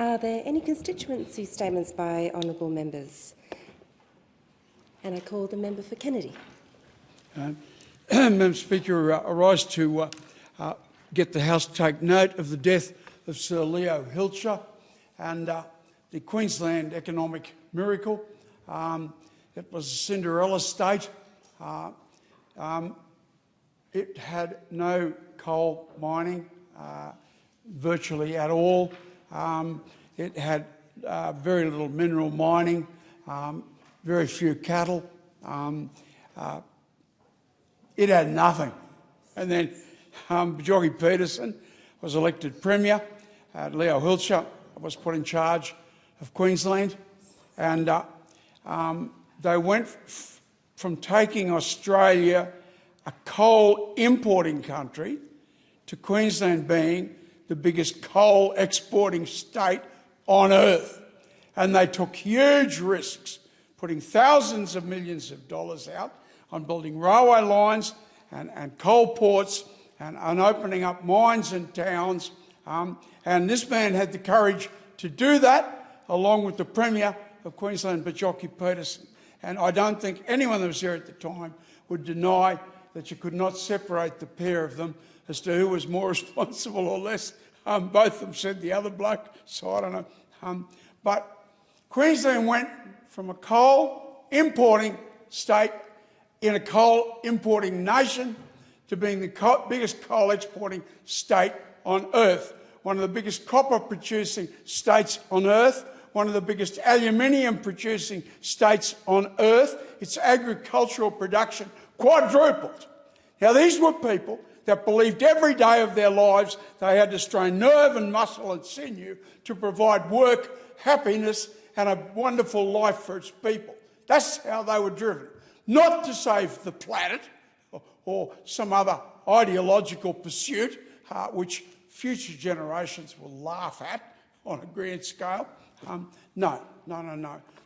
Are there any constituency statements by honourable members? And I call the member for Kennedy. Madam Speaker, I rise to get the House to take note of the death of Sir Leo Hilscher and the Queensland economic miracle. It was a Cinderella state. It had no coal mining virtually at all. It had very little mineral mining, very few cattle. It had nothing. And then Bjelke Petersen was elected Premier. Leo Hilscher was put in charge of Queensland. And they went from taking Australia, a coal importing country, to Queensland being the biggest coal exporting state on earth. And they took huge risks, putting thousands of millions of dollars out on building railway lines and coal ports and opening up mines and towns. And this man had the courage to do that, along with the Premier of Queensland, Bjelke Petersen. And I don't think anyone that was there at the time would deny that you could not separate the pair of them as to who was more responsible or less. Both of them said the other bloke, so I don't know. But Queensland went from a coal importing state in a coal importing nation to being the biggest coal exporting state on earth, one of the biggest copper producing states on earth, one of the biggest aluminium producing states on earth. Its agricultural production quadrupled. Now, these were people that believed every day of their lives they had to strain nerve and muscle and sinew to provide work, happiness and a wonderful life for its people. That's how they were driven. Not to save the planet or some other ideological pursuit, which future generations will laugh at on a grand scale. No.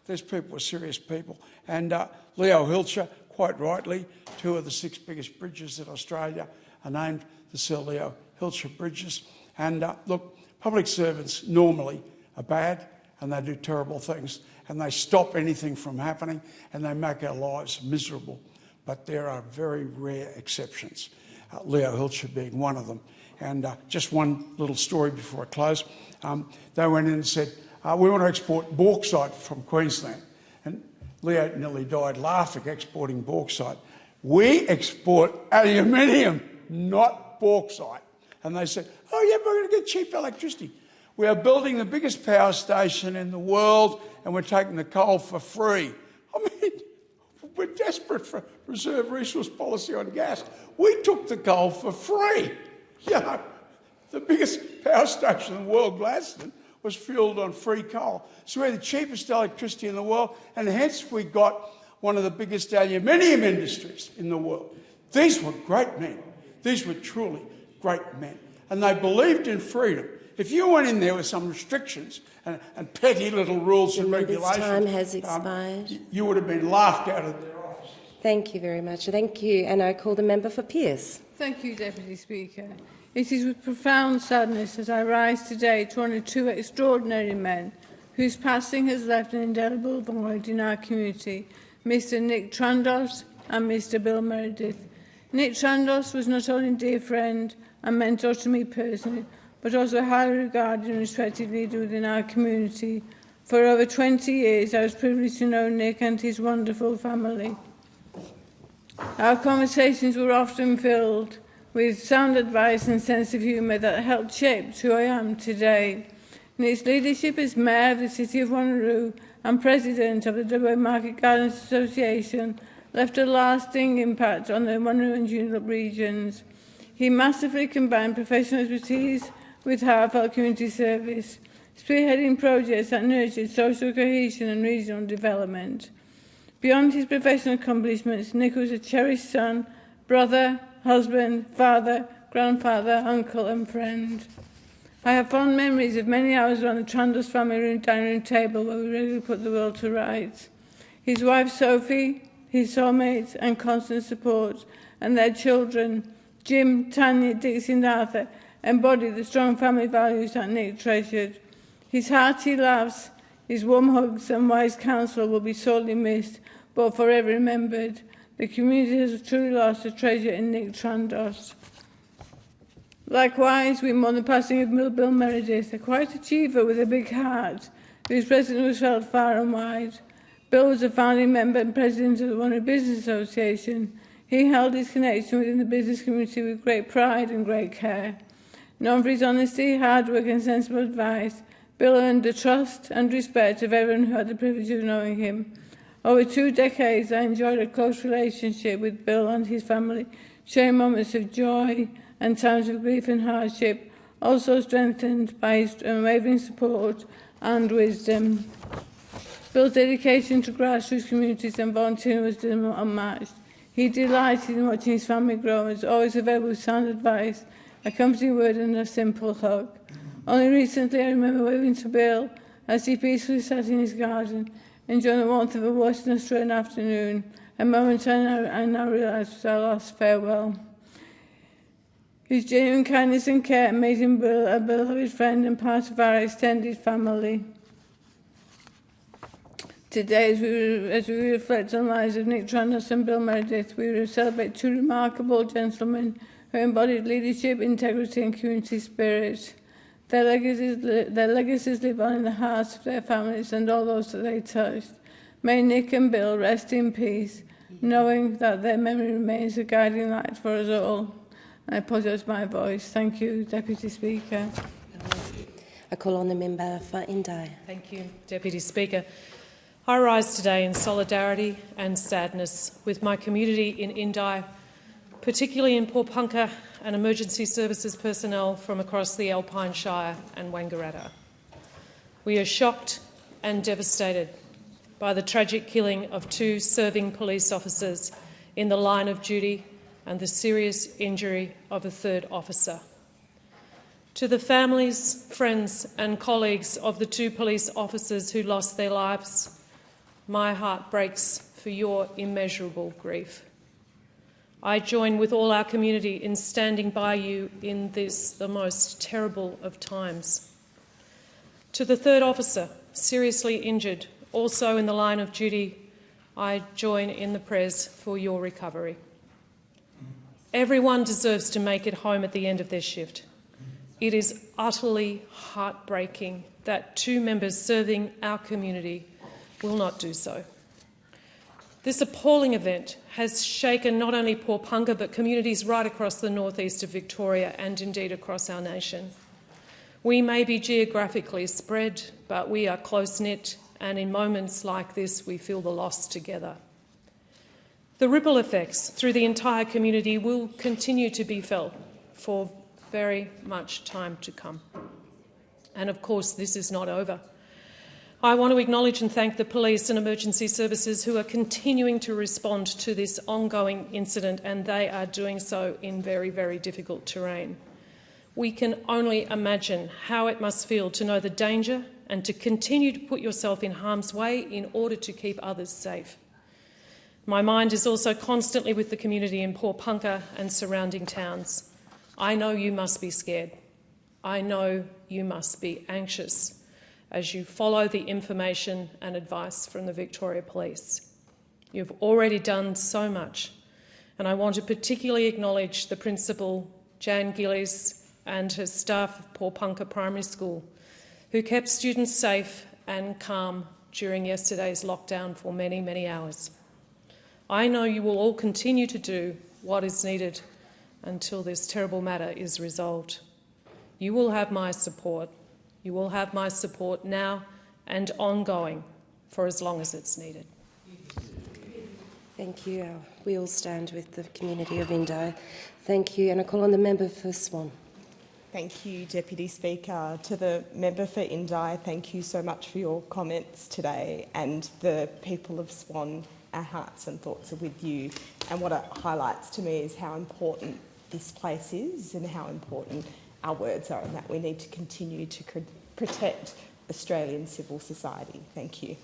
These people were serious people. And Leo Hilscher, quite rightly, 2 of the 6 biggest bridges in Australia are named the Sir Leo Hilscher bridges. And look, public servants normally are bad and they do terrible things and they stop anything from happening and they make our lives miserable. But there are very rare exceptions, Leo Hilscher being one of them. And just one little story before I close. They went in and said, we want to export bauxite from Queensland. And Leo nearly died laughing, exporting bauxite. We export aluminium, not bauxite. And they said, oh yeah, we're going to get cheap electricity. We are building the biggest power station in the world and we're taking the coal for free. I mean, we're desperate for reserve resource policy on gas. We took the coal for free. You know, the biggest power station in the world, Gladstone, was fuelled on free coal. So we're the cheapest electricity in the world, and hence we got one of the biggest aluminium industries in the world. These were great men. These were truly great men. And they believed in freedom. If you went in there with some restrictions and petty little rules and regulations, time has expired. You would have been laughed out of their offices. Thank you very much. Thank you. And I call the member for Pearce. Thank you, Deputy Speaker. It is with profound sadness that I rise today to honour 2 extraordinary men whose passing has left an indelible void in our community, Mr Nick Trandos and Mr Bill Meredith. Nick Trandos was not only a dear friend and mentor to me personally, but also a highly regarded and respected leader within our community. For over 20 years, I was privileged to know Nick and his wonderful family. Our conversations were often filled with sound advice and sense of humour that helped shape who I am today. Nick's leadership as Mayor of the City of Wanneroo and President of the WA Market Gardens Association left a lasting impact on the Wanneroo and Joondalup regions. He massively combined professional expertise with heartfelt community service, spearheading projects that nurtured social cohesion and regional development. Beyond his professional accomplishments, Nick was a cherished son, brother, husband, father, grandfather, uncle and friend. I have fond memories of many hours around the Trandos family dining room table where we regularly put the world to rights. His wife Sophie, his soulmates and constant support, and their children, Jim, Tanya, Dixie and Arthur, embodied the strong family values that Nick treasured. His hearty laughs, his warm hugs and wise counsel will be sorely missed, but forever remembered. The community has truly lost a treasure in Nick Trandos. Likewise, we mourn the passing of Bill Meredith, a quiet achiever with a big heart, whose presence was felt far and wide. Bill was a founding member and president of the Wanneroo Business Association. He held his connection within the business community with great pride and great care. Known for his honesty, hard work and sensible advice, Bill earned the trust and respect of everyone who had the privilege of knowing him. Over 2 decades, I enjoyed a close relationship with Bill and his family, sharing moments of joy and times of grief and hardship, also strengthened by his unwavering support and wisdom. Bill's dedication to grassroots communities and volunteering was unmatched. He delighted in watching his family grow and was always available with sound advice, a comforting word and a simple hug. Only recently I remember waving to Bill as he peacefully sat in his garden, enjoying the warmth of a Western Australian afternoon, a moment I now realise was our last farewell. His genuine kindness and care made him a beloved friend and part of our extended family. Today, as we reflect on the lives of Nick Trandos and Bill Meredith, we celebrate 2 remarkable gentlemen who embodied leadership, integrity and community spirit. Their legacies live on in the hearts of their families and all those that they touched. May Nick and Bill rest in peace, knowing that their memory remains a guiding light for us all. I apologise for my voice. Thank you, Deputy Speaker. I call on the member for Indi. Thank you, Deputy Speaker. I rise today in solidarity and sadness with my community in Indi, particularly in Pawnpukka and emergency services personnel from across the Alpine Shire and Wangaratta. We are shocked and devastated by the tragic killing of 2 serving police officers in the line of duty and the serious injury of a 3rd officer. To the families, friends and colleagues of the 2 police officers who lost their lives, my heart breaks for your immeasurable grief. I join with all our community in standing by you in this, the most terrible of times. To the 3rd officer, seriously injured, also in the line of duty, I join in the prayers for your recovery. Everyone deserves to make it home at the end of their shift. It is utterly heartbreaking that 2 members serving our community will not do so. This appalling event has shaken not only Pawnpukka but communities right across the northeast of Victoria and indeed across our nation. We may be geographically spread, but we are close-knit, and in moments like this we feel the loss together. The ripple effects through the entire community will continue to be felt for very much time to come. And of course, this is not over. I want to acknowledge and thank the police and emergency services who are continuing to respond to this ongoing incident, and they are doing so in very, very difficult terrain. We can only imagine how it must feel to know the danger and to continue to put yourself in harm's way in order to keep others safe. My mind is also constantly with the community in Pawnpukka and surrounding towns. I know you must be scared. I know you must be anxious as you follow the information and advice from the Victoria Police. You've already done so much, and I want to particularly acknowledge the Principal, Jan Gillies, and her staff of Pawnpukka Primary School, who kept students safe and calm during yesterday's lockdown for many, many hours. I know you will all continue to do what is needed until this terrible matter is resolved. You will have my support. You will have my support now and ongoing for as long as it's needed. Thank you. We all stand with the community of Indi. Thank you. And I call on the member for Swan. Thank you, Deputy Speaker. To the member for Indi, thank you so much for your comments today, and the people of Swan, our hearts and thoughts are with you. And what it highlights to me is how important this place is and how important our words are, and that we need to continue to protect Australian civil society. Thank you.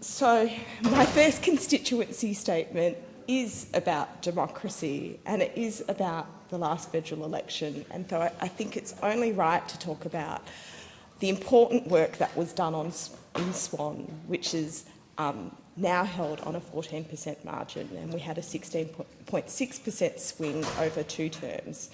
So, my first constituency statement is about democracy, and it is about the last federal election, and so I think it's only right to talk about the the important work that was done in Swan, which is now held on a 14% margin, and we had a 16.6% swing over 2 terms.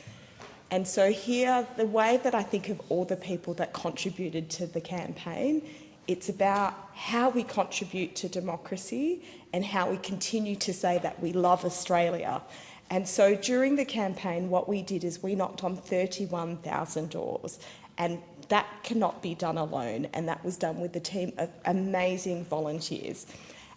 And so here, the way that I think of all the people that contributed to the campaign, it's about how we contribute to democracy and how we continue to say that we love Australia. And so during the campaign, what we did is we knocked on 31,000 doors, and that cannot be done alone, and that was done with a team of amazing volunteers.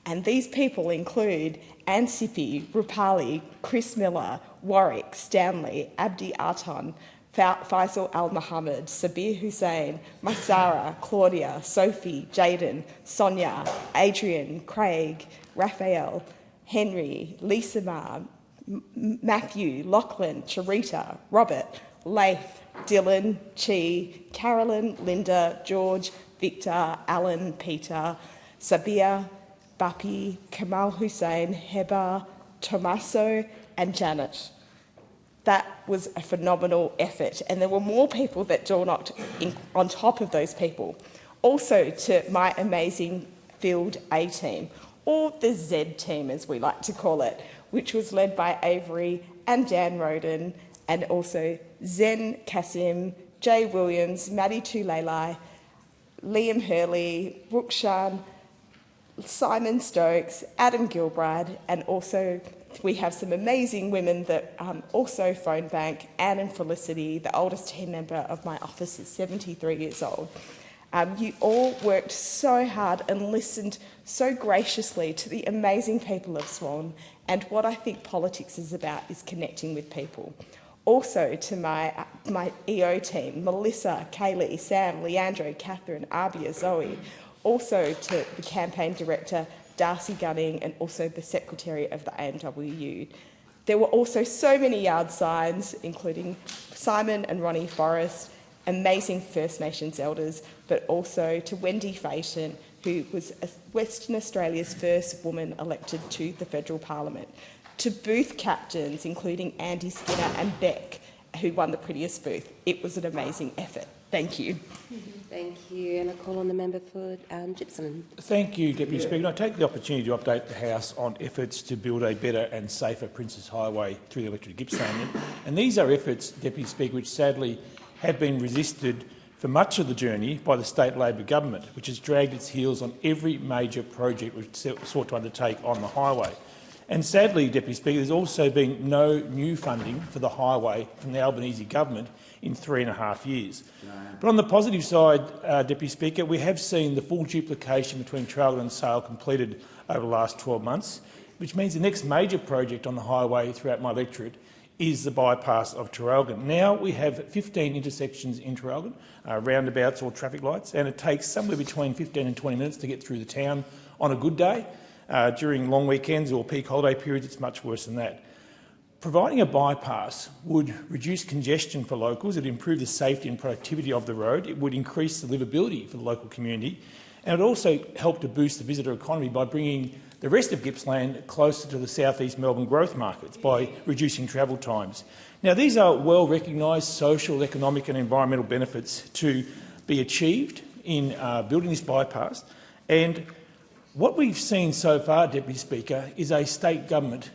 And these people include Ann Sippy, Rupali, Chris Miller, Warwick, Stanley, Abdi Arton, Faisal Al-Muhammad, Sabir Hussain, Maisara, Claudia, Sophie, Jaden, Sonia, Adrian, Craig, Raphael, Henry, Lisa Ma, Matthew, Lachlan, Charita, Robert, Leif, Dylan, Chi, Carolyn, Linda, George, Victor, Alan, Peter, Sabia, Bapi, Kamal Hussein, Heba, Tommaso and Janet. That was a phenomenal effort, and there were more people that door knocked on top of those people. Also to my amazing Field A team, or the Z team as we like to call it, which was led by Avery and Dan Roden, and also Zen Kasim, Jay Williams, Maddie Tulelai, Liam Hurley, Rukshan, Simon Stokes, Adam Gilbride, and also we have some amazing women that also phone bank. Anne and Felicity, the oldest team member of my office, is 73 years old. You all worked so hard and listened so graciously to the amazing people of Swan, and what I think politics is about is connecting with people. Also to my EO team, Melissa, Kaylee, Sam, Leandro, Catherine, Arbia, Zoe. Also to the campaign director, Darcy Gunning, and also the secretary of the AMWU. There were also so many yard signs, including Simon and Ronnie Forrest, amazing First Nations elders, but also to Wendy Phaeton, who was Western Australia's first woman elected to the federal parliament, to booth captains, including Andy Skinner and Beck, who won the prettiest booth. It was an amazing effort. Thank you. Thank you. And I call on the member for Gippsland. Thank you, Deputy Speaker. I take the opportunity to update the House on efforts to build a better and safer Princes Highway through the electorate of Gippsland. And these are efforts, Deputy Speaker, which sadly have been resisted for much of the journey by the state Labor government, which has dragged its heels on every major project which sought to undertake on the highway. And sadly, Deputy Speaker, there's also been no new funding for the highway from the Albanese government in 3.5 years. But on the positive side, Deputy Speaker, we have seen the full duplication between Traralgon and Sale completed over the last 12 months, which means the next major project on the highway throughout my electorate is the bypass of Traralgon. Now we have 15 intersections in Traralgon, roundabouts or traffic lights, and it takes somewhere between 15 and 20 minutes to get through the town on a good day. During long weekends or peak holiday periods, it's much worse than that. Providing a bypass would reduce congestion for locals, it would improve the safety and productivity of the road, it would increase the livability for the local community, and it would also help to boost the visitor economy by bringing the rest of Gippsland closer to the south-east Melbourne growth markets by reducing travel times. Now, these are well-recognised social, economic and environmental benefits to be achieved in building this bypass, and what we've seen so far, Deputy Speaker, is a state government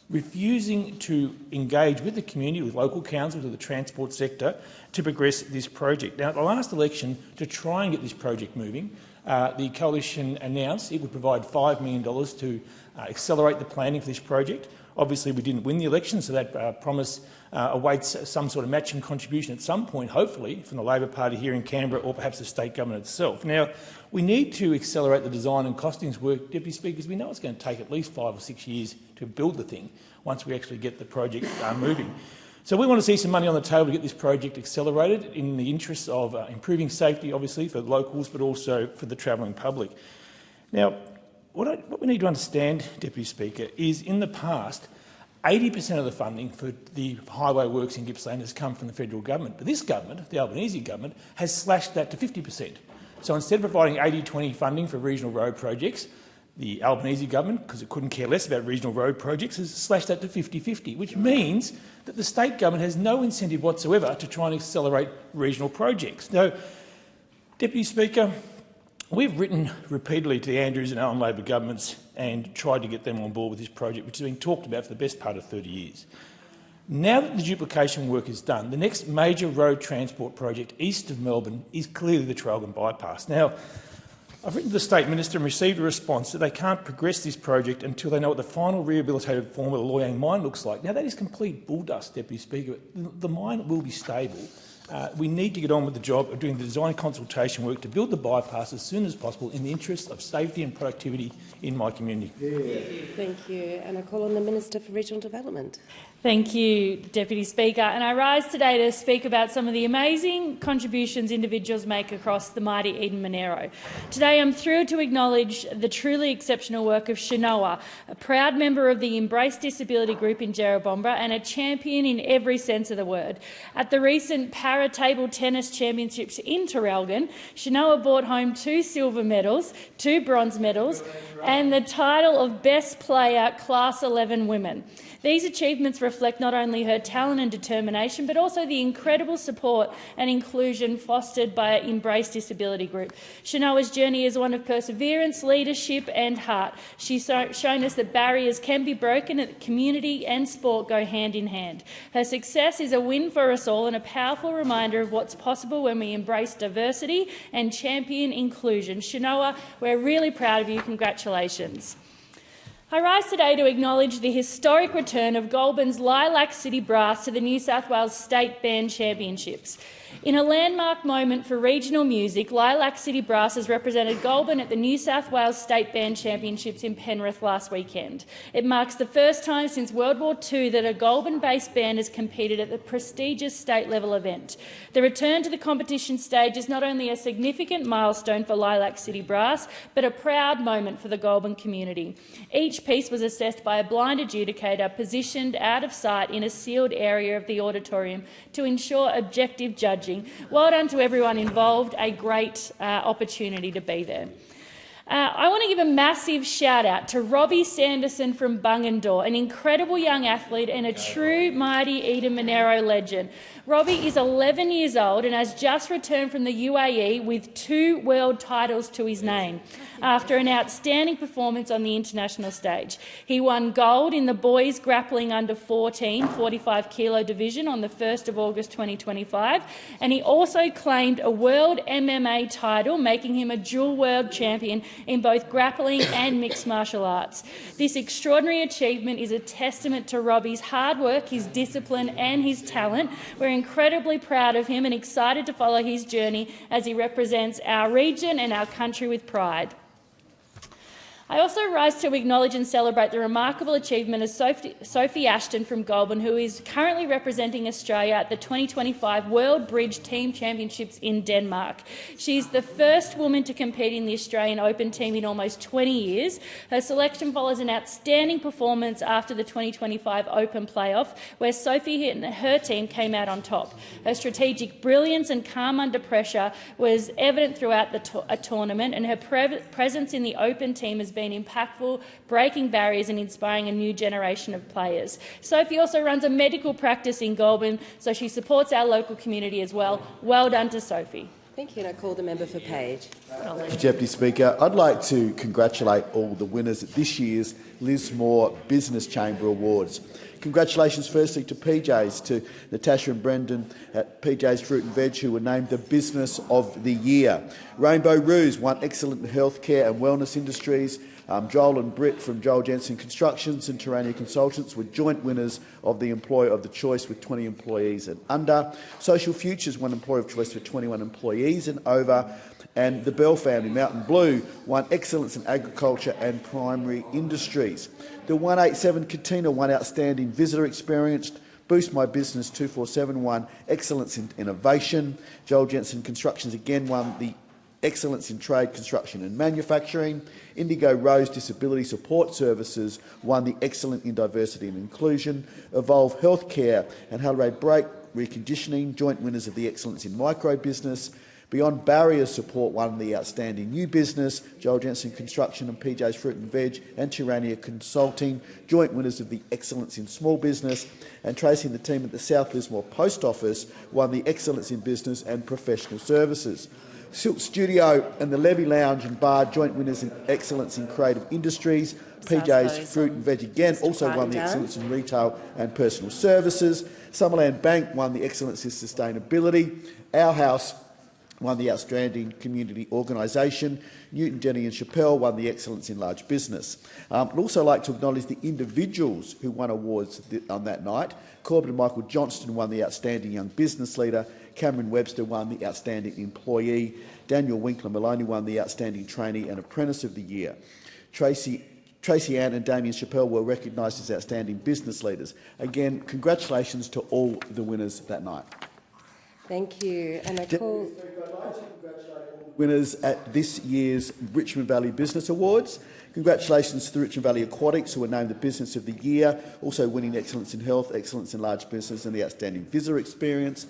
refusing to engage with the community, with local councils, with the transport sector, to progress this project. Now, at the last election, to try and get this project moving, the coalition announced it would provide $5 million to accelerate the planning for this project. Obviously, we didn't win the election, so that promise awaits some sort of matching contribution at some point, hopefully, from the Labor Party here in Canberra or perhaps the state government itself. Now, we need to accelerate the design and costings work, Deputy Speaker, because we know it's going to take at least 5 or 6 years to build the thing once we actually get the project moving. So we want to see some money on the table to get this project accelerated in the interests of improving safety, obviously, for locals, but also for the travelling public. Now, what we need to understand, Deputy Speaker, is in the past, 80% of the funding for the highway works in Gippsland has come from the federal government. But this government, the Albanese government, has slashed that to 50%. So instead of providing 80-20 funding for regional road projects, the Albanese government, because it couldn't care less about regional road projects, has slashed that to 50-50, which means that the state government has no incentive whatsoever to try and accelerate regional projects. Now, Deputy Speaker, we've written repeatedly to the Andrews and Allen Labor governments and tried to get them on board with this project, which has been talked about for the best part of 30 years. Now that the duplication work is done, the next major road transport project east of Melbourne is clearly the Traralgon Bypass. Now, I've written to the State Minister and received a response that they can't progress this project until they know what the final rehabilitated form of the Loy Yang mine looks like. Now, that is complete bulldust, Deputy Speaker. The mine will be stable. We need to get on with the job of doing the design consultation work to build the bypass as soon as possible in the interest of safety and productivity in my community. Thank you. And I call on the Minister for Regional Development. Thank you, Deputy Speaker. And I rise today to speak about some of the amazing contributions individuals make across the mighty Eden Monero. Today I'm thrilled to acknowledge the truly exceptional work of Shanoa, a proud member of the Embrace Disability Group in Jerrabomberra and a champion in every sense of the word. At the recent Para-Table Tennis Championships in Traralgon, Shanoa brought home 2 silver medals, 2 bronze medals and the title of Best Player Class 11 Women. These achievements reflect not only her talent and determination, but also the incredible support and inclusion fostered by our Embrace Disability Group. Shanoa's journey is one of perseverance, leadership and heart. She's shown us that barriers can be broken and that community and sport go hand in hand. Her success is a win for us all and a powerful reminder of what's possible when we embrace diversity and champion inclusion. Shanoa, we're really proud of you. Congratulations. I rise today to acknowledge the historic return of Goulburn's Lilac City Brass to the New South Wales State Band Championships. In a landmark moment for regional music, Lilac City Brass has represented Goulburn at the New South Wales State Band Championships in Penrith last weekend. It marks the first time since World War II that a Goulburn-based band has competed at the prestigious state-level event. The return to the competition stage is not only a significant milestone for Lilac City Brass, but a proud moment for the Goulburn community. Each piece was assessed by a blind adjudicator positioned out of sight in a sealed area of the auditorium to ensure objective judging. Well done to everyone involved, a great opportunity to be there. I want to give a massive shout-out to Robbie Sanderson from Bungendore, an incredible young athlete and a true mighty Eden Monero legend. Robbie is 11 years old and has just returned from the UAE with 2 world titles to his name after an outstanding performance on the international stage. He won gold in the boys grappling under 14 45-kilo division on the 1st of August 2025, and he also claimed a world MMA title, making him a dual world champion in both grappling and mixed martial arts. This extraordinary achievement is a testament to Robbie's hard work, his discipline and his talent. We're incredibly proud of him and excited to follow his journey as he represents our region and our country with pride. I also rise to acknowledge and celebrate the remarkable achievement of Sophie Ashton from Goulburn, who is currently representing Australia at the 2025 World Bridge Team Championships in Denmark. She's the first woman to compete in the Australian Open team in almost 20 years. Her selection follows an outstanding performance after the 2025 Open playoff, where Sophie and her team came out on top. Her strategic brilliance and calm under pressure was evident throughout the tournament, and her presence in the Open team has been impactful, breaking barriers and inspiring a new generation of players. Sophie also runs a medical practice in Goulburn, so she supports our local community as well. Well done to Sophie. Thank you, and I call the member for Page. Deputy Speaker, I'd like to congratulate all the winners at this year's Lismore Business Chamber Awards. Congratulations firstly to PJs, to Natasha and Brendan at PJ's Fruit and Veg, who were named the Business of the Year. Rainbow Ruse won Excellent Healthcare and Wellness Industries. Joel and Britt from Joel Jensen Constructions and Terania Consultants were joint winners of the Employer of the Choice with 20 employees and under. Social Futures won Employer of Choice for 21 employees and over. And the Bell family, Mountain Blue, won Excellence in Agriculture and Primary Industries. The 187 Katina won Outstanding Visitor Experience. Boost My Business 247 won Excellence in Innovation. Joel Jensen Constructions again won the Excellence in Trade, Construction and Manufacturing. Indigo Rose Disability Support Services won the Excellent in Diversity and Inclusion. Evolve Healthcare and Halle Brake Reconditioning, joint winners of the Excellence in Micro Business. Beyond Barriers Support won the Outstanding New Business. Joel Jensen Construction and PJ's Fruit and Veg and Tyrannia Consulting, joint winners of the Excellence in Small Business. And Tracy and the team at the South Lismore Post Office won the Excellence in Business and Professional Services. Silk Studio and the Levy Lounge and Bar, joint winners in Excellence in Creative Industries. PJ's Fruit and Veg again also won the Excellence in Retail and Personal Services. Summerland Bank won the Excellence in Sustainability. Our House won the Outstanding Community Organisation. Newton, Denny and Chappelle won the Excellence in Large Business. I'd also like to acknowledge the individuals who won awards on that night. Corbett and Michael Johnston won the Outstanding Young Business Leader. Cameron Webster won the Outstanding Employee. Daniel Winkler Maloney won the Outstanding Trainee and Apprentice of the Year. Tracy Ann and Damien Chappelle were recognised as Outstanding Business Leaders. Again, congratulations to all the winners that night. Thank you. And I call... Winners at this year's Richmond Valley Business Awards. Congratulations to the Richmond Valley Aquatics, who were named the Business of the Year, also winning Excellence in Health, Excellence in Large Business and the Outstanding Visitor Experience.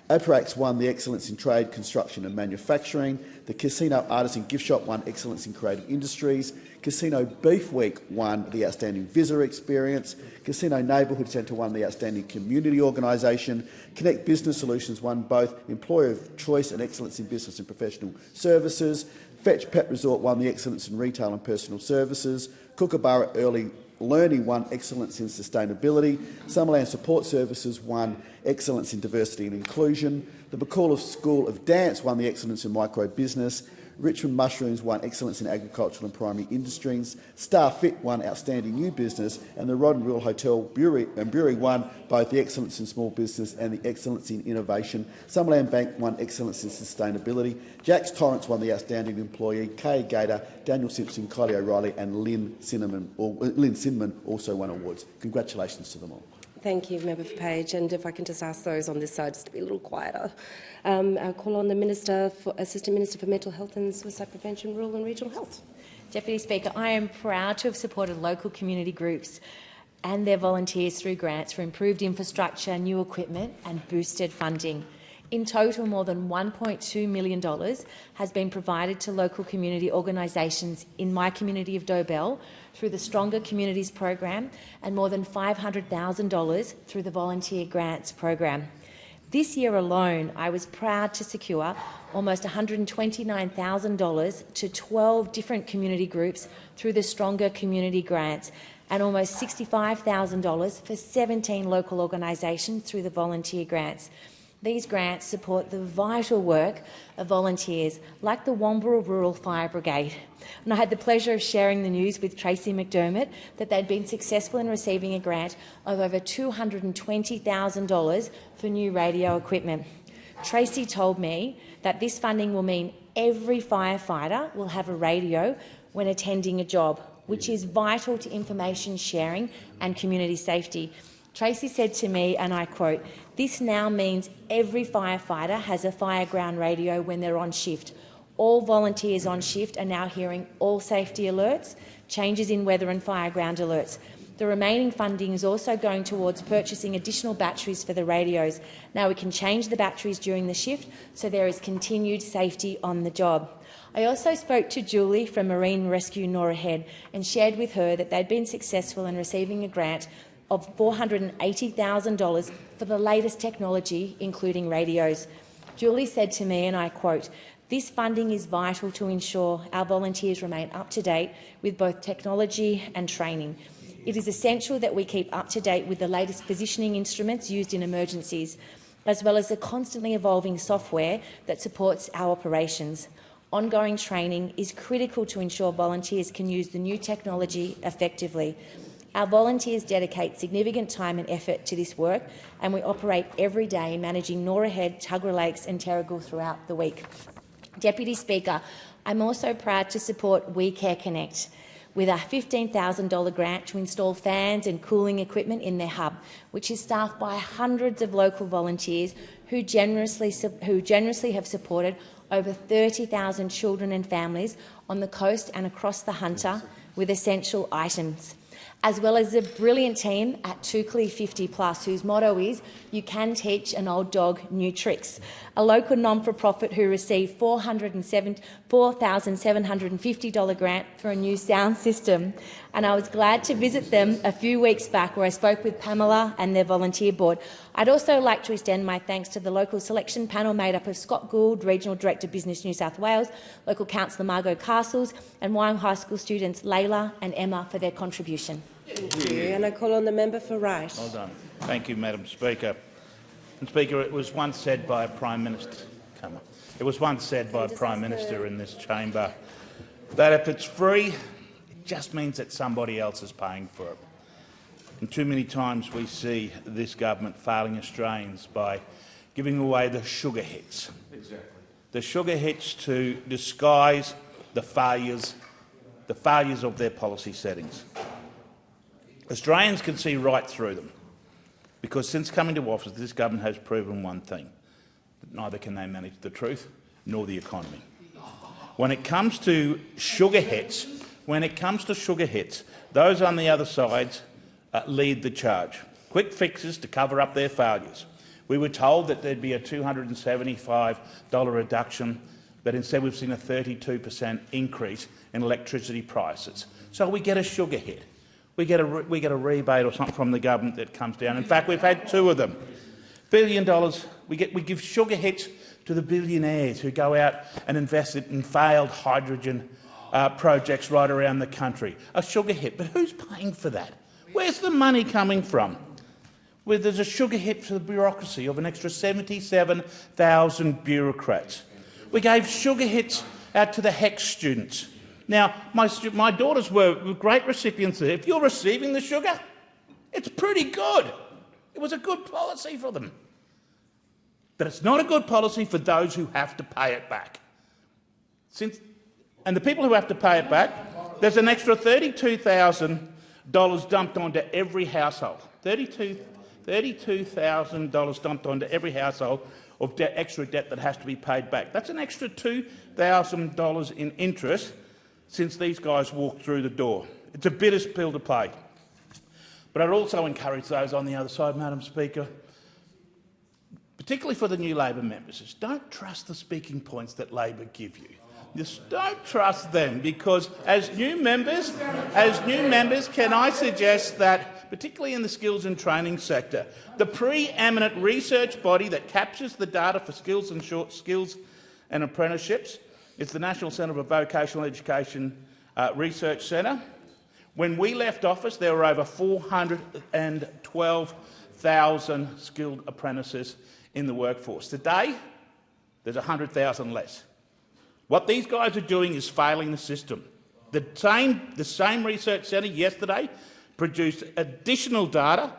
Aparax won the Excellence in Trade, Construction and Manufacturing. The Casino Artisan Gift Shop won Excellence in Creative Industries. Casino Beef Week won the Outstanding Visitor Experience. Casino Neighbourhood Centre won the Outstanding Community Organisation. Connect Business Solutions won both Employer of Choice and Excellence in Business and Professional Services. Fetch Pet Resort won the Excellence in Retail and Personal Services. Kookaburra Early Learning won Excellence in Sustainability. Summerland Support Services won Excellence in Diversity and Inclusion. The McAuliffe School of Dance won the Excellence in Micro Business. Richmond Mushrooms won Excellence in Agricultural and Primary Industries. Star Fit won Outstanding New Business, and the Rod and Rule Hotel Brewery won both the Excellence in Small Business and the Excellence in Innovation. Summerland Bank won Excellence in Sustainability. Jack's Torrance won the Outstanding Employee. Kay Gator, Daniel Simpson, Kylie O'Reilly and Lynn Cinnamon also won awards. Congratulations to them all. Thank you, Member for Page. And if I can just ask those on this side just to be a little quieter. I'll call on the Assistant Minister for Mental Health and Suicide Prevention, Rural and Regional Health. Deputy Speaker, I am proud to have supported local community groups and their volunteers through grants for improved infrastructure, new equipment and boosted funding. In total, more than $1.2 million has been provided to local community organisations in my community of Dobell through the Stronger Communities program and more than $500,000 through the Volunteer Grants program. This year alone, I was proud to secure almost $129,000 to 12 different community groups through the Stronger Community Grants and almost $65,000 for 17 local organisations through the Volunteer Grants. These grants support the vital work of volunteers like the Wamburra Rural Fire Brigade. And I had the pleasure of sharing the news with Tracy McDermott that they'd been successful in receiving a grant of over $220,000 for new radio equipment. Tracy told me that this funding will mean every firefighter will have a radio when attending a job, which is vital to information sharing and community safety. Tracy said to me, and I quote, "This now means every firefighter has a fireground radio when they're on shift. All volunteers on shift are now hearing all safety alerts, changes in weather and fireground alerts. The remaining funding is also going towards purchasing additional batteries for the radios. Now we can change the batteries during the shift so there is continued safety on the job." I also spoke to Julie from Marine Rescue Norah Head and shared with her that they'd been successful in receiving a grant of $480,000 for the latest technology, including radios. Julie said to me, and I quote, "This funding is vital to ensure our volunteers remain up to date with both technology and training. It is essential that we keep up to date with the latest positioning instruments used in emergencies, as well as the constantly evolving software that supports our operations. Ongoing training is critical to ensure volunteers can use the new technology effectively. Our volunteers dedicate significant time and effort to this work, and we operate every day managing Norah Head, Tuggerah Lakes and Terrigal throughout the week." Deputy Speaker, I'm also proud to support We Care Connect with a $15,000 grant to install fans and cooling equipment in their hub, which is staffed by hundreds of local volunteers who generously have supported over 30,000 children and families on the coast and across the Hunter with essential items. as well as a brilliant team at Toukley 50+, whose motto is, "You can teach an old dog new tricks," a local non-for-profit who received $4,750 grant for a new sound system. And I was glad to visit them a few weeks back, where I spoke with Pamela and their volunteer board. I'd also like to extend my thanks to the local selection panel made up of Scott Gould, Regional Director Business New South Wales, local councillor Margot Castles, and Wyong High School students Layla and Emma for their contribution. Thank you. And I call on the member for Wright. Well done. Thank you, Madam Speaker. And Speaker, it was once said by a Prime Minister, it was once said by a Prime Minister in this chamber that if it's free, it just means that somebody else is paying for it. And too many times we see this government failing Australians by giving away the sugar hits. Exactly. The sugar hits to disguise the failures of their policy settings. Australians can see right through them, because since coming to office, this government has proven one thing: that neither can they manage the truth nor the economy. When it comes to sugar hits, those on the other side lead the charge. Quick fixes to cover up their failures. We were told that there'd be a $275 reduction, but instead we've seen a 32% increase in electricity prices. So we get a sugar hit. We get a rebate or something from the government that comes down. In fact, we've had two of them. $1 billion. We give sugar hits to the billionaires who go out and invest in failed hydrogen projects right around the country. A sugar hit. But who's paying for that? Where's the money coming from? Well, there's a sugar hit for the bureaucracy of an extra 77,000 bureaucrats. We gave sugar hits out to the HECS students. Now, my daughters were great recipients there. If you're receiving the sugar, it's pretty good. It was a good policy for them. But it's not a good policy for those who have to pay it back. And the people who have to pay it back, there's an extra $32,000 dumped onto every household. $32,000 dumped onto every household of extra debt that has to be paid back. That's an extra $2,000 in interest since these guys walked through the door. It's a bitter pill to pay. But I'd also encourage those on the other side, Madam Speaker, particularly for the new Labor members, is don't trust the speaking points that Labor give you. Just don't trust them, because as new members, can I suggest that, particularly in the skills and training sector, the pre-eminent research body that captures the data for skills and apprenticeships is the National Centre for Vocational Education Research Centre. When we left office, there were over 412,000 skilled apprentices in the workforce. Today, there's 100,000 less. What these guys are doing is failing the system. The same research centre yesterday produced additional data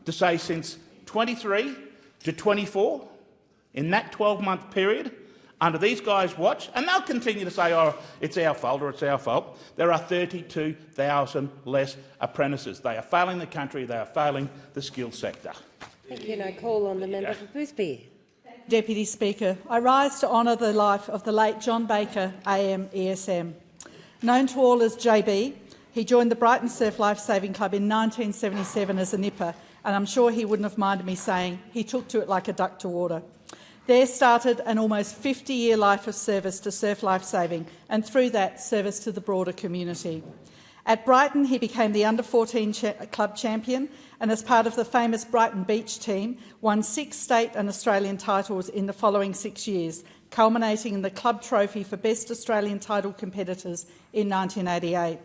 to say since 23 to 24, in that 12-month period, under these guys' watch, and they'll continue to say, oh, it's our fault or it's our fault, there are 32,000 less apprentices. They are failing the country, they are failing the skills sector. Thank you. And I call on the member for Boothby. Deputy Speaker, I rise to honour the life of the late John Baker, AM ESM. Known to all as JB, he joined the Brighton Surf Life Saving Club in 1977 as a nipper, and I'm sure he wouldn't have minded me saying he took to it like a duck to water. There started an almost 50-year life of service to surf life saving, and through that, service to the broader community. At Brighton, he became the under-14 club champion, and as part of the famous Brighton Beach team, won 6 state and Australian titles in the following 6 years, culminating in the club trophy for Best Australian Title Competitors in 1988.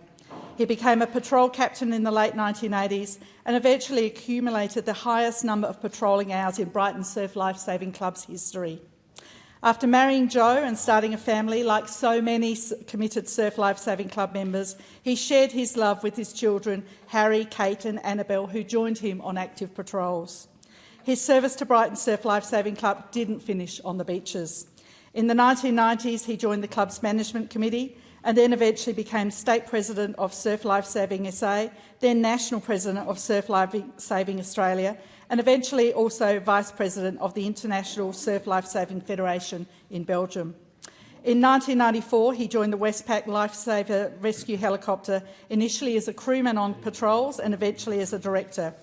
He became a patrol captain in the late 1980s and eventually accumulated the highest number of patrolling hours in Brighton Surf Life Saving Club's history. After marrying Jo and starting a family, like so many committed Surf Life Saving Club members, he shared his love with his children, Harry, Kate and Annabelle, who joined him on active patrols. His service to Brighton Surf Life Saving Club didn't finish on the beaches. In the 1990s, he joined the club's management committee and then eventually became State President of Surf Life Saving SA, then National President of Surf Life Saving Australia, and eventually also Vice President of the International Surf Life Saving Federation in Belgium. In 1994, he joined the Westpac Lifesaver Rescue Helicopter, initially as a crewman on patrols and eventually as a director.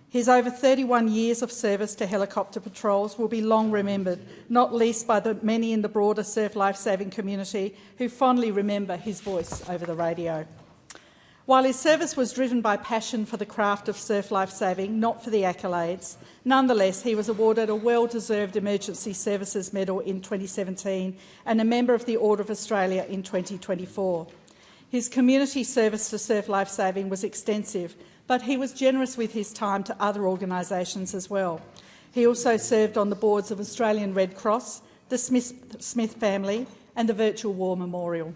His over 31 years of service to helicopter patrols will be long remembered, not least by the many in the broader surf lifesaving community who fondly remember his voice over the radio. While his service was driven by passion for the craft of surf lifesaving, not for the accolades, nonetheless he was awarded a well-deserved Emergency Services Medal in 2017 and a member of the Order of Australia in 2024. His community service to surf lifesaving was extensive, but he was generous with his time to other organisations as well. He also served on the boards of Australian Red Cross, the Smith family and the Virtual War Memorial.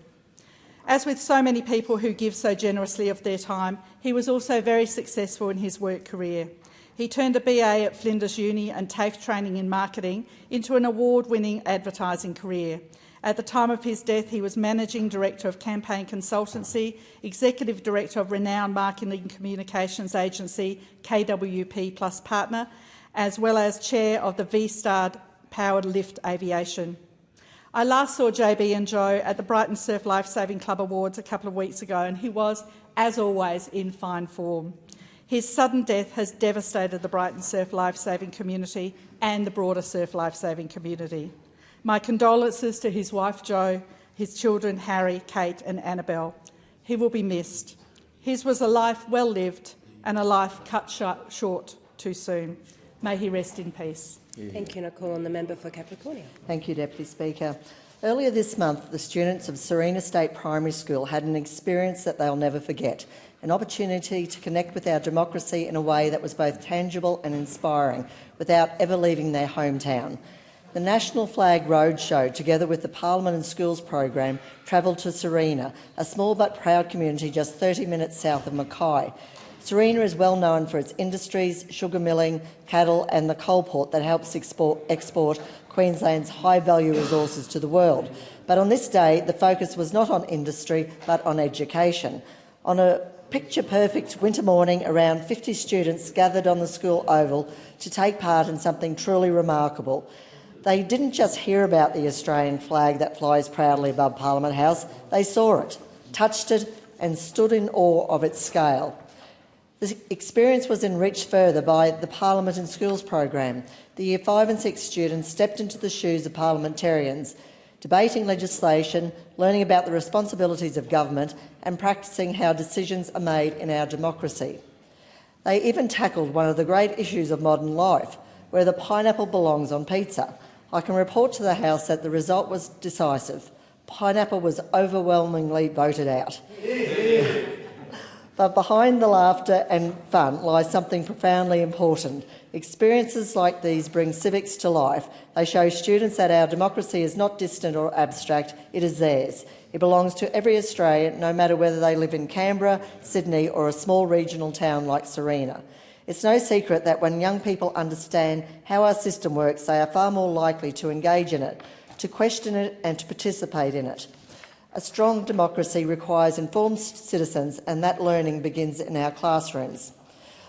As with so many people who give so generously of their time, he was also very successful in his work career. He turned a BA at Flinders Uni and TAFE training in marketing into an award-winning advertising career. At the time of his death, he was Managing Director of Campaign Consultancy, Executive Director of renowned marketing communications agency KWP Plus Partner, as well as Chair of the V-Star Powered Lift Aviation. I last saw JB and Joe at the Brighton Surf Lifesaving Club Awards a couple of weeks ago, and he was, as always, in fine form. His sudden death has devastated the Brighton Surf Lifesaving community and the broader surf lifesaving community. My condolences to his wife Jo, his children Harry, Kate and Annabelle. He will be missed. His was a life well lived and a life cut short too soon. May he rest in peace. Thank you, and I call on the member for Capricornia. Thank you, Deputy Speaker. Earlier this month, the students of Serena State Primary School had an experience that they'll never forget, an opportunity to connect with our democracy in a way that was both tangible and inspiring without ever leaving their hometown. The National Flag Roadshow, together with the Parliament and Schools program, travelled to Serena, a small but proud community just 30 minutes south of Mackay. Serena is well known for its industries, sugar milling, cattle and the coal port that helps export Queensland's high-value resources to the world. But on this day, the focus was not on industry but on education. On a picture-perfect winter morning, around 50 students gathered on the school oval to take part in something truly remarkable. They didn't just hear about the Australian flag that flies proudly above Parliament House, they saw it, touched it and stood in awe of its scale. The experience was enriched further by the Parliament and Schools program. The Year 5 and 6 students stepped into the shoes of parliamentarians, debating legislation, learning about the responsibilities of government and practising how decisions are made in our democracy. They even tackled one of the great issues of modern life, where the pineapple belongs on pizza. I can report to the House that the result was decisive. Pineapple was overwhelmingly voted out. But behind the laughter and fun lies something profoundly important. Experiences like these bring civics to life. They show students that our democracy is not distant or abstract, it is theirs. It belongs to every Australian, no matter whether they live in Canberra, Sydney or a small regional town like Serena. It's no secret that when young people understand how our system works, they are far more likely to engage in it, to question it and to participate in it. A strong democracy requires informed citizens, and that learning begins in our classrooms.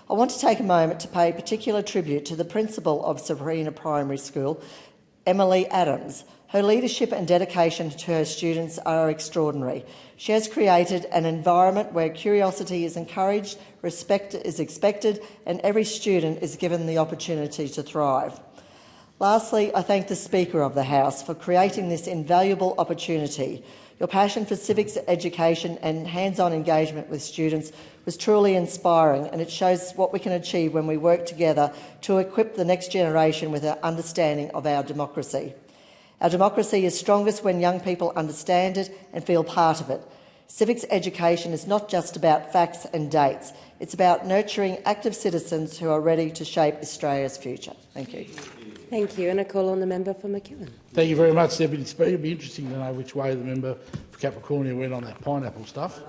I want to take a moment to pay particular tribute to the principal of Serena Primary School, Emily Adams. Her leadership and dedication to her students are extraordinary. She has created an environment where curiosity is encouraged, respect is expected, and every student is given the opportunity to thrive. Lastly, I thank the Speaker of the House for creating this invaluable opportunity. Your passion for civics education and hands-on engagement with students was truly inspiring, and it shows what we can achieve when we work together to equip the next generation with an understanding of our democracy. Our democracy is strongest when young people understand it and feel part of it. Civics education is not just about facts and dates. It's about nurturing active citizens who are ready to shape Australia's future. Thank you. Thank you. And I call on the member for McEwen. Thank you very much, Deputy Speaker. It'd be interesting to know which way the member for Capricornia went on that pineapple stuff.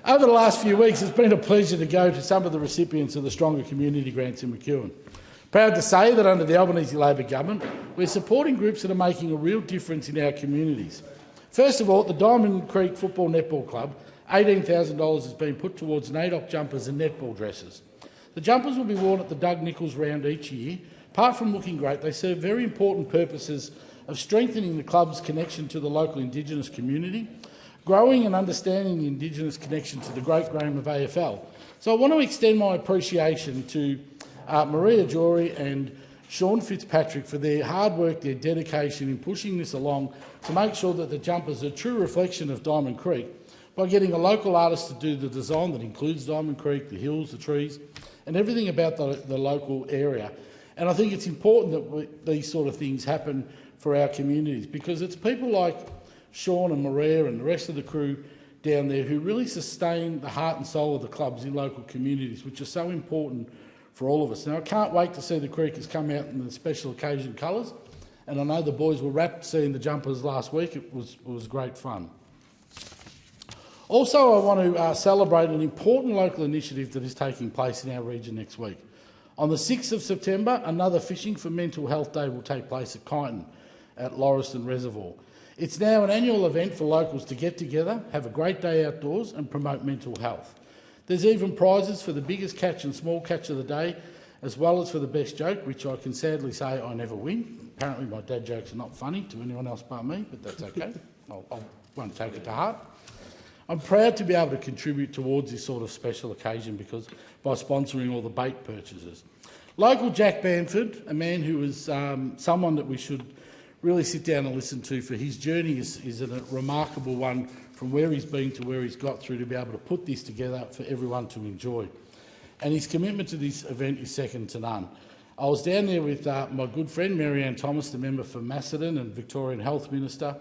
Over the last few weeks, it's been a pleasure to go to some of the recipients of the Stronger Community Grants in McEwen. Proud to say that under the Albanese Labor government, we're supporting groups that are making a real difference in our communities. First of all, at the Diamond Creek Football Netball Club, $18,000 has been put towards NAIDOC jumpers and netball dresses. The jumpers will be worn at the Doug Nicholls round each year. Apart from looking great, they serve very important purposes of strengthening the club's connection to the local Indigenous community, growing and understanding the Indigenous connection to the great game of AFL. So I want to extend my appreciation to Maria Jory and Sean Fitzpatrick for their hard work, their dedication in pushing this along to make sure that the Jumpers are a true reflection of Diamond Creek by getting a local artist to do the design that includes Diamond Creek, the hills, the trees, and everything about the local area. And I think it's important that these sort of things happen for our communities, because it's people like Sean and Maria and the rest of the crew down there who really sustain the heart and soul of the clubs in local communities, which are so important for all of us. Now, I can't wait to see the Creekers come out in the special occasion colours, and I know the boys were rapt seeing the Jumpers last week. It was great fun. Also, I want to celebrate an important local initiative that is taking place in our region next week. On the 6th of September, another Fishing for Mental Health Day will take place at Kyneton at Lauriston Reservoir. It's now an annual event for locals to get together, have a great day outdoors and promote mental health. There's even prizes for the biggest catch and small catch of the day, as well as for the best joke, which I can sadly say I never win. Apparently my dad jokes are not funny to anyone else but me, but that's okay. I won't take it to heart. I'm proud to be able to contribute towards this sort of special occasion by sponsoring all the bait purchases. Local Jack Bamford, a man who is someone that we should really sit down and listen to, for his journey is a remarkable one, from where he's been to where he's got through to be able to put this together for everyone to enjoy. And his commitment to this event is second to none. I was down there with my good friend Mary-Ann Thomas, the member for Macedon and Victorian Health Minister,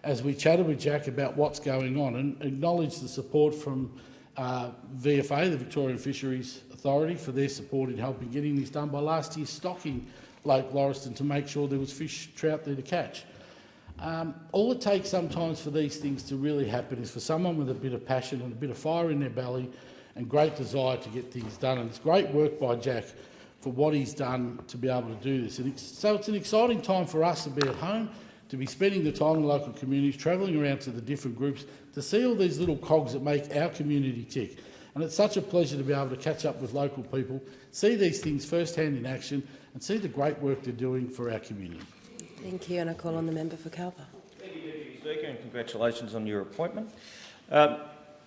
as we chatted with Jack about what's going on and acknowledged the support from VFA, the Victorian Fisheries Authority, for their support in helping getting this done by last year stocking Lake Lauriston to make sure there was fish, trout there to catch. All it takes sometimes for these things to really happen is for someone with a bit of passion and a bit of fire in their belly and great desire to get things done. And it's great work by Jack for what he's done to be able to do this. And so it's an exciting time for us to be at home, to be spending the time in local communities, travelling around to the different groups, to see all these little cogs that make our community tick. And it's such a pleasure to be able to catch up with local people, see these things firsthand in action and see the great work they're doing for our community. Thank you, and I call on the member for Calper. Thank you, Deputy Speaker, and congratulations on your appointment.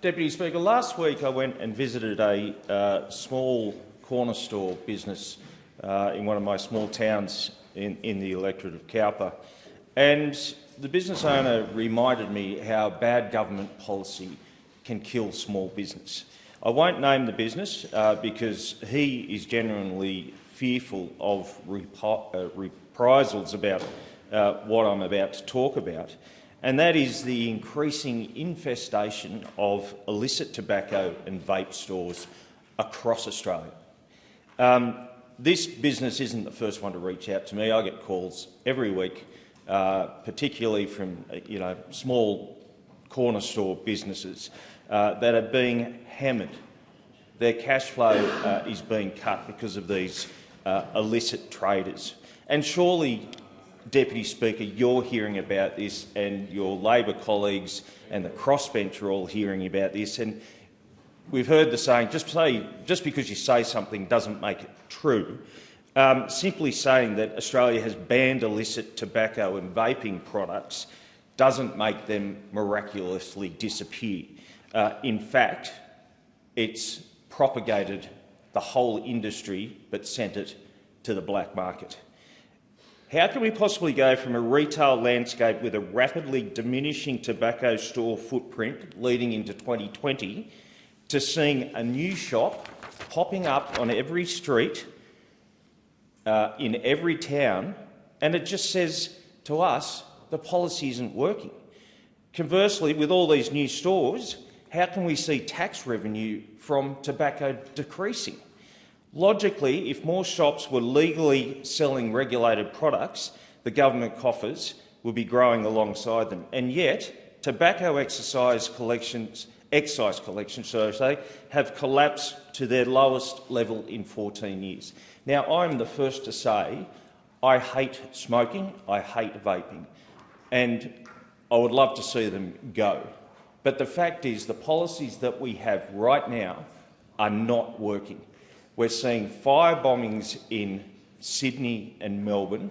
Deputy Speaker, last week I went and visited a small corner store business in one of my small towns in the electorate of Calper. And the business owner reminded me how bad government policy can kill small business. I won't name the business because he is genuinely fearful of reprisals about what I'm about to talk about, and that is the increasing infestation of illicit tobacco and vape stores across Australia. This business isn't the first one to reach out to me. I get calls every week, particularly from small corner store businesses that are being hammered. Their cash flow is being cut because of these illicit traders. And surely, Deputy Speaker, you're hearing about this, and your Labor colleagues and the crossbench are all hearing about this. And we've heard the saying, just because you say something doesn't make it true. Simply saying that Australia has banned illicit tobacco and vaping products doesn't make them miraculously disappear. In fact, it's propagated the whole industry but sent it to the black market. How can we possibly go from a retail landscape with a rapidly diminishing tobacco store footprint leading into 2020 to seeing a new shop popping up on every street in every town, and it just says to us the policy isn't working? Conversely, with all these new stores, how can we see tax revenue from tobacco decreasing? Logically, if more shops were legally selling regulated products, the government coffers will be growing alongside them. And yet, tobacco excise collections, have collapsed to their lowest level in 14 years. Now, I'm the first to say I hate smoking, I hate vaping, and I would love to see them go. But the fact is the policies that we have right now are not working. We're seeing fire bombings in Sydney and Melbourne,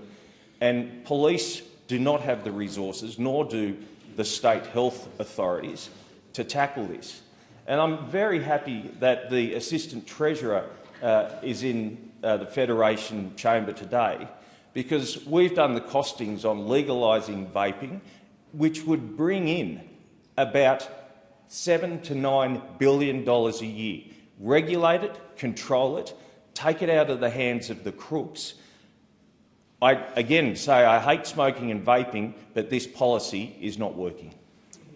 and police do not have the resources, nor do the state health authorities, to tackle this. And I'm very happy that the Assistant Treasurer is in the Federation chamber today, because we've done the costings on legalising vaping, which would bring in about $7 to $9 billion a year. Regulate it, control it, take it out of the hands of the crooks. I again say I hate smoking and vaping, but this policy is not working.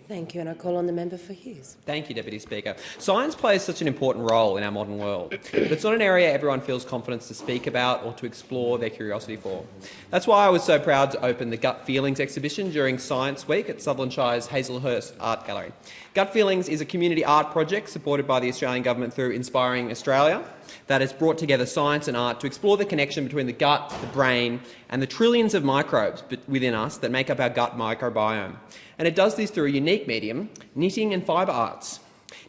Thank you, and I call on the member for Hughes. Thank you, Deputy Speaker. Science plays such an important role in our modern world, but it's not an area everyone feels confidence to speak about or to explore their curiosity for. That's why I was so proud to open the Gut Feelings exhibition during Science Week at Sutherland Shire's Hazelhurst Art Gallery. Gut Feelings is a community art project supported by the Australian Government through Inspiring Australia that has brought together science and art to explore the connection between the gut, the brain and the trillions of microbes within us that make up our gut microbiome. And it does this through a unique medium, knitting and fibre arts.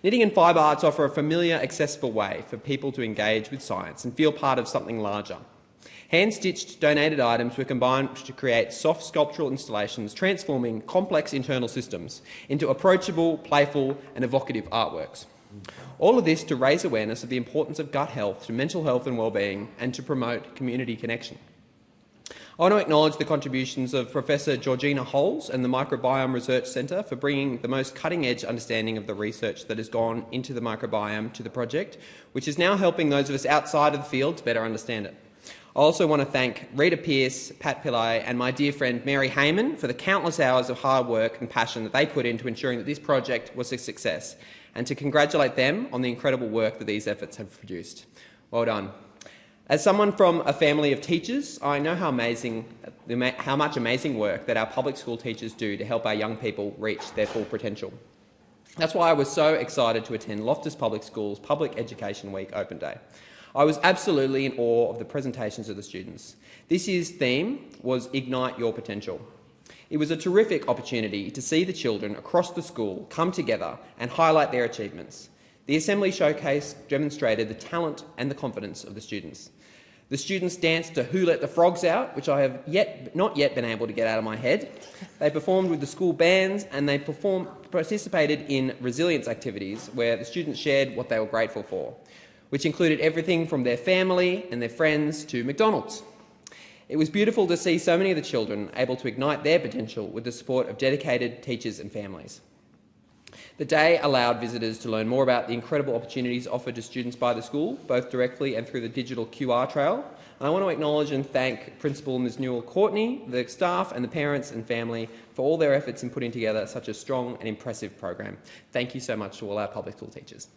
Knitting and fibre arts offer a familiar, accessible way for people to engage with science and feel part of something larger. Hand-stitched donated items were combined to create soft sculptural installations, transforming complex internal systems into approachable, playful and evocative artworks. All of this to raise awareness of the importance of gut health to mental health and well-being and to promote community connection. I want to acknowledge the contributions of Professor Georgina Holes and the Microbiome Research Centre for bringing the most cutting-edge understanding of the research that has gone into the microbiome to the project, which is now helping those of us outside of the field to better understand it. I also want to thank Rita Pearce, Pat Pillay and my dear friend Mary Hayman for the countless hours of hard work and passion that they put into ensuring that this project was a success, and to congratulate them on the incredible work that these efforts have produced. Well done. As someone from a family of teachers, I know how much amazing work that our public school teachers do to help our young people reach their full potential. That's why I was so excited to attend Loftus Public School's Public Education Week Open Day. I was absolutely in awe of the presentations of the students. This year's theme was Ignite Your Potential. It was a terrific opportunity to see the children across the school come together and highlight their achievements. The Assembly Showcase demonstrated the talent and the confidence of the students. The students danced to Who Let the Frogs Out, which I have not yet been able to get out of my head. They performed with the school bands and they participated in resilience activities where the students shared what they were grateful for, which included everything from their family and their friends to McDonald's. It was beautiful to see so many of the children able to ignite their potential with the support of dedicated teachers and families. The day allowed visitors to learn more about the incredible opportunities offered to students by the school, both directly and through the digital QR trail. And I want to acknowledge and thank Principal Ms Newell Courtney, the staff and the parents and family for all their efforts in putting together such a strong and impressive program. Thank you so much to all our public school teachers.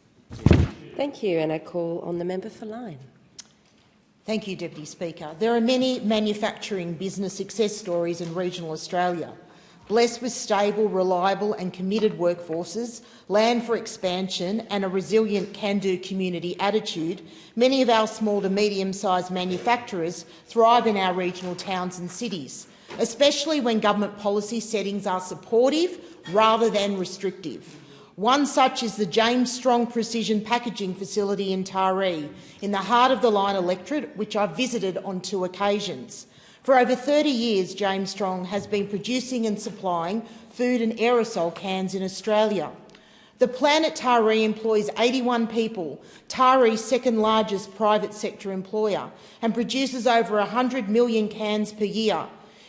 Thank you, and I call on the member for Lyne. Thank you, Deputy Speaker. There are many manufacturing business success stories in regional Australia. Blessed with stable, reliable and committed workforces, land for expansion and a resilient can-do community attitude, many of our small to medium-sized manufacturers thrive in our regional towns and cities, especially when government policy settings are supportive rather than restrictive. One such is the James Strong Precision Packaging Facility in Taree, in the heart of the Lyne electorate, which I've visited on 2 occasions. For over 30 years, James Strong has been producing and supplying food and aerosol cans in Australia. The plant at Taree employs 81 people, Taree's second largest private sector employer, and produces over 100 million cans per year.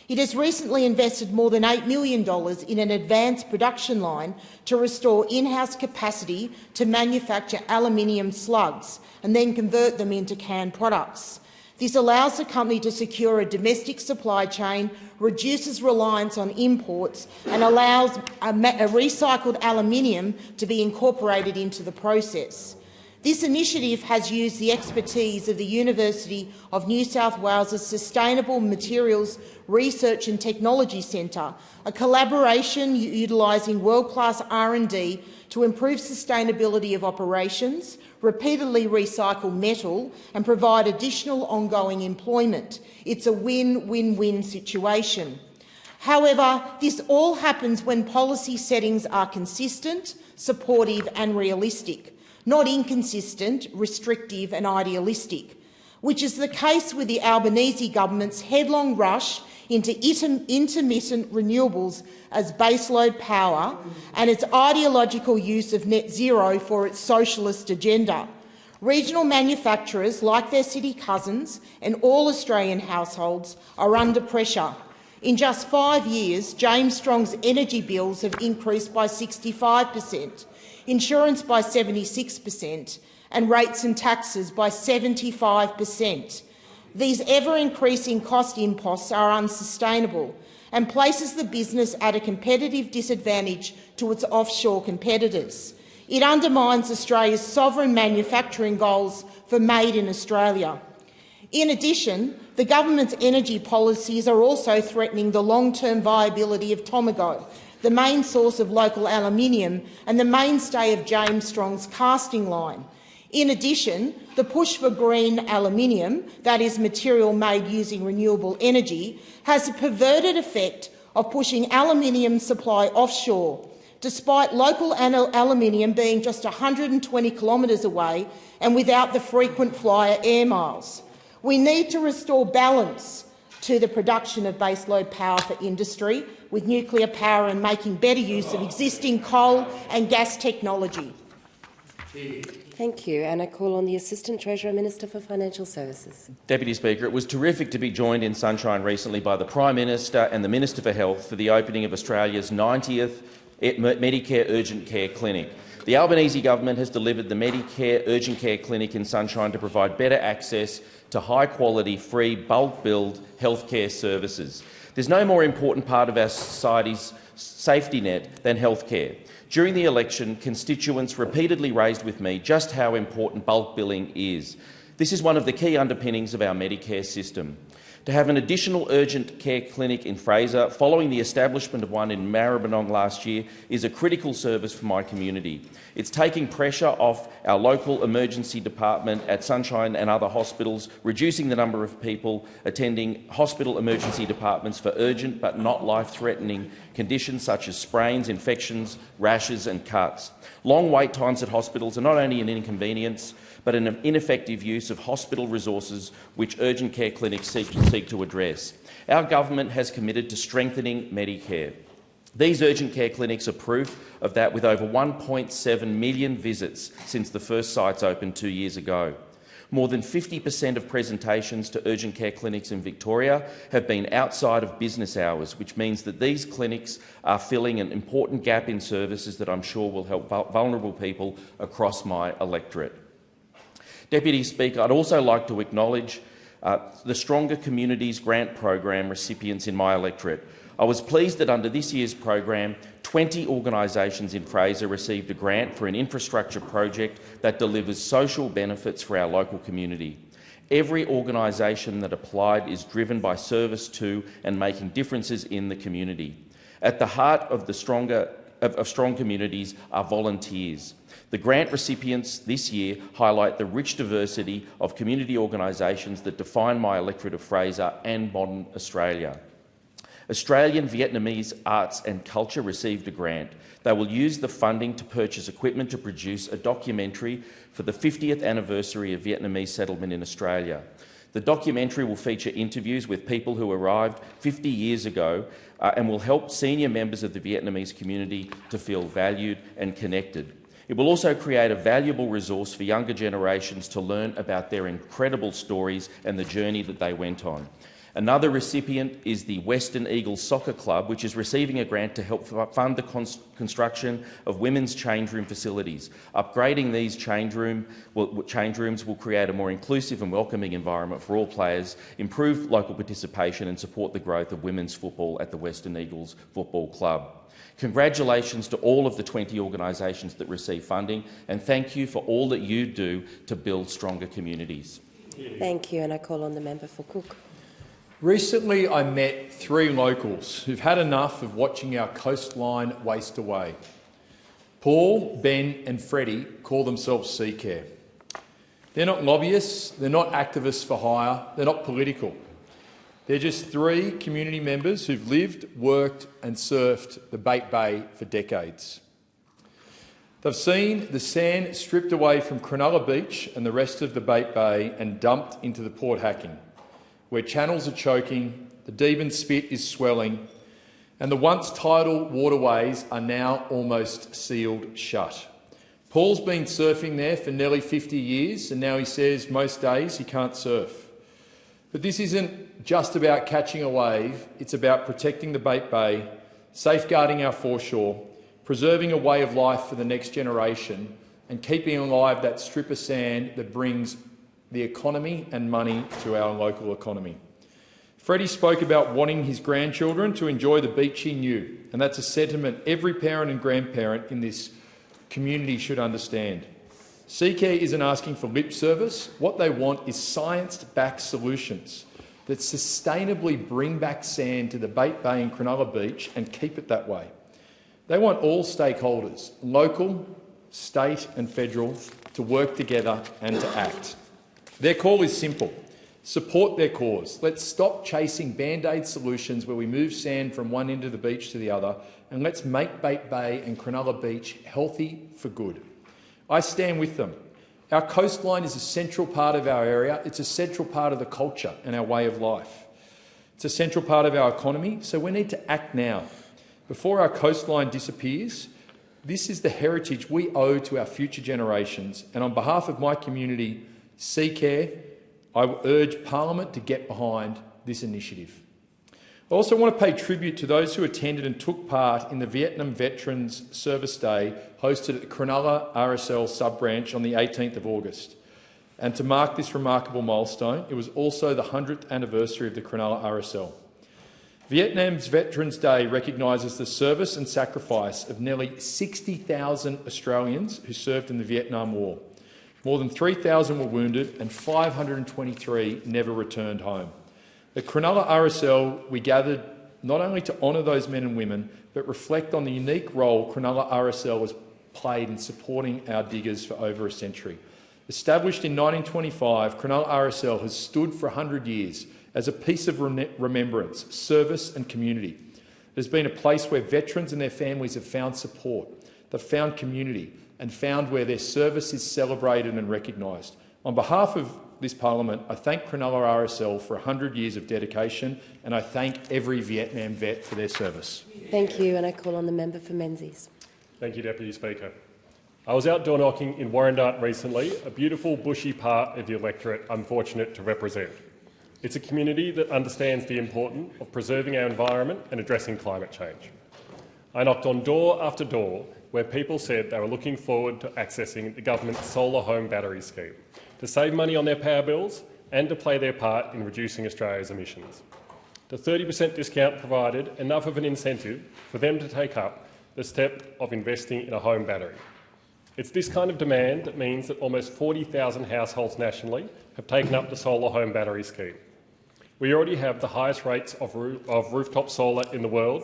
It has recently invested more than $8 million in an advanced production line to restore in-house capacity to manufacture aluminium slugs and then convert them into canned products. This allows the company to secure a domestic supply chain, reduces reliance on imports and allows a recycled aluminium to be incorporated into the process. This initiative has used the expertise of the University of New South Wales' Sustainable Materials Research and Technology Centre, a collaboration utilising world-class R&D to improve sustainability of operations, repeatedly recycle metal and provide additional ongoing employment. It's a win-win-win situation. However, this all happens when policy settings are consistent, supportive and realistic, not inconsistent, restrictive and idealistic, which is the case with the Albanese government's headlong rush into intermittent renewables as baseload power and its ideological use of net zero for its socialist agenda. Regional manufacturers, like their city cousins and all Australian households, are under pressure. In just 5 years, James Strong's energy bills have increased by 65%, insurance by 76% and rates and taxes by 75%. These ever-increasing cost imposts are unsustainable and places the business at a competitive disadvantage to its offshore competitors. It undermines Australia's sovereign manufacturing goals for Made in Australia. In addition, the government's energy policies are also threatening the long-term viability of Tomago, the main source of local aluminium and the mainstay of James Strong's casting line. In addition, the push for green aluminium, that is material made using renewable energy, has a perverted effect of pushing aluminium supply offshore, despite local aluminium being just 120 kilometres away and without the frequent flyer air miles. We need to restore balance to the production of baseload power for industry with nuclear power and making better use of existing coal and gas technology. Thank you. And I call on the Assistant Treasurer Minister for Financial Services. Deputy Speaker, it was terrific to be joined in sunshine recently by the Prime Minister and the Minister for Health for the opening of Australia's 90th Medicare Urgent Care Clinic. The Albanese government has delivered the Medicare Urgent Care Clinic in Sunshine to provide better access to high-quality, free, bulk-billed healthcare services. There's no more important part of our society's safety net than healthcare. During the election, constituents repeatedly raised with me just how important bulk billing is. This is one of the key underpinnings of our Medicare system. To have an additional urgent care clinic in Fraser, following the establishment of one in Maribyrnong last year, is a critical service for my community. It's taking pressure off our local emergency department at Sunshine and other hospitals, reducing the number of people attending hospital emergency departments for urgent but not life-threatening conditions such as sprains, infections, rashes and cuts. Long wait times at hospitals are not only an inconvenience, but an ineffective use of hospital resources which urgent care clinics seek to address. Our government has committed to strengthening Medicare. These urgent care clinics are proof of that, with over 1.7 million visits since the first sites opened 2 years ago. More than 50% of presentations to urgent care clinics in Victoria have been outside of business hours, which means that these clinics are filling an important gap in services that I'm sure will help vulnerable people across my electorate. Deputy Speaker, I'd also like to acknowledge the Stronger Communities Grant Program recipients in my electorate. I was pleased that under this year's program, 20 organisations in Fraser received a grant for an infrastructure project that delivers social benefits for our local community. Every organisation that applied is driven by service to and making differences in the community. At the heart of strong communities are volunteers. The grant recipients this year highlight the rich diversity of community organisations that define my electorate of Fraser and modern Australia. Australian Vietnamese Arts and Culture received a grant. They will use the funding to purchase equipment to produce a documentary for the 50th anniversary of Vietnamese settlement in Australia. The documentary will feature interviews with people who arrived 50 years ago and will help senior members of the Vietnamese community to feel valued and connected. It will also create a valuable resource for younger generations to learn about their incredible stories and the journey that they went on. Another recipient is the Western Eagles Soccer Club, which is receiving a grant to help fund the construction of women's change room facilities. Upgrading these change rooms will create a more inclusive and welcoming environment for all players, improve local participation and support the growth of women's football at the Western Eagles Football Club. Congratulations to all of the 20 organisations that receive funding, and thank you for all that you do to build stronger communities. Thank you, and I call on the member for Cook. Recently, I met 3 locals who've had enough of watching our coastline waste away. Paul, Ben and Freddie call themselves Seacare. They're not lobbyists, they're not activists for hire, they're not political. They're just 3 community members who've lived, worked and surfed the Bait Bay for decades. They've seen the sand stripped away from Cronulla Beach and the rest of the Bait Bay and dumped into the Port Hacking, where channels are choking, The Deben Spit is swelling, and the once tidal waterways are now almost sealed shut. Paul's been surfing there for nearly 50 years, and now he says most days he can't surf. But this isn't just about catching a wave, it's about protecting the Bait Bay, safeguarding our foreshore, preserving a way of life for the next generation, and keeping alive that strip of sand that brings the economy and money to our local economy. Freddie spoke about wanting his grandchildren to enjoy the beach he knew, and that's a sentiment every parent and grandparent in this community should understand. Seacare isn't asking for lip service. What they want is science-backed solutions that sustainably bring back sand to the Bait Bay and Cronulla Beach and keep it that way. They want all stakeholders, local, state and federal, to work together and to act. Their call is simple. Support their cause. Let's stop chasing Band-Aid solutions where we move sand from one end of the beach to the other, and let's make Bait Bay and Cronulla Beach healthy for good. I stand with them. Our coastline is a central part of our area. It's a central part of the culture and our way of life. It's a central part of our economy, so we need to act now. Before our coastline disappears, this is the heritage we owe to our future generations, and on behalf of my community, Seacare, I urge Parliament to get behind this initiative. I also want to pay tribute to those who attended and took part in the Vietnam Veterans Service Day hosted at the Cronulla RSL sub-branch on the 18th of August. And to mark this remarkable milestone, it was also the 100th anniversary of the Cronulla RSL. Vietnam's Veterans Day recognises the service and sacrifice of nearly 60,000 Australians who served in the Vietnam War. More than 3,000 were wounded and 523 never returned home. At Cronulla RSL, we gathered not only to honour those men and women, but reflect on the unique role Cronulla RSL has played in supporting our diggers for over a century. Established in 1925, Cronulla RSL has stood for 100 years as a piece of remembrance, service and community. It has been a place where veterans and their families have found support, they've found community and found where their service is celebrated and recognised. On behalf of this Parliament, I thank Cronulla RSL for 100 years of dedication, and I thank every Vietnam vet for their service. Thank you, and I call on the member for Menzies. Thank you, Deputy Speaker. I was out door knocking in Warrandyte recently, a beautiful bushy part of the electorate I'm fortunate to represent. It's a community that understands the importance of preserving our environment and addressing climate change. I knocked on door after door where people said they were looking forward to accessing the government's solar home battery scheme to save money on their power bills and to play their part in reducing Australia's emissions. The 30% discount provided enough of an incentive for them to take up the step of investing in a home battery. It's this kind of demand that means that almost 40,000 households nationally have taken up the solar home battery scheme. We already have the highest rates of rooftop solar in the world.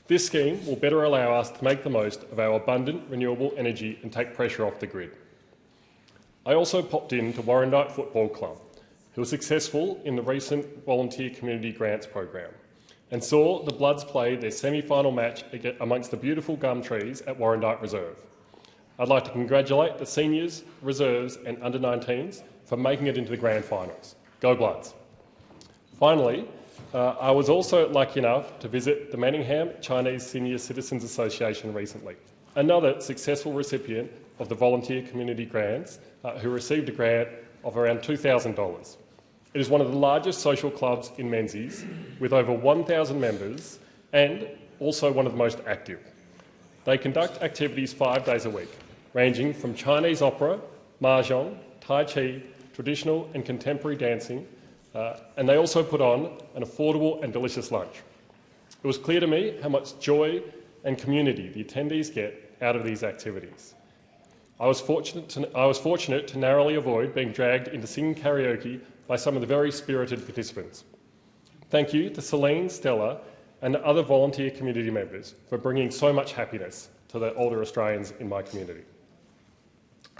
This scheme will better allow us to make the most of our abundant renewable energy and take pressure off the grid. I also popped into Warrandyte Football Club, who was successful in the recent Volunteer Community Grants program, and saw the Bloods play their semi-final match amongst the beautiful gum trees at Warrandyte Reserve. I'd like to congratulate the seniors, reserves and under-19s for making it into the grand finals. Go Bloods! Finally, I was also lucky enough to visit the Manningham Chinese Senior Citizens Association recently, another successful recipient of the Volunteer Community Grants, who received a grant of around $2,000. It is one of the largest social clubs in Menzies, with over 1,000 members, and also one of the most active. They conduct activities 5 days a week, ranging from Chinese opera, mahjong, tai chi, traditional and contemporary dancing, and they also put on an affordable and delicious lunch. It was clear to me how much joy and community the attendees get out of these activities. I was fortunate to narrowly avoid being dragged into singing karaoke by some of the very spirited participants. Thank you to Celine, Stella and other volunteer community members for bringing so much happiness to the older Australians in my community.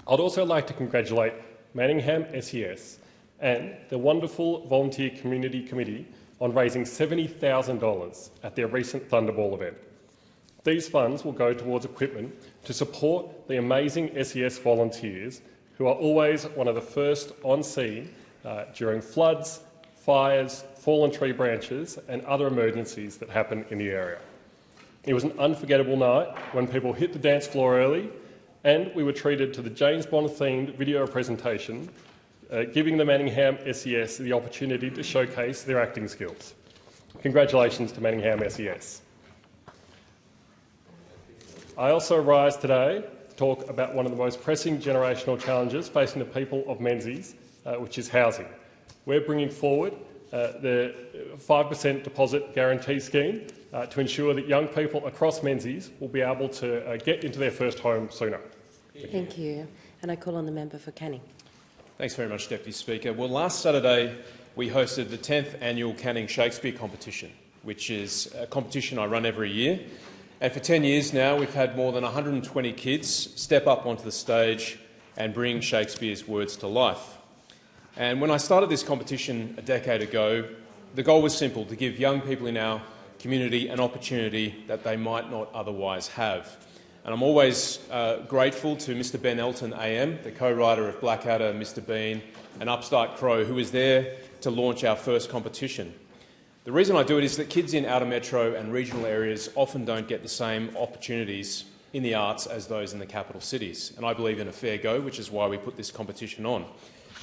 I'd also like to congratulate Manningham SES and the wonderful Volunteer Community Committee on raising $70,000 at their recent Thunderball event. These funds will go towards equipment to support the amazing SES volunteers who are always one of the first on scene during floods, fires, fallen tree branches and other emergencies that happen in the area. It was an unforgettable night when people hit the dance floor early and we were treated to the James Bond-themed video presentation, giving the Manningham SES the opportunity to showcase their acting skills. Congratulations to Manningham SES. I also rise today to talk about one of the most pressing generational challenges facing the people of Menzies, which is housing. We're bringing forward the 5% deposit guarantee scheme to ensure that young people across Menzies will be able to get into their first home sooner. Thank you. And I call on the member for Canning. Thanks very much, Deputy Speaker. Well, last Saturday we hosted the 10th annual Canning Shakespeare competition, which is a competition I run every year. And for 10 years now, we've had more than 120 kids step up onto the stage and bring Shakespeare's words to life. And when I started this competition a decade ago, the goal was simple: to give young people in our community an opportunity that they might not otherwise have. And I'm always grateful to Mr Ben Elton AM, the co-writer of Blackadder, Mr Bean and Upstart Crow, who was there to launch our first competition. The reason I do it is that kids in outer metro and regional areas often don't get the same opportunities in the arts as those in the capital cities, and I believe in a fair go, which is why we put this competition on.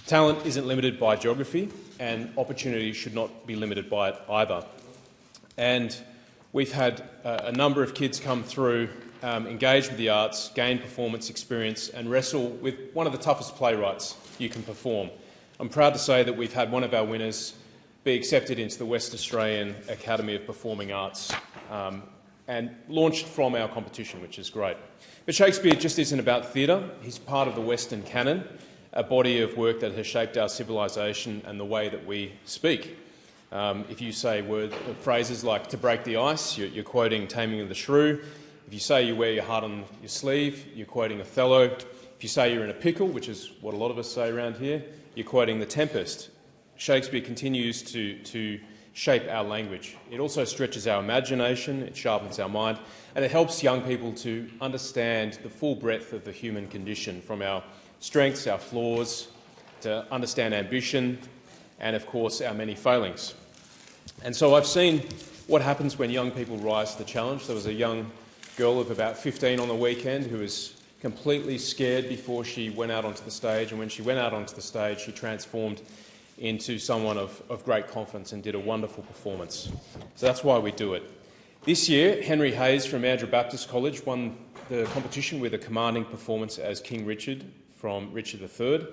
Talent isn't limited by geography, and opportunity should not be limited by it either. And we've had a number of kids come through, engage with the arts, gain performance experience and wrestle with one of the toughest playwrights you can perform. I'm proud to say that we've had one of our winners be accepted into the West Australian Academy of Performing Arts and launched from our competition, which is great. But Shakespeare just isn't about theatre. He's part of the Western canon, a body of work that has shaped our civilisation and the way that we speak. If you say phrases like "to break the ice," you're quoting Taming of the Shrew. If you say you wear your heart on your sleeve, you're quoting Othello. If you say you're in a pickle, which is what a lot of us say around here, you're quoting The Tempest. Shakespeare continues to shape our language. It also stretches our imagination, it sharpens our mind, and it helps young people to understand the full breadth of the human condition, from our strengths, our flaws, to understand ambition, and of course our many failings. And so I've seen what happens when young people rise to the challenge. There was a young girl of about 15 on the weekend who was completely scared before she went out onto the stage, and when she went out onto the stage she transformed into someone of great confidence and did a wonderful performance. So that's why we do it. This year, Henry Hayes from Andrew Baptist College won the competition with a commanding performance as King Richard from Richard III,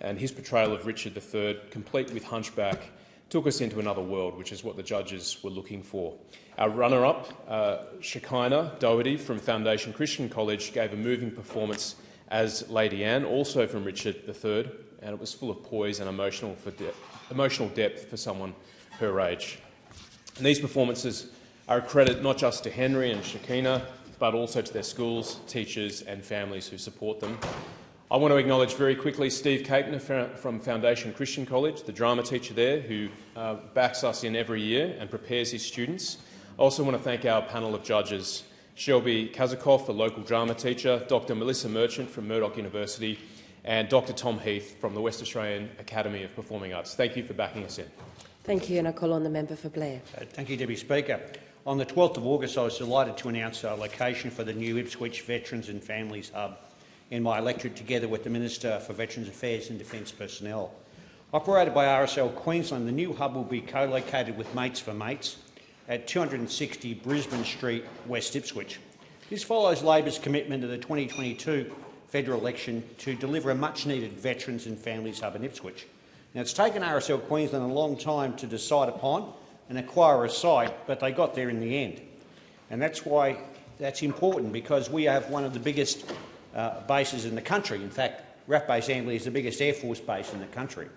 and his portrayal of Richard III, complete with Hunchback, took us into another world, which is what the judges were looking for. Our runner-up, Shekinah Doherty from Foundation Christian College, gave a moving performance as Lady Anne, also from Richard III, and it was full of poise and emotional depth for someone her age. And these performances are a credit not just to Henry and Shekinah, but also to their schools, teachers and families who support them. I want to acknowledge very quickly Steve Caitner from Foundation Christian College, the drama teacher there, who backs us in every year and prepares his students. I also want to thank our panel of judges, Shelby Kazakoff, the local drama teacher, Dr Melissa Merchant from Murdoch University, and Dr Tom Heath from the West Australian Academy of Performing Arts. Thank you for backing us in. Thank you, and I call on the member for Blair. Thank you, Deputy Speaker. On the 12th of August, I was delighted to announce our location for the new Ipswich Veterans and Families Hub in my electorate, together with the Minister for Veterans Affairs and Defence Personnel. Operated by RSL Queensland, the new hub will be co-located with Mates for Mates at 260 Brisbane Street, West Ipswich. This follows Labor's commitment to the 2022 federal election to deliver a much-needed Veterans and Families Hub in Ipswich. Now, it's taken RSL Queensland a long time to decide upon and acquire a site, but they got there in the end. And that's why that's important, because we have one of the biggest bases in the country. In fact, RAAF Base Ambly is the biggest Air Force base in the country.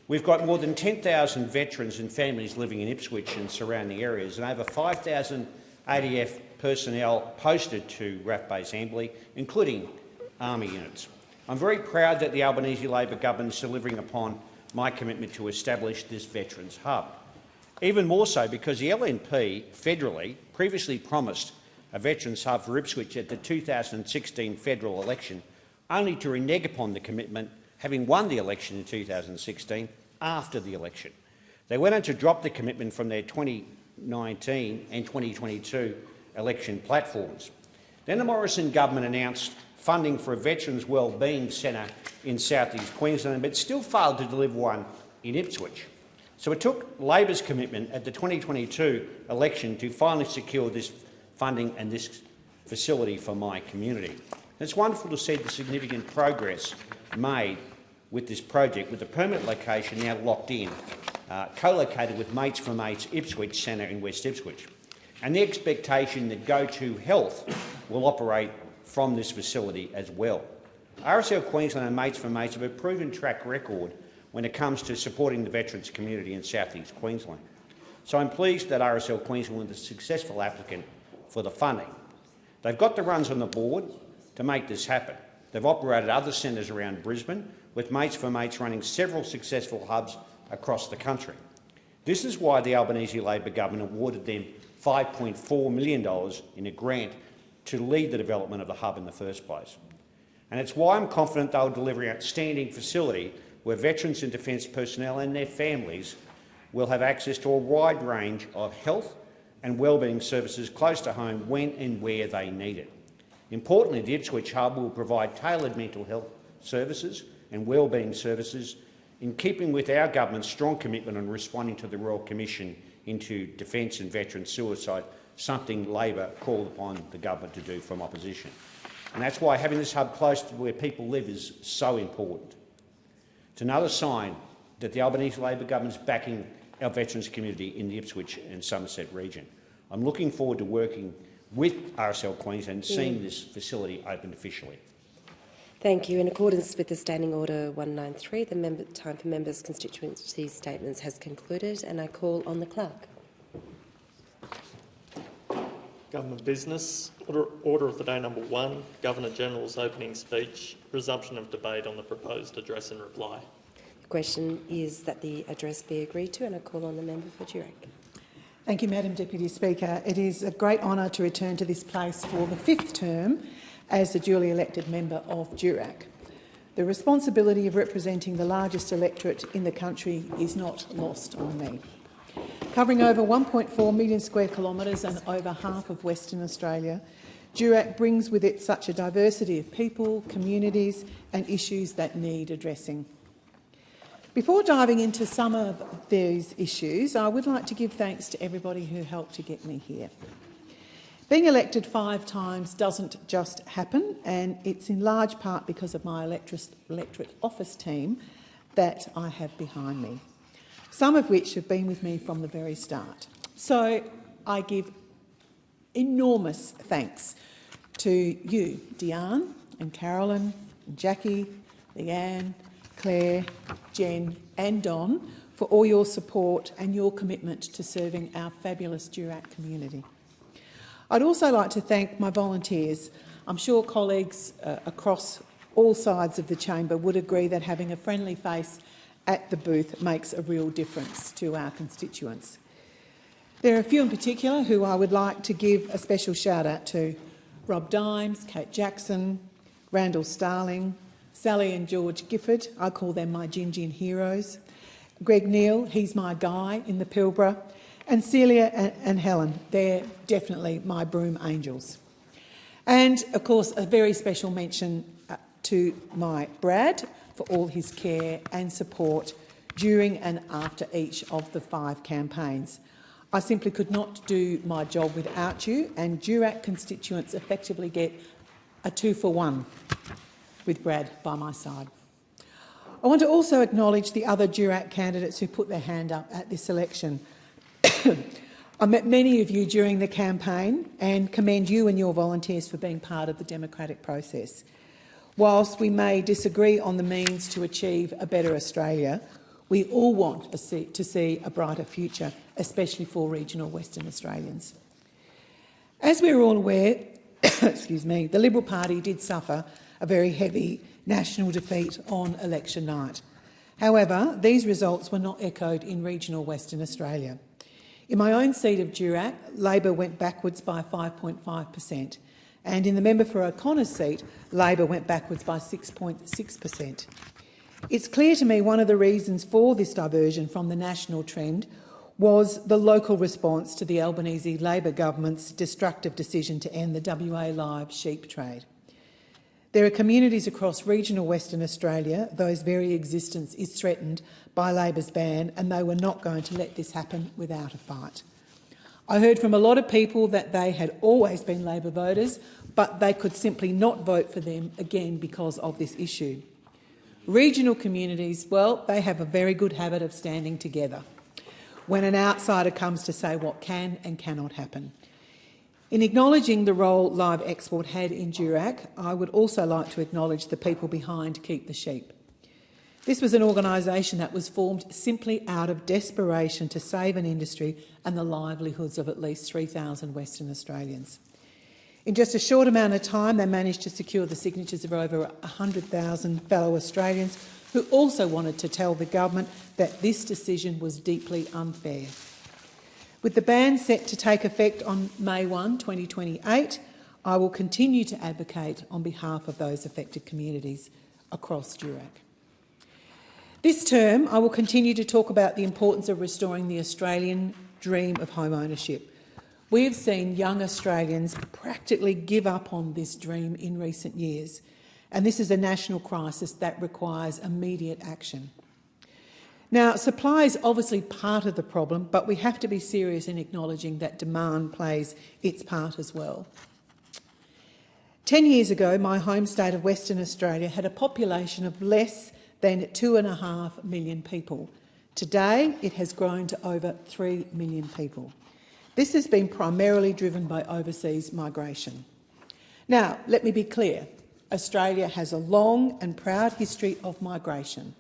We've got more than 10,000 veterans and families living in Ipswich and surrounding areas, and over 5,000 ADF personnel posted to RAAF Base Ambly, including Army units. I'm very proud that the Albanese Labor government is delivering upon my commitment to establish this Veterans Hub. Even more so because the LNP federally previously promised a Veterans Hub for Ipswich at the 2016 federal election, only to renege upon the commitment, having won the election in 2016 after the election. They went on to drop the commitment from their 2019 and 2022 election platforms. Then the Morrison government announced funding for a Veterans Wellbeing Centre in South East Queensland, but still failed to deliver one in Ipswich. So it took Labor's commitment at the 2022 election to finally secure this funding and this facility for my community. It's wonderful to see the significant progress made with this project, with the permanent location now locked in, co-located with Mates for Mates Ipswich Centre in West Ipswich, and the expectation that Go2 Health will operate from this facility as well. RSL Queensland and Mates for Mates have a proven track record when it comes to supporting the veterans community in South East Queensland. So I'm pleased that RSL Queensland was a successful applicant for the funding. They've got the runs on the board to make this happen. They've operated other centres around Brisbane, with Mates for Mates running several successful hubs across the country. This is why the Albanese Labor government awarded them $5.4 million in a grant to lead the development of the hub in the first place. And it's why I'm confident they'll deliver an outstanding facility where veterans and defence personnel and their families will have access to a wide range of health and wellbeing services close to home when and where they need it. Importantly, the Ipswich Hub will provide tailored mental health services and wellbeing services in keeping with our government's strong commitment on responding to the Royal Commission into defence and veteran suicide, something Labor called upon the government to do from opposition. And that's why having this hub close to where people live is so important. It's another sign that the Albanese Labor government is backing our veterans community in the Ipswich and Somerset region. I'm looking forward to working with RSL Queensland and seeing this facility opened officially. Thank you. In accordance with the Standing Order 193, the time for members' constituency statements has concluded, and I call on the clerk. Government business. Order of the day number 1, Governor-General's opening speech, resumption of debate on the proposed address and reply. The question is that the address be agreed to, and I call on the member for Durack. Thank you, Madam Deputy Speaker. It is a great honour to return to this place for the 5th term as the duly elected member of Durack. The responsibility of representing the largest electorate in the country is not lost on me. Covering over 1.4 million square kilometres and over half of Western Australia, Durack brings with it such a diversity of people, communities and issues that need addressing. Before diving into some of these issues, I would like to give thanks to everybody who helped to get me here. Being elected 5 times doesn't just happen, and it's in large part because of my electorate office team that I have behind me, some of which have been with me from the very start. So I give enormous thanks to you, Diane and Carolyn, and Jackie, Leanne, Claire, Jen and Don for all your support and your commitment to serving our fabulous Durack community. I'd also like to thank my volunteers. I'm sure colleagues across all sides of the chamber would agree that having a friendly face at the booth makes a real difference to our constituents. There are a few in particular who I would like to give a special shout out to: Rob Dimes, Kate Jackson, Randall Starling, Sally and George Gifford, I call them my Gin heroes, Greg Neal, he's my guy in the Pilbara, and Celia and Helen, they're definitely my broom angels. And, of course, a very special mention to my Brad for all his care and support during and after each of the 5 campaigns. I simply could not do my job without you, and Durack constituents effectively get a 2-for-1 with Brad by my side. I want to also acknowledge the other Durack candidates who put their hand up at this election. I met many of you during the campaign and commend you and your volunteers for being part of the democratic process. Whilst we may disagree on the means to achieve a better Australia, we all want to see a brighter future, especially for regional Western Australians. As we're all aware, excuse me, the Liberal Party did suffer a very heavy national defeat on election night. However, these results were not echoed in regional Western Australia. In my own seat of Durack, Labor went backwards by 5.5%, and in the member for O'Connor's seat, Labor went backwards by 6.6%. It's clear to me one of the reasons for this diversion from the national trend was the local response to the Albanese Labor government's destructive decision to end the WA live sheep trade. There are communities across regional Western Australia whose very existence is threatened by Labor's ban, and they were not going to let this happen without a fight. I heard from a lot of people that they had always been Labor voters, but they could simply not vote for them again because of this issue. Regional communities, well, they have a very good habit of standing together when an outsider comes to say what can and cannot happen. In acknowledging the role Live Export had in Durack, I would also like to acknowledge the people behind Keep the Sheep. This was an organisation that was formed simply out of desperation to save an industry and the livelihoods of at least 3,000 Western Australians. In just a short amount of time, they managed to secure the signatures of over 100,000 fellow Australians who also wanted to tell the government that this decision was deeply unfair. With the ban set to take effect on May 1, 2028, I will continue to advocate on behalf of those affected communities across Durack. This term, I will continue to talk about the importance of restoring the Australian dream of home ownership. We have seen young Australians practically give up on this dream in recent years, and this is a national crisis that requires immediate action. Now, supply is obviously part of the problem, but we have to be serious in acknowledging that demand plays its part as well. 10 years ago, my home state of Western Australia had a population of less than 2.5 million people. Today, it has grown to over 3 million people. This has been primarily driven by overseas migration. Now, let me be clear. Australia has a long and proud history of migration,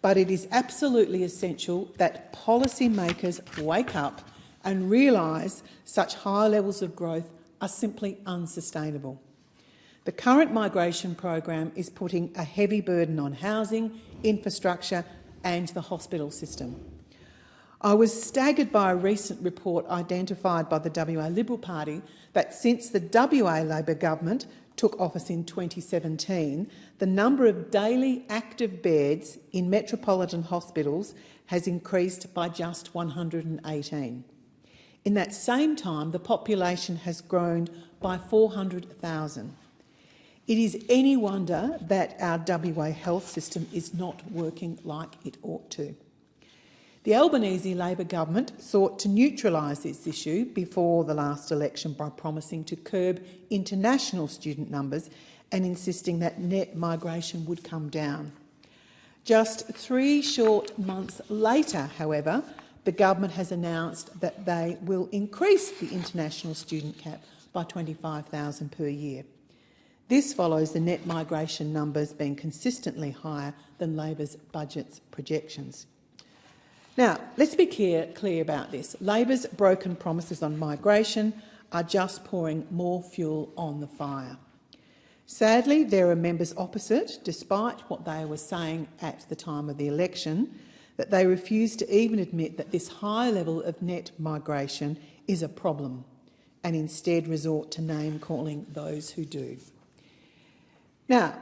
but it is absolutely essential that policymakers wake up and realise such high levels of growth are simply unsustainable. The current migration program is putting a heavy burden on housing, infrastructure and the hospital system. I was staggered by a recent report identified by the WA Liberal Party that since the WA Labor government took office in 2017, the number of daily active beds in metropolitan hospitals has increased by just 118. In that same time, the population has grown by 400,000. It is any wonder that our WA health system is not working like it ought to. The Albanese Labor government sought to neutralise this issue before the last election by promising to curb international student numbers and insisting that net migration would come down. Just 3 short months later, however, the government has announced that they will increase the international student cap by 25,000 per year. This follows the net migration numbers being consistently higher than Labor's budget's projections. Now, let's be clear about this. Labor's broken promises on migration are just pouring more fuel on the fire. Sadly, there are members opposite, despite what they were saying at the time of the election, that they refuse to even admit that this high level of net migration is a problem and instead resort to name-calling those who do. Now,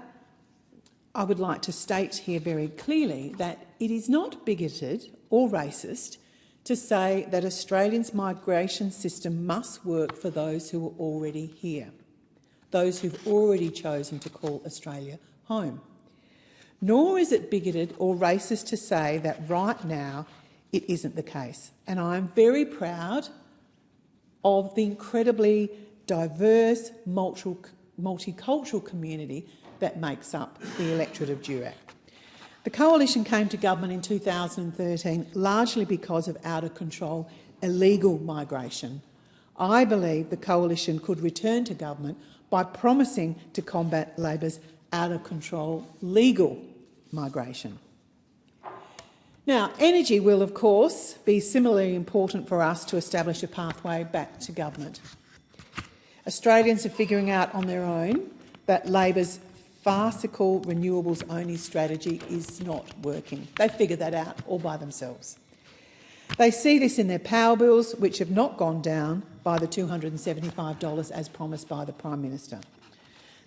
I would like to state here very clearly that it is not bigoted or racist to say that Australia's migration system must work for those who are already here, those who've already chosen to call Australia home. Nor is it bigoted or racist to say that right now it isn't the case. And I'm very proud of the incredibly diverse, multicultural community that makes up the electorate of Durack. The Coalition came to government in 2013 largely because of out-of-control illegal migration. I believe the Coalition could return to government by promising to combat Labor's out-of-control legal migration. Now, energy will, of course, be similarly important for us to establish a pathway back to government. Australians are figuring out on their own that Labor's farcical renewables-only strategy is not working. They figured that out all by themselves. They see this in their power bills, which have not gone down by the $275 as promised by the Prime Minister.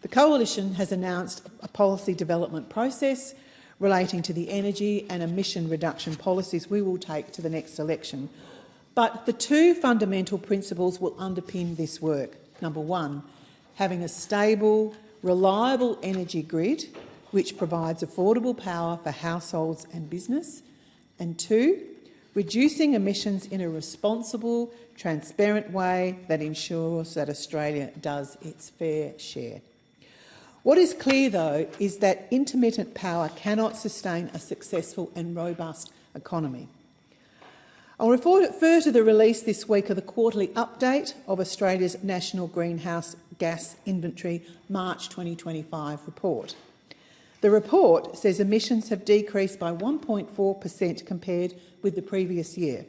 The Coalition has announced a policy development process relating to the energy and emission reduction policies we will take to the next election. But the two fundamental principles will underpin this work. Number one, having a stable, reliable energy grid which provides affordable power for households and business. And two, reducing emissions in a responsible, transparent way that ensures that Australia does its fair share. What is clear, though, is that intermittent power cannot sustain a successful and robust economy. I'll refer to the release this week of the quarterly update of Australia's National Greenhouse Gas Inventory March 2025 report. The report says emissions have decreased by 1.4% compared with the previous year.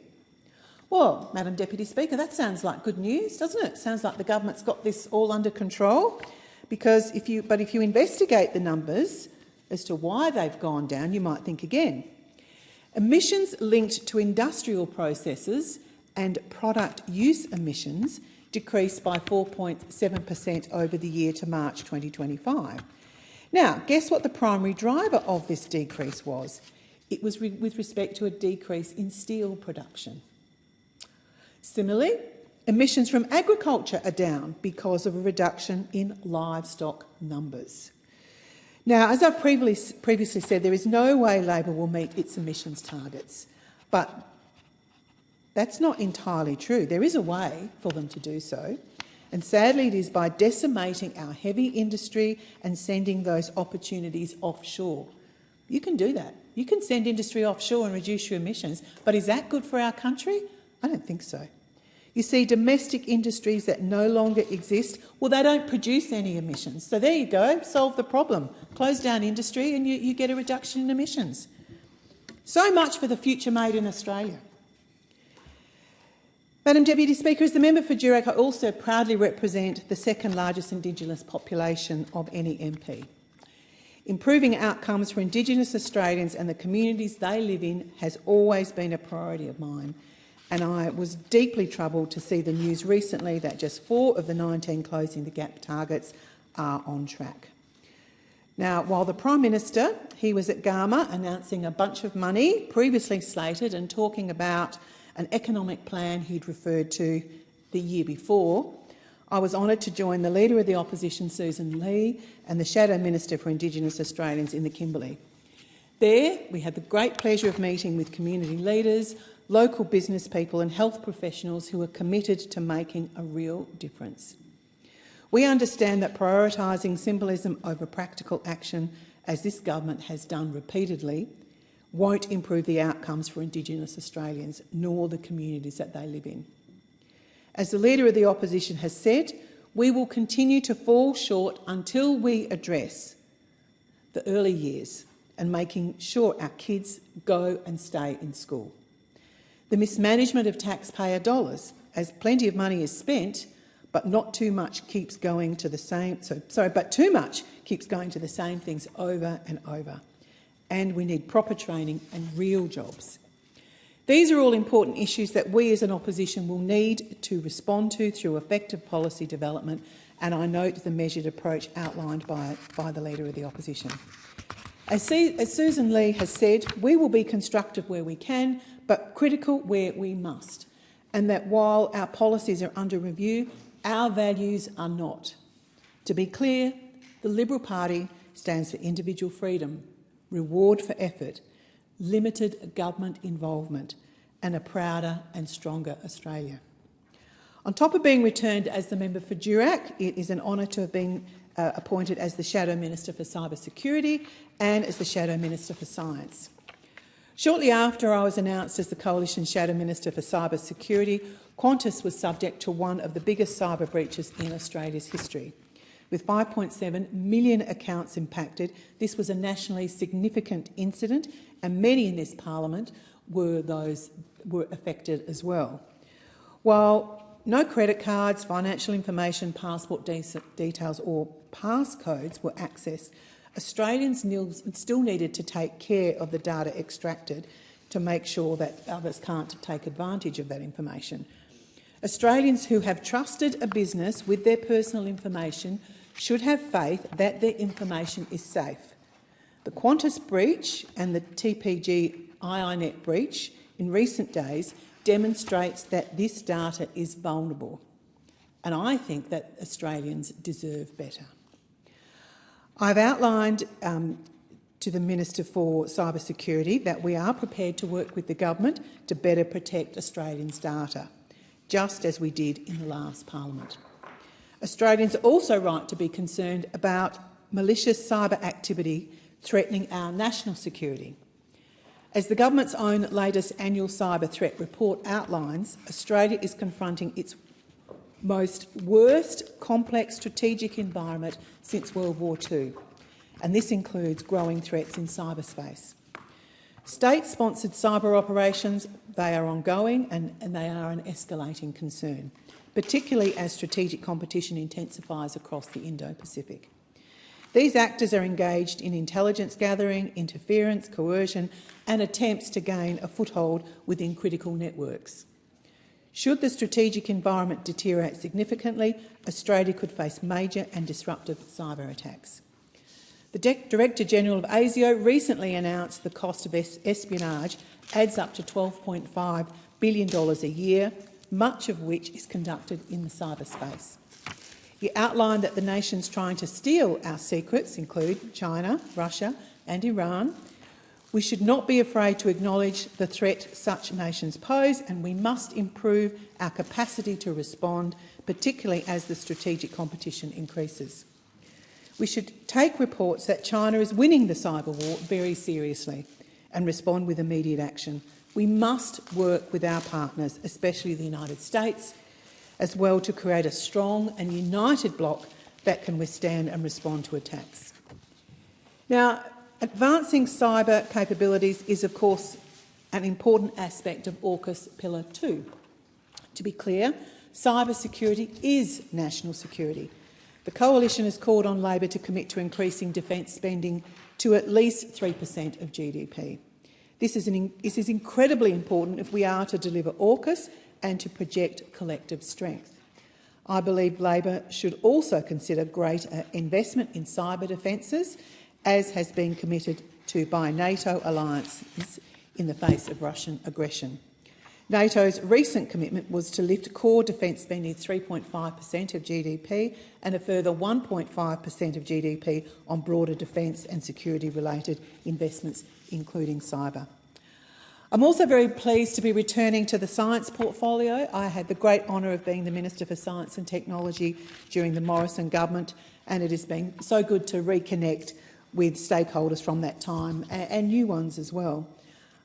Well, Madam Deputy Speaker, that sounds like good news, doesn't it? Sounds like the government's got this all under control. Because if you investigate the numbers as to why they've gone down, you might think again. Emissions linked to industrial processes and product use emissions decreased by 4.7% over the year to March 2025. Now, guess what the primary driver of this decrease was? It was with respect to a decrease in steel production. Similarly, emissions from agriculture are down because of a reduction in livestock numbers. Now, as I've previously said, there is no way Labor will meet its emissions targets, but that's not entirely true. There is a way for them to do so, and sadly it is by decimating our heavy industry and sending those opportunities offshore. You can do that. You can send industry offshore and reduce your emissions, but is that good for our country? I don't think so. You see, domestic industries that no longer exist, well, they don't produce any emissions. So there you go, solve the problem. Close down industry and you get a reduction in emissions. So much for the future made in Australia. Madam Deputy Speaker, as the member for Durack, I also proudly represent the second largest Indigenous population of any MP. Improving outcomes for Indigenous Australians and the communities they live in has always been a priority of mine. And I was deeply troubled to see the news recently that just 4 of the 19 Closing the Gap targets are on track. Now, while the Prime Minister, he was at Garma announcing a bunch of money previously slated and talking about an economic plan he'd referred to the year before, I was honoured to join the Leader of the Opposition, Susan Lee, and the Shadow Minister for Indigenous Australians in the Kimberley. There, we had the great pleasure of meeting with community leaders, local business people and health professionals who are committed to making a real difference. We understand that prioritising symbolism over practical action, as this government has done repeatedly, won't improve the outcomes for Indigenous Australians nor the communities that they live in. As the Leader of the Opposition has said, we will continue to fall short until we address the early years and making sure our kids go and stay in school. The mismanagement of taxpayer dollars, as plenty of money is spent, but not too much keeps going to the same. But too much keeps going to the same things over and over. And we need proper training and real jobs. These are all important issues that we as an opposition will need to respond to through effective policy development, and I note the measured approach outlined by the Leader of the Opposition. As Susan Lee has said, we will be constructive where we can, but critical where we must, and that while our policies are under review, our values are not. To be clear, the Liberal Party stands for individual freedom, reward for effort, limited government involvement, and a prouder and stronger Australia. On top of being returned as the member for Durack, it is an honour to have been appointed as the Shadow Minister for Cyber Security and as the Shadow Minister for Science. Shortly after I was announced as the Coalition Shadow Minister for Cyber Security, Qantas was subject to one of the biggest cyber breaches in Australia's history. With 5.7 million accounts impacted, this was a nationally significant incident, and many in this parliament were affected as well. While no credit cards, financial information, passport details or passcodes were accessed, Australians still needed to take care of the data extracted to make sure that others can't take advantage of that information. Australians who have trusted a business with their personal information should have faith that their information is safe. The Qantas breach and the TPG IINet breach in recent days demonstrates that this data is vulnerable, and I think that Australians deserve better. I've outlined to the Minister for Cybersecurity that we are prepared to work with the government to better protect Australians' data, just as we did in the last parliament. Australians are also right to be concerned about malicious cyber activity threatening our national security. As the government's own latest annual cyber threat report outlines, Australia is confronting its worst complex strategic environment since World War II, and this includes growing threats in cyberspace. State-sponsored cyber operations, they are ongoing and they are an escalating concern, particularly as strategic competition intensifies across the Indo-Pacific. These actors are engaged in intelligence gathering, interference, coercion and attempts to gain a foothold within critical networks. Should the strategic environment deteriorate significantly, Australia could face major and disruptive cyber attacks. The Director-General of ASIO recently announced the cost of espionage adds up to $12.5 billion a year, much of which is conducted in the cyberspace. He outlined that the nations trying to steal our secrets include China, Russia and Iran. We should not be afraid to acknowledge the threat such nations pose, and we must improve our capacity to respond, particularly as the strategic competition increases. We should take reports that China is winning the cyber war very seriously and respond with immediate action. We must work with our partners, especially the United States, as well, to create a strong and united bloc that can withstand and respond to attacks. Now, advancing cyber capabilities is, of course, an important aspect of AUKUS Pillar 2. To be clear, cyber security is national security. The Coalition has called on Labor to commit to increasing defence spending to at least 3% of GDP. This is incredibly important if we are to deliver AUKUS and to project collective strength. I believe Labor should also consider greater investment in cyber defences, as has been committed to by NATO alliances in the face of Russian aggression. NATO's recent commitment was to lift core defence spending 3.5% of GDP and a further 1.5% of GDP on broader defence and security-related investments, including cyber. I'm also very pleased to be returning to the science portfolio. I had the great honour of being the Minister for Science and Technology during the Morrison government, and it has been so good to reconnect with stakeholders from that time and new ones as well.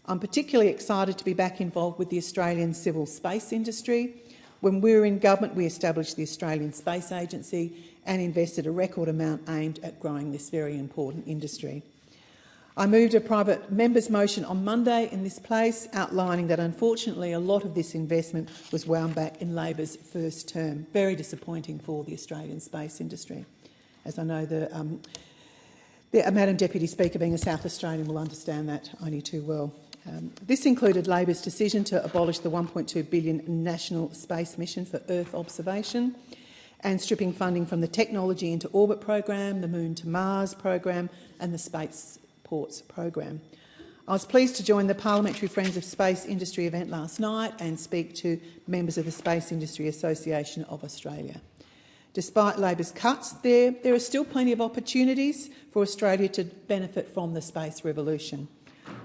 I'm particularly excited to be back involved with the Australian civil space industry. When we were in government, we established the Australian Space Agency and invested a record amount aimed at growing this very important industry. I moved a private member's motion on Monday in this place, outlining that unfortunately a lot of this investment was wound back in Labor's first term. Very disappointing for the Australian space industry. As I know Madam Deputy Speaker, being a South Australian, will understand that only too well. This included Labor's decision to abolish the $1.2 billion National Space Mission for Earth observation and stripping funding from the Technology into Orbit program, the Moon to Mars program and the Space Ports program. I was pleased to join the Parliamentary Friends of Space Industry event last night and speak to members of the Space Industry Association of Australia. Despite Labor's cuts, there are still plenty of opportunities for Australia to benefit from the space revolution.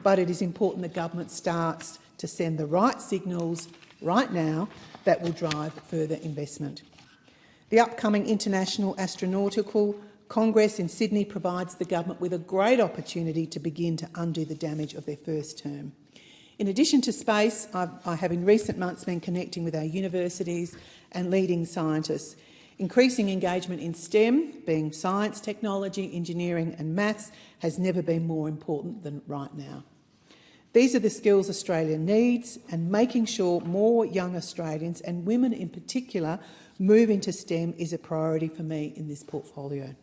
But it is important the government starts to send the right signals right now that will drive further investment. The upcoming International Astronautical Congress in Sydney provides the government with a great opportunity to begin to undo the damage of their first term. In addition to space, I have in recent months been connecting with our universities and leading scientists. Increasing engagement in STEM, being science, technology, engineering and maths, has never been more important than right now. These are the skills Australia needs, and making sure more young Australians, and women in particular, move into STEM is a priority for me in this portfolio.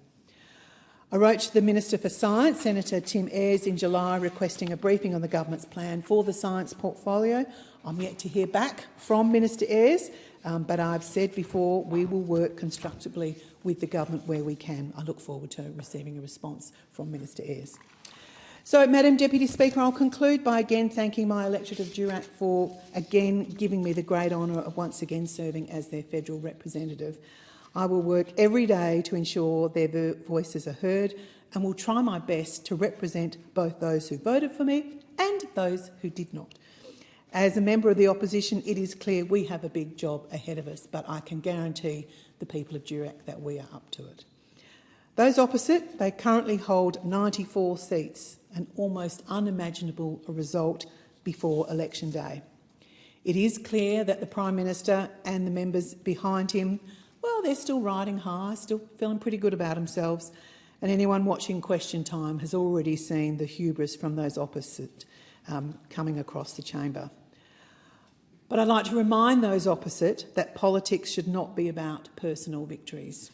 I wrote to the Minister for Science, Senator Tim Ayres, in July requesting a briefing on the government's plan for the science portfolio. I'm yet to hear back from Minister Ayres, but I've said before we will work constructively with the government where we can. I look forward to receiving a response from Minister Ayres. So, Madam Deputy Speaker, I'll conclude by again thanking my electorate of Durack for again giving me the great honour of once again serving as their federal representative. I will work every day to ensure their voices are heard and will try my best to represent both those who voted for me and those who did not. As a member of the opposition, it is clear we have a big job ahead of us, but I can guarantee the people of Durack that we are up to it. Those opposite, they currently hold 94 seats, an almost unimaginable result before election day. It is clear that the Prime Minister and the members behind him, well, they're still riding high, still feeling pretty good about themselves, and anyone watching Question Time has already seen the hubris from those opposite coming across the chamber. But I'd like to remind those opposite that politics should not be about personal victories.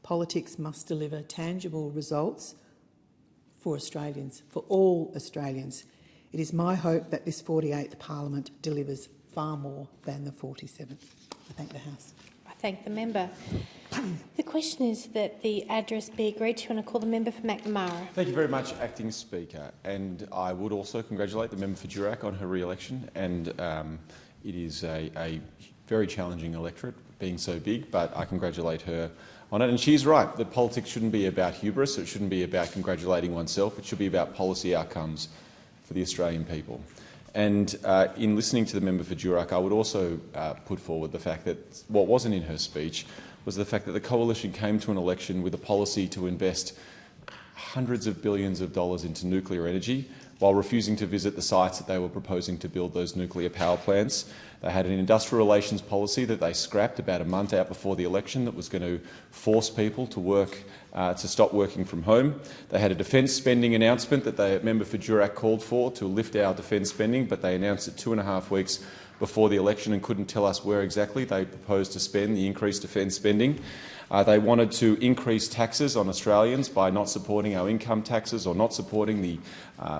Politics must deliver tangible results for Australians, for all Australians. It is my hope that this 48th Parliament delivers far more than the 47th. I thank the House. I thank the member. The question is that the address be agreed to, and I call the member for Macnamara. Thank you very much, Acting Speaker. And I would also congratulate the member for Durack on her re-election. And it is a very challenging electorate, being so big, but I congratulate her on it. And she's right, that politics shouldn't be about hubris, it shouldn't be about congratulating oneself, it should be about policy outcomes for the Australian people. And in listening to the member for Durack, I would also put forward the fact that what wasn't in her speech was the fact that the Coalition came to an election with a policy to invest hundreds of billions of dollars into nuclear energy while refusing to visit the sites that they were proposing to build those nuclear power plants. They had an industrial relations policy that they scrapped about a month out before the election that was going to force people to work to stop working from home. They had a defence spending announcement that the member for Durack called for to lift our defence spending, but they announced it 2.5 weeks before the election and couldn't tell us where exactly they proposed to spend the increased defence spending. They wanted to increase taxes on Australians by not supporting our income taxes or not supporting the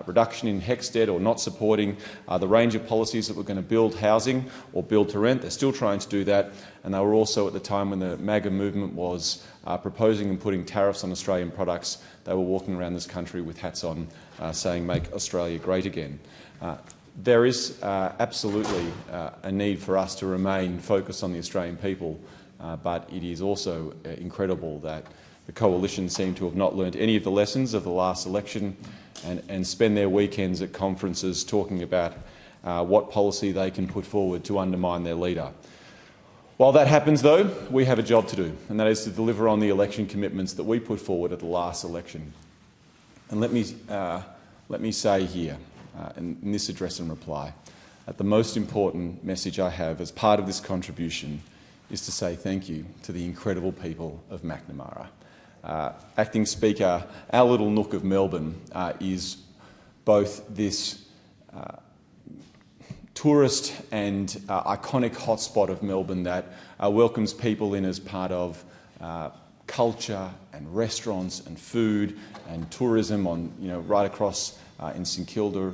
reduction in HECS debt or not supporting the range of policies that were going to build housing or build to rent. They're still trying to do that, and they were also, at the time when the MAGA movement was proposing and putting tariffs on Australian products, they were walking around this country with hats on saying, "Make Australia great again." There is absolutely a need for us to remain focused on the Australian people, but it is also incredible that the Coalition seem to have not learnt any of the lessons of the last election and spend their weekends at conferences talking about what policy they can put forward to undermine their leader. While that happens, though, we have a job to do, and that is to deliver on the election commitments that we put forward at the last election. And let me say here, in this address and reply, that the most important message I have as part of this contribution is to say thank you to the incredible people of Macnamara. Acting Speaker, our little nook of Melbourne is both this tourist and iconic hotspot of Melbourne that welcomes people in as part of culture and restaurants and food and tourism on, right across in St Kilda,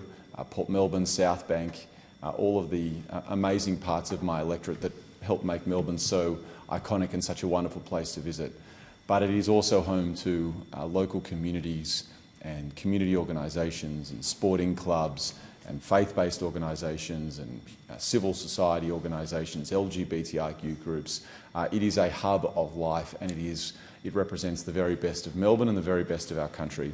Port Melbourne, South Bank, all of the amazing parts of my electorate that help make Melbourne so iconic and such a wonderful place to visit. But it is also home to local communities and community organisations and sporting clubs and faith-based organisations and civil society organisations, LGBTIQ groups. It is a hub of life, and it represents the very best of Melbourne and the very best of our country.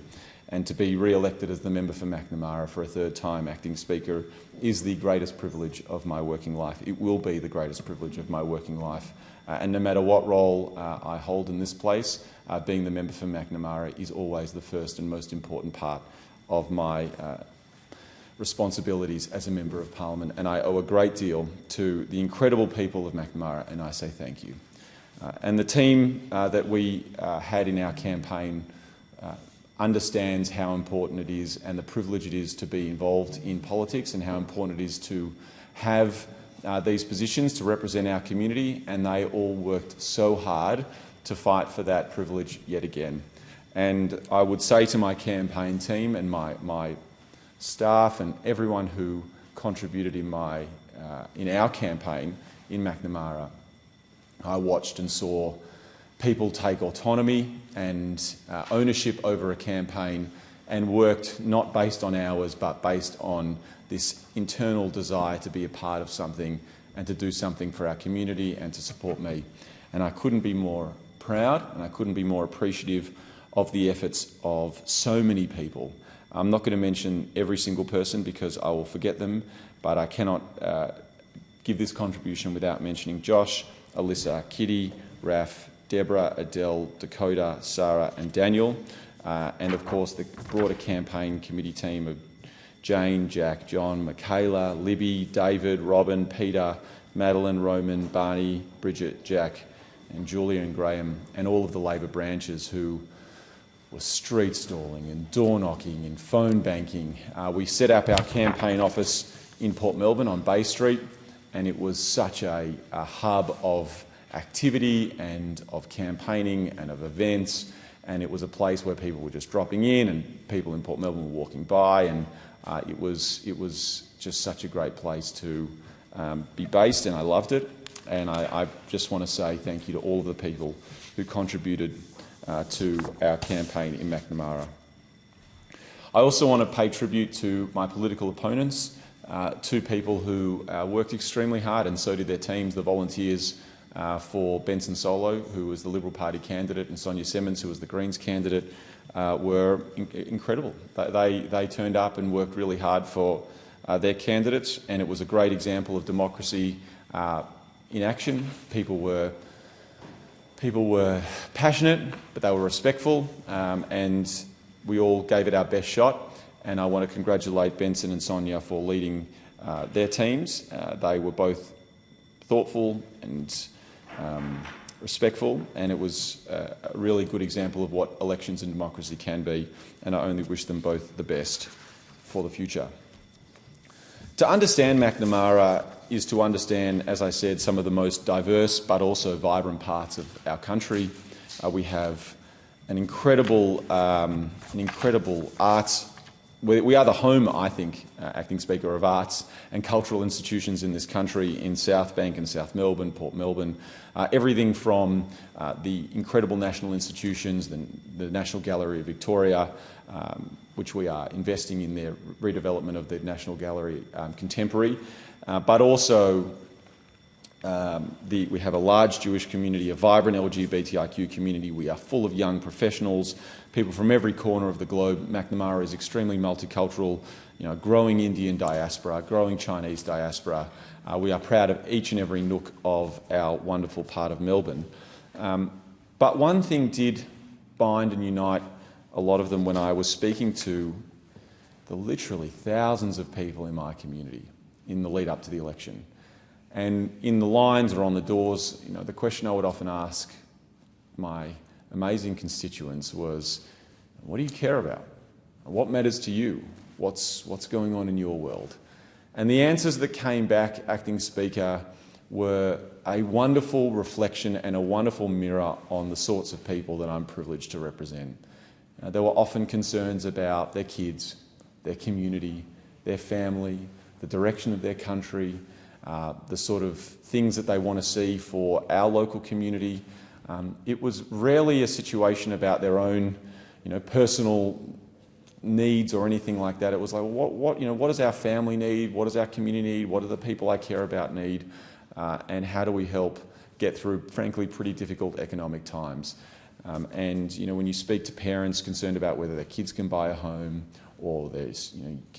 And to be re-elected as the member for Macnamara for a third time, Acting Speaker, is the greatest privilege of my working life. It will be the greatest privilege of my working life. And no matter what role I hold in this place, being the member for Macnamara is always the first and most important part of my responsibilities as a Member of Parliament. And I owe a great deal to the incredible people of Macnamara, and I say thank you. And the team that we had in our campaign understands how important it is and the privilege it is to be involved in politics and how important it is to have these positions to represent our community, and they all worked so hard to fight for that privilege yet again. And I would say to my campaign team and my staff and everyone who contributed in our campaign in Macnamara, I watched and saw people take autonomy and ownership over a campaign and worked not based on hours but based on this internal desire to be a part of something and to do something for our community and to support me. And I couldn't be more proud and I couldn't be more appreciative of the efforts of so many people. I'm not going to mention every single person because I will forget them, but I cannot give this contribution without mentioning Josh, Alyssa, Kitty, Raf, Deborah, Adele, Dakota, Sarah and Daniel, and of course the broader campaign committee team of Jane, Jack, John, Michaela, Libby, David, Robin, Peter, Madeline, Roman, Barney, Bridget, Jack and Julia and Graham, and all of the Labor branches who were street stalling and door knocking and phone banking. We set up our campaign office in Port Melbourne on Bay Street, and it was such a hub of activity and of campaigning and of events, and it was a place where people were just dropping in and people in Port Melbourne were walking by, and it was just such a great place to be based, and I loved it. And I just want to say thank you to all of the people who contributed to our campaign in Macnamara. I also want to pay tribute to my political opponents, two people who worked extremely hard, and so did their teams, the volunteers for Benson Solo, who was the Liberal Party candidate, and Sonia Semmons, who was the Greens candidate, were incredible. They turned up and worked really hard for their candidates, and it was a great example of democracy in action. People were passionate, but they were respectful, and we all gave it our best shot. And I want to congratulate Benson and Sonia for leading their teams. They were both thoughtful and respectful, and it was a really good example of what elections and democracy can be, and I only wish them both the best for the future. To understand Macnamara is to understand, as I said, some of the most diverse but also vibrant parts of our country. We have an incredible arts. We are the home, I think, Acting Speaker, of arts and cultural institutions in this country, in South Bank and South Melbourne, Port Melbourne. Everything from the incredible national institutions, the National Gallery of Victoria, which we are investing in their redevelopment of the National Gallery Contemporary, but also we have a large Jewish community, a vibrant LGBTIQ community. We are full of young professionals, people from every corner of the globe. Macnamara is extremely multicultural, growing Indian diaspora, growing Chinese diaspora. We are proud of each and every nook of our wonderful part of Melbourne. But one thing did bind and unite a lot of them when I was speaking to the literally thousands of people in my community in the lead up to the election. And in the lines or on the doors, the question I would often ask my amazing constituents was, what do you care about? What matters to you? What's going on in your world? And the answers that came back, Acting Speaker, were a wonderful reflection and a wonderful mirror on the sorts of people that I'm privileged to represent. There were often concerns about their kids, their community, their family, the direction of their country, the sort of things that they want to see for our local community. It was rarely a situation about their own, personal needs or anything like that. It was like, what does our family need? What does our community need? What do the people I care about need? And how do we help get through, frankly, pretty difficult economic times? And when you speak to parents concerned about whether their kids can buy a home, or there's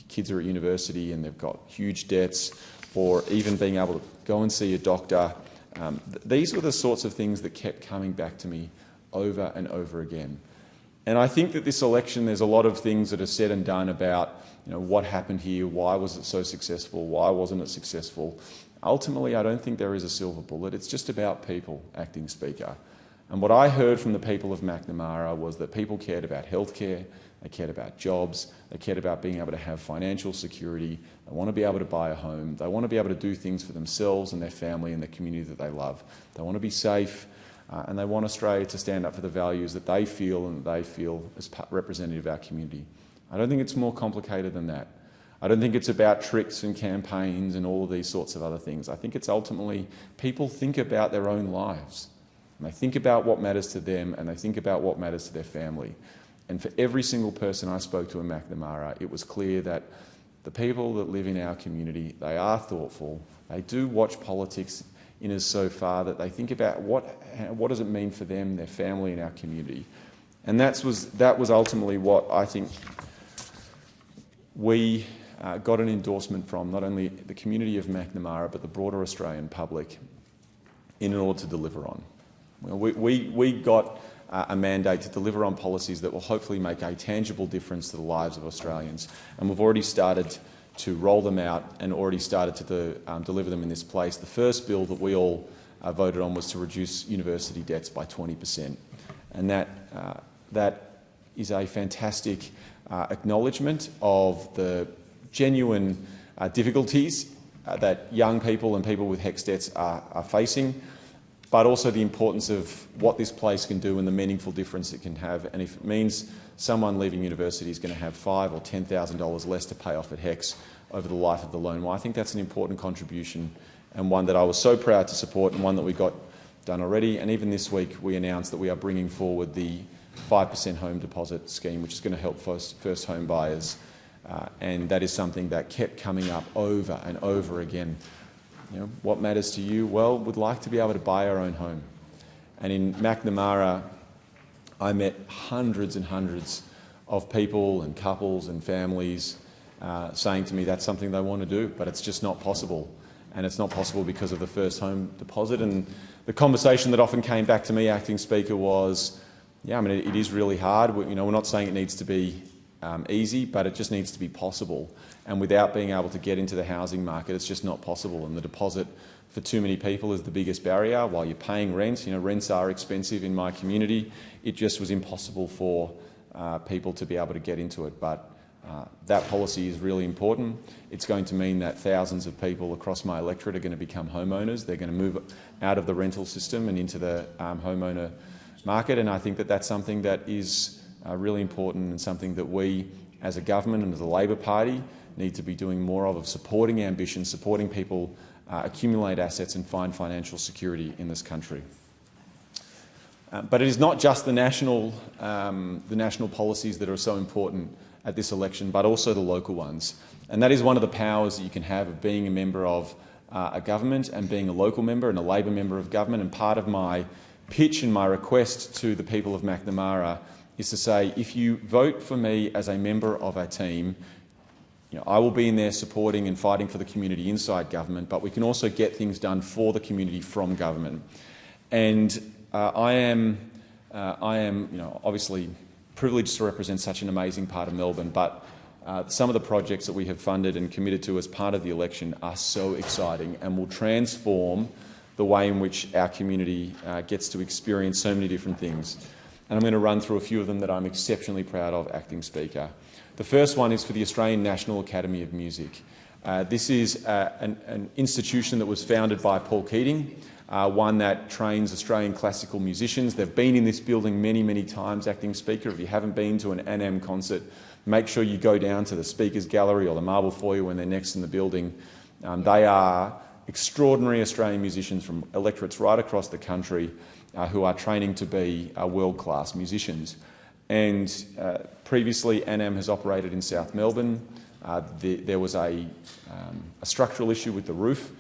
kids are at university and they've got huge debts, or even being able to go and see a doctor, these were the sorts of things that kept coming back to me over and over again. And I think that this election, there's a lot of things that are said and done about what happened here, why was it so successful, why wasn't it successful. Ultimately, I don't think there is a silver bullet. It's just about people, Acting Speaker. And what I heard from the people of Macnamara was that people cared about healthcare, they cared about jobs, they cared about being able to have financial security, they want to be able to buy a home, they want to be able to do things for themselves and their family and the community that they love. They want to be safe, and they want Australia to stand up for the values that they feel and that they feel as representative of our community. I don't think it's more complicated than that. I don't think it's about tricks and campaigns and all of these sorts of other things. I think it's ultimately people think about their own lives. And they think about what matters to them, and they think about what matters to their family. And for every single person I spoke to in Macnamara, it was clear that the people that live in our community, they are thoughtful. They do watch politics in as so far that they think about what does it mean for them, their family and our community. And that was ultimately what I think we got an endorsement from, not only the community of Macnamara but the broader Australian public, in order to deliver on. We got a mandate to deliver on policies that will hopefully make a tangible difference to the lives of Australians. And we've already started to roll them out and already started to deliver them in this place. The first bill that we all voted on was to reduce university debts by 20%. And that is a fantastic acknowledgement of the genuine difficulties that young people and people with HECS debts are facing, but also the importance of what this place can do and the meaningful difference it can have. And if it means someone leaving university is going to have $5,000 or $10,000 less to pay off at HECS over the life of the loan, well, I think that's an important contribution and one that I was so proud to support and one that we got done already. And even this week we announced that we are bringing forward the 5% home deposit scheme, which is going to help first home buyers. And that is something that kept coming up over and over again. You know, what matters to you? Well, we'd like to be able to buy our own home. And in Macnamara, I met hundreds and hundreds of people and couples and families saying to me that's something they want to do, but it's just not possible. And it's not possible because of the first home deposit. And the conversation that often came back to me, Acting Speaker, was, yeah, I mean, it is really hard. We're not saying it needs to be easy, but it just needs to be possible. And without being able to get into the housing market, it's just not possible. And the deposit for too many people is the biggest barrier. While you're paying rent, rents are expensive in my community. It just was impossible for people to be able to get into it. But that policy is really important. It's going to mean that thousands of people across my electorate are going to become homeowners. They're going to move out of the rental system and into the homeowner market. And I think that that's something that is really important and something that we, as a government and as a Labor Party, need to be doing more of supporting ambition, supporting people accumulate assets and find financial security in this country. But it is not just the national policies that are so important at this election, but also the local ones. And that is one of the powers that you can have of being a member of a government and being a local member and a Labor member of government. And part of my pitch and my request to the people of Macnamara is to say, if you vote for me as a member of our team, I will be in there supporting and fighting for the community inside government, but we can also get things done for the community from government. And I am obviously privileged to represent such an amazing part of Melbourne, but some of the projects that we have funded and committed to as part of the election are so exciting and will transform the way in which our community gets to experience so many different things. And I'm going to run through a few of them that I'm exceptionally proud of, Acting Speaker. The first one is for the Australian National Academy of Music. This is an institution that was founded by Paul Keating, one that trains Australian classical musicians. They've been in this building many, many times, Acting Speaker. If you haven't been to an ANAM concert, make sure you go down to the Speaker's Gallery or the Marble Foyer when they're next in the building. They are extraordinary Australian musicians from electorates right across the country who are training to be world-class musicians. And previously, ANAM has operated in South Melbourne. There was a structural issue with the roof.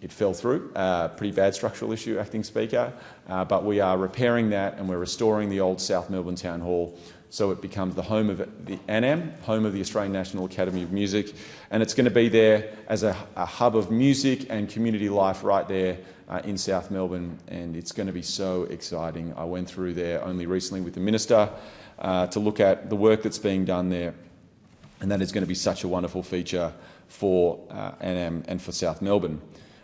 It fell through, pretty bad structural issue, Acting Speaker, but we are repairing that and we're restoring the old South Melbourne Town Hall so it becomes the home of the ANAM, home of the Australian National Academy of Music, and it's going to be there as a hub of music and community life right there in South Melbourne, and it's going to be so exciting. I went through there only recently with the Minister to look at the work that's being done there, and that is going to be such a wonderful feature for ANAM and for South Melbourne.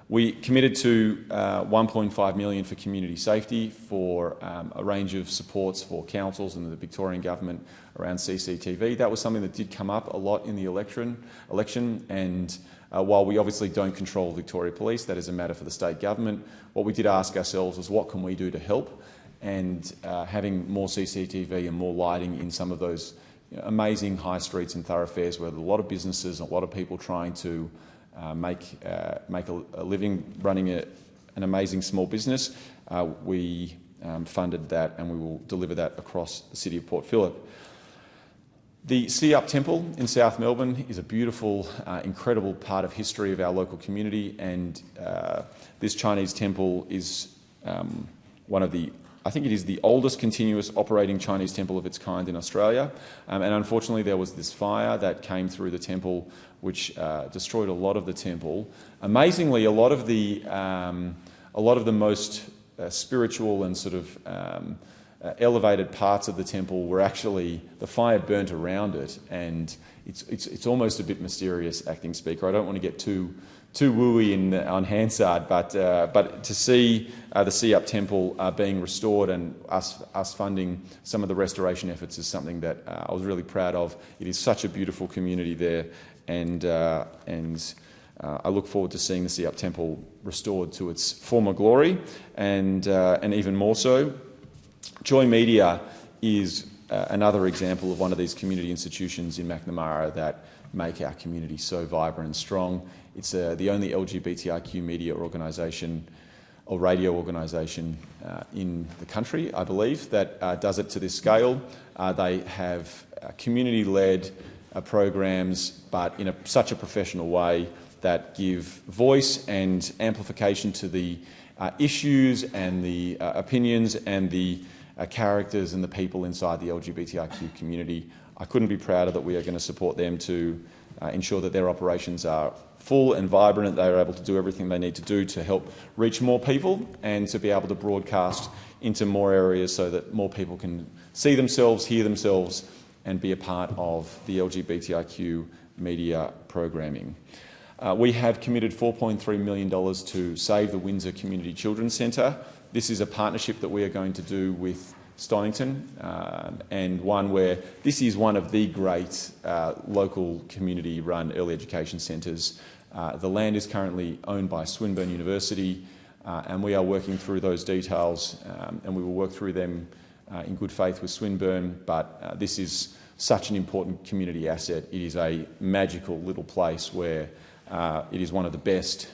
We committed to $1.5 million for community safety, for a range of supports for councils and the Victorian government around CCTV. That was something that did come up a lot in the election, and while we obviously don't control Victoria Police, that is a matter for the state government, what we did ask ourselves was what can we do to help, and having more CCTV and more lighting in some of those amazing high streets and thoroughfares where there are a lot of businesses and a lot of people trying to make a living running an amazing small business. We funded that, and we will deliver that across the city of Port Phillip. The See Up Temple in South Melbourne is a beautiful, incredible part of history of our local community, and this Chinese temple is I think it is the oldest continuous operating Chinese temple of its kind in Australia. And unfortunately, there was this fire that came through the temple, which destroyed a lot of the temple. Amazingly, a lot of the most spiritual and sort of elevated parts of the temple were actually, the fire burnt around it, and it's almost a bit mysterious, Acting Speaker. I don't want to get too wooey on Hansard, but to see the See Up Temple being restored and us funding some of the restoration efforts is something that I was really proud of. It is such a beautiful community there, and I look forward to seeing the See Up Temple restored to its former glory, and even more so. Joy Media is another example of one of these community institutions in Macnamara that make our community so vibrant and strong. It's the only LGBTIQ media organisation or radio organisation in the country, I believe, that does it to this scale. They have community-led programs, but in such a professional way that give voice and amplification to the issues and the opinions and the characters and the people inside the LGBTIQ community. I couldn't be prouder that we are going to support them to ensure that their operations are full and vibrant, they are able to do everything they need to do to help reach more people and to be able to broadcast into more areas so that more people can see themselves, hear themselves, and be a part of the LGBTIQ media programming. We have committed $4.3 million to Save the Windsor Community Children's Centre. This is a partnership that we are going to do with Stonington, and one where this is one of the great local community-run early education centres. The land is currently owned by Swinburne University, and we are working through those details, and we will work through them in good faith with Swinburne, but this is such an important community asset. It is a magical little place where it is one of the best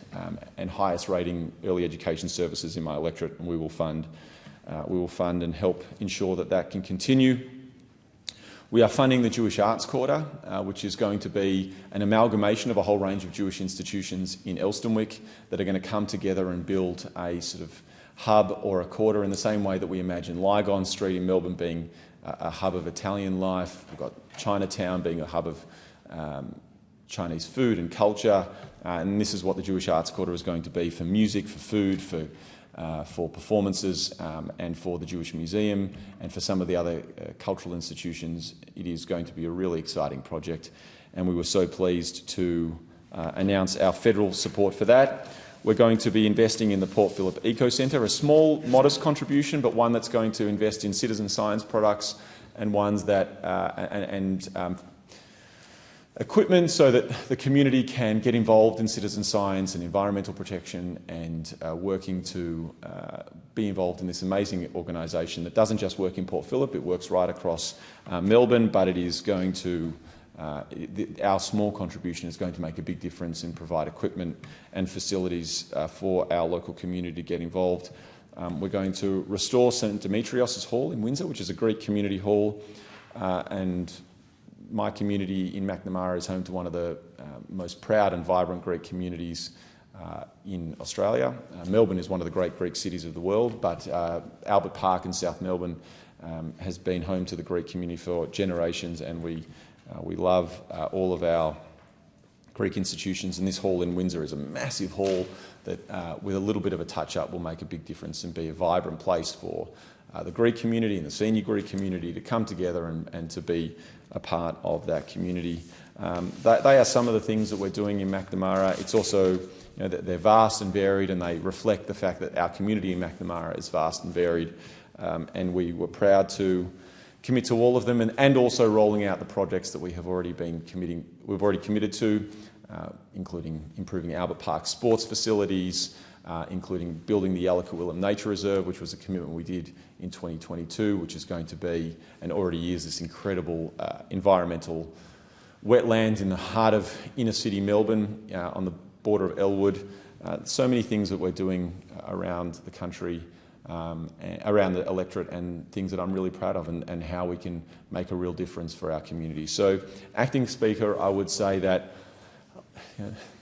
and highest rating early education services in my electorate, and we will fund and help ensure that that can continue. We are funding the Jewish Arts Quarter, which is going to be an amalgamation of a whole range of Jewish institutions in Elsternwick that are going to come together and build a sort of hub or a quarter in the same way that we imagine Lygon Street in Melbourne being a hub of Italian life. We've got Chinatown being a hub of Chinese food and culture, and this is what the Jewish Arts Quarter is going to be for music, for food, for performances, and for the Jewish Museum and for some of the other cultural institutions. It is going to be a really exciting project, and we were so pleased to announce our federal support for that. We're going to be investing in the Port Phillip Eco Centre, a small, modest contribution, but one that's going to invest in citizen science products and ones that equipment so that the community can get involved in citizen science and environmental protection and working to be involved in this amazing organisation that doesn't just work in Port Phillip, it works right across Melbourne, but it is going to, our small contribution is going to make a big difference and provide equipment and facilities for our local community to get involved. We're going to restore St Demetrios' Hall in Windsor, which is a Greek community hall, and my community in Macnamara is home to one of the most proud and vibrant Greek communities in Australia. Melbourne is one of the great Greek cities of the world, but Albert Park in South Melbourne has been home to the Greek community for generations, and we love all of our Greek institutions, and this hall in Windsor is a massive hall that, with a little bit of a touch-up, will make a big difference and be a vibrant place for the Greek community and the senior Greek community to come together and to be a part of that community. They are some of the things that we're doing in Macnamara. It's also, they're vast and varied, and they reflect the fact that our community in Macnamara is vast and varied, and we were proud to commit to all of them, and also rolling out the projects that we have already been committed to, including improving Albert Park sports facilities, including building the Yalakawillam Nature Reserve, which was a commitment we did in 2022, which is going to be, and already is, this incredible environmental wetland in the heart of inner city Melbourne, on the border of Elwood. So many things that we're doing around the country around the electorate and things that I'm really proud of and how we can make a real difference for our community. So, Acting Speaker, I would say that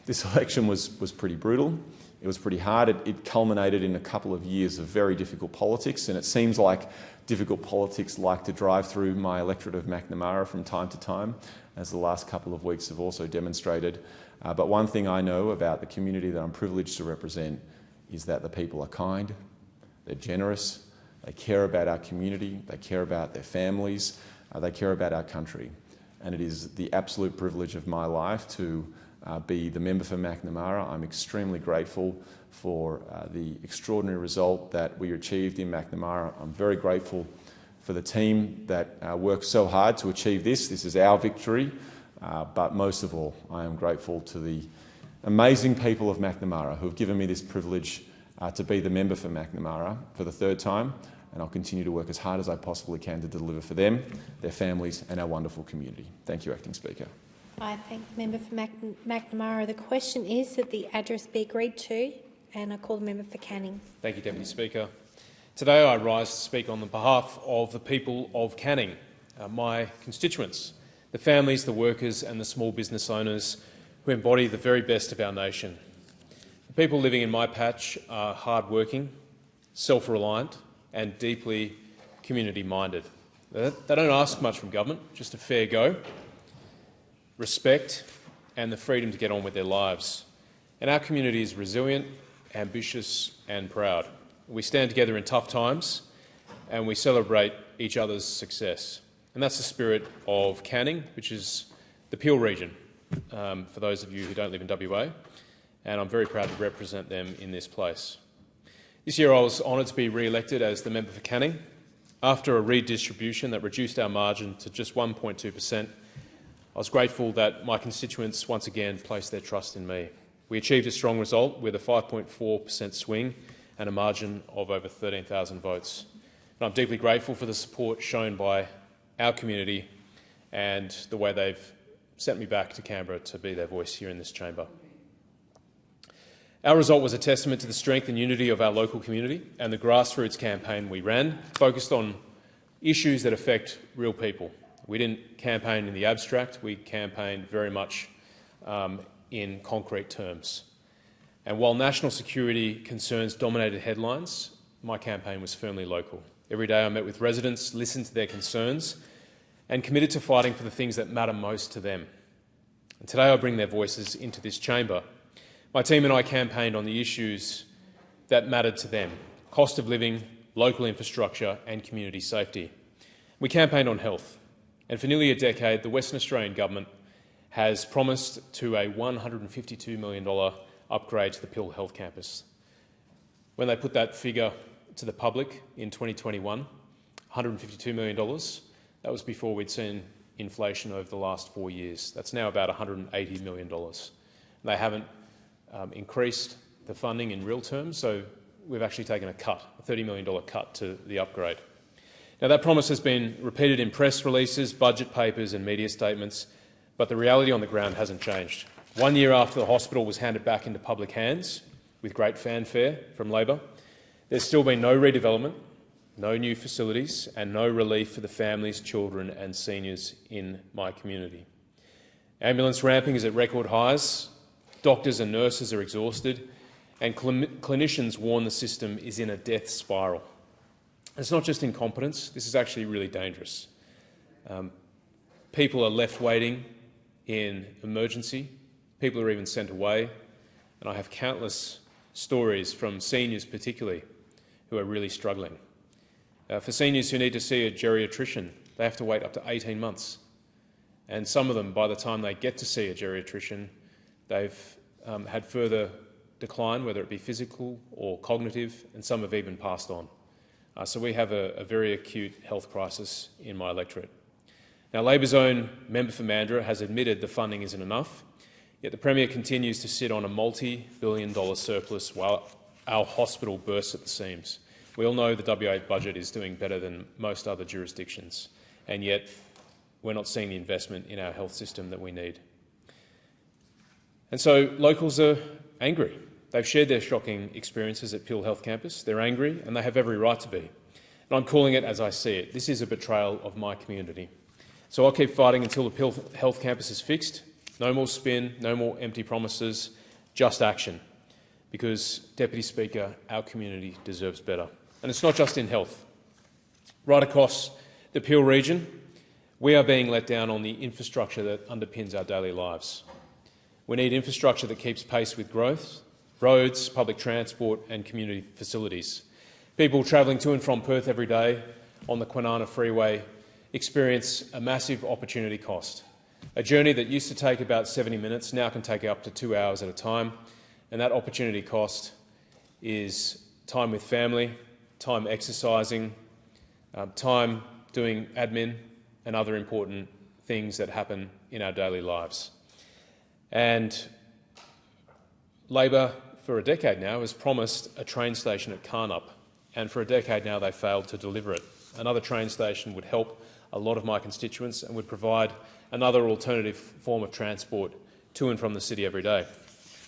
this election was pretty brutal. It was pretty hard. It culminated in a couple of years of very difficult politics, and it seems like difficult politics like to drive through my electorate of Macnamara from time to time, as the last couple of weeks have also demonstrated. But one thing I know about the community that I'm privileged to represent is that the people are kind, they're generous, they care about our community, they care about their families, they care about our country. And it is the absolute privilege of my life to be the member for Macnamara. I'm extremely grateful for the extraordinary result that we achieved in Macnamara. I'm very grateful for the team that worked so hard to achieve this. This is our victory, but most of all, I am grateful to the amazing people of Macnamara who have given me this privilege to be the member for Macnamara for the third time, and I'll continue to work as hard as I possibly can to deliver for them, their families and our wonderful community. Thank you, Acting Speaker. I thank the member for Macnamara. The question is that the address be agreed to, and I call the member for Canning. Thank you, Deputy Speaker. Today I rise to speak on the behalf of the people of Canning, my constituents, the families, the workers and the small business owners who embody the very best of our nation. The people living in my patch are hard-working, self-reliant and deeply community-minded. They don't ask much from government, just a fair go, respect and the freedom to get on with their lives. And our community is resilient, ambitious and proud. We stand together in tough times and we celebrate each other's success. And that's the spirit of Canning, which is the Peel region, for those of you who don't live in WA, and I'm very proud to represent them in this place. This year I was honoured to be re-elected as the member for Canning. After a redistribution that reduced our margin to just 1.2%, I was grateful that my constituents once again placed their trust in me. We achieved a strong result with a 5.4% swing and a margin of over 13,000 votes. And I'm deeply grateful for the support shown by our community and the way they've sent me back to Canberra to be their voice here in this chamber. Our result was a testament to the strength and unity of our local community, and the grassroots campaign we ran focused on issues that affect real people. We didn't campaign in the abstract, we campaigned very much in concrete terms. And while national security concerns dominated headlines, my campaign was firmly local. Every day I met with residents, listened to their concerns and committed to fighting for the things that matter most to them. And today I bring their voices into this chamber. My team and I campaigned on the issues that mattered to them: cost of living, local infrastructure and community safety. We campaigned on health. And for nearly a decade, the Western Australian Government has promised to a $152 million upgrade to the Peel Health Campus. When they put that figure to the public in 2021, $152 million, that was before we'd seen inflation over the last 4 years. That's now about $180 million. They haven't increased the funding in real terms, so we've actually taken a $30 million cut to the upgrade. Now, that promise has been repeated in press releases, budget papers and media statements, but the reality on the ground hasn't changed. 1 year after the hospital was handed back into public hands, with great fanfare from Labor, there's still been no redevelopment, no new facilities and no relief for the families, children and seniors in my community. Ambulance ramping is at record highs, doctors and nurses are exhausted, and clinicians warn the system is in a death spiral. It's not just incompetence, this is actually really dangerous. People are left waiting in emergency, people are even sent away, and I have countless stories from seniors particularly who are really struggling. For seniors who need to see a geriatrician, they have to wait up to 18 months. And some of them, by the time they get to see a geriatrician, they've had further decline, whether it be physical or cognitive, and some have even passed on. So we have a very acute health crisis in my electorate. Now, Labor's own member for Mandurah has admitted the funding isn't enough, yet the Premier continues to sit on a multi-billion-dollar surplus while our hospital bursts at the seams. We all know the WA budget is doing better than most other jurisdictions, and yet we're not seeing the investment in our health system that we need. And so locals are angry. They've shared their shocking experiences at Peel Health Campus. They're angry, and they have every right to be. And I'm calling it as I see it. This is a betrayal of my community. So I'll keep fighting until the Peel Health Campus is fixed. No more spin, no more empty promises, just action. Because, Deputy Speaker, our community deserves better. And it's not just in health. Right across the Peel region, we are being let down on the infrastructure that underpins our daily lives. We need infrastructure that keeps pace with growth, roads, public transport and community facilities. People travelling to and from Perth every day on the Kwinana Freeway experience a massive opportunity cost. A journey that used to take about 70 minutes now can take up to 2 hours at a time, and that opportunity cost is time with family, time exercising, time doing admin and other important things that happen in our daily lives. And Labor, for a decade now, has promised a train station at Carnup, and for a decade now they failed to deliver it. Another train station would help a lot of my constituents and would provide another alternative form of transport to and from the city every day.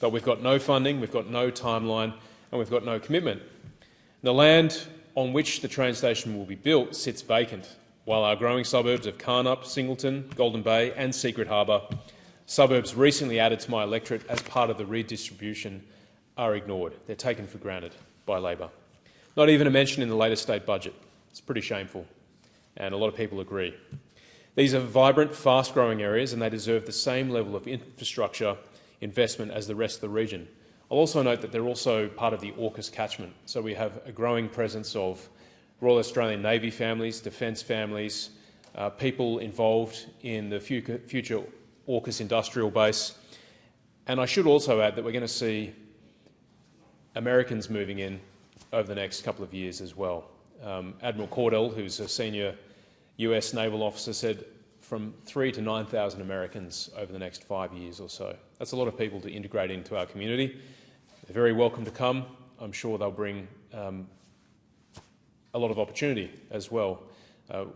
But we've got no funding, we've got no timeline, and we've got no commitment. The land on which the train station will be built sits vacant, while our growing suburbs of Carnup, Singleton, Golden Bay and Secret Harbour, suburbs recently added to my electorate as part of the redistribution, are ignored. They're taken for granted by Labor. Not even a mention in the latest state budget. It's pretty shameful, and a lot of people agree. These are vibrant, fast-growing areas, and they deserve the same level of infrastructure investment as the rest of the region. I'll also note that they're also part of the AUKUS catchment, so we have a growing presence of Royal Australian Navy families, defence families, people involved in the future AUKUS industrial base. And I should also add that we're going to see Americans moving in over the next couple of years as well. Admiral Cordell, who's a senior US naval officer, said from 3,000 to 9,000 Americans over the next 5 years or so. That's a lot of people to integrate into our community. They're very welcome to come. I'm sure they'll bring a lot of opportunity as well. There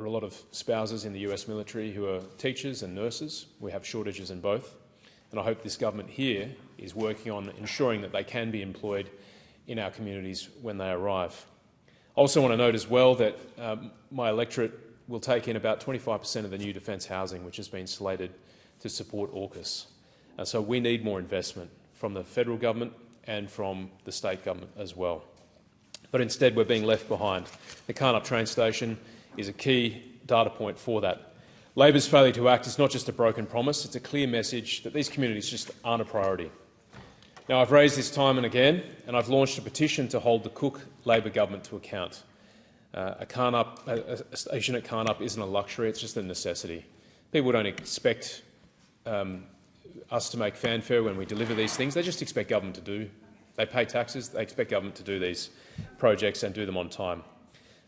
are a lot of spouses in the US military who are teachers and nurses. We have shortages in both. And I hope this government here is working on ensuring that they can be employed in our communities when they arrive. I also want to note as well that my electorate will take in about 25% of the new defence housing which has been slated to support AUKUS. So we need more investment from the federal government and from the state government as well. But instead we're being left behind. The Carnup train station is a key data point for that. Labor's failure to act is not just a broken promise, it's a clear message that these communities just aren't a priority. Now, I've raised this time and again, and I've launched a petition to hold the Cook Labor government to account. A station at Carnup isn't a luxury, it's just a necessity. People don't expect us to make fanfare when we deliver these things. They just expect government to do. They pay taxes, they expect government to do these projects and do them on time.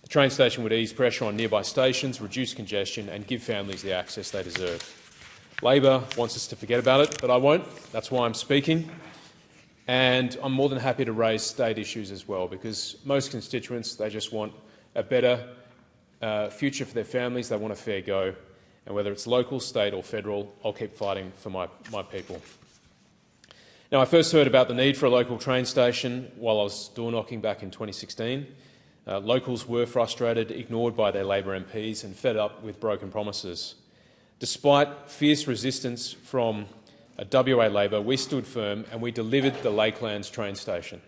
The train station would ease pressure on nearby stations, reduce congestion and give families the access they deserve. Labor wants us to forget about it, but I won't. That's why I'm speaking. And I'm more than happy to raise state issues as well, because most constituents, they just want a better future for their families. They want a fair go. And whether it's local, state or federal, I'll keep fighting for my people. Now, I first heard about the need for a local train station while I was door knocking back in 2016. Locals were frustrated, ignored by their Labor MPs and fed up with broken promises. Despite fierce resistance from WA Labor, we stood firm and we delivered the Lakelands train station.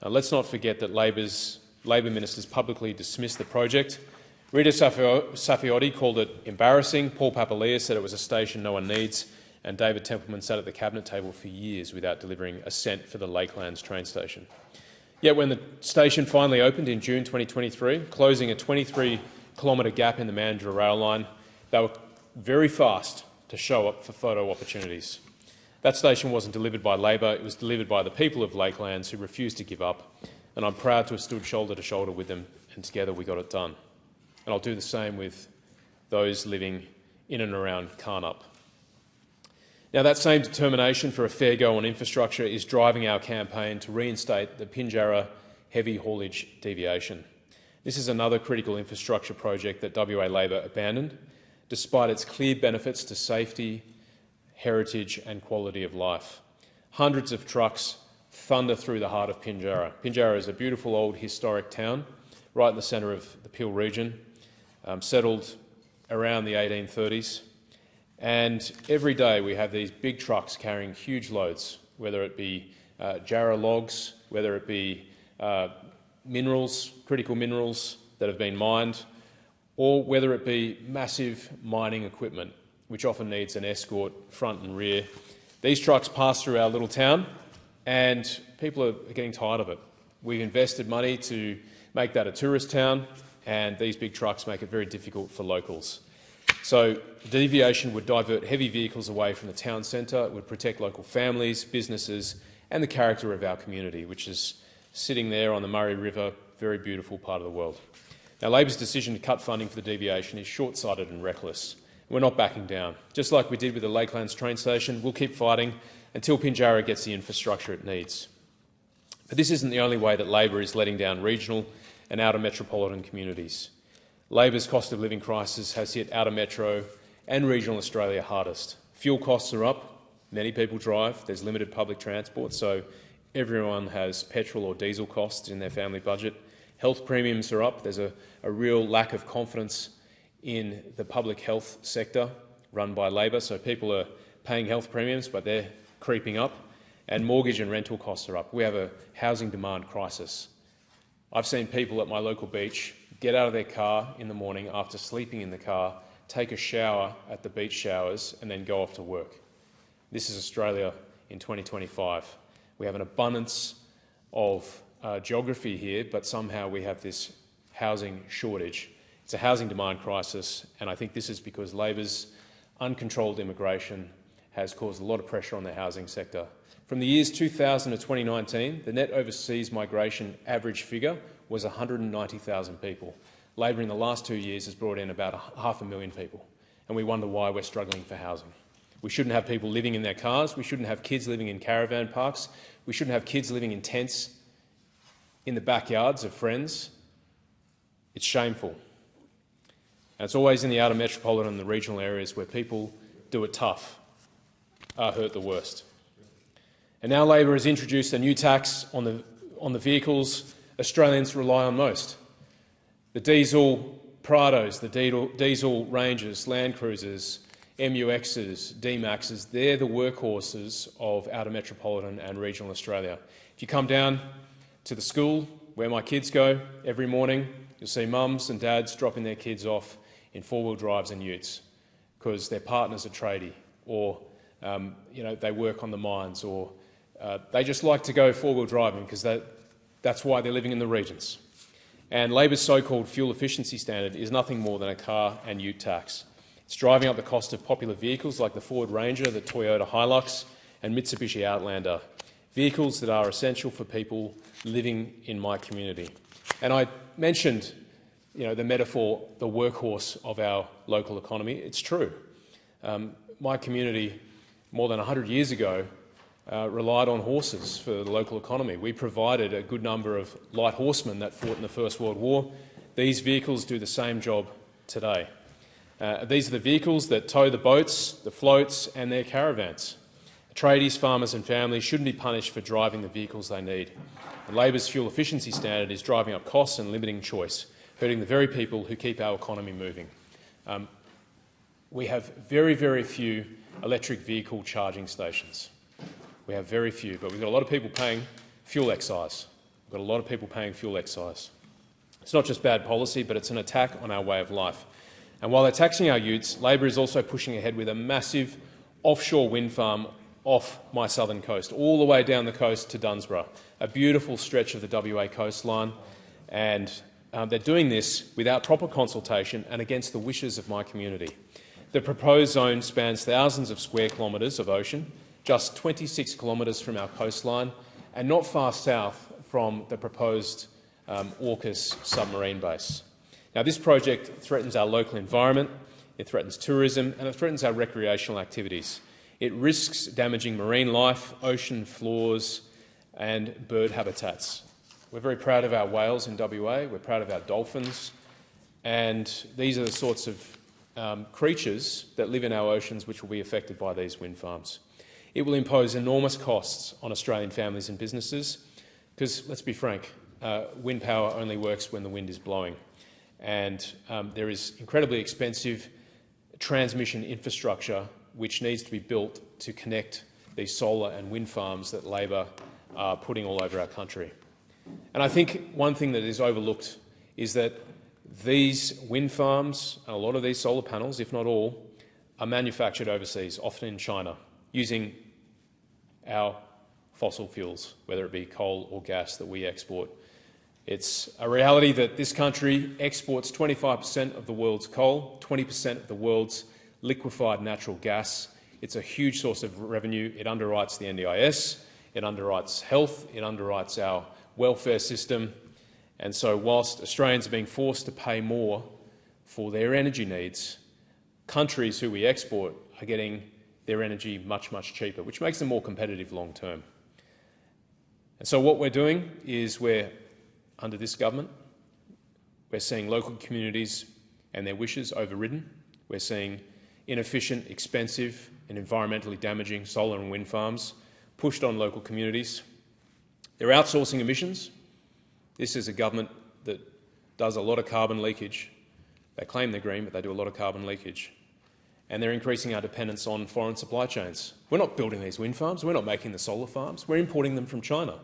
Let's not forget that Labor ministers publicly dismissed the project. Rita Saffioti called it embarrassing, Paul Papalia said it was a station no one needs, and David Templeman sat at the cabinet table for years without delivering a cent for the Lakelands train station. Yet when the station finally opened in June 2023, closing a 23-kilometre gap in the Mandurah rail line, they were very fast to show up for photo opportunities. That station wasn't delivered by Labor, it was delivered by the people of Lakelands who refused to give up, and I'm proud to have stood shoulder to shoulder with them, and together we got it done. And I'll do the same with those living in and around Carnup. Now, that same determination for a fair go on infrastructure is driving our campaign to reinstate the Pinjarra heavy haulage deviation. This is another critical infrastructure project that WA Labor abandoned, despite its clear benefits to safety, heritage and quality of life. Hundreds of trucks thunder through the heart of Pinjarra. Pinjarra is a beautiful old historic town right in the centre of the Peel region, settled around the 1830s. And every day we have these big trucks carrying huge loads, whether it be Jarrah logs, whether it be minerals, critical minerals that have been mined, or whether it be massive mining equipment, which often needs an escort front and rear. These trucks pass through our little town, and people are getting tired of it. We've invested money to make that a tourist town, and these big trucks make it very difficult for locals. So the deviation would divert heavy vehicles away from the town centre, it would protect local families, businesses and the character of our community, which is sitting there on the Murray River, very beautiful part of the world. Now, Labor's decision to cut funding for the deviation is short-sighted and reckless. We're not backing down. Just like we did with the Lakelands train station, we'll keep fighting until Pinjarra gets the infrastructure it needs. But this isn't the only way that Labor is letting down regional and outer metropolitan communities. Labor's cost of living crisis has hit outer metro and regional Australia hardest. Fuel costs are up, many people drive, there's limited public transport, so everyone has petrol or diesel costs in their family budget. Health premiums are up, there's a real lack of confidence in the public health sector run by Labor, so people are paying health premiums but they're creeping up, and mortgage and rental costs are up. We have a housing demand crisis. I've seen people at my local beach get out of their car in the morning after sleeping in the car, take a shower at the beach showers and then go off to work. This is Australia in 2025. We have an abundance of geography here, but somehow we have this housing shortage. It's a housing demand crisis, and I think this is because Labor's uncontrolled immigration has caused a lot of pressure on the housing sector. From the years 2000 to 2019, the net overseas migration average figure was 190,000 people. Labor in the last 2 years has brought in about 500,000 people, and we wonder why we're struggling for housing. We shouldn't have people living in their cars, we shouldn't have kids living in caravan parks, we shouldn't have kids living in tents in the backyards of friends. It's shameful. And it's always in the outer metropolitan and the regional areas where people do it tough are hurt the worst. And now Labor has introduced a new tax on the vehicles Australians rely on most. The diesel Prados, the diesel Rangers, Land Cruisers, MUXs, D-Maxs, they're the workhorses of outer metropolitan and regional Australia. If you come down to the school where my kids go every morning, you'll see mums and dads dropping their kids off in four-wheel drives and utes because their partner's a tradie, or they work on the mines, or they just like to go four-wheel driving because that's why they're living in the regions. And Labor's so-called fuel efficiency standard is nothing more than a car and ute tax. It's driving up the cost of popular vehicles like the Ford Ranger, the Toyota Hilux and Mitsubishi Outlander, vehicles that are essential for people living in my community. And I mentioned the metaphor, the workhorse of our local economy. It's true. My community, more than 100 years ago, relied on horses for the local economy. We provided a good number of light horsemen that fought in the First World War. These vehicles do the same job today. These are the vehicles that tow the boats, the floats and their caravans. Tradies, farmers and families shouldn't be punished for driving the vehicles they need. And Labor's fuel efficiency standard is driving up costs and limiting choice, hurting the very people who keep our economy moving. We have very, very few electric vehicle charging stations. We have very few, but we've got a lot of people paying fuel excise. We've got a lot of people paying fuel excise. It's not just bad policy, but it's an attack on our way of life. And while they're taxing our utes, Labor is also pushing ahead with a massive offshore wind farm off my southern coast, all the way down the coast to Dunsborough, a beautiful stretch of the WA coastline. And they're doing this without proper consultation and against the wishes of my community. The proposed zone spans thousands of square kilometres of ocean, just 26 kilometres from our coastline and not far south from the proposed AUKUS submarine base. Now, this project threatens our local environment, it threatens tourism and it threatens our recreational activities. It risks damaging marine life, ocean floors and bird habitats. We're very proud of our whales in WA, we're proud of our dolphins, and these are the sorts of creatures that live in our oceans which will be affected by these wind farms. It will impose enormous costs on Australian families and businesses because, let's be frank, wind power only works when the wind is blowing. And there is incredibly expensive transmission infrastructure which needs to be built to connect these solar and wind farms that Labor are putting all over our country. And I think one thing that is overlooked is that these wind farms and a lot of these solar panels, if not all, are manufactured overseas, often in China, using our fossil fuels, whether it be coal or gas that we export. It's a reality that this country exports 25% of the world's coal, 20% of the world's liquefied natural gas. It's a huge source of revenue. It underwrites the NDIS, it underwrites health, it underwrites our welfare system. And so whilst Australians are being forced to pay more for their energy needs, countries who we export are getting their energy much, much cheaper, which makes them more competitive long term. And so what we're doing is under this government, we're seeing local communities and their wishes overridden. We're seeing inefficient, expensive and environmentally damaging solar and wind farms pushed on local communities. They're outsourcing emissions. This is a government that does a lot of carbon leakage. They claim they're green, but they do a lot of carbon leakage. And they're increasing our dependence on foreign supply chains. We're not building these wind farms. We're not making the solar farms. We're importing them from China.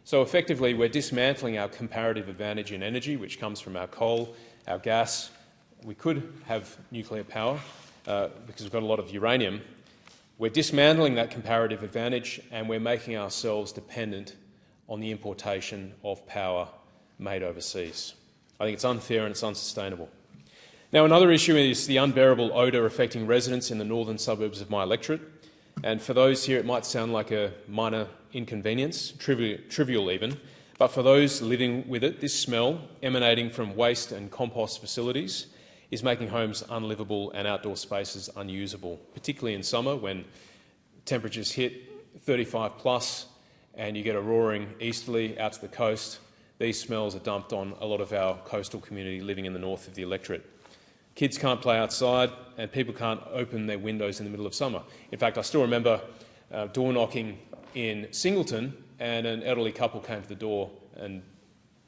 So effectively, we're dismantling our comparative advantage in energy, which comes from our coal, our gas. We could have nuclear power because we've got a lot of uranium. We're dismantling that comparative advantage and we're making ourselves dependent on the importation of power made overseas. I think it's unfair and it's unsustainable. Now, another issue is the unbearable odour affecting residents in the northern suburbs of my electorate. And for those here, it might sound like a minor inconvenience, trivial even, but for those living with it, this smell emanating from waste and compost facilities is making homes unlivable and outdoor spaces unusable, particularly in summer when temperatures hit 35 plus and you get a roaring easterly out to the coast. These smells are dumped on a lot of our coastal community living in the north of the electorate. Kids can't play outside and people can't open their windows in the middle of summer. In fact, I still remember door knocking in Singleton and an elderly couple came to the door and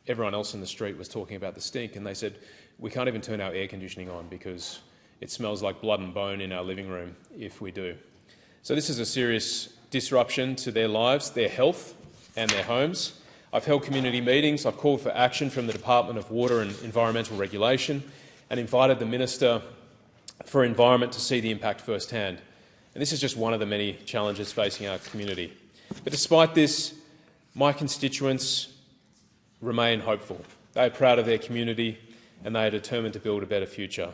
everyone else in the street was talking about the stink and they said, we can't even turn our air conditioning on because it smells like blood and bone in our living room if we do. So this is a serious disruption to their lives, their health and their homes. I've held community meetings, I've called for action from the Department of Water and Environmental Regulation and invited the Minister for Environment to see the impact firsthand. And this is just one of the many challenges facing our community. But despite this, my constituents remain hopeful. They are proud of their community and they are determined to build a better future.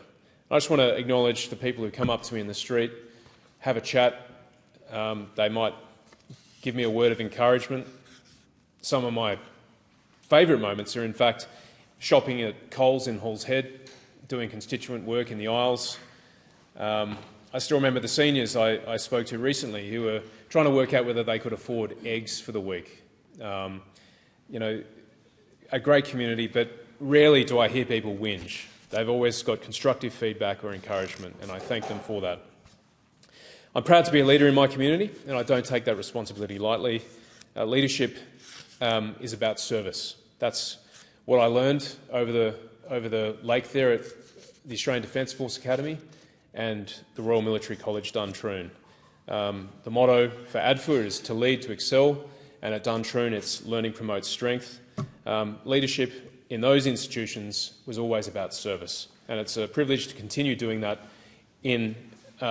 I just want to acknowledge the people who come up to me in the street, have a chat. They might give me a word of encouragement. Some of my favourite moments are, in fact, shopping at Coles in Halls Head, doing constituent work in the aisles. I still remember the seniors I spoke to recently who were trying to work out whether they could afford eggs for the week. You know, a great community, but rarely do I hear people whinge. They've always got constructive feedback or encouragement, and I thank them for that. I'm proud to be a leader in my community, and I don't take that responsibility lightly. Leadership is about service. That's what I learned over the lake there at the Australian Defence Force Academy and the Royal Military College Duntroon. The motto for ADFA is to lead to excel, and at Duntroon it's learning promotes strength. Leadership in those institutions was always about service, and it's a privilege to continue doing that in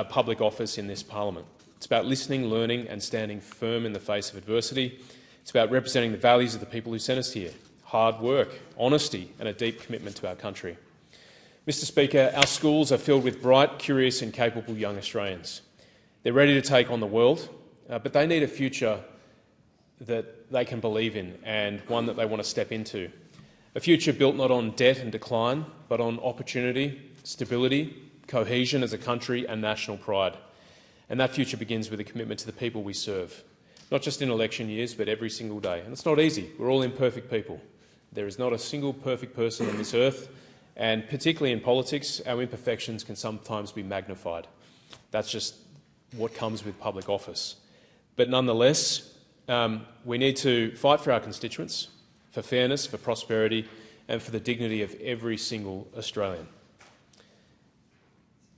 public office in this parliament. It's about listening, learning and standing firm in the face of adversity. It's about representing the values of the people who sent us here: hard work, honesty and a deep commitment to our country. Mr Speaker, our schools are filled with bright, curious and capable young Australians. They're ready to take on the world, but they need a future that they can believe in and one that they want to step into. A future built not on debt and decline, but on opportunity, stability, cohesion as a country and national pride. And that future begins with a commitment to the people we serve, not just in election years, but every single day. And it's not easy. We're all imperfect people. There is not a single perfect person on this earth, And particularly in politics, our imperfections can sometimes be magnified. That's just what comes with public office. But nonetheless, we need to fight for our constituents, for fairness, for prosperity, and for the dignity of every single Australian.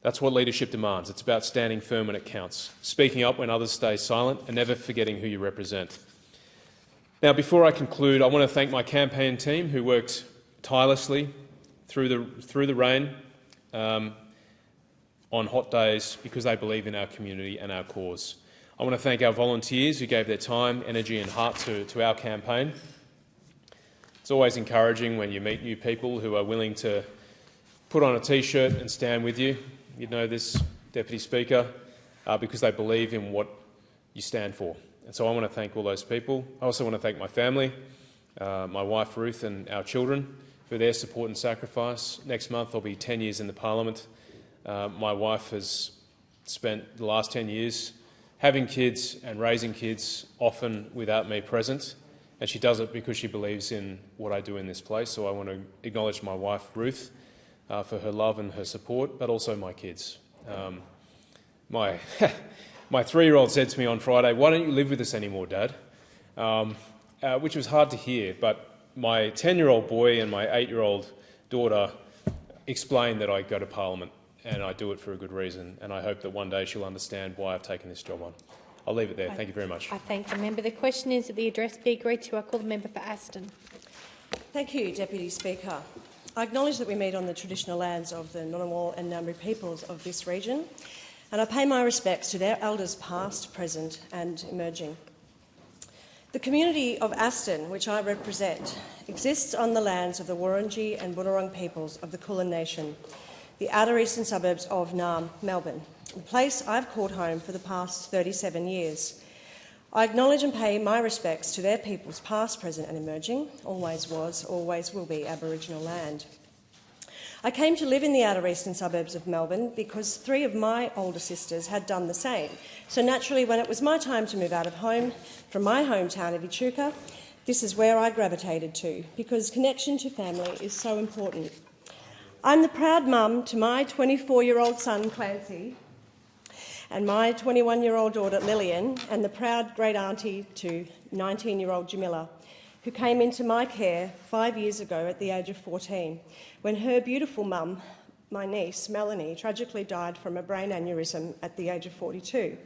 That's what leadership demands. It's about standing firm when it counts, speaking up when others stay silent, and never forgetting who you represent. Now, before I conclude, I want to thank my campaign team who worked tirelessly through the rain on hot days because they believe in our community and our cause. I want to thank our volunteers who gave their time, energy and heart to our campaign. It's always encouraging when you meet new people who are willing to put on a T-shirt and stand with you. You know this, Deputy Speaker, because they believe in what you stand for. And so I want to thank all those people. I also want to thank my family, my wife Ruth and our children for their support and sacrifice. Next month I'll be 10 years in the Parliament. My wife has spent the last 10 years having kids and raising kids, often without me present, and she does it because she believes in what I do in this place. So I want to acknowledge my wife Ruth for her love and her support, but also my kids. My 3-year-old said to me on Friday, "Why don't you live with us anymore, Dad?" Which was hard to hear, but my 10-year-old boy and my 8-year-old daughter explained that I go to Parliament and I do it for a good reason, and I hope that one day she'll understand why I've taken this job on. I'll leave it there. Thank you very much. I thank the member. The question is that the address be agreed to. I call the member for Aston. Thank you, Deputy Speaker. I acknowledge that we meet on the traditional lands of the Ngunnawal and Ngambri peoples of this region, and I pay my respects to their elders past, present and emerging. The community of Aston, which I represent, exists on the lands of the Wurundjeri and Bunurong peoples of the Kulin Nation, the outer eastern suburbs of Naarm, Melbourne, a place I've called home for the past 37 years. I acknowledge and pay my respects to their peoples past, present and emerging, always was, always will be Aboriginal land. I came to live in the outer eastern suburbs of Melbourne because 3 of my older sisters had done the same. So naturally, when it was my time to move out of home from my hometown of Echuca, this is where I gravitated to, because connection to family is so important. I'm the proud mum to my 24-year-old son Clancy and my 21-year-old daughter Lillian, and the proud great auntie to 19-year-old Jamila, who came into my care 5 years ago at the age of 14, when her beautiful mum, my niece Melanie, tragically died from a brain aneurysm at the age of 42.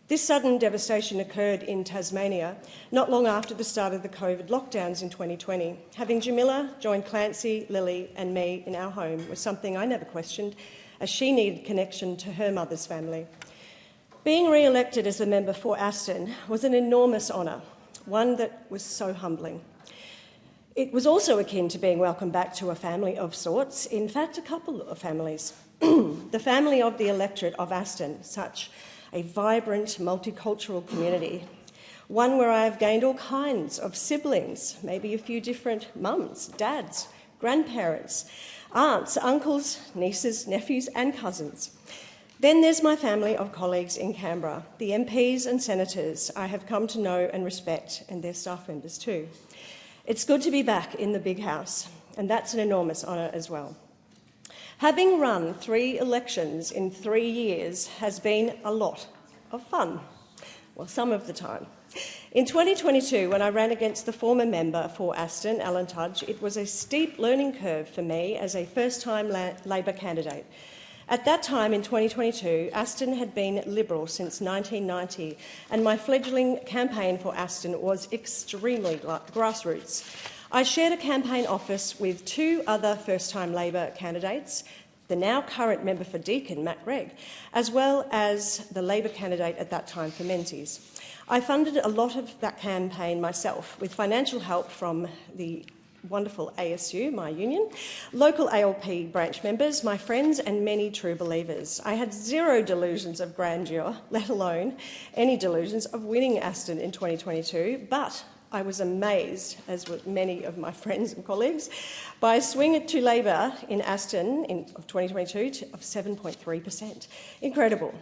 This sudden devastation occurred in Tasmania not long after the start of the COVID lockdowns in 2020. Having Jamila join Clancy, Lily and me in our home was something I never questioned, as she needed connection to her mother's family. Being re-elected as a member for Aston was an enormous honour, one that was so humbling. It was also akin to being welcomed back to a family of sorts, in fact a couple of families. The family of the electorate of Aston, such a vibrant, multicultural community, one where I have gained all kinds of siblings, maybe a few different mums, dads, grandparents, aunts, uncles, nieces, nephews and cousins. Then there's my family of colleagues in Canberra, the MPs and senators I have come to know and respect, and their staff members too. It's good to be back in the big house, and that's an enormous honour as well. Having run 3 elections in 3 years has been a lot of fun, well, some of the time. In 2022, when I ran against the former member for Aston, Alan Tudge, it was a steep learning curve for me as a first-time Labor candidate. At that time, in 2022, Aston had been Liberal since 1990, and my fledgling campaign for Aston was extremely grassroots. I shared a campaign office with 2 other first-time Labor candidates, the now current member for Deakin, Matt Gregg, as well as the Labor candidate at that time for Menzies. I funded a lot of that campaign myself, with financial help from the wonderful ASU, my union, local ALP branch members, my friends and many true believers. I had 0 delusions of grandeur, let alone any delusions of winning Aston in 2022, but I was amazed, as were many of my friends and colleagues, by a swing to Labor in Aston of 2022 of 7.3%. Incredible.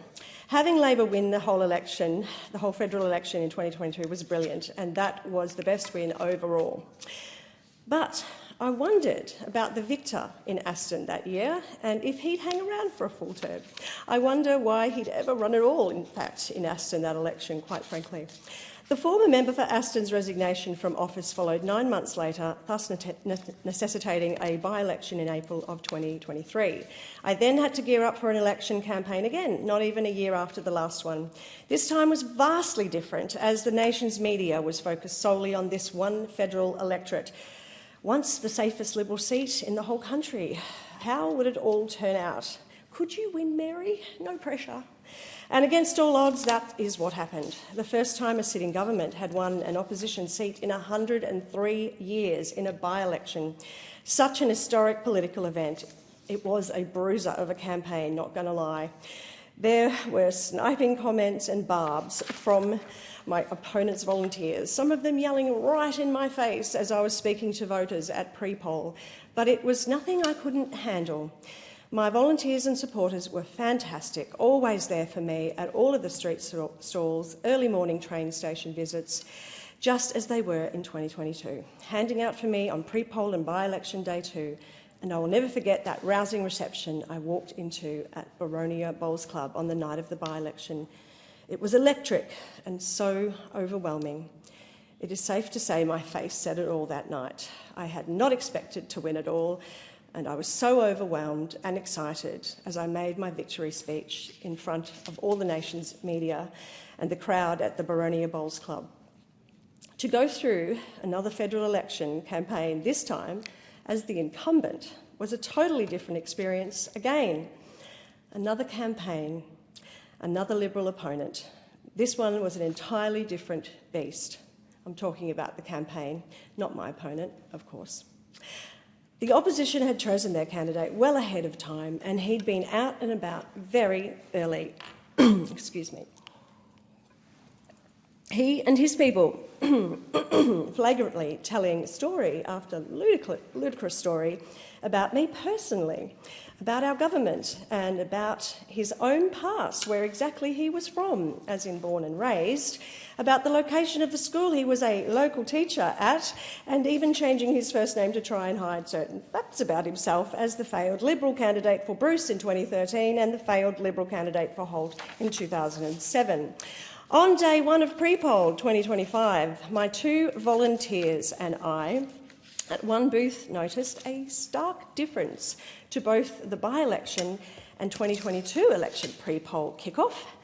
Having Labor win the whole election, the whole federal election in 2022 was brilliant, and that was the best win overall. But I wondered about the victor in Aston that year and if he'd hang around for a full term. I wonder why he'd ever run at all, in fact, in Aston that election, quite frankly. The former member for Aston's resignation from office followed 9 months later, thus necessitating a by-election in April of 2023. I then had to gear up for an election campaign again, not even a year after the last one. This time was vastly different, as the nation's media was focused solely on this one federal electorate. Once the safest Liberal seat in the whole country. How would it all turn out? Could you win, Mary? No pressure. And against all odds, that is what happened. The first time a sitting government had won an opposition seat in 103 years in a by-election. Such an historic political event. It was a bruiser of a campaign, not going to lie. There were sniping comments and barbs from my opponent's volunteers, some of them yelling right in my face as I was speaking to voters at pre-poll. But it was nothing I couldn't handle. My volunteers and supporters were fantastic, always there for me at all of the street stalls, early morning train station visits, just as they were in 2022, handing out for me on pre-poll and by-election day too. And I will never forget that rousing reception I walked into at Boronia Bowls Club on the night of the by-election. It was electric and so overwhelming. It is safe to say my face said it all that night. I had not expected to win at all, and I was so overwhelmed and excited as I made my victory speech in front of all the nation's media and the crowd at the Boronia Bowls Club. To go through another federal election campaign, this time as the incumbent, was a totally different experience again. Another campaign, another Liberal opponent. This one was an entirely different beast. I'm talking about the campaign, not my opponent, of course. The opposition had chosen their candidate well ahead of time, and he'd been out and about very early. Excuse me. He and his people flagrantly telling story after ludicrous story about me personally, about our government and about his own past, where exactly he was from, as in born and raised, about the location of the school he was a local teacher at, and even changing his first name to try and hide certain facts about himself, as the failed Liberal candidate for Bruce in 2013 and the failed Liberal candidate for Holt in 2007. On day one of pre-poll 2025, my two volunteers and I at one booth noticed a stark difference to both the by-election and 2022 election pre-poll kick-off.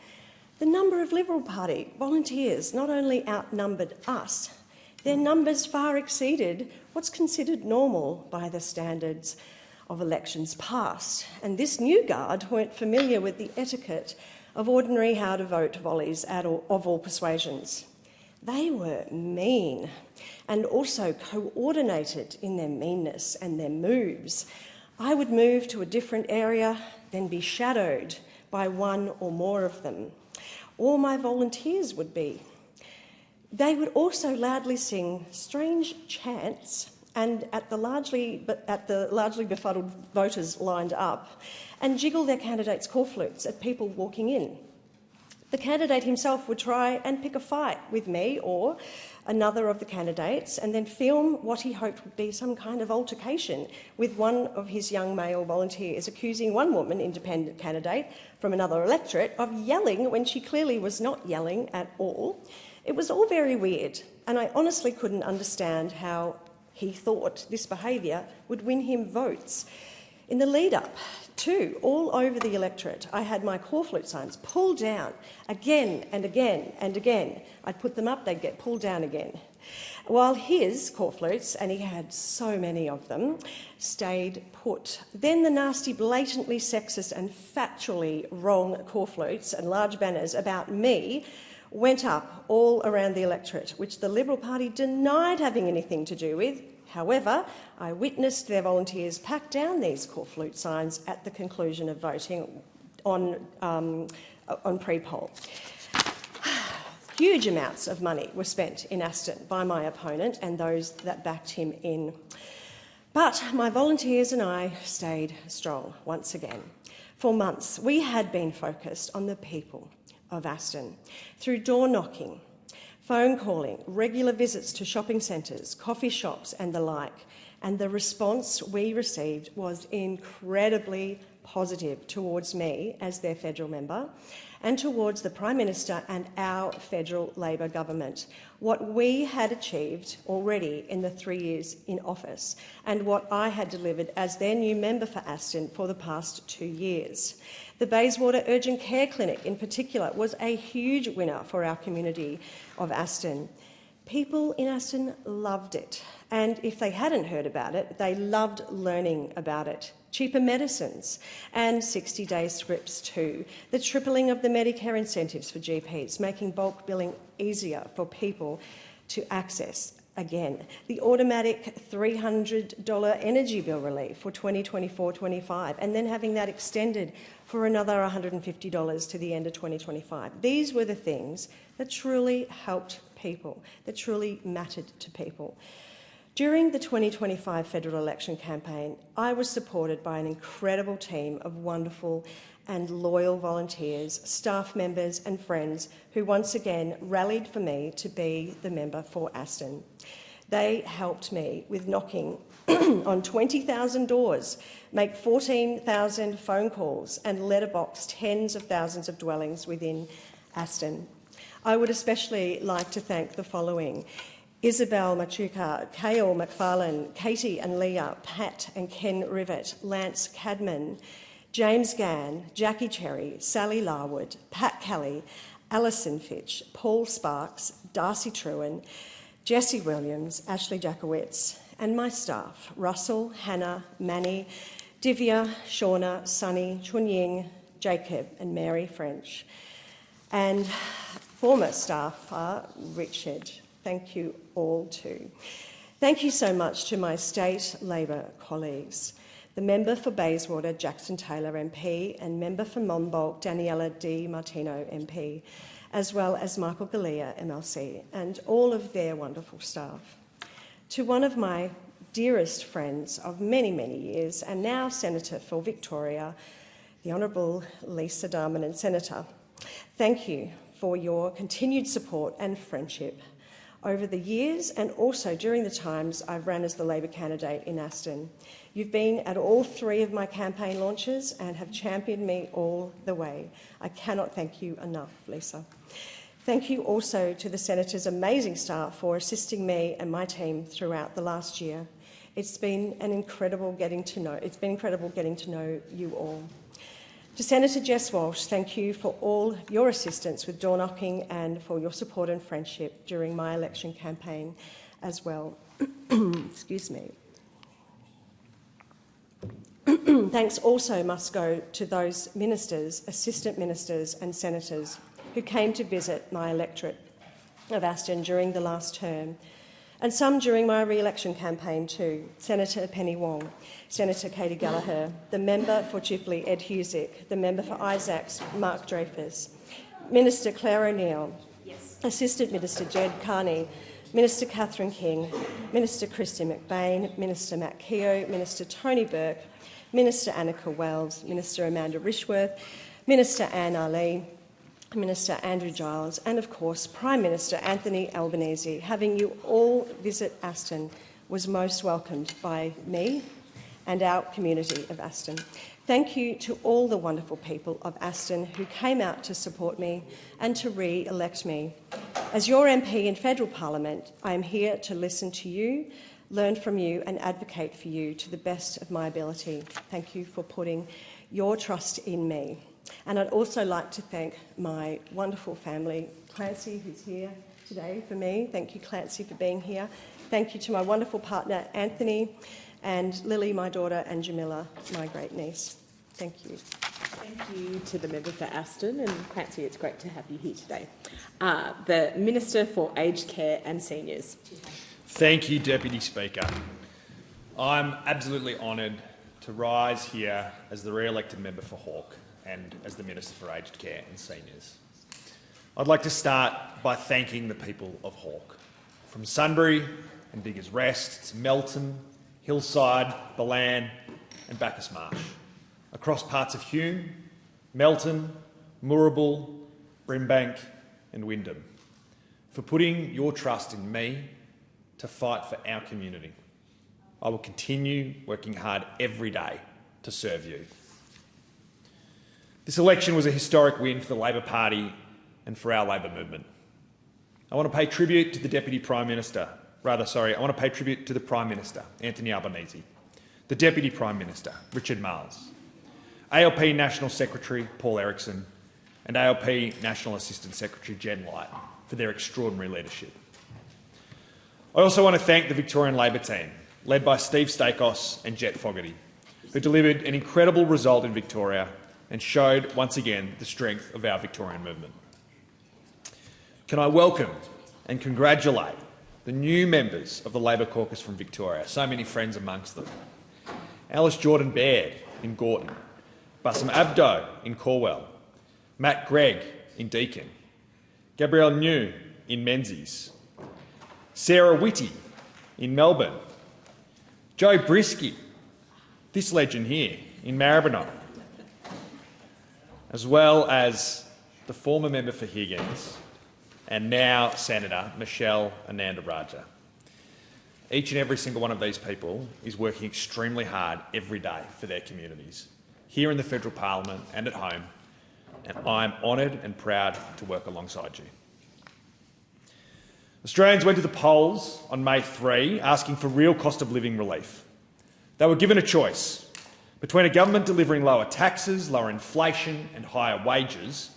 The number of Liberal Party volunteers not only outnumbered us, their numbers far exceeded what's considered normal by the standards of elections past. And this new guard weren't familiar with the etiquette of ordinary how-to-vote volleys of all persuasions. They were mean and also coordinated in their meanness and their moves. I would move to a different area, then be shadowed by one or more of them, or my volunteers would be. They would also loudly sing strange chants and at the largely befuddled voters lined up and jiggle their candidates' corflutes at people walking in. The candidate himself would try and pick a fight with me or another of the candidates and then film what he hoped would be some kind of altercation with one of his young male volunteers, accusing one woman, independent candidate from another electorate, of yelling when she clearly was not yelling at all. It was all very weird, and I honestly couldn't understand how he thought this behaviour would win him votes. In the lead-up, too, all over the electorate, I had my corflute signs pulled down again and again and again. I'd put them up, they'd get pulled down again. While his corflutes, and he had so many of them, stayed put. Then the nasty, blatantly sexist and factually wrong corflutes and large banners about me went up all around the electorate, which the Liberal Party denied having anything to do with. However, I witnessed their volunteers pack down these corflute signs at the conclusion of voting on pre-poll. Huge amounts of money were spent in Aston by my opponent and those that backed him in. But my volunteers and I stayed strong once again. For months, we had been focused on the people of Aston through door knocking, phone calling, regular visits to shopping centres, coffee shops and the like, and the response we received was incredibly positive towards me as their federal member and towards the Prime Minister and our federal Labor government, what we had achieved already in the 3 years in office and what I had delivered as their new member for Aston for the past 2 years. The Bayswater Urgent Care Clinic in particular was a huge winner for our community of Aston. People in Aston loved it, and if they hadn't heard about it, they loved learning about it. Cheaper medicines and 60-day scripts too. The tripling of the Medicare incentives for GPs, making bulk billing easier for people to access. Again, the automatic $300 energy bill relief for 2024-25 and then having that extended for another $150 to the end of 2025. These were the things that truly helped people, that truly mattered to people. During the 2025 federal election campaign, I was supported by an incredible team of wonderful and loyal volunteers, staff members and friends who once again rallied for me to be the member for Aston. They helped me with knocking on 20,000 doors, make 14,000 phone calls and letterbox tens of thousands of dwellings within Aston. I would especially like to thank the following: Isabel Machuca, Kale McFarlane, Katie and Leah, Pat and Ken Rivet, Lance Cadman, James Gann, Jackie Cherry, Sally Larwood, Pat Kelly, Alison Fitch, Paul Sparks, Darcy Trewin, Jessie Williams, Ashley Jackowitz, and my staff, Russell, Hannah, Manny, Divya, Shauna, Sunny, Chunying, Jacob and Mary French. And former staff are Richard. Thank you all too. Thank you so much to my state Labor colleagues, the member for Bayswater, Jackson Taylor MP, and member for Monbulk, Daniela Di Martino MP, as well as Michael Galea MLC, and all of their wonderful staff. To one of my dearest friends of many, many years, and now Senator for Victoria, the Honourable Lisa Darmanin, Senator, thank you for your continued support and friendship over the years and also during the times I've ran as the Labor candidate in Aston. You've been at all 3 of my campaign launches and have championed me all the way. I cannot thank you enough, Lisa. Thank you also to the Senator's amazing staff for assisting me and my team throughout the last year. It's been incredible getting to know you all. To Senator Jess Walsh, thank you for all your assistance with door knocking and for your support and friendship during my election campaign as well. Excuse me. Thanks also must go to those ministers, assistant ministers and senators who came to visit my electorate of Aston during the last term, and some during my re-election campaign too. Senator Penny Wong, Senator Katie Gallagher, the member for Chifley Ed Husick, the member for Isaacs Mark Dreyfus, Minister Claire O'Neill, Assistant Minister Jed Carney, Minister Catherine King, Minister Christy McBain, Minister Matt Keogh, Minister Tony Burke, Minister Annika Wells, Minister Amanda Rishworth, Minister Anne Ali, Minister Andrew Giles, and of course Prime Minister Anthony Albanese. Having you all visit Aston was most welcomed by me and our community of Aston. Thank you to all the wonderful people of Aston who came out to support me and to re-elect me. As your MP in Federal Parliament, I am here to listen to you, learn from you and advocate for you to the best of my ability. Thank you for putting your trust in me. And I'd also like to thank my wonderful family, Clancy, who's here today for me. Thank you, Clancy, for being here. Thank you to my wonderful partner, Anthony, and Lily, my daughter, and Jamila, my great niece. Thank you. Thank you to the member for Aston, and Clancy, it's great to have you here today. The Minister for Aged Care and Seniors. Thank you, Deputy Speaker. I'm absolutely honoured to rise here as the re-elected member for Hawke and as the Minister for Aged Care and Seniors. I'd like to start by thanking the people of Hawke, from Sunbury and Diggers Rest to Melton, Hillside, Balan and Bacchus Marsh, across parts of Hume, Melton, Moorabool, Brimbank and Wyndham. for putting your trust in me to fight for our community. I will continue working hard every day to serve you. This election was a historic win for the Labor Party and for our Labor movement. I want to pay tribute to the I want to pay tribute to the Prime Minister, Anthony Albanese, the Deputy Prime Minister, Richard Marles, ALP National Secretary, Paul Erickson, and ALP National Assistant Secretary, Jen Light, for their extraordinary leadership. I also want to thank the Victorian Labor team, led by Steve Stakos and Jet Fogarty, who delivered an incredible result in Victoria and showed once again the strength of our Victorian movement. Can I welcome and congratulate the new members of the Labor caucus from Victoria, so many friends amongst them. Alice Jordan-Baird in Gorton, Bassam Abdo in Corwell, Matt Gregg in Deakin, Gabrielle New in Menzies, Sarah Whitty in Melbourne, Joe Brisky, this legend here, in Maribyrnong, as well as the former member for Higgins and now Senator Michelle Ananda-Rajah. Each and every single one of these people is working extremely hard every day for their communities, here in the Federal Parliament and at home, and I'm honoured and proud to work alongside you. Australians went to the polls on May 3 asking for real cost of living relief. They were given a choice between a government delivering lower taxes, lower inflation and higher wages,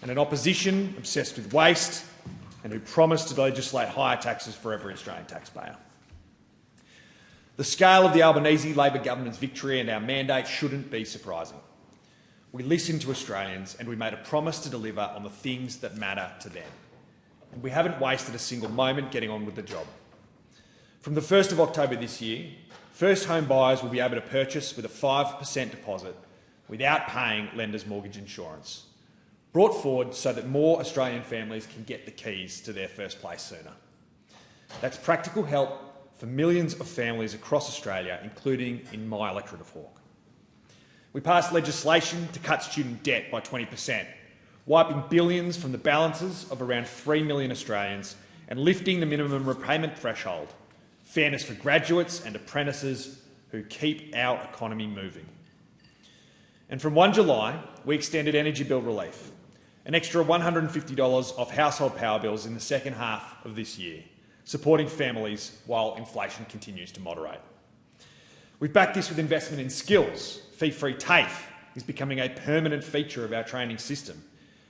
and an opposition obsessed with waste and who promised to legislate higher taxes for every Australian taxpayer. The scale of the Albanese Labor government's victory and our mandate shouldn't be surprising. We listened to Australians and we made a promise to deliver on the things that matter to them. And we haven't wasted a single moment getting on with the job. From the 1st of October this year, first home buyers will be able to purchase with a 5% deposit without paying lenders' mortgage insurance, brought forward so that more Australian families can get the keys to their first place sooner. That's practical help for millions of families across Australia, including in my electorate of Hawke. We passed legislation to cut student debt by 20%, wiping billions from the balances of around 3 million Australians and lifting the minimum repayment threshold, fairness for graduates and apprentices who keep our economy moving. And from 1 July, we extended energy bill relief, an extra $150 off household power bills in the second half of this year, supporting families while inflation continues to moderate. We've backed this with investment in skills. Fee-free TAFE is becoming a permanent feature of our training system,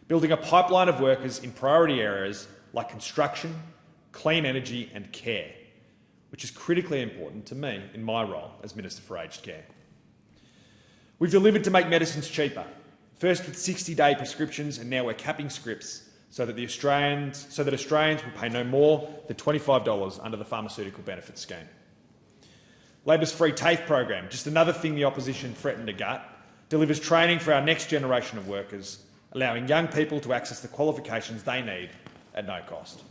building a pipeline of workers in priority areas like construction, clean energy and care, which is critically important to me in my role as Minister for Aged Care. We've delivered to make medicines cheaper, first with 60-day prescriptions, and now we're capping scripts so that Australians will pay no more than $25 under the Pharmaceutical Benefits Scheme. Labor's free TAFE program, just another thing the opposition threatened to gut, delivers training for our next generation of workers, allowing young people to access the qualifications they need at no cost.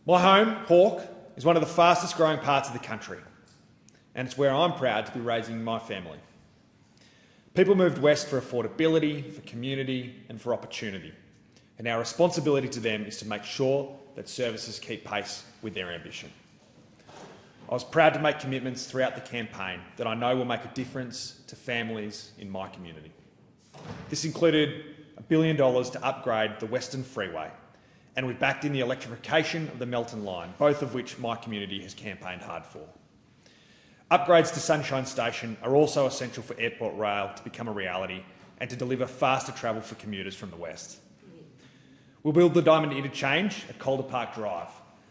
My home, Hawke, is one of the fastest growing parts of the country, and it's where I'm proud to be raising my family. People moved west for affordability, for community and for opportunity, and our responsibility to them is to make sure that services keep pace with their ambition. I was proud to make commitments throughout the campaign that I know will make a difference to families in my community. This included $1 billion to upgrade the Western Freeway, and we backed in the electrification of the Melton Line, both of which my community has campaigned hard for. Upgrades to Sunshine Station are also essential for Airport Rail to become a reality and to deliver faster travel for commuters from the west. We'll build the Diamond Interchange at Calder Park Drive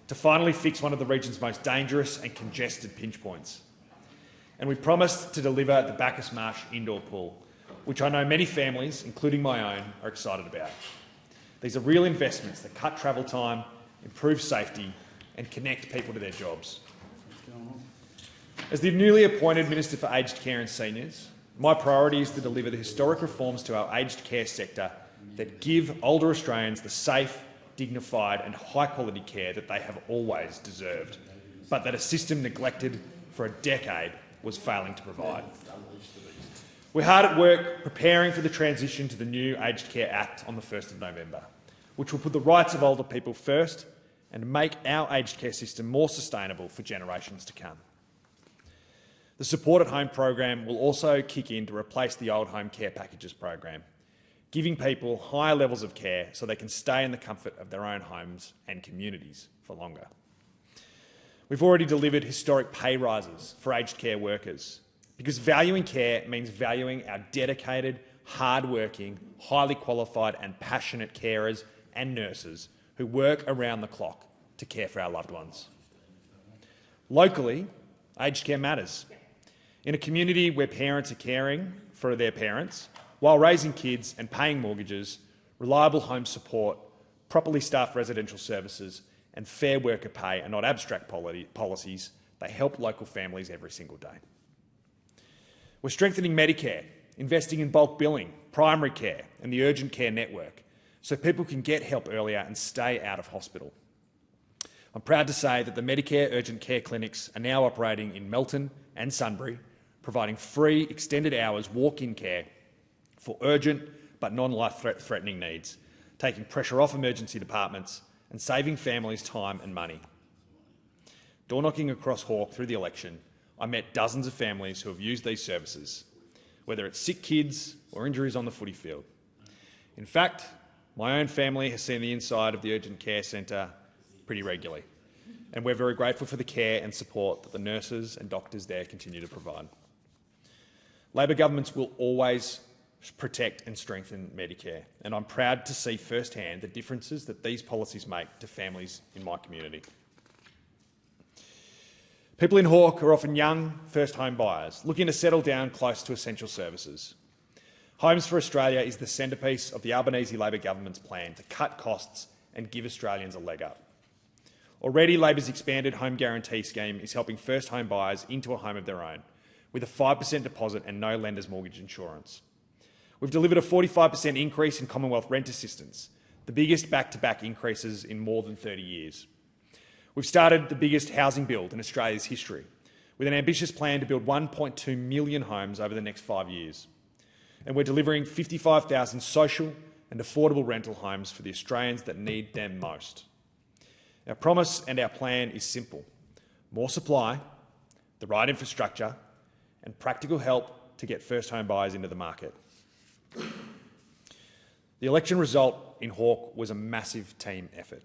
to finally fix one of the region's most dangerous and congested pinch points. And we promised to deliver the Bacchus Marsh indoor pool, which I know many families, including my own, are excited about. These are real investments that cut travel time, improve safety and connect people to their jobs. As the newly appointed Minister for Aged Care and Seniors, my priority is to deliver the historic reforms to our aged care sector that give older Australians the safe, dignified and high-quality care that they have always deserved, but that a system neglected for a decade was failing to provide. We're hard at work preparing for the transition to the new Aged Care Act on the 1st of November, which will put the rights of older people first and make our aged care system more sustainable for generations to come. The Support at Home program will also kick in to replace the old home care packages program, giving people higher levels of care so they can stay in the comfort of their own homes and communities for longer. We've already delivered historic pay rises for aged care workers, because valuing care means valuing our dedicated, hard-working, highly qualified and passionate carers and nurses who work around the clock to care for our loved ones. Locally, aged care matters. In a community where parents are caring for their parents while raising kids and paying mortgages, reliable home support, properly staffed residential services and fair worker pay are not abstract policies, they help local families every single day. We're strengthening Medicare, investing in bulk billing, primary care and the urgent care network so people can get help earlier and stay out of hospital. I'm proud to say that the Medicare urgent care clinics are now operating in Melton and Sunbury, providing free extended hours walk-in care for urgent but non-life-threatening needs, taking pressure off emergency departments and saving families time and money. Door knocking across Hawke through the election, I met dozens of families who have used these services, whether it's sick kids or injuries on the footy field. In fact, my own family has seen the inside of the urgent care centre pretty regularly, and we're very grateful for the care and support that the nurses and doctors there continue to provide. Labor governments will always protect and strengthen Medicare, and I'm proud to see firsthand the differences that these policies make to families in my community. People in Hawke are often young, first home buyers, looking to settle down close to essential services. Homes for Australia is the centrepiece of the Albanese Labor government's plan to cut costs and give Australians a leg up. Already, Labor's expanded home guarantee scheme is helping first home buyers into a home of their own, with a 5% deposit and no lender's mortgage insurance. We've delivered a 45% increase in Commonwealth rent assistance, the biggest back-to-back increases in more than 30 years. We've started the biggest housing build in Australia's history, with an ambitious plan to build 1.2 million homes over the next 5 years. And we're delivering 55,000 social and affordable rental homes for the Australians that need them most. Our promise and our plan is simple: more supply, the right infrastructure, and practical help to get first home buyers into the market. The election result in Hawke was a massive team effort.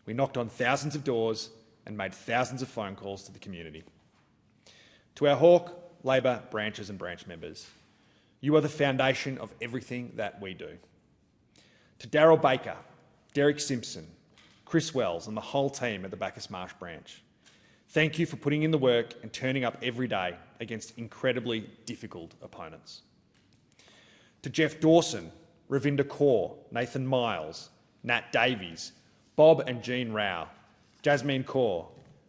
We knocked on thousands of doors and made thousands of phone calls to the community. To our Hawke Labor branches and branch members, you are the foundation of everything that we do. To Daryl Baker, Derek Simpson, Chris Wells and the whole team at the Bacchus Marsh branch, thank you for putting in the work and turning up every day against incredibly difficult opponents. To Jeff Dawson, Ravinda Kaur, Nathan Miles, Nat Davies, Bob and Jean Rao, Jasmine Kaur,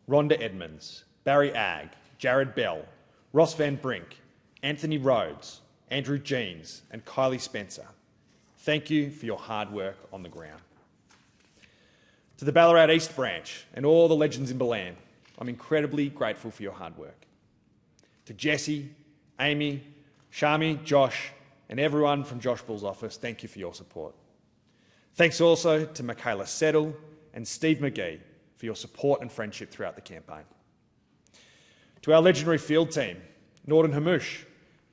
Rhonda Edmonds, Barry Agg, Jared Bell, Ross Van Brink, Anthony Rhodes, Andrew Jeans and Kylie Spencer, thank you for your hard work on the ground. To the Ballarat East branch and all the legends in Balan, I'm incredibly grateful for your hard work. To Jessie, Amy, Shami, Josh and everyone from Josh Bull's office, thank you for your support. Thanks also to Michaela Settle and Steve McGee for your support and friendship throughout the campaign. To our legendary field team, Norden Hamouche,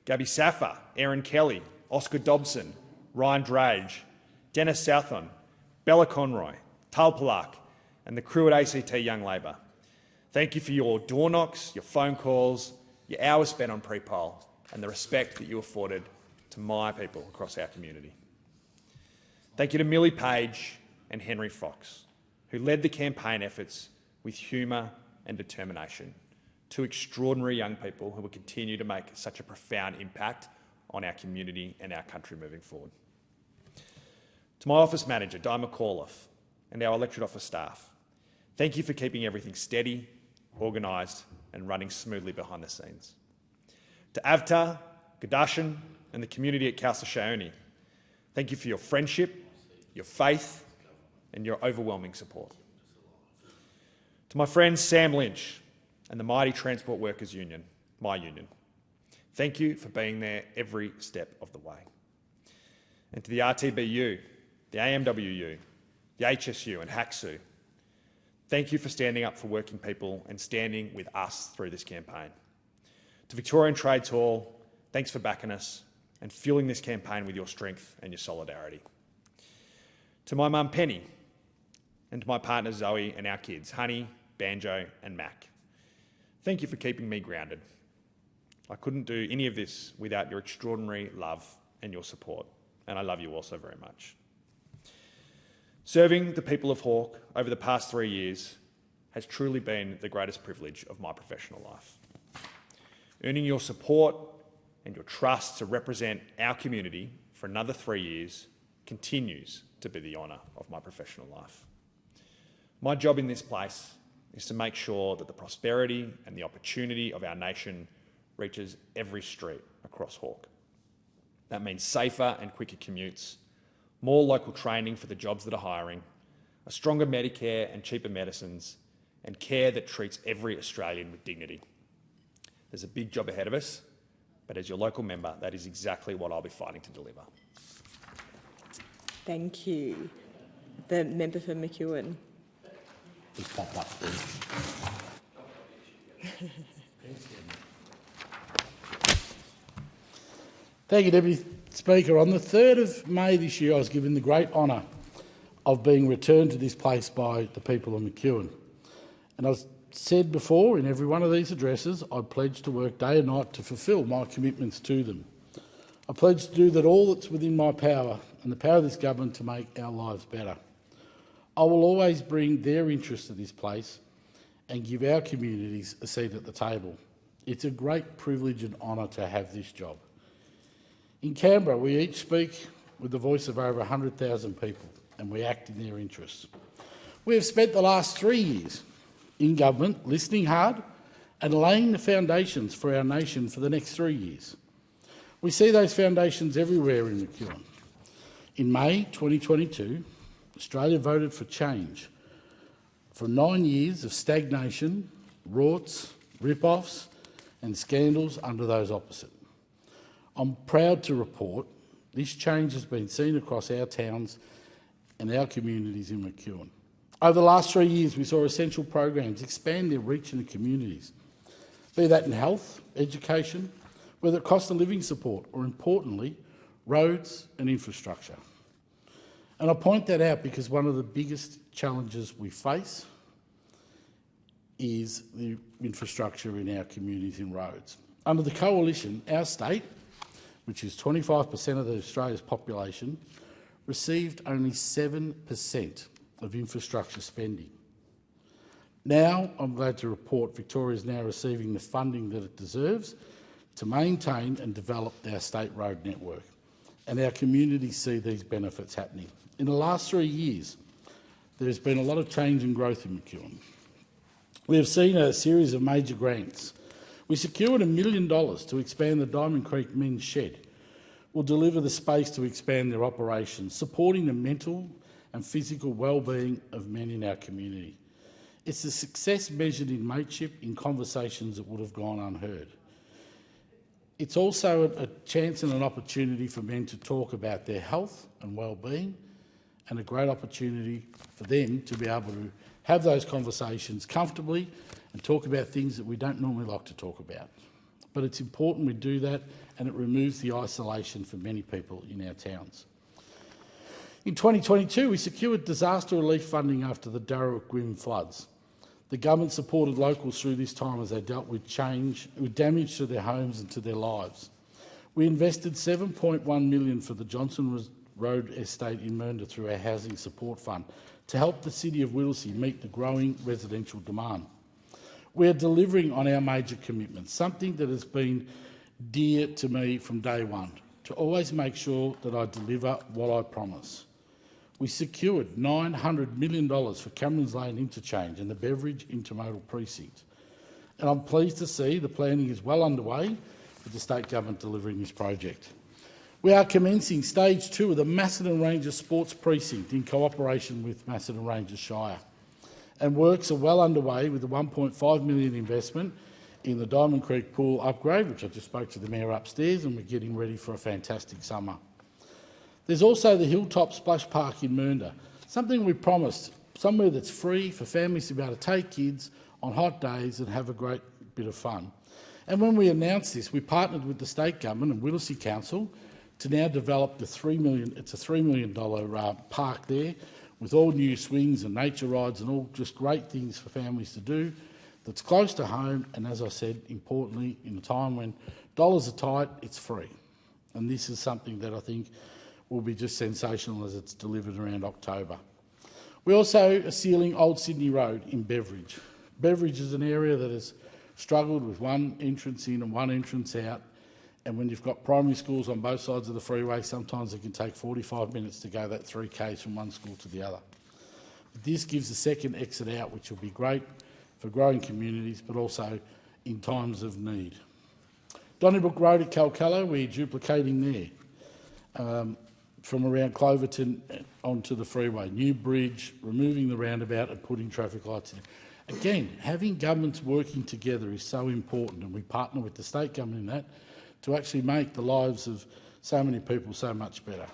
Gabby Saffa, Aaron Kelly, Oscar Dobson, Ryan Drage, Dennis Southon, Bella Conroy, Tal Palak and the crew at ACT Young Labor. Thank you for your door knocks, your phone calls, your hours spent on pre-poll and the respect that you afforded to my people across our community. Thank you to Millie Page and Henry Fox, who led the campaign efforts with humour and determination. Two extraordinary young people who will continue to make such a profound impact on our community and our country moving forward. To my office manager, Di McAuliffe, and our electorate office staff, thank you for keeping everything steady, organised and running smoothly behind the scenes. To Avtar, Gadashan and the community at Calcasione, thank you for your friendship, your faith and your overwhelming support. To my friend Sam Lynch and the mighty Transport Workers Union, my union, thank you for being there every step of the way. And to the RTBU, the AMWU the HSU and HACSU, thank you for standing up for working people and standing with us through this campaign. To Victorian Trades Hall, thanks for backing us and fueling this campaign with your strength and your solidarity. To my mum Penny, and to my partner Zoe and our kids, Honey, Banjo and Mac, thank you for keeping me grounded. I couldn't do any of this without your extraordinary love and your support, and I love you all so very much. Serving the people of Hawke over the past 3 years has truly been the greatest privilege of my professional life. Earning your support and your trust to represent our community for another 3 years continues to be the honour of my professional life. My job in this place is to make sure that the prosperity and the opportunity of our nation reaches every street across Hawke. That means safer and quicker commutes, more local training for the jobs that are hiring, a stronger Medicare and cheaper medicines, and care that treats every Australian with dignity. There's a big job ahead of us, but as your local member, that is exactly what I'll be fighting to deliver. Thank you. The member for McEwen. Thank you, Deputy Speaker. On the 3rd of May this year, I was given the great honour of being returned to this place by the people of McEwen. And I've said before in every one of these addresses, I pledge to work day and night to fulfil my commitments to them. I pledge to do that all that's within my power and the power of this government to make our lives better. I will always bring their interests to this place and give our communities a seat at the table. It's a great privilege and honour to have this job. In Canberra, we each speak with the voice of over 100,000 people and we act in their interests. We have spent the last 3 years in government listening hard and laying the foundations for our nation for the next 3 years. We see those foundations everywhere in McEwen. In May 2022, Australia voted for change from 9 years of stagnation, rorts, rip-offs and scandals under those opposite. I'm proud to report this change has been seen across our towns and our communities in McEwen. Over the last 3 years, we saw essential programs expand their reach in the communities, be that in health, education, whether it cost of living support or, importantly, roads and infrastructure. And I point that out because one of the biggest challenges we face is the infrastructure in our communities and roads. Under the Coalition, our state, which is 25% of Australia's population, received only 7% of infrastructure spending. Now, I'm glad to report Victoria is now receiving the funding that it deserves to maintain and develop our state road network, and our communities see these benefits happening. In the last 3 years, there has been a lot of change and growth in McEwen. We have seen a series of major grants. We secured $1 million to expand the Diamond Creek Men's Shed. We'll deliver the space to expand their operations, supporting the mental and physical well-being of men in our community. It's a success measured in mateship, in conversations that would have gone unheard. It's also a chance and an opportunity for men to talk about their health and well-being, and a great opportunity for them to be able to have those conversations comfortably and talk about things that we don't normally like to talk about. But it's important we do that, and it removes the isolation for many people in our towns. In 2022, we secured disaster relief funding after the Darra-Gwyn floods. The government supported locals through this time as they dealt with damage to their homes and to their lives. We invested $7.1 million for the Johnson Road estate in Mernda through our Housing Support Fund to help the City of Whittlesea meet the growing residential demand. We are delivering on our major commitments, something that has been dear to me from day one, to always make sure that I deliver what I promise. We secured $900 million for Camerons Lane Interchange and the Beveridge Intermodal Precinct. And I'm pleased to see the planning is well underway with the state government delivering this project. We are commencing stage 2 of the Macedon Ranges Sports Precinct in cooperation with Macedon Ranges Shire. And works are well underway with the $1.5 million investment in the Diamond Creek Pool upgrade, which I just spoke to the Mayor upstairs, and we're getting ready for a fantastic summer. There's also the Hilltop Splash Park in Mernda, something we promised, somewhere that's free for families to be able to take kids on hot days and have a great bit of fun. And when we announced this, we partnered with the state government and Whittlesea Council to now develop the $3 million park there with all new swings and nature rides and all just great things for families to do, that's close to home, and as I said, importantly, in a time when dollars are tight, it's free. And this is something that I think will be just sensational as it's delivered around October. We also are sealing Old Sydney Road in Beveridge. Beveridge is an area that has struggled with one entrance in and one entrance out, and when you've got primary schools on both sides of the freeway, sometimes it can take 45 minutes to go that 3 k's from one school to the other. But this gives a second exit out, which will be great for growing communities, but also in times of need. Donnybrook Road at Calcalla, we're duplicating there from around Cloverton onto the freeway. New bridge, removing the roundabout and putting traffic lights in. Again, having governments working together is so important, and we partner with the state government in that to actually make the lives of so many people so much better.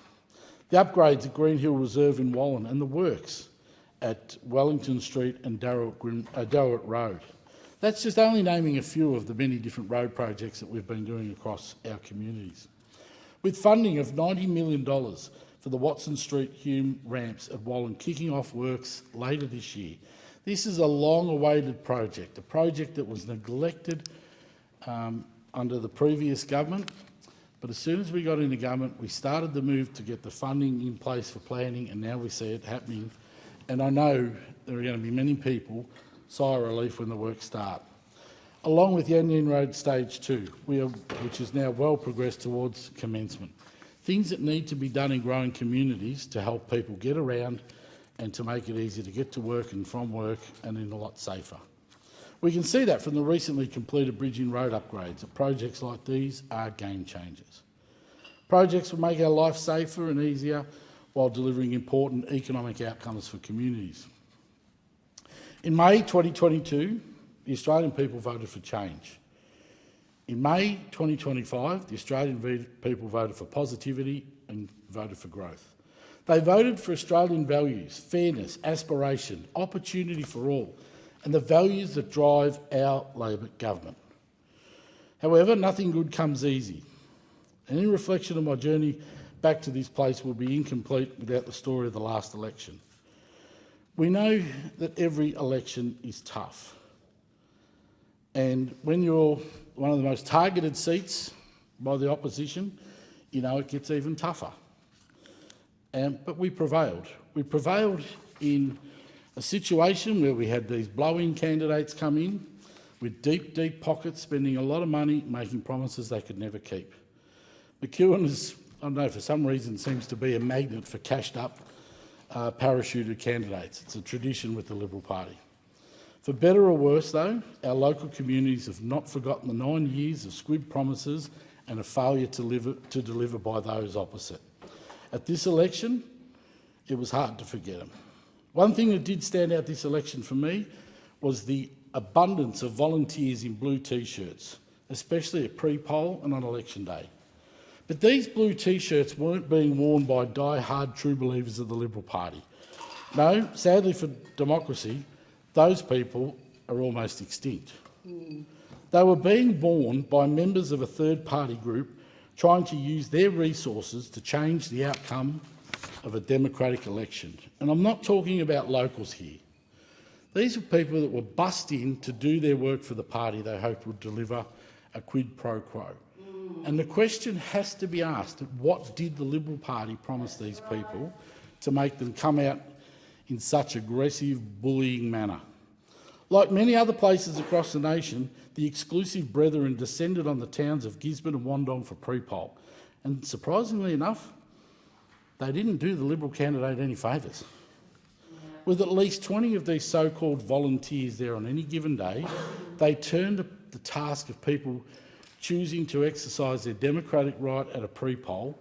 The upgrades at Green Hill Reserve in Wallen and the works at Wellington Street and Darrowett Road. That's just only naming a few of the many different road projects that we've been doing across our communities. With funding of $90 million for the Watson Street Hume ramps at Wallen kicking off works later this year. This is a long-awaited project, a project that was neglected under the previous government, but as soon as we got into government, we started the move to get the funding in place for planning, and now we see it happening. And I know there are going to be many people sigh of relief when the work start. Along with Yan Yan Road Stage 2, which is now well progressed towards commencement. Things that need to be done in growing communities to help people get around and to make it easier to get to work and from work and in a lot safer. We can see that from the recently completed bridge and road upgrades, that projects like these are game changers. Projects will make our life safer and easier while delivering important economic outcomes for communities. In May 2022, the Australian people voted for change. In May 2025, the Australian people voted for positivity and voted for growth. They voted for Australian values, fairness, aspiration, opportunity for all, and the values that drive our Labor government. However, nothing good comes easy. And in reflection of my journey back to this place will be incomplete without the story of the last election. We know that every election is tough. And when you're one of the most targeted seats by the opposition, you know it gets even tougher. But we prevailed. We prevailed in a situation where we had these blow-in candidates come in with deep, deep pockets, spending a lot of money, making promises they could never keep. McEwen is, I don't know, for some reason seems to be a magnet for cashed-up, parachuted candidates. It's a tradition with the Liberal Party. For better or worse, though, our local communities have not forgotten the 9 years of squib promises and a failure to deliver by those opposite. At this election, it was hard to forget them. One thing that did stand out this election for me was the abundance of volunteers in blue T-shirts, especially at pre-poll and on election day. But these blue T-shirts weren't being worn by die-hard true believers of the Liberal Party. No, sadly for democracy, those people are almost extinct. They were being worn by members of a third-party group trying to use their resources to change the outcome of a democratic election. And I'm not talking about locals here. These are people that were bussed in to do their work for the party they hoped would deliver a quid pro quo. And the question has to be asked, what did the Liberal Party promise these people to make them come out in such aggressive, bullying manner? Like many other places across the nation, the exclusive brethren descended on the towns of Gisborne and Wandong for pre-poll. And surprisingly enough, they didn't do the Liberal candidate any favours. With at least 20 of these so-called volunteers there on any given day, they turned the task of people choosing to exercise their democratic right at a pre-poll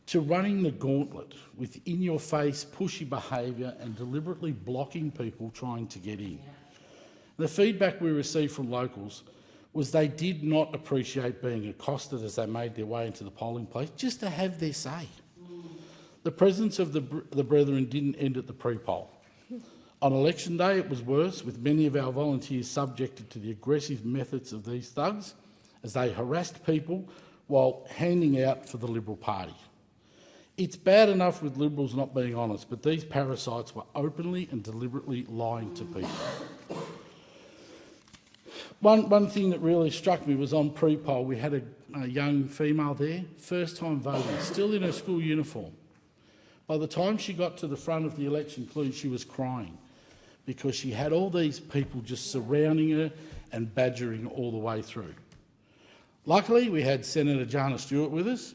to running the gauntlet with in-your-face, pushy behaviour and deliberately blocking people trying to get in. The feedback we received from locals was they did not appreciate being accosted as they made their way into the polling place just to have their say. The presence of the Brethren didn't end at the pre-poll. On election day, it was worse, with many of our volunteers subjected to the aggressive methods of these thugs as they harassed people while handing out for the Liberal Party. It's bad enough with Liberals not being honest, but these parasites were openly and deliberately lying to people. One thing that really struck me was on pre-poll, we had a young female there, first-time voting, still in her school uniform. By the time she got to the front of the election clue, she was crying because she had all these people just surrounding her and badgering her all the way through. Luckily, we had Senator Jana Stewart with us.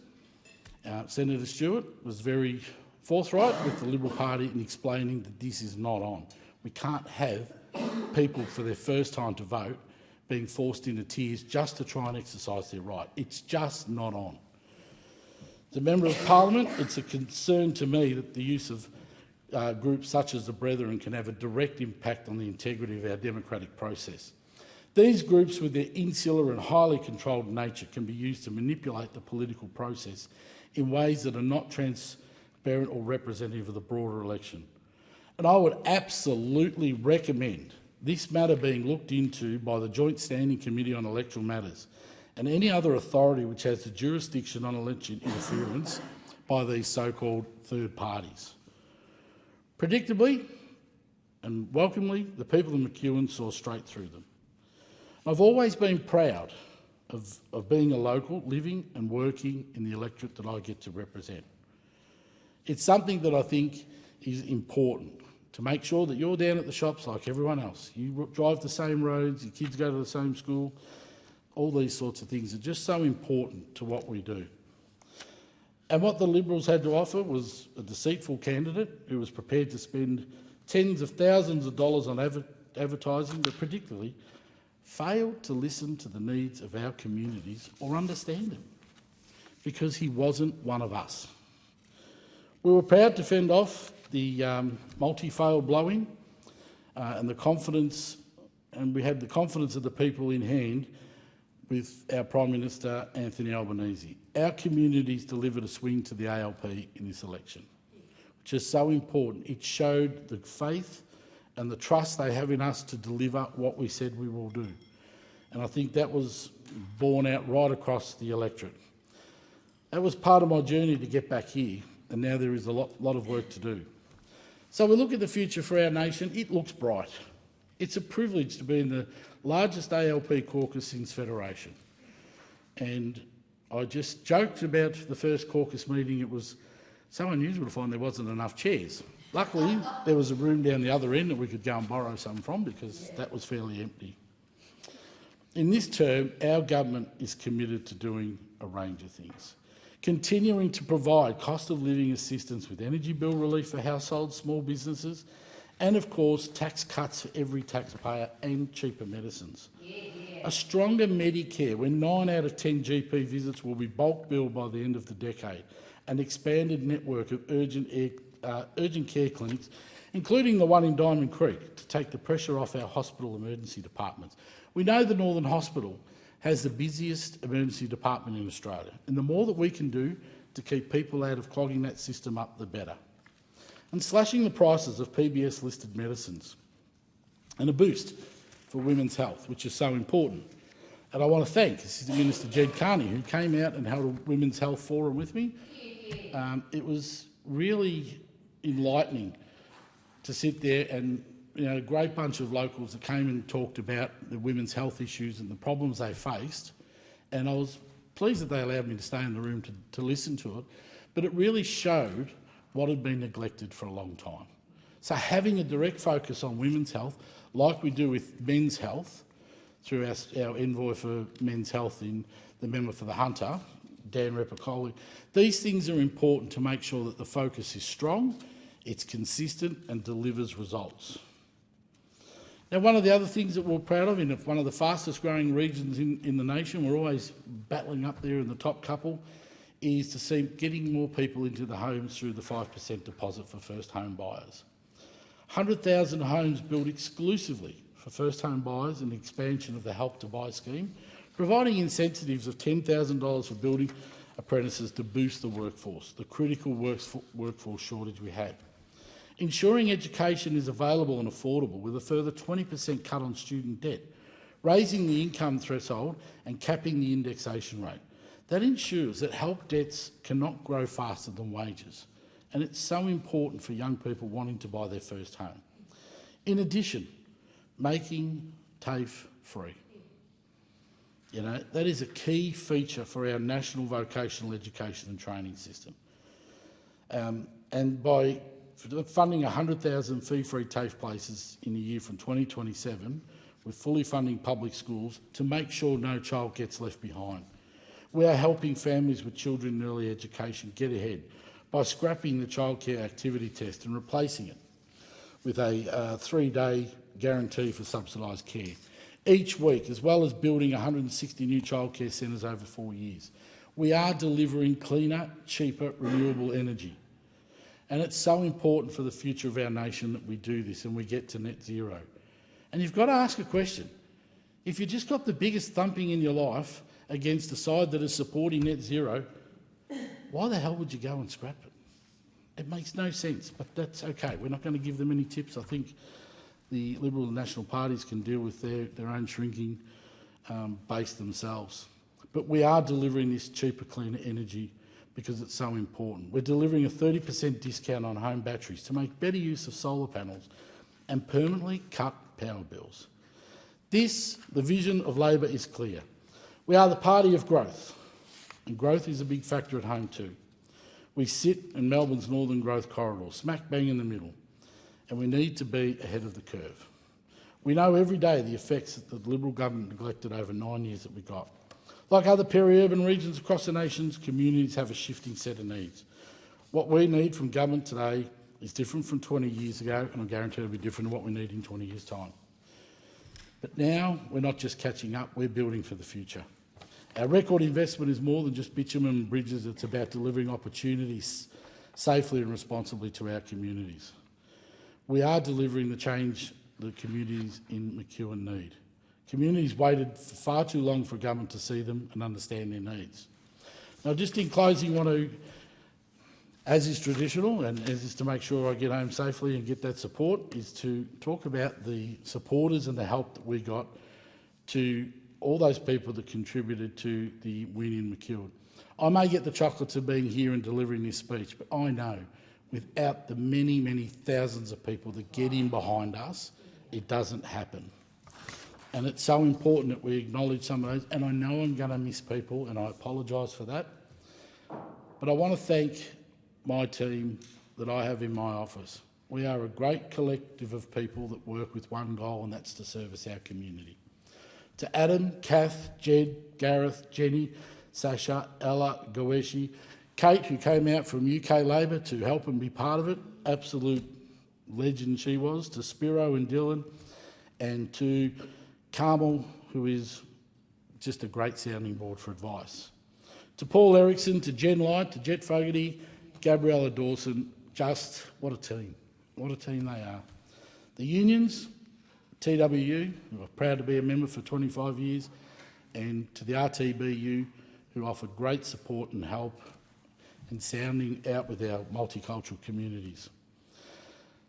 Senator Stewart was very forthright with the Liberal Party in explaining that this is not on. We can't have people for their first time to vote being forced into tears just to try and exercise their right. It's just not on. As a Member of Parliament, it's a concern to me that the use of groups such as the Brethren can have a direct impact on the integrity of our democratic process. These groups, with their insular and highly controlled nature, can be used to manipulate the political process in ways that are not transparent or representative of the broader election. And I would absolutely recommend this matter being looked into by the Joint Standing Committee on Electoral Matters and any other authority which has the jurisdiction on election interference by these so-called third parties. Predictably and welcomely, the people of McEwen saw straight through them. I've always been proud of being a local, living and working in the electorate that I get to represent. It's something that I think is important, to make sure that you're down at the shops like everyone else. You drive the same roads, your kids go to the same school. All these sorts of things are just so important to what we do. And what the Liberals had to offer was a deceitful candidate who was prepared to spend tens of thousands of dollars on advertising, but predictably failed to listen to the needs of our communities or understand them, because he wasn't one of us. We were proud to fend off the multi-fail blowing and the confidence, and we had the confidence of the people in hand with our Prime Minister, Anthony Albanese. Our communities delivered a swing to the ALP in this election, which is so important. It showed the faith and the trust they have in us to deliver what we said we will do. And I think that was borne out right across the electorate. That was part of my journey to get back here, and now there is a lot of work to do. So we look at the future for our nation. It looks bright. It's a privilege to be in the largest ALP caucus since Federation. And I just joked about the first caucus meeting. It was so unusual to find there wasn't enough chairs. Luckily, there was a room down the other end that we could go and borrow some from, because that was fairly empty. In this term, our government is committed to doing a range of things. Continuing to provide cost of living assistance with energy bill relief for households, small businesses, and of course tax cuts for every taxpayer and cheaper medicines. A stronger Medicare, when 9 out of 10 GP visits will be bulk billed by the end of the decade. An expanded network of urgent care clinics, including the one in Diamond Creek, to take the pressure off our hospital emergency departments. We know the Northern Hospital has the busiest emergency department in Australia, and the more that we can do to keep people out of clogging that system up, the better. And slashing the prices of PBS-listed medicines, and a boost for women's health, which is so important. And I want to thank Assistant Minister Jed Carney, who came out and held a women's health forum with me. It was really enlightening to sit there, and a great bunch of locals that came and talked about the women's health issues and the problems they faced. And I was pleased that they allowed me to stay in the room to listen to it. But it really showed what had been neglected for a long time. So having a direct focus on women's health, like we do with men's health, through our envoy for men's health in the member for the Hunter, Dan Repicoli, these things are important to make sure that the focus is strong, it's consistent and delivers results. Now, one of the other things that we're proud of, in one of the fastest growing regions in the nation, we're always battling up there in the top couple, is to see getting more people into the homes through the 5% deposit for first home buyers. 100,000 homes built exclusively for first home buyers and the expansion of the Help to Buy scheme, providing incentives of $10,000 for building apprentices to boost the workforce, the critical workforce shortage we have. Ensuring education is available and affordable with a further 20% cut on student debt, raising the income threshold and capping the indexation rate. That ensures that help debts cannot grow faster than wages, and it's so important for young people wanting to buy their first home. In addition, making TAFE free. You know, that is a key feature for our national vocational education and training system. And by funding 100,000 fee-free TAFE places in a year from 2027, we're fully funding public schools to make sure no child gets left behind. We are helping families with children in early education get ahead by scrapping the childcare activity test and replacing it with a 3-day guarantee for subsidised care each week, as well as building 160 new childcare centres over 4 years. We are delivering cleaner, cheaper, renewable energy. And it's so important for the future of our nation that we do this and we get to net zero. And you've got to ask a question. If you just got the biggest thumping in your life against the side that is supporting net zero, why the hell would you go and scrap it? It makes no sense, but that's okay. We're not going to give them any tips. I think the Liberal and National parties can deal with their own shrinking base themselves. But we are delivering this cheaper, cleaner energy because it's so important. We're delivering a 30% discount on home batteries to make better use of solar panels and permanently cut power bills. The vision of Labor is clear. We are the party of growth, and growth is a big factor at home too. We sit in Melbourne's northern growth corridor, smack bang in the middle, and we need to be ahead of the curve. We know every day the effects that the Liberal government neglected over 9 years that we got. Like other peri-urban regions across the nation's communities have a shifting set of needs. What we need from government today is different from 20 years ago, and I guarantee it'll be different to what we need in 20 years' time. But now we're not just catching up, we're building for the future. Our record investment is more than just bitumen and bridges, it's about delivering opportunities safely and responsibly to our communities. We are delivering the change the communities in McEwen need. Communities waited for far too long for government to see them and understand their needs. Now, just in closing, I want to, as is traditional and as is to make sure I get home safely and get that support, is to talk about the supporters and the help that we got to all those people that contributed to the win in McEwen. I may get the chocolates of being here and delivering this speech, but I know without the many, many thousands of people that get in behind us, it doesn't happen. And it's so important that we acknowledge some of those, and I know I'm going to miss people, and I apologise for that. But I want to thank my team that I have in my office. We are a great collective of people that work with one goal, and that's to service our community. To Adam, Kath, Jed, Gareth, Jenny, Sasha, Ella, Goeshi, Kate, who came out from UK Labor to help and be part of it, absolute legend she was, to Spiro and Dylan, and to Carmel, who is just a great sounding board for advice. To Paul Erickson, to Jen Light, to Jet Fogarty, Gabriella Dawson, just what a team. What a team they are. The unions, TWU, who are proud to be a member for 25 years, and to the RTBU, who offered great support and help in sounding out with our multicultural communities.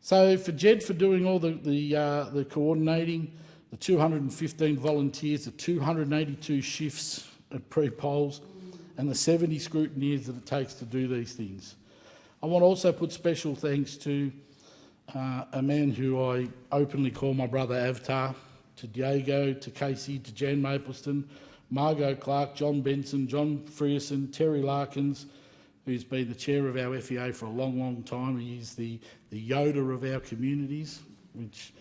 So for Jed for doing all the coordinating, the 215 volunteers, the 282 shifts at pre-polls, and the 70 scrutineers that it takes to do these things. I want to also put special thanks to a man who I openly call my brother Avtar, to Diego, to Casey, to Jan Mapleston, Margot Clark, John Benson, John Frierson, Terry Larkins, who's been the chair of our FEA for a long, long time. He is the Yoda of our communities, which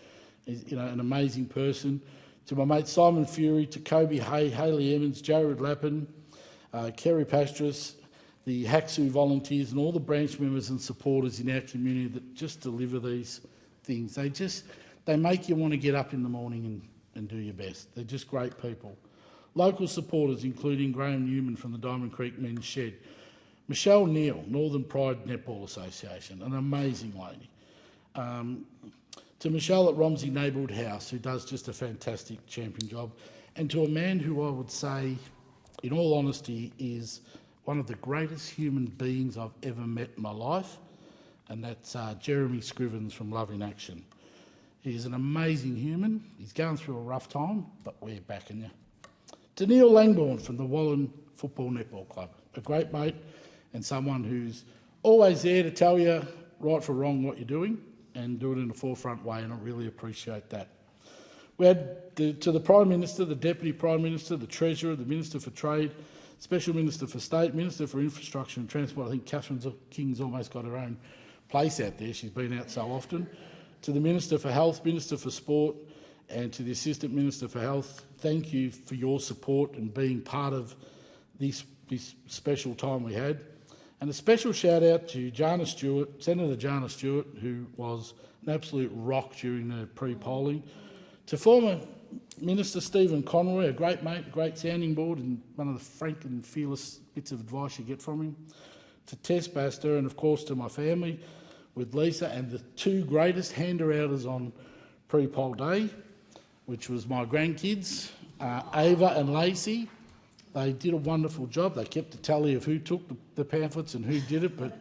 is an amazing person. To my mate Simon Fury, to Kobe Hay, Hayley Emmons, Jared Lappin, Kerry Pastras, the Haxu volunteers and all the branch members and supporters in our community that just deliver these things. They make you want to get up in the morning and do your best. They're just great people. Local supporters, including Graham Newman from the Diamond Creek Men's Shed, Michelle Neal, Northern Pride Netball Association, an amazing lady. To Michelle at Romsey Neighbourhood House, who does just a fantastic champion job, and to a man who I would say, in all honesty, is one of the greatest human beings I've ever met in my life, and that's Jeremy Scrivens from Love in Action. He's an amazing human. He's going through a rough time, but we're backing you. To Neil Langbourne from the Wallen Football Netball Club, a great mate and someone who's always there to tell you right for wrong what you're doing and do it in a forefront way, and I really appreciate that. We had to the Prime Minister, the Deputy Prime Minister, the Treasurer, the Minister for Trade, Special Minister for State, Minister for Infrastructure and Transport. I think Catherine King's almost got her own place out there. She's been out so often. To the Minister for Health, Minister for Sport, and to the Assistant Minister for Health, thank you for your support and being part of this special time we had. And a special shout out to Jana Stewart, Senator Jana Stewart, who was an absolute rock during the pre-polling. To former Minister Stephen Conroy, a great mate, a great sounding board, and one of the frank and fearless bits of advice you get from him. To Tess Baster, and of course to my family, with Lisa and the two greatest hander-outers on pre-poll day, which was my grandkids, Ava and Lacey. They did a wonderful job. They kept a tally of who took the pamphlets and who did it, but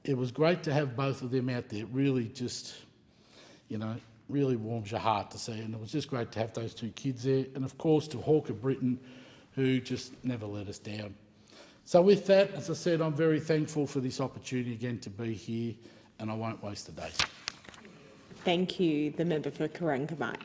it was great to have both of them out there. It really just, really warms your heart to see, and it was just great to have those two kids there. And of course to Hawker Britton, who just never let us down. So with that, as I said, I'm very thankful for this opportunity again to be here, and I won't waste the day. Thank you. The member for Corangamite.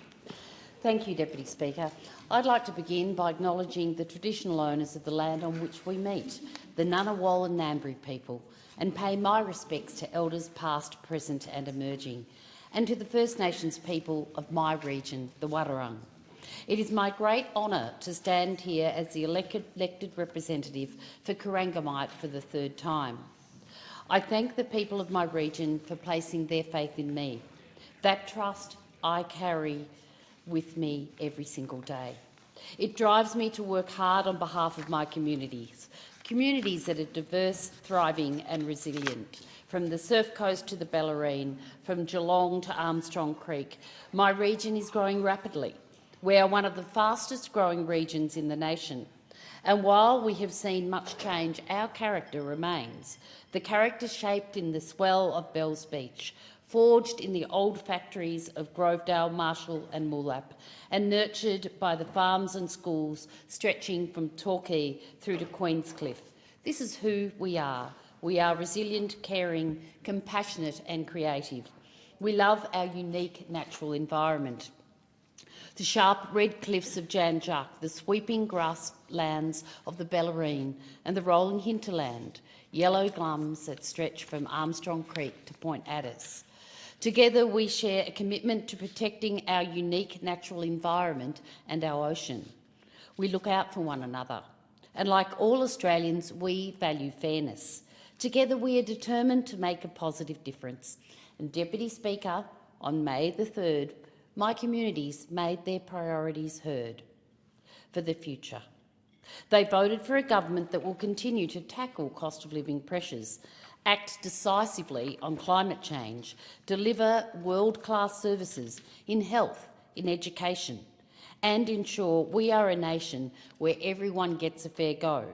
Thank you, Deputy Speaker. I'd like to begin by acknowledging the traditional owners of the land on which we meet, the Ngunnawal and Ngambri people, and pay my respects to elders past, present and emerging, and to the First Nations people of my region, the Wadawurrung. It is my great honour to stand here as the elected representative for Corangamite for the third time. I thank the people of my region for placing their faith in me. That trust I carry with me every single day. It drives me to work hard on behalf of my communities that are diverse, thriving and resilient. From the Surf Coast to the Bellarine, from Geelong to Armstrong Creek, my region is growing rapidly. We are one of the fastest growing regions in the nation. And while we have seen much change, our character remains. The character shaped in the swell of Bells Beach, forged in the old factories of Grovedale, Marshall and Moolap, and nurtured by the farms and schools stretching from Torquay through to Queenscliff. This is who we are. We are resilient, caring, compassionate and creative. We love our unique natural environment. The sharp red cliffs of Jan Juc, the sweeping grasslands of the Bellarine and the rolling hinterland, yellow glums that stretch from Armstrong Creek to Point Addis. Together we share a commitment to protecting our unique natural environment and our ocean. We look out for one another, and like all Australians, we value fairness. Together we are determined to make a positive difference. And Deputy Speaker, on May the 3rd, my communities made their priorities heard for the future. They voted for a government that will continue to tackle cost of living pressures, act decisively on climate change, deliver world-class services in health, in education, and ensure we are a nation where everyone gets a fair go.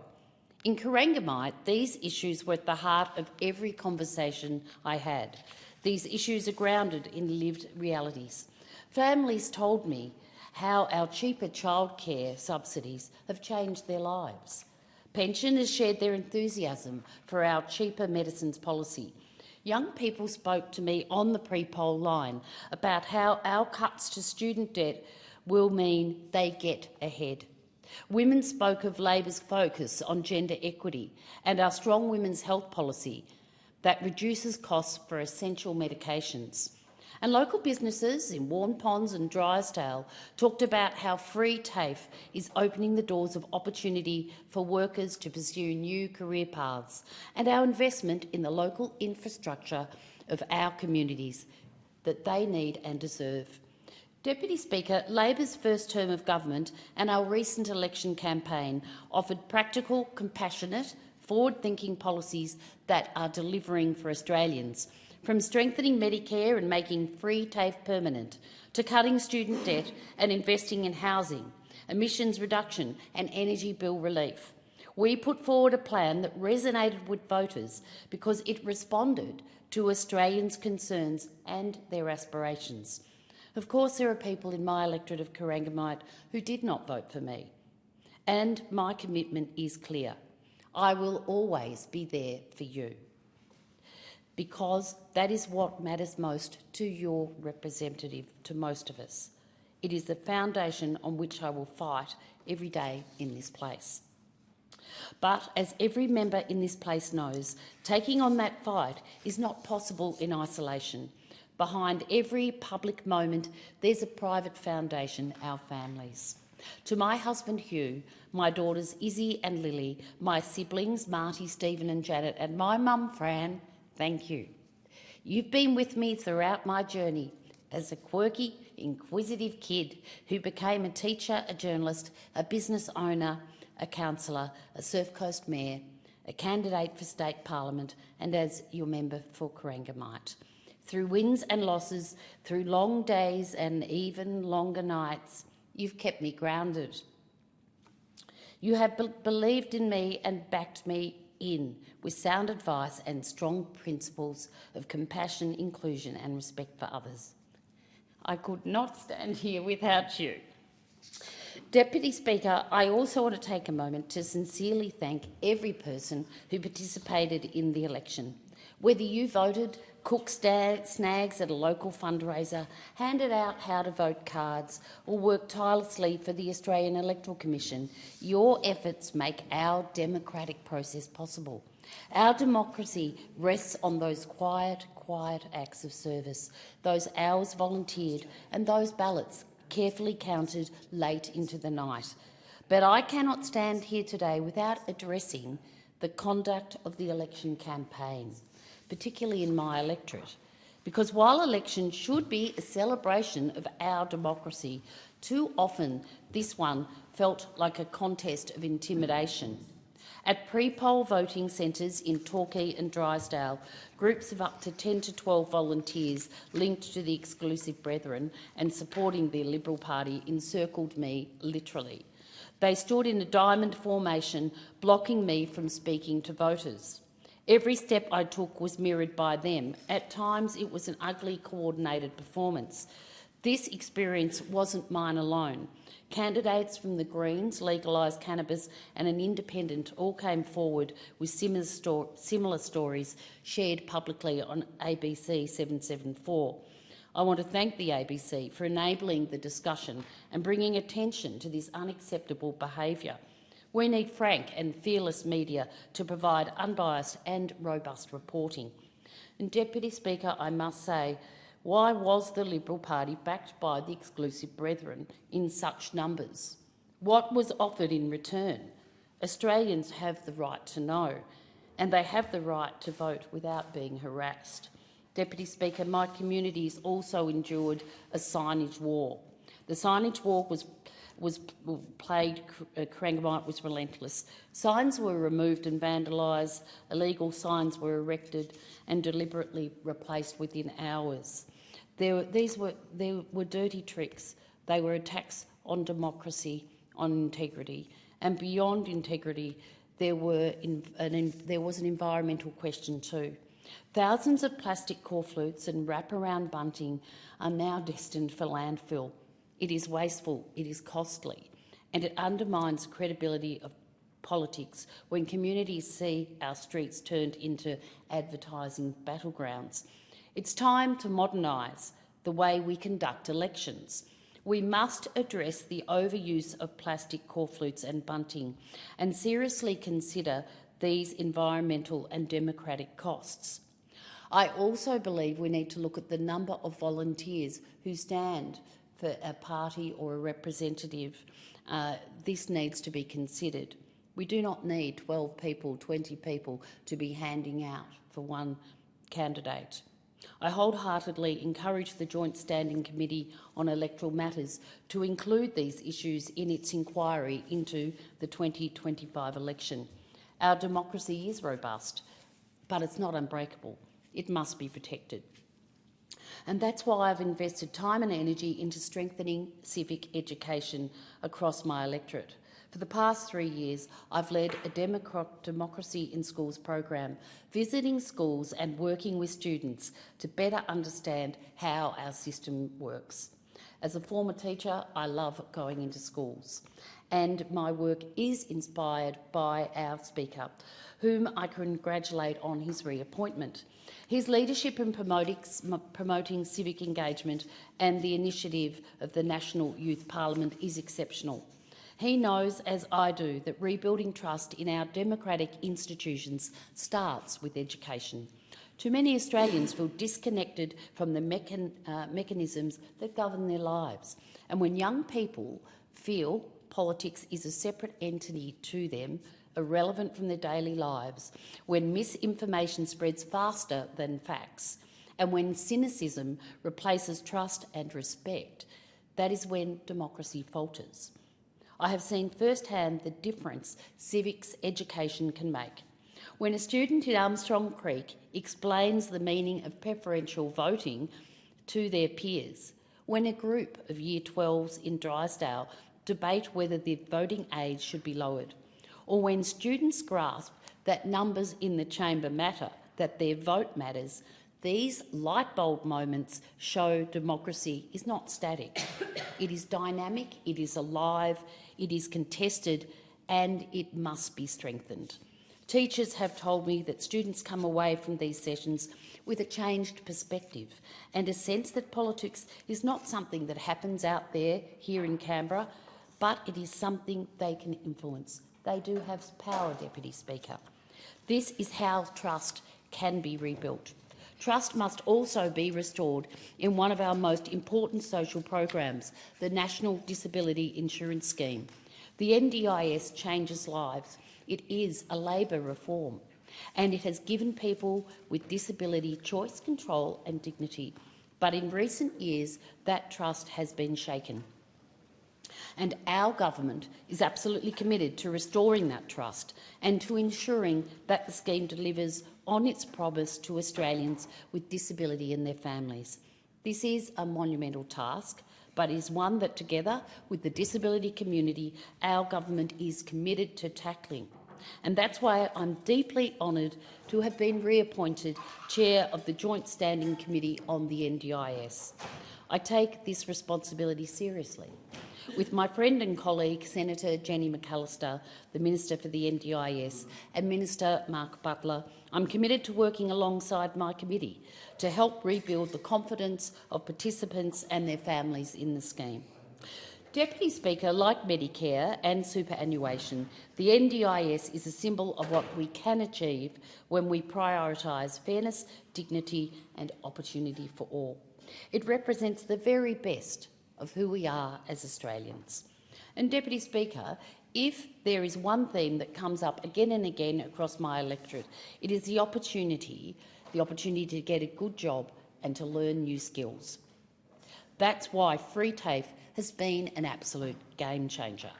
In Corangamite, these issues were at the heart of every conversation I had. These issues are grounded in lived realities. Families told me how our cheaper childcare subsidies have changed their lives. Pensioners shared their enthusiasm for our cheaper medicines policy. Young people spoke to me on the pre-poll line about how our cuts to student debt will mean they get ahead. Women spoke of Labor's focus on gender equity and our strong women's health policy that reduces costs for essential medications. And local businesses in Warn Ponds and Drysdale talked about how free TAFE is opening the doors of opportunity for workers to pursue new career paths, and our investment in the local infrastructure of our communities that they need and deserve. Deputy Speaker, Labor's first term of government and our recent election campaign offered practical, compassionate, forward-thinking policies that are delivering for Australians. From strengthening Medicare and making free TAFE permanent, to cutting student debt and investing in housing, emissions reduction and energy bill relief. We put forward a plan that resonated with voters because it responded to Australians' concerns and their aspirations. Of course, there are people in my electorate of Corangamite who did not vote for me, and my commitment is clear. I will always be there for you, because that is what matters most to your representative, to most of us. It is the foundation on which I will fight every day in this place. But as every member in this place knows, taking on that fight is not possible in isolation. Behind every public moment, there's a private foundation, our families. To my husband Hugh, my daughters Izzy and Lily, my siblings Marty, Stephen and Janet, and my mum Fran, thank you. You've been with me throughout my journey as a quirky, inquisitive kid who became a teacher, a journalist, a business owner, a councillor, a Surf Coast mayor, a candidate for state parliament, and as your member for Corangamite. Through wins and losses, through long days and even longer nights, you've kept me grounded. You have believed in me and backed me in with sound advice and strong principles of compassion, inclusion and respect for others. I could not stand here without you. Deputy Speaker, I also want to take a moment to sincerely thank every person who participated in the election. Whether you voted, cooked snags at a local fundraiser, handed out how to vote cards or worked tirelessly for the Australian Electoral Commission, your efforts make our democratic process possible. Our democracy rests on those quiet acts of service, those hours volunteered and those ballots carefully counted late into the night. But I cannot stand here today without addressing the conduct of the election campaign, particularly in my electorate, because while elections should be a celebration of our democracy, too often this one felt like a contest of intimidation. At pre-poll voting centres in Torquay and Drysdale, groups of up to 10 to 12 volunteers linked to the Exclusive Brethren and supporting the Liberal Party encircled me literally. They stood in a diamond formation, blocking me from speaking to voters. Every step I took was mirrored by them. At times it was an ugly, coordinated performance. This experience wasn't mine alone. Candidates from the Greens, Legalise Cannabis and an independent all came forward with similar stories shared publicly on ABC 774. I want to thank the ABC for enabling the discussion and bringing attention to this unacceptable behaviour. We need frank and fearless media to provide unbiased and robust reporting. And Deputy Speaker, I must say, why was the Liberal Party backed by the Exclusive Brethren in such numbers? What was offered in return? Australians have the right to know, and they have the right to vote without being harassed. Deputy Speaker, my communities also endured a signage war. The signage war Corangamite was relentless. Signs were removed and vandalised, illegal signs were erected and deliberately replaced within hours. There were dirty tricks. They were attacks on democracy, on integrity, and beyond integrity, there was an environmental question too. Thousands of plastic corflutes and wraparound bunting are now destined for landfill. It is wasteful, it is costly, and it undermines the credibility of politics when communities see our streets turned into advertising battlegrounds. It's time to modernise the way we conduct elections. We must address the overuse of plastic corflutes and bunting and seriously consider these environmental and democratic costs. I also believe we need to look at the number of volunteers who stand for a party or a representative. This needs to be considered. We do not need 12 people, 20 people to be handing out for one candidate. I wholeheartedly encourage the Joint Standing Committee on Electoral Matters to include these issues in its inquiry into the 2025 election. Our democracy is robust, but it's not unbreakable. It must be protected. And that's why I've invested time and energy into strengthening civic education across my electorate. For the past 3 years, I've led a Democracy in Schools program, visiting schools and working with students to better understand how our system works. As a former teacher, I love going into schools, and my work is inspired by our Speaker, whom I congratulate on his reappointment. His leadership in promoting civic engagement and the initiative of the National Youth Parliament is exceptional. He knows, as I do, that rebuilding trust in our democratic institutions starts with education. Too many Australians feel disconnected from the mechanisms that govern their lives. And when young people feel politics is a separate entity to them, irrelevant from their daily lives, when misinformation spreads faster than facts, and when cynicism replaces trust and respect, that is when democracy falters. I have seen firsthand the difference civics education can make. When a student in Armstrong Creek explains the meaning of preferential voting to their peers, when a group of Year 12s in Drysdale debate whether the voting age should be lowered, or when students grasp that numbers in the chamber matter, that their vote matters, these light bulb moments show democracy is not static. It is dynamic, it is alive, it is contested, and it must be strengthened. Teachers have told me that students come away from these sessions with a changed perspective and a sense that politics is not something that happens out there here in Canberra, but it is something they can influence. They do have power, Deputy Speaker. This is how trust can be rebuilt. Trust must also be restored in one of our most important social programs, the National Disability Insurance Scheme. The NDIS changes lives. It is a Labor reform, and it has given people with disability choice, control and dignity. But in recent years, that trust has been shaken. And our government is absolutely committed to restoring that trust and to ensuring that the scheme delivers on its promise to Australians with disability and their families. This is a monumental task, but is one that, together with the disability community, our government is committed to tackling. And that's why I'm deeply honoured to have been reappointed Chair of the Joint Standing Committee on the NDIS. I take this responsibility seriously. With my friend and colleague, Senator Jenny McAllister, the Minister for the NDIS, and Minister Mark Butler, I'm committed to working alongside my committee to help rebuild the confidence of participants and their families in the scheme. Deputy Speaker, like Medicare and superannuation, the NDIS is a symbol of what we can achieve when we prioritise fairness, dignity and opportunity for all. It represents the very best of who we are as Australians. And Deputy Speaker, if there is one theme that comes up again and again across my electorate, it is the opportunity to get a good job and to learn new skills. That's why Free TAFE has been an absolute game changer.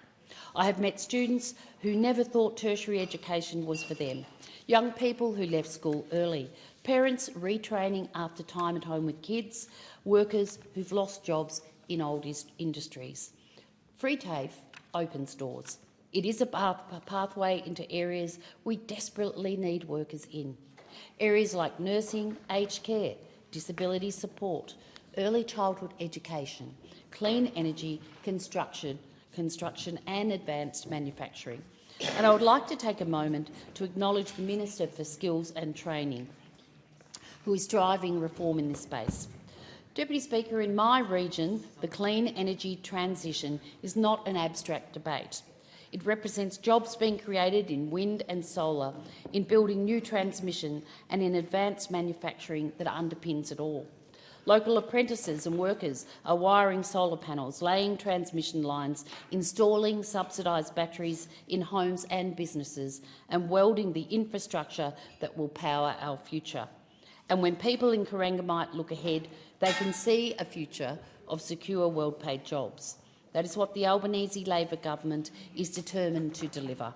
I have met students who never thought tertiary education was for them, young people who left school early, parents retraining after time at home with kids, workers who've lost jobs in old industries. Free TAFE opens doors. It is a pathway into areas we desperately need workers in. Areas like nursing, aged care, disability support, early childhood education, clean energy, construction and advanced manufacturing. And I would like to take a moment to acknowledge the Minister for Skills and Training, who is driving reform in this space. Deputy Speaker, in my region, the clean energy transition is not an abstract debate. It represents jobs being created in wind and solar, in building new transmission and in advanced manufacturing that underpins it all. Local apprentices and workers are wiring solar panels, laying transmission lines, installing subsidised batteries in homes and businesses, and welding the infrastructure that will power our future. And when people in Corangamite look ahead, they can see a future of secure, well-paid jobs. That is what the Albanese Labor government is determined to deliver.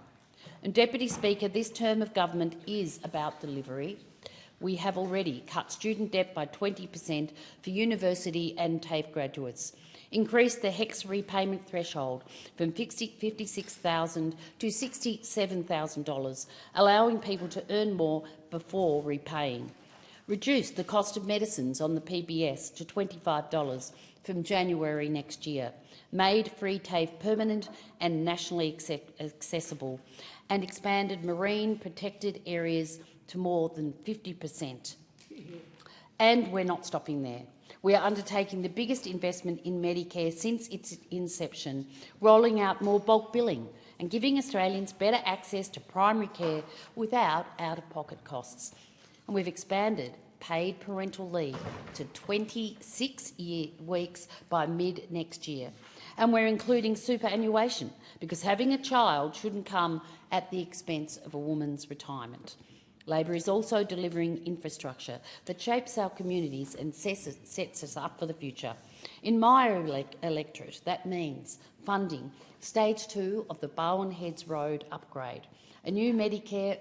And Deputy Speaker, this term of government is about delivery. We have already cut student debt by 20% for university and TAFE graduates, increased the HECS repayment threshold from $56,000 to $67,000, allowing people to earn more before repaying. Reduced the cost of medicines on the PBS to $25 from January next year, made free TAFE permanent and nationally accessible, and expanded marine protected areas to more than 50%. And we're not stopping there. We are undertaking the biggest investment in Medicare since its inception, rolling out more bulk billing and giving Australians better access to primary care without out-of-pocket costs. And we've expanded paid parental leave to 26 weeks by mid-next year. And we're including superannuation, because having a child shouldn't come at the expense of a woman's retirement. Labor is also delivering infrastructure that shapes our communities and sets us up for the future. In my electorate, that means funding Stage 2 of the Barwon Heads Road upgrade, a new Medicare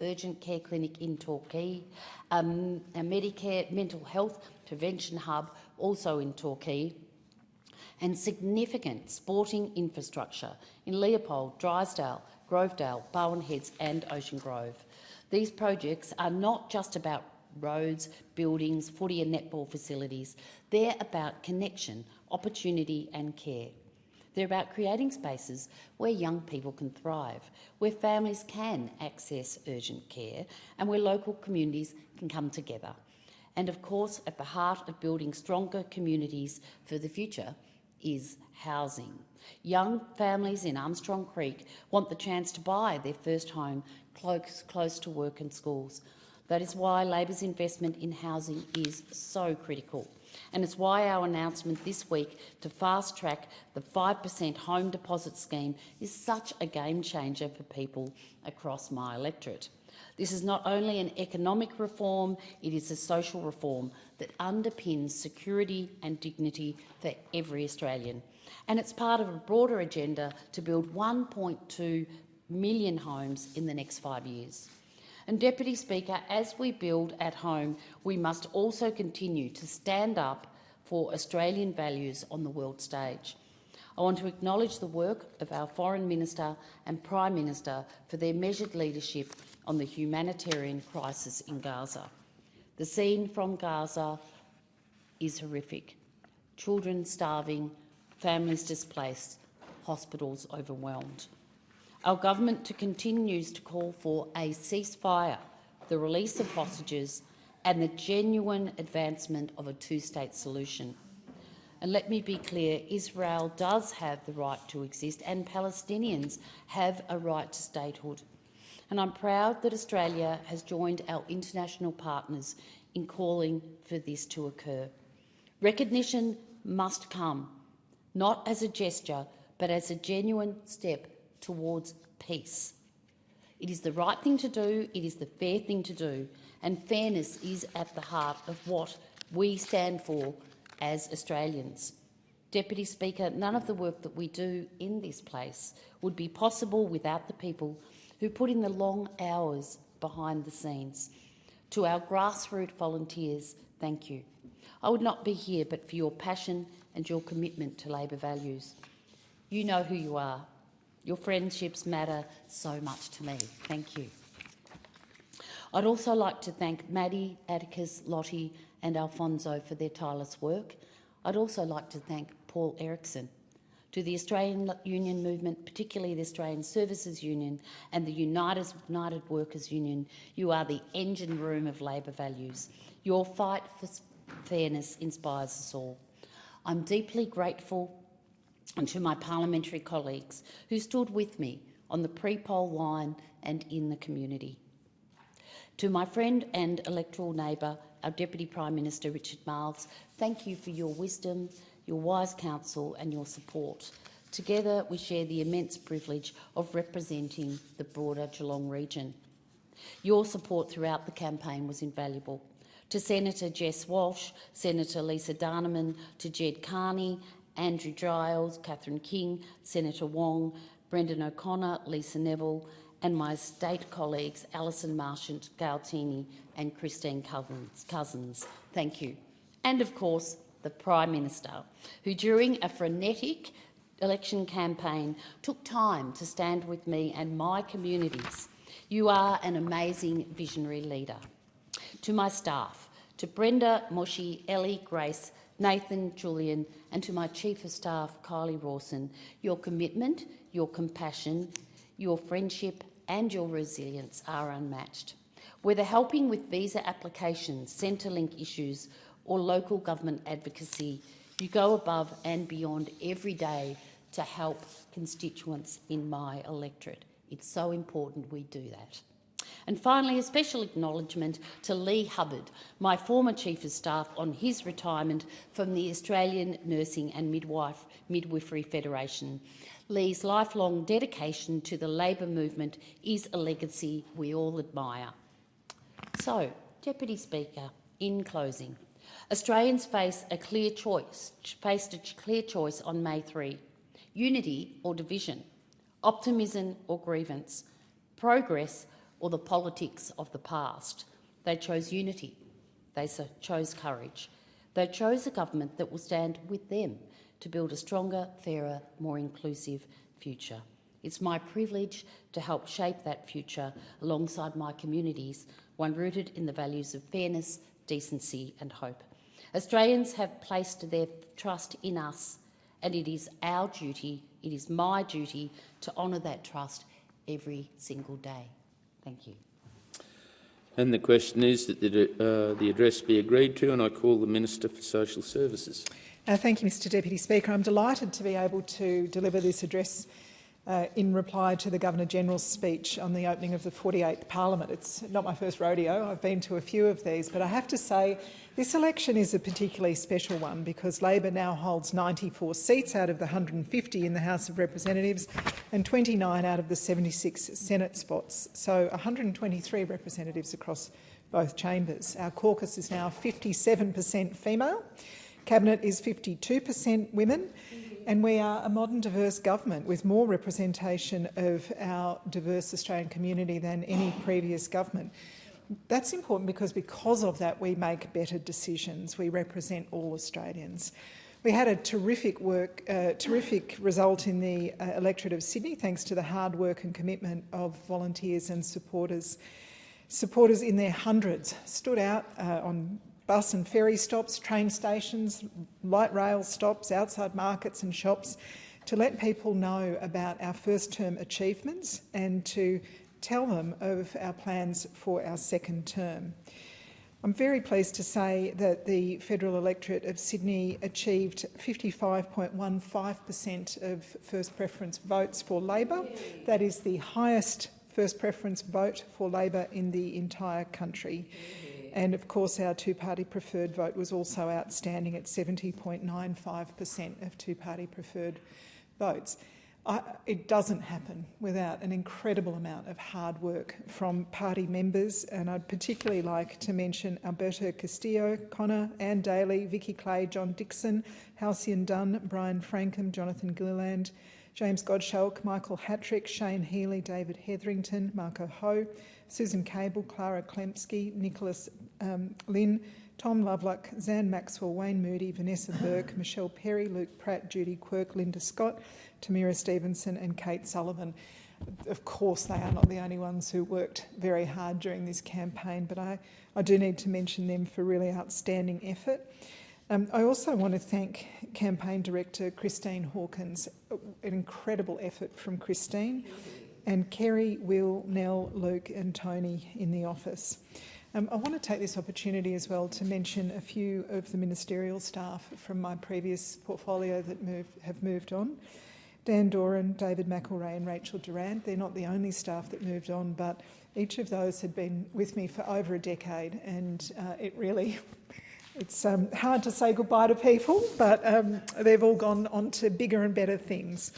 urgent care clinic in Torquay, a Medicare mental health prevention hub also in Torquay, and significant sporting infrastructure in Leopold, Drysdale, Grovedale, Barwon Heads and Ocean Grove. These projects are not just about roads, buildings, footy and netball facilities. They're about connection, opportunity and care. They're about creating spaces where young people can thrive, where families can access urgent care and where local communities can come together. And of course, at the heart of building stronger communities for the future is housing. Young families in Armstrong Creek want the chance to buy their first home close to work and schools. That is why Labor's investment in housing is so critical. And it's why our announcement this week to fast-track the 5% home deposit scheme is such a game-changer for people across my electorate. This is not only an economic reform, it is a social reform that underpins security and dignity for every Australian. And it's part of a broader agenda to build 1.2 million homes in the next 5 years. And Deputy Speaker, as we build at home, we must also continue to stand up for Australian values on the world stage. I want to acknowledge the work of our Foreign Minister and Prime Minister for their measured leadership on the humanitarian crisis in Gaza. The scene from Gaza is horrific. Children starving, families displaced, hospitals overwhelmed. Our government continues to call for a ceasefire, the release of hostages and the genuine advancement of a two-state solution. And let me be clear, Israel does have the right to exist and Palestinians have a right to statehood. And I'm proud that Australia has joined our international partners in calling for this to occur. Recognition must come, not as a gesture, but as a genuine step towards peace. It is the right thing to do, it is the fair thing to do, and fairness is at the heart of what we stand for as Australians. Deputy Speaker, none of the work that we do in this place would be possible without the people who put in the long hours behind the scenes. To our grassroots volunteers, thank you. I would not be here but for your passion and your commitment to Labor values. You know who you are. Your friendships matter so much to me. Thank you. I'd also like to thank Maddie, Atticus, Lottie and Alfonso for their tireless work. I'd also like to thank Paul Erickson. To the Australian Union Movement, particularly the Australian Services Union and the United Workers Union, you are the engine room of Labor values. Your fight for fairness inspires us all. I'm deeply grateful to my parliamentary colleagues who stood with me on the pre-poll line and in the community. To my friend and electoral neighbour, our Deputy Prime Minister Richard Marles, thank you for your wisdom, your wise counsel and your support. Together we share the immense privilege of representing the broader Geelong region. Your support throughout the campaign was invaluable. To Senator Jess Walsh, Senator Lisa Darneman, to Jed Carney, Andrew Giles, Catherine King, Senator Wong, Brendan O'Connor, Lisa Neville and my state colleagues Alison Marchant, Gail Tini and Christine Cousins. Thank you. And of course, the Prime Minister, who during a frenetic election campaign took time to stand with me and my communities. You are an amazing visionary leader. To my staff, to Brenda, Moshi, Ellie, Grace, Nathan, Julian, and to my Chief of Staff, Kylie Rawson, your commitment, your compassion, your friendship and your resilience are unmatched. Whether helping with visa applications, Centrelink issues or local government advocacy, you go above and beyond every day to help constituents in my electorate. It's so important we do that. And finally, a special acknowledgement to Lee Hubbard, my former Chief of Staff, on his retirement from the Australian Nursing and Midwifery Federation. Lee's lifelong dedication to the Labor movement is a legacy we all admire. So, Deputy Speaker, in closing, Australians faced a clear choice on May 3. Unity or division, optimism or grievance, progress or the politics of the past. They chose unity. They chose courage. They chose a government that will stand with them to build a stronger, fairer, more inclusive future. It's my privilege to help shape that future alongside my communities, one rooted in the values of fairness, decency and hope. Australians have placed their trust in us, and it is our duty, it is my duty, to honour that trust every single day. Thank you. And the question is that the address be agreed to, and I call the Minister for Social Services. Thank you, Mr Deputy Speaker. I'm delighted to be able to deliver this address in reply to the Governor-General's speech on the opening of the 48th Parliament. It's not my first rodeo. I've been to a few of these, but I have to say this election is a particularly special one because Labor now holds 94 seats out of the 150 in the House of Representatives and 29 out of the 76 Senate spots, so 123 representatives across both chambers. Our caucus is now 57% female, Cabinet is 52% women, and we are a modern, diverse government with more representation of our diverse Australian community than any previous government. That's important because of that we make better decisions. We represent all Australians. We had a terrific result in the electorate of Sydney, thanks to the hard work and commitment of volunteers and supporters. Supporters in their hundreds stood out on bus and ferry stops, train stations, light rail stops, outside markets and shops to let people know about our first-term achievements and to tell them of our plans for our second term. I'm very pleased to say that the federal electorate of Sydney achieved 55.15% of first preference votes for Labor. That is the highest first preference vote for Labor in the entire country. And of course our two-party preferred vote was also outstanding at 70.95% of two-party preferred votes. It doesn't happen without an incredible amount of hard work from party members, and I'd particularly like to mention Alberto Castillo, Connor, Anne Daly, Vicky Clay, John Dixon, Halcyon Dunn, Brian Frankham, Jonathan Gilliland, James Godschalk, Michael Hattrick, Shane Healy, David Hetherington, Marco Ho, Susan Cable, Clara Klemsky, Nicholas Lynn, Tom Lovelock, Zan Maxwell, Wayne Moody, Vanessa Burke, Michelle Perry, Luke Pratt, Judy Quirk, Linda Scott, Tamira Stevenson and Kate Sullivan. Of course, they are not the only ones who worked very hard during this campaign, but I do need to mention them for really outstanding effort. I also want to thank Campaign Director Christine Hawkins, an incredible effort from Christine, and Kerry, Will, Nell, Luke and Tony in the office. I want to take this opportunity as well to mention a few of the ministerial staff from my previous portfolio that have moved on. Dan Doran, David McElray and Rachel Durant. They're not the only staff that moved on, but each of those had been with me for over a decade, and it's hard to say goodbye to people, but they've all gone on to bigger and better things.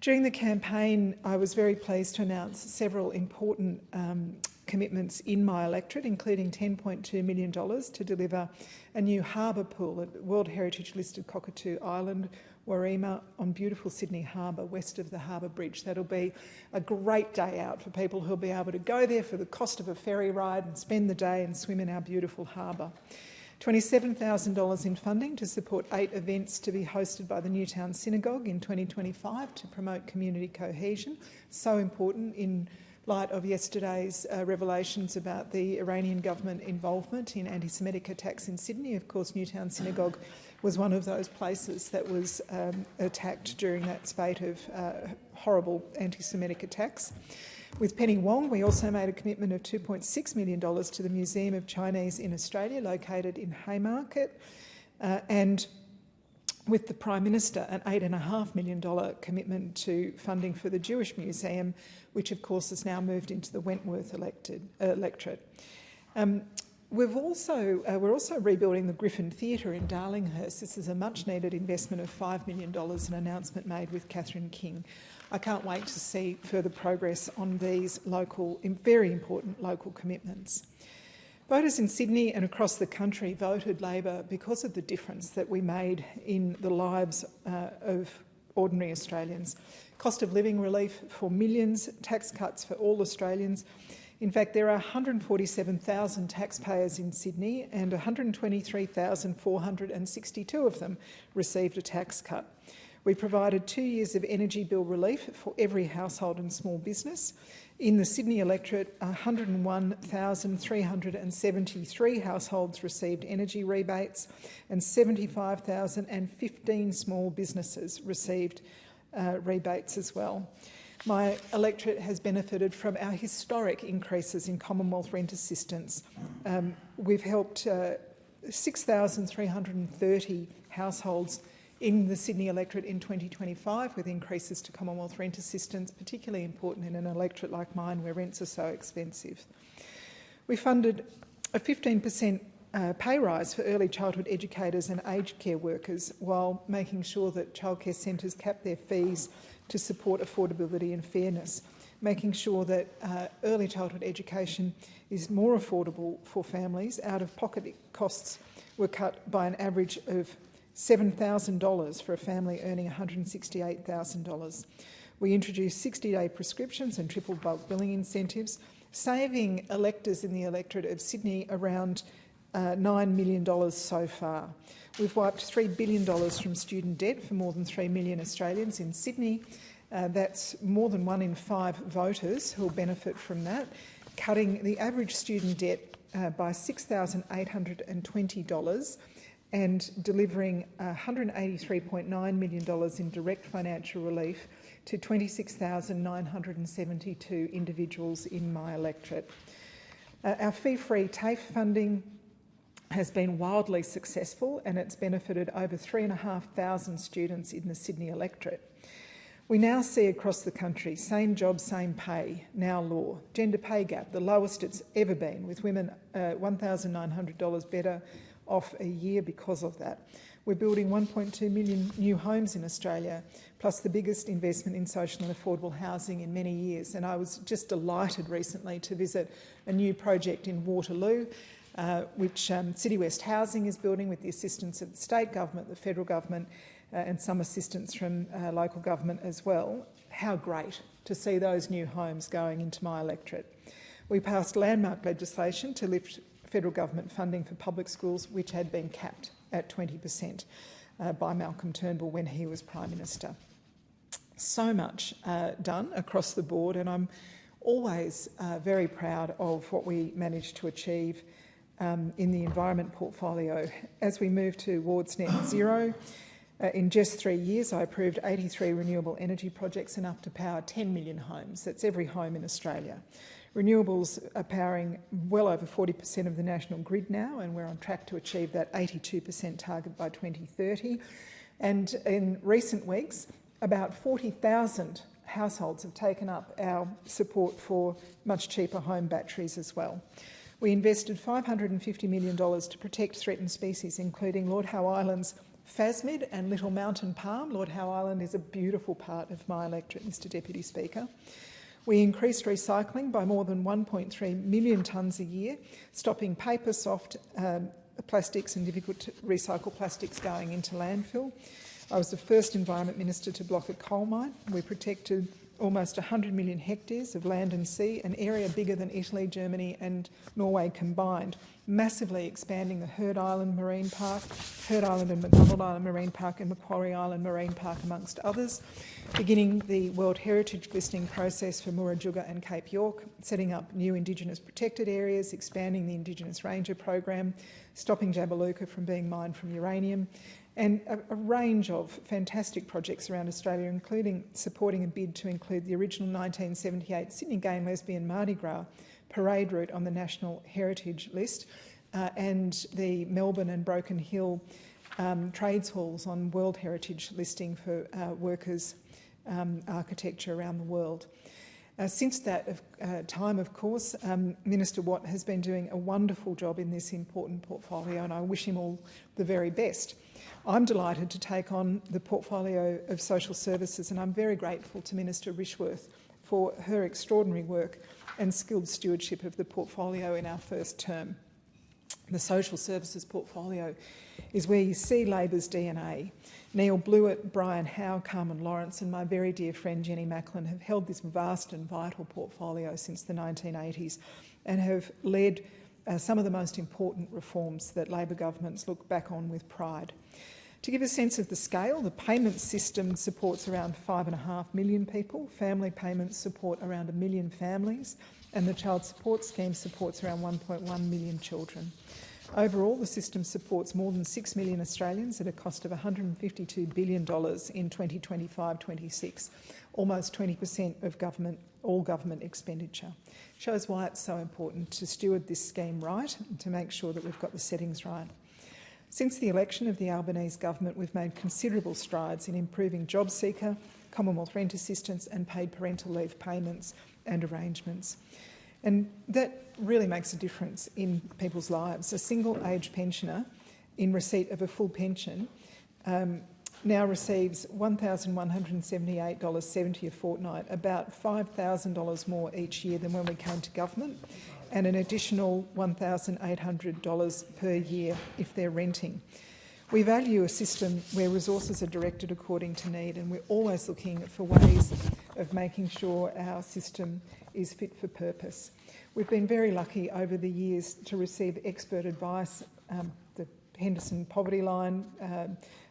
During the campaign, I was very pleased to announce several important commitments in my electorate, including $10.2 million to deliver a new harbour pool at World Heritage listed Cockatoo Island, Warima, on beautiful Sydney Harbour, west of the Harbour Bridge. That'll be a great day out for people who'll be able to go there for the cost of a ferry ride and spend the day and swim in our beautiful harbour. $27,000 in funding to support 8 events to be hosted by the Newtown Synagogue in 2025 to promote community cohesion. So important in light of yesterday's revelations about the Iranian government involvement in anti-Semitic attacks in Sydney. Of course, Newtown Synagogue was one of those places that was attacked during that spate of horrible anti-Semitic attacks. With Penny Wong, we also made a commitment of $2.6 million to the Museum of Chinese in Australia, located in Haymarket, and with the Prime Minister, an $8.5 million commitment to funding for the Jewish Museum, which of course has now moved into the Wentworth electorate. We're also rebuilding the Griffin Theatre in Darlinghurst. This is a much-needed investment of $5 million, an announcement made with Catherine King. I can't wait to see further progress on these very important local commitments. Voters in Sydney and across the country voted Labor because of the difference that we made in the lives of ordinary Australians. Cost of living relief for millions, tax cuts for all Australians. In fact, there are 147,000 taxpayers in Sydney and 123,462 of them received a tax cut. We provided 2 years of energy bill relief for every household and small business. In the Sydney electorate, 101,373 households received energy rebates and 75,015 small businesses received rebates as well. My electorate has benefited from our historic increases in Commonwealth rent assistance. We've helped 6,330 households in the Sydney electorate in 2025 with increases to Commonwealth rent assistance, particularly important in an electorate like mine where rents are so expensive. We funded a 15% pay rise for early childhood educators and aged care workers while making sure that childcare centres cap their fees to support affordability and fairness, making sure that early childhood education is more affordable for families. Out-of-pocket costs were cut by an average of $7,000 for a family earning $168,000. We introduced 60-day prescriptions and triple bulk billing incentives, saving electors in the electorate of Sydney around $9 million so far. We've wiped $3 billion from student debt for more than 3 million Australians in Sydney. That's more than 1 in 5 voters who will benefit from that, cutting the average student debt by $6,820 and delivering $183.9 million in direct financial relief to 26,972 individuals in my electorate. Our fee-free TAFE funding has been wildly successful and it's benefited over 3,500 students in the Sydney electorate. We now see across the country same job, same pay, now law. Gender pay gap, the lowest it's ever been, with women $1,900 better off a year because of that. We're building 1.2 million new homes in Australia, plus the biggest investment in social and affordable housing in many years. And I was just delighted recently to visit a new project in Waterloo, which City West Housing is building with the assistance of the state government, the federal government, and some assistance from local government as well. How great to see those new homes going into my electorate. We passed landmark legislation to lift federal government funding for public schools, which had been capped at 20% by Malcolm Turnbull when he was Prime Minister. So much done across the board, and I'm always very proud of what we managed to achieve in the environment portfolio. As we move towards net zero, in just 3 years I approved 83 renewable energy projects, enough to power 10 million homes. That's every home in Australia. Renewables are powering well over 40% of the national grid now, and we're on track to achieve that 82% target by 2030. And in recent weeks, about 40,000 households have taken up our support for much cheaper home batteries as well. We invested $550 million to protect threatened species, including Lord Howe Island's phasmid and little mountain palm. Lord Howe Island is a beautiful part of my electorate, Mr Deputy Speaker. We increased recycling by more than 1.3 million tonnes a year, stopping paper, soft plastics and difficult to recycle plastics going into landfill. I was the first Environment Minister to block a coal mine. We protected almost 100 million hectares of land and sea, an area bigger than Italy, Germany and Norway combined, massively expanding the Heard Island Marine Park, Heard Island and McDonald Island Marine Park and Macquarie Island Marine Park, amongst others, beginning the World Heritage listing process for Murujuga and Cape York, setting up new Indigenous protected areas, expanding the Indigenous Ranger program, stopping Jabiluka from being mined from uranium, and a range of fantastic projects around Australia, including supporting a bid to include the original 1978 Sydney Gay and Lesbian Mardi Gras parade route on the National Heritage List, and the Melbourne and Broken Hill trades halls on World Heritage listing for workers' architecture around the world. Since that time, of course, Minister Watt has been doing a wonderful job in this important portfolio, and I wish him all the very best. I'm delighted to take on the portfolio of social services, and I'm very grateful to Minister Rishworth for her extraordinary work and skilled stewardship of the portfolio in our first term. The social services portfolio is where you see Labor's DNA. Neil Blewett, Brian Howe, Carmen Lawrence and my very dear friend Jenny Macklin have held this vast and vital portfolio since the 1980s and have led some of the most important reforms that Labor governments look back on with pride. To give a sense of the scale, the payment system supports around 5.5 million people, family payments support around 1 million families, and the child support scheme supports around 1.1 million children. Overall, the system supports more than 6 million Australians at a cost of $152 billion in 2025-26, almost 20% of all government expenditure. Shows why it's so important to steward this scheme right and to make sure that we've got the settings right. Since the election of the Albanese government, we've made considerable strides in improving job seeker, Commonwealth rent assistance and paid parental leave payments and arrangements. And that really makes a difference in people's lives. A single-age pensioner in receipt of a full pension now receives $1,178.70 a fortnight, about $5,000 more each year than when we came to government, and an additional $1,800 per year if they're renting. We value a system where resources are directed according to need, and we're always looking for ways of making sure our system is fit for purpose. We've been very lucky over the years to receive expert advice, the Henderson Poverty Line,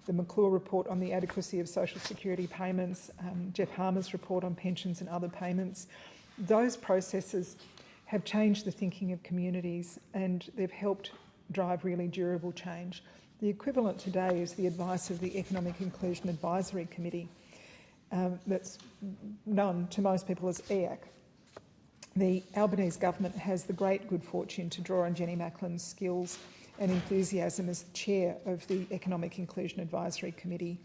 the McClure report on the adequacy of social security payments, Jeff Harmer's report on pensions and other payments. Those processes have changed the thinking of communities and they've helped drive really durable change. The equivalent today is the advice of the Economic Inclusion Advisory Committee, that's known to most people as EAC. The Albanese government has the great good fortune to draw on Jenny Macklin's skills and enthusiasm as the chair of the Economic Inclusion Advisory Committee.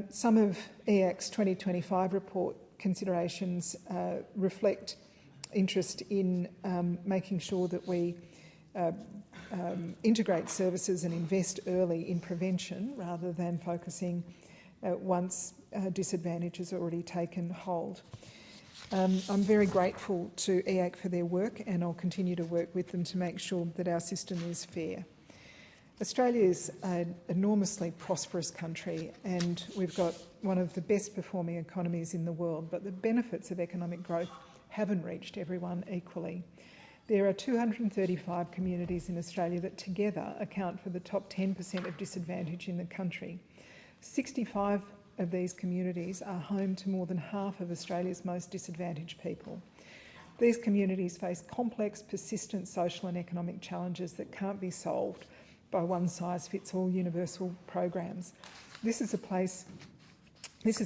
Some of EAC's 2025 report considerations reflect interest in making sure that we integrate services and invest early in prevention rather than focusing once disadvantage has already taken hold. I'm very grateful to EAC for their work, and I'll continue to work with them to make sure that our system is fair. Australia is an enormously prosperous country and we've got one of the best performing economies in the world, but the benefits of economic growth haven't reached everyone equally. There are 235 communities in Australia that together account for the top 10% of disadvantage in the country. 65 of these communities are home to more than half of Australia's most disadvantaged people. These communities face complex, persistent social and economic challenges that can't be solved by one-size-fits-all universal programs. This is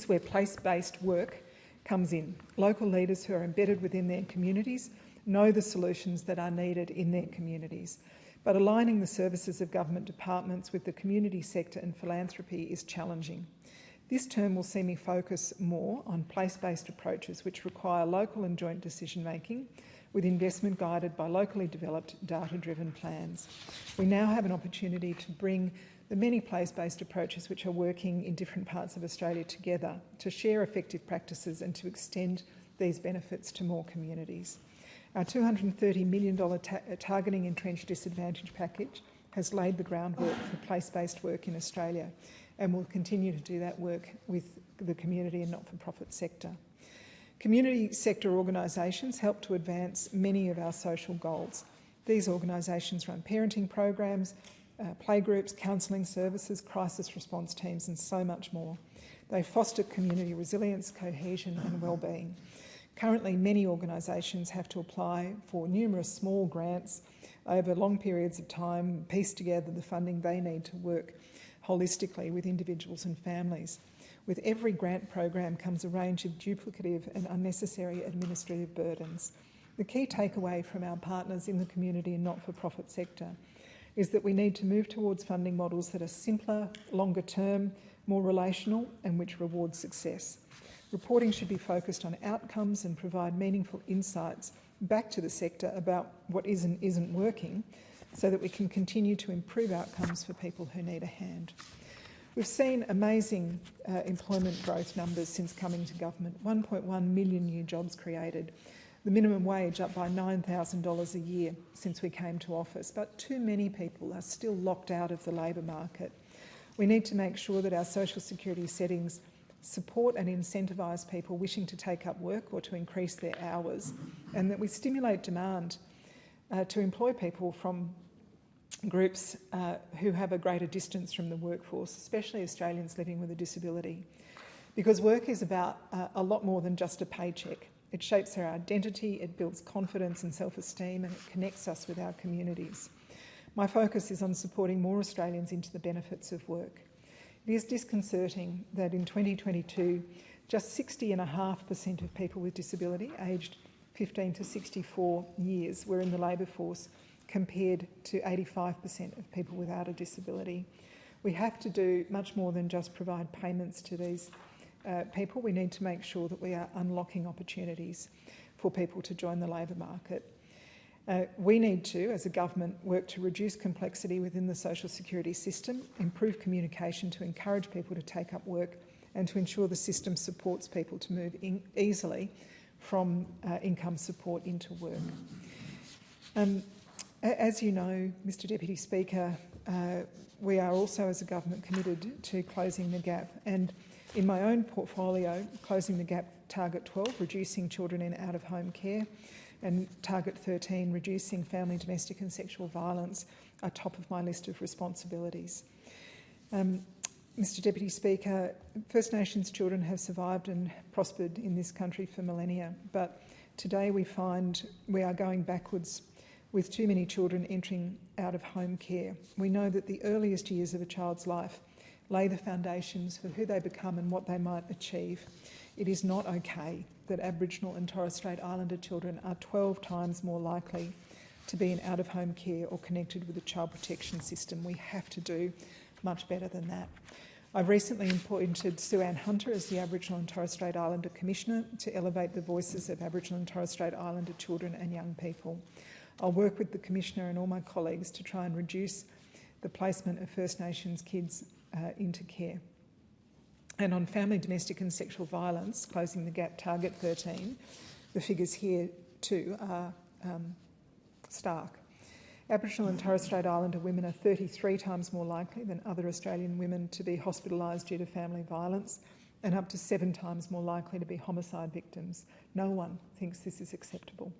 where place-based work comes in. Local leaders who are embedded within their communities know the solutions that are needed in their communities. But aligning the services of government departments with the community sector and philanthropy is challenging. This term will see me focus more on place-based approaches which require local and joint decision-making with investment guided by locally developed data-driven plans. We now have an opportunity to bring the many place-based approaches which are working in different parts of Australia together to share effective practices and to extend these benefits to more communities. Our $230 million Targeting Entrenched Disadvantage package has laid the groundwork for place-based work in Australia and will continue to do that work with the community and not-for-profit sector. Community sector organisations help to advance many of our social goals. These organisations run parenting programs, playgroups, counselling services, crisis response teams and so much more. They foster community resilience, cohesion and wellbeing. Currently, many organisations have to apply for numerous small grants over long periods of time, piece together the funding they need to work holistically with individuals and families. With every grant program comes a range of duplicative and unnecessary administrative burdens. The key takeaway from our partners in the community and not-for-profit sector is that we need to move towards funding models that are simpler, longer term, more relational and which reward success. Reporting should be focused on outcomes and provide meaningful insights back to the sector about what is and isn't working so that we can continue to improve outcomes for people who need a hand. We've seen amazing employment growth numbers since coming to government, 1.1 million new jobs created, the minimum wage up by $9,000 a year since we came to office, but too many people are still locked out of the labour market. We need to make sure that our social security settings support and incentivise people wishing to take up work or to increase their hours, and that we stimulate demand to employ people from groups who have a greater distance from the workforce, especially Australians living with a disability. Because work is about a lot more than just a paycheck. It shapes our identity, it builds confidence and self-esteem, and it connects us with our communities. My focus is on supporting more Australians into the benefits of work. It is disconcerting that in 2022, just 60.5% of people with disability aged 15 to 64 years were in the labour force, compared to 85% of people without a disability. We have to do much more than just provide payments to these people. We need to make sure that we are unlocking opportunities for people to join the labour market. We need to, as a government, work to reduce complexity within the social security system, improve communication to encourage people to take up work and to ensure the system supports people to move easily from income support into work. As you know, Mr Deputy Speaker, we are also as a government committed to closing the gap, and in my own portfolio, Closing the Gap Target 12, reducing children in out-of-home care, and Target 13, reducing family, domestic and sexual violence, are top of my list of responsibilities. Mr Deputy Speaker, First Nations children have survived and prospered in this country for millennia, but today we find we are going backwards with too many children entering out-of-home care. We know that the earliest years of a child's life lay the foundations for who they become and what they might achieve. It is not okay that Aboriginal and Torres Strait Islander children are 12 times more likely to be in out-of-home care or connected with the child protection system. We have to do much better than that. I've recently appointed Sue Ann Hunter as the Aboriginal and Torres Strait Islander Commissioner to elevate the voices of Aboriginal and Torres Strait Islander children and young people. I'll work with the Commissioner and all my colleagues to try and reduce the placement of First Nations kids into care. And on family, domestic and sexual violence, Closing the Gap Target 13, the figures here too are stark. Aboriginal and Torres Strait Islander women are 33 times more likely than other Australian women to be hospitalised due to family violence, and up to 7 times more likely to be homicide victims. No one thinks this is acceptable.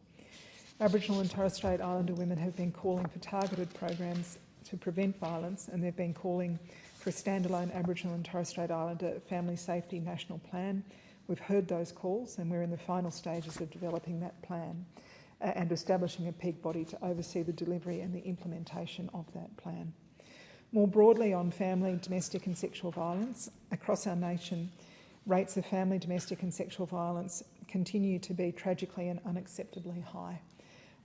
Aboriginal and Torres Strait Islander women have been calling for targeted programs to prevent violence, and they've been calling for a standalone Aboriginal and Torres Strait Islander Family Safety National Plan. We've heard those calls and we're in the final stages of developing that plan and establishing a peak body to oversee the delivery and the implementation of that plan. More broadly on family, domestic and sexual violence, across our nation, rates of family, domestic and sexual violence continue to be tragically and unacceptably high.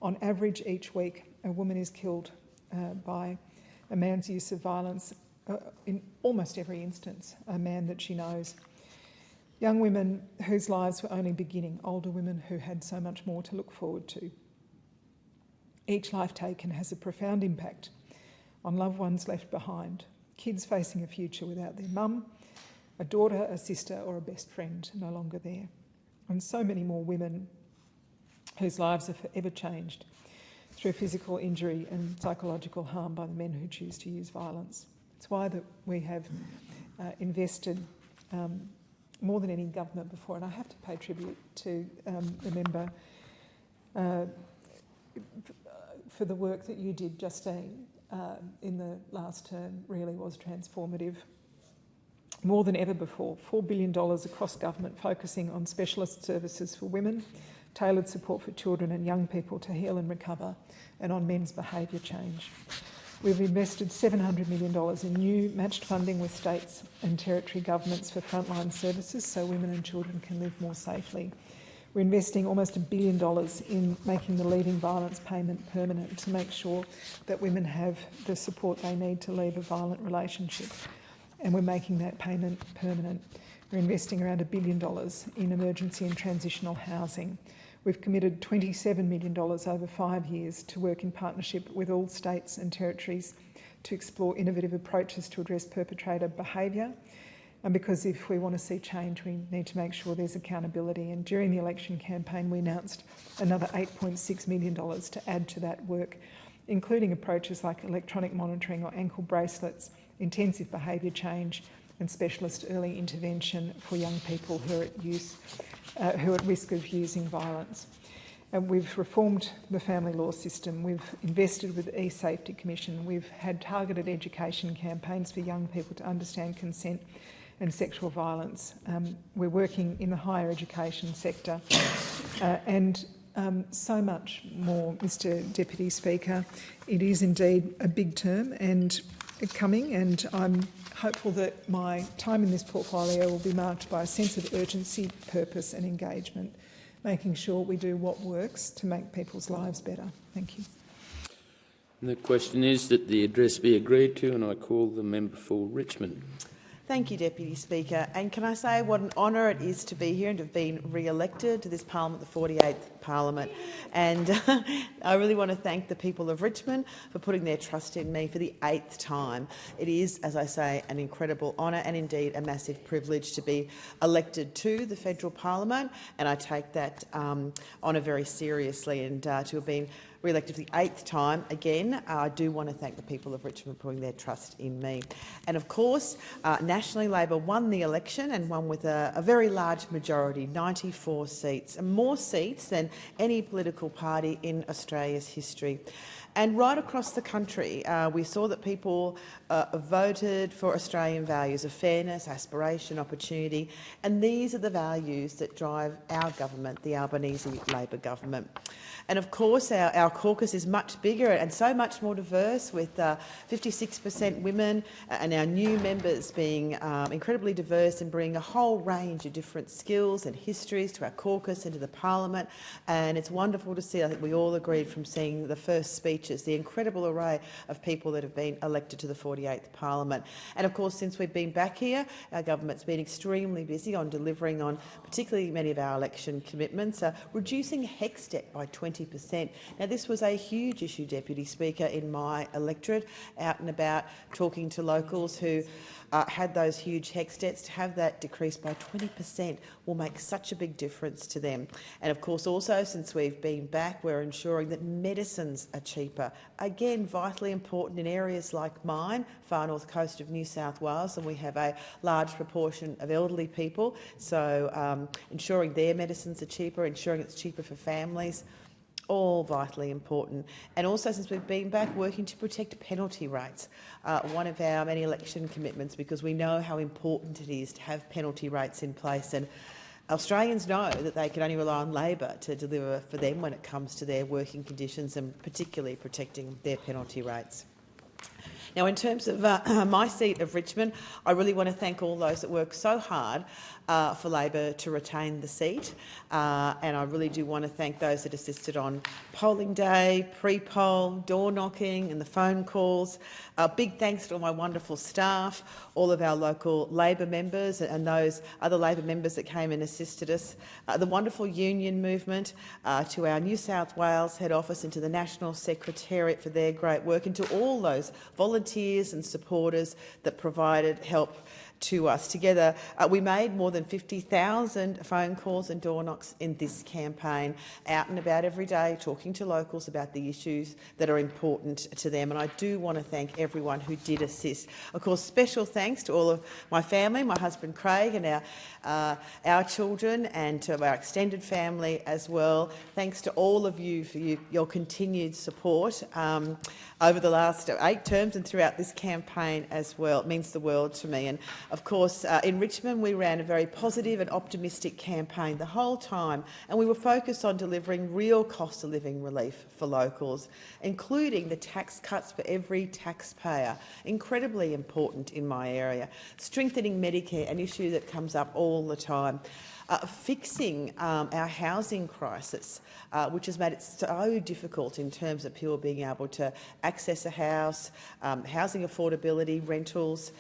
On average, each week, a woman is killed by a man's use of violence, in almost every instance, a man that she knows. Young women whose lives were only beginning, older women who had so much more to look forward to. Each life taken has a profound impact on loved ones left behind, kids facing a future without their mum, a daughter, a sister or a best friend no longer there, and so many more women whose lives are forever changed through physical injury and psychological harm by the men who choose to use violence. It's why that we have invested more than any government before, and I have to pay tribute to the member for the work that you did, Justine, in the last term. Really was transformative. More than ever before, $4 billion across government focusing on specialist services for women, tailored support for children and young people to heal and recover, and on men's behaviour change. We've invested $700 million in new matched funding with states and territory governments for frontline services so women and children can live more safely. We're investing almost $1 billion in making the leaving violence payment permanent to make sure that women have the support they need to leave a violent relationship. And we're making that payment permanent. We're investing around $1 billion in emergency and transitional housing. We've committed $27 million over 5 years to work in partnership with all states and territories to explore innovative approaches to address perpetrator behaviour. And because if we want to see change, we need to make sure there's accountability. And during the election campaign, we announced another $8.6 million to add to that work, including approaches like electronic monitoring or ankle bracelets, intensive behaviour change and specialist early intervention for young people who are at risk of using violence. And we've reformed the family law system. We've invested with the E-Safety Commission. We've had targeted education campaigns for young people to understand consent and sexual violence. We're working in the higher education sector and so much more, Mr Deputy Speaker. It is indeed a big term and coming, and I'm hopeful that my time in this portfolio will be marked by a sense of urgency, purpose and engagement, making sure we do what works to make people's lives better. Thank you. The question is that the address be agreed to, and I call the member for Richmond. Thank you, Deputy Speaker. And can I say what an honour it is to be here and to have been re-elected to this Parliament, the 48th Parliament. And I really want to thank the people of Richmond for putting their trust in me for the 8th time. It is, as I say, an incredible honour and indeed a massive privilege to be elected to the Federal Parliament, and I take that honour very seriously. And to have been re-elected for the 8th time, again, I do want to thank the people of Richmond for putting their trust in me. And of course, nationally, Labor won the election and won with a very large majority, 94 seats, and more seats than any political party in Australia's history. And right across the country, we saw that people voted for Australian values of fairness, aspiration, opportunity, and these are the values that drive our government, the Albanese Labor government. And of course, our caucus is much bigger and so much more diverse, with 56% women and our new members being incredibly diverse and bringing a whole range of different skills and histories to our caucus and to the Parliament. And it's wonderful to see, I think we all agreed from seeing the first speeches, the incredible array of people that have been elected to the 48th Parliament. And of course, since we've been back here, our government's been extremely busy on delivering on particularly many of our election commitments, reducing HECS debt by 20%. Now, this was a huge issue, Deputy Speaker, in my electorate, out and about talking to locals who had those huge HECS debts. To have that decreased by 20% will make such a big difference to them. And of course, also, since we've been back, we're ensuring that medicines are cheaper. Again, vitally important in areas like mine, far north coast of New South Wales, and we have a large proportion of elderly people. So ensuring their medicines are cheaper, ensuring it's cheaper for families, all vitally important. And also, since we've been back, working to protect penalty rates, one of our many election commitments, because we know how important it is to have penalty rates in place. And Australians know that they can only rely on Labor to deliver for them when it comes to their working conditions and particularly protecting their penalty rates. Now, in terms of my seat of Richmond, I really want to thank all those that work so hard for Labor to retain the seat, and I really do want to thank those that assisted on polling day, pre-poll, door knocking and the phone calls. Big thanks to all my wonderful staff, all of our local Labor members and those other Labor members that came and assisted us, the wonderful union movement, to our New South Wales head office and to the National Secretariat for their great work, and to all those volunteers and supporters that provided help to us. Together, we made more than 50,000 phone calls and door knocks in this campaign, out and about every day, talking to locals about the issues that are important to them. And I do want to thank everyone who did assist. Of course, special thanks to all of my family, my husband Craig and our children, and to our extended family as well. Thanks to all of you for your continued support over the last 8 terms and throughout this campaign as well. It means the world to me. And of course, in Richmond, we ran a very positive and optimistic campaign the whole time, and we were focused on delivering real cost of living relief for locals, including the tax cuts for every taxpayer, incredibly important in my area, strengthening Medicare, an issue that comes up all the time, fixing our housing crisis, which has made it so difficult in terms of people being able to access a house, housing affordability, rentals,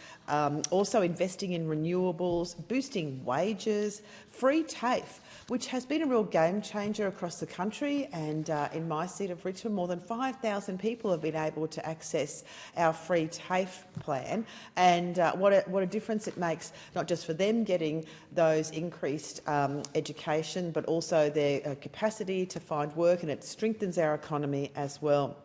also investing in renewables, boosting wages, free TAFE, which has been a real game changer across the country, and in my seat of Richmond, more than 5,000 people have been able to access our free TAFE plan, and what a difference it makes, not just for them getting those increased education, but also their capacity to find work, and it strengthens our economy as well.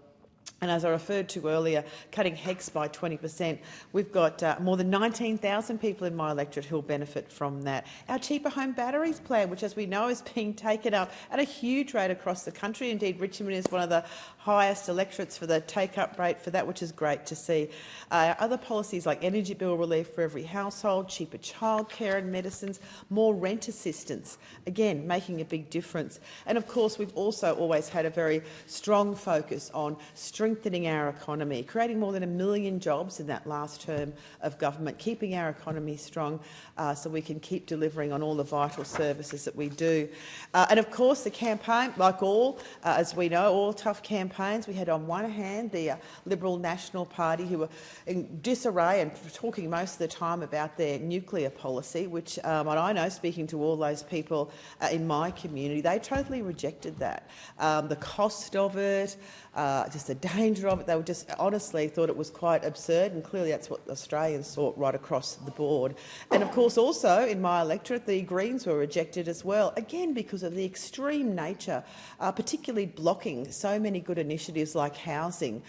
And as I referred to earlier, cutting HECS by 20%, we've got more than 19,000 people in my electorate who will benefit from that. Our cheaper home batteries plan, which as we know is being taken up at a huge rate across the country. Indeed, Richmond is one of the highest electorates for the take-up rate for that, which is great to see. Other policies like energy bill relief for every household, cheaper childcare and medicines, more rent assistance, again, making a big difference. And of course, we've also always had a very strong focus on strengthening our economy, creating more than 1 million jobs in that last term of government, keeping our economy strong so we can keep delivering on all the vital services that we do. And of course, the campaign, like all, as we know, all tough campaigns, we had on one hand the Liberal National Party, who were in disarray and talking most of the time about their nuclear policy, which I know, speaking to all those people in my community, they totally rejected that. The cost of it, just the danger of it, they were just honestly thought it was quite absurd, and clearly that's what Australians thought right across the board. And of course also in my electorate the Greens were rejected as well, again because of the extreme nature, particularly blocking so many good initiatives like housing.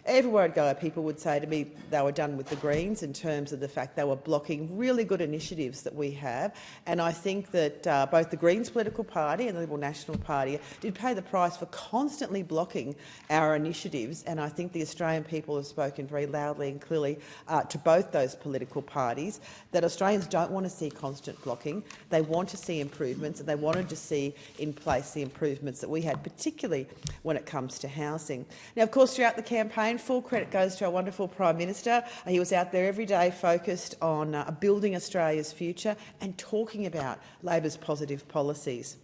Everywhere I'd go people would say to me they were done with the Greens in terms of the fact they were blocking really good initiatives that we have, and I think that both the Greens political party and the Liberal National Party did pay the price for constantly blocking our initiatives, and I think the Australian people have spoken very loudly and clearly to both those political parties that Australians don't want to see constant blocking. They want to see improvements, and they wanted to see in place the improvements that we had, particularly when it comes to housing. Now, of course, throughout the campaign, full credit goes to our wonderful Prime Minister. He was out there every day focused on building Australia's future and talking about Labor's positive policies.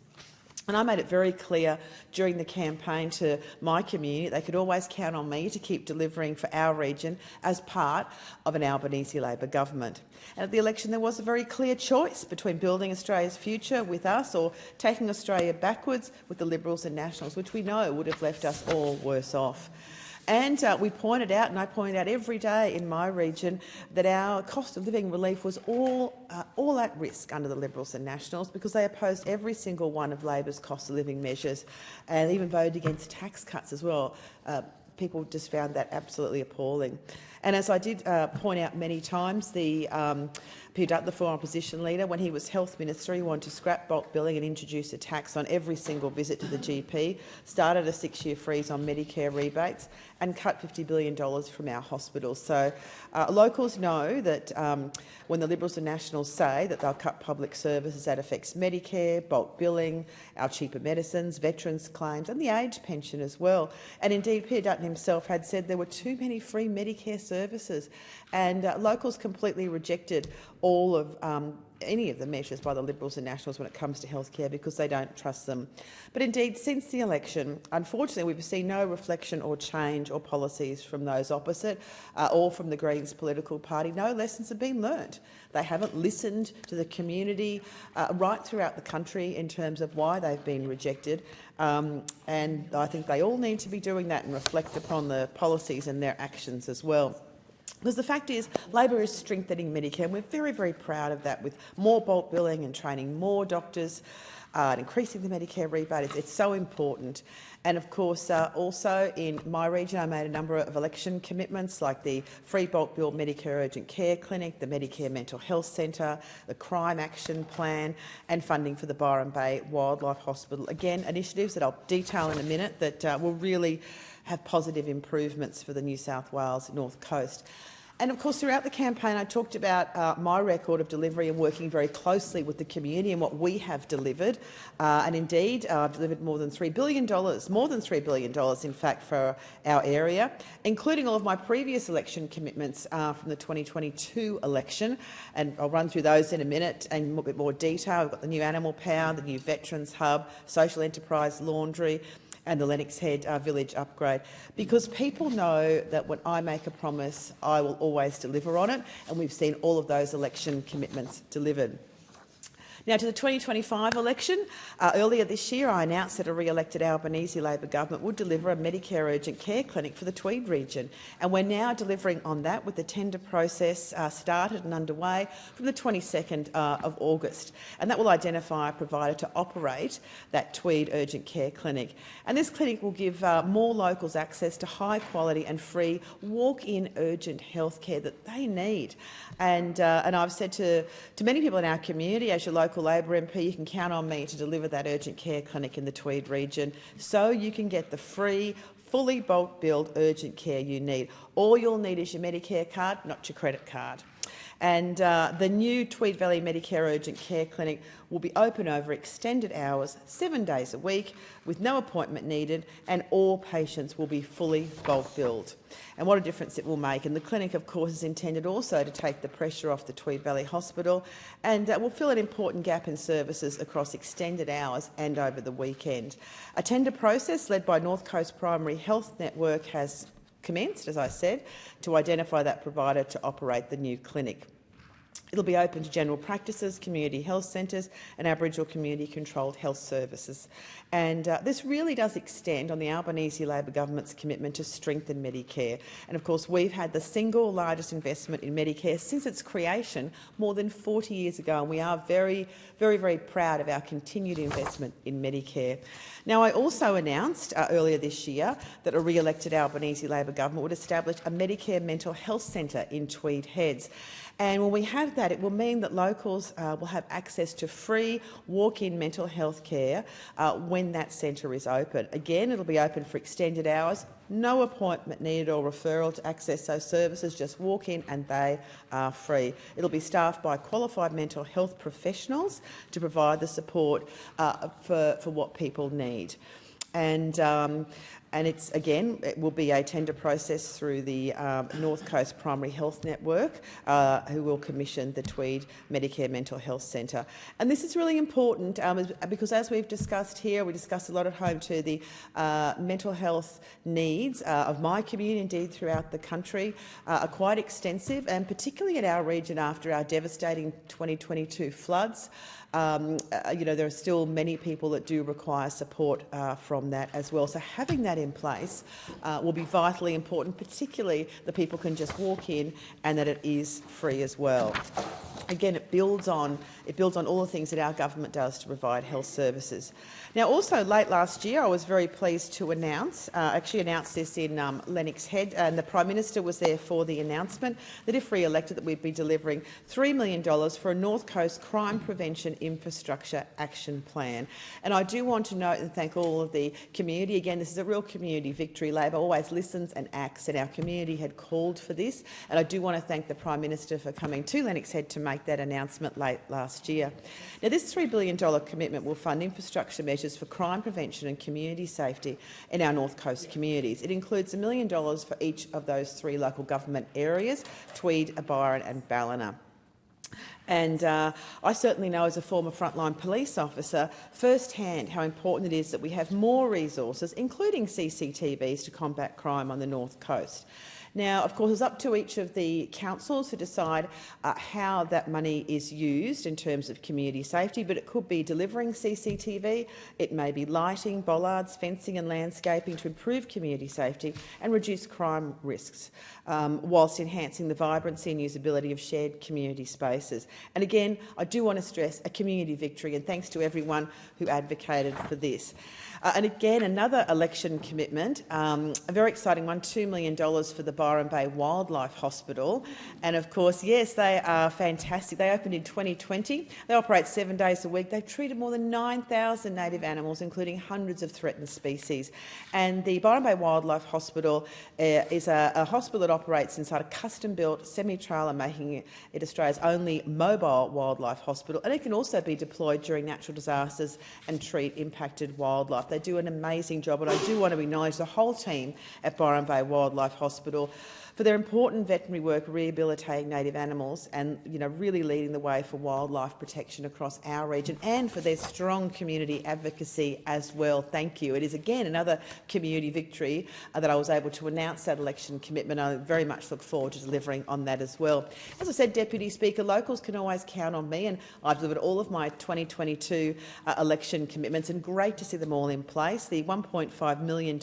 And I made it very clear during the campaign to my community they could always count on me to keep delivering for our region as part of an Albanese Labor government. And at the election there was a very clear choice between building Australia's future with us or taking Australia backwards with the Liberals and Nationals, which we know would have left us all worse off. And we pointed out, and I point out every day in my region, that our cost of living relief was all at risk under the Liberals and Nationals because they opposed every single one of Labor's cost of living measures and even voted against tax cuts as well. People just found that absolutely appalling. And as I did point out many times, Peter Dutton, the former opposition leader, when he was health minister, he wanted to scrap bulk billing and introduce a tax on every single visit to the GP, started a 6-year freeze on Medicare rebates and cut $50 billion from our hospitals. So locals know that when the Liberals and Nationals say that they'll cut public services, that affects Medicare, bulk billing, our cheaper medicines, veterans' claims and the age pension as well. And indeed, Peter Dutton himself had said there were too many free Medicare services, and locals completely rejected all of any of the measures by the Liberals and Nationals when it comes to healthcare because they don't trust them. But indeed, since the election, unfortunately, we've seen no reflection or change or policies from those opposite or from the Greens political party. No lessons have been learnt. They haven't listened to the community right throughout the country in terms of why they've been rejected. And I think they all need to be doing that and reflect upon the policies and their actions as well. Because the fact is, Labor is strengthening Medicare, and we're very, very proud of that, with more bulk billing and training more doctors and increasing the Medicare rebate. It's so important. And of course, also in my region, I made a number of election commitments, like the free bulk bill Medicare Urgent Care Clinic, the Medicare Mental Health Centre, the Crime Action Plan, and funding for the Byron Bay Wildlife Hospital. Again, initiatives that I'll detail in a minute that will really have positive improvements for the New South Wales North Coast. And of course, throughout the campaign, I talked about my record of delivery and working very closely with the community and what we have delivered. And indeed, I've delivered more than $3 billion, in fact, for our area, including all of my previous election commitments from the 2022 election. And I'll run through those in a minute in a little bit more detail. We've got the new Animal Power, the new Veterans Hub, Social Enterprise Laundry, and the Lennox Head Village upgrade, because people know that when I make a promise, I will always deliver on it, and we've seen all of those election commitments delivered. Now, to the 2025 election, earlier this year I announced that a re-elected Albanese Labor government would deliver a Medicare urgent care clinic for the Tweed region, and we're now delivering on that with the tender process started and underway from the 22nd of August, and that will identify a provider to operate that Tweed urgent care clinic. And this clinic will give more locals access to high quality and free walk-in urgent health care that they need. And I've said to many people in our community, as your local Labor MP, you can count on me to deliver that urgent care clinic in the Tweed region so you can get the free, fully bulk billed urgent care you need. All you'll need is your Medicare card, not your credit card. And the new Tweed Valley Medicare Urgent Care Clinic will be open over extended hours, 7 days a week, with no appointment needed, and all patients will be fully bulk billed. And what a difference it will make. And the clinic, of course, is intended also to take the pressure off the Tweed Valley Hospital, and will fill an important gap in services across extended hours and over the weekend. A tender process led by North Coast Primary Health Network has commenced, as I said, to identify that provider to operate the new clinic. It'll be open to general practices, community health centres and Aboriginal community-controlled health services. And this really does extend on the Albanese Labor government's commitment to strengthen Medicare. And of course, we've had the single largest investment in Medicare since its creation more than 40 years ago, and we are very, very, very proud of our continued investment in Medicare. Now, I also announced earlier this year that a re-elected Albanese Labor government would establish a Medicare mental health centre in Tweed Heads. And when we have that, it will mean that locals will have access to free walk-in mental health care when that centre is open. Again, it'll be open for extended hours, no appointment needed or referral to access those services, just walk in and they are free. It'll be staffed by qualified mental health professionals to provide the support for what people need. And it's, again, it will be a tender process through the North Coast Primary Health Network, who will commission the Tweed Medicare Mental Health Centre. And this is really important because, as we've discussed here, we discussed a lot at home too, the mental health needs of my community, indeed throughout the country, are quite extensive, and particularly in our region after our devastating 2022 floods. There are still many people that do require support from that as well. So having that in place will be vitally important, particularly that people can just walk in and that it is free as well. Again, it builds on all the things that our government does to provide health services. Now, also late last year, I was very pleased to announce, actually announced this in Lennox Head, and the Prime Minister was there for the announcement, that if re-elected, that we'd be delivering $3 million for a North Coast Crime Prevention Infrastructure Action Plan. And I do want to note and thank all of the community. Again, this is a real community victory. Labor always listens and acts, and our community had called for this. And I do want to thank the Prime Minister for coming to Lennox Head to make that announcement late last year. Now, this $3 billion commitment will fund infrastructure measures for crime prevention and community safety in our North Coast communities. It includes $1 million for each of those 3 local government areas, Tweed, Byron and Ballina. And I certainly know, as a former frontline police officer, firsthand how important it is that we have more resources, including CCTVs, to combat crime on the North Coast. Now, of course, it's up to each of the councils to decide how that money is used in terms of community safety, but it could be delivering CCTV, it may be lighting, bollards, fencing and landscaping to improve community safety and reduce crime risks, whilst enhancing the vibrancy and usability of shared community spaces. And again, I do want to stress a community victory, and thanks to everyone who advocated for this. And again, another election commitment, a very exciting one, $2 million for the Byron Bay Wildlife Hospital. And of course, yes, they are fantastic. They opened in 2020. They operate 7 days a week. They've treated more than 9,000 native animals, including hundreds of threatened species. And the Byron Bay Wildlife Hospital is a hospital that operates inside a custom-built semi-trailer, making it Australia's only mobile wildlife hospital. And it can also be deployed during natural disasters and treat impacted wildlife. They do an amazing job, and I do want to acknowledge the whole team at Byron Bay Wildlife Hospital for their important veterinary work rehabilitating native animals and really leading the way for wildlife protection across our region, and for their strong community advocacy as well. Thank you. It is again another community victory that I was able to announce that election commitment. I very much look forward to delivering on that as well. As I said, Deputy Speaker, locals can always count on me, and I've delivered all of my 2022 election commitments, and great to see them all in place. The $1.5 million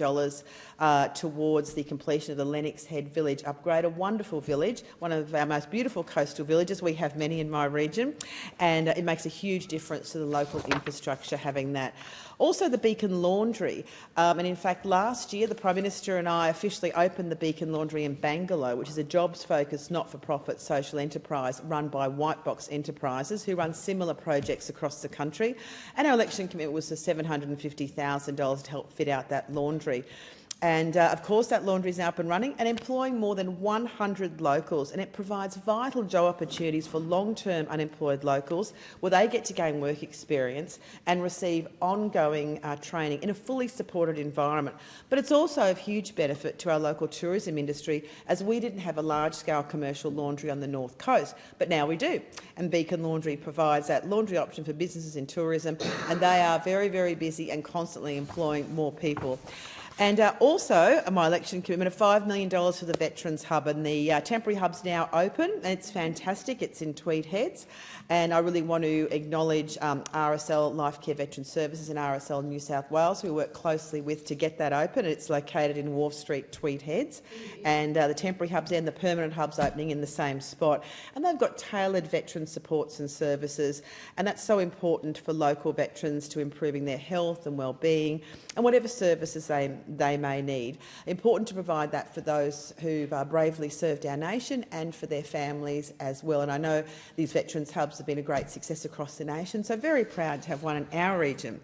towards the completion of the Lennox Head Village upgrade, a wonderful village, one of our most beautiful coastal villages. We have many in my region, and it makes a huge difference to the local infrastructure having that. Also, the Beacon Laundry, and in fact last year the Prime Minister and I officially opened the Beacon Laundry in Bangalore, which is a jobs-focused not-for-profit social enterprise run by White Box Enterprises, who run similar projects across the country. And our election commitment was for $750,000 to help fit out that laundry. And of course that laundry is now up and running and employing more than 100 locals, and it provides vital job opportunities for long-term unemployed locals where they get to gain work experience and receive ongoing training in a fully supported environment. But it's also of huge benefit to our local tourism industry, as we didn't have a large-scale commercial laundry on the North Coast, but now we do. And Beacon Laundry provides that laundry option for businesses in tourism, and they are very, very busy and constantly employing more people. And also, my election commitment of $5 million for the Veterans Hub, and the temporary hub's now open, and it's fantastic. It's in Tweed Heads, and I really want to acknowledge RSL Life Care Veteran Services and RSL New South Wales, who we work closely with to get that open. It's located in Wharf Street, Tweed Heads, and the temporary hub's and the permanent hub's opening in the same spot. And they've got tailored veteran supports and services, and that's so important for local veterans to improving their health and well-being and whatever services they may need. Important to provide that for those who've bravely served our nation and for their families as well. And I know these Veterans Hubs have been a great success across the nation, so very proud to have one in our region.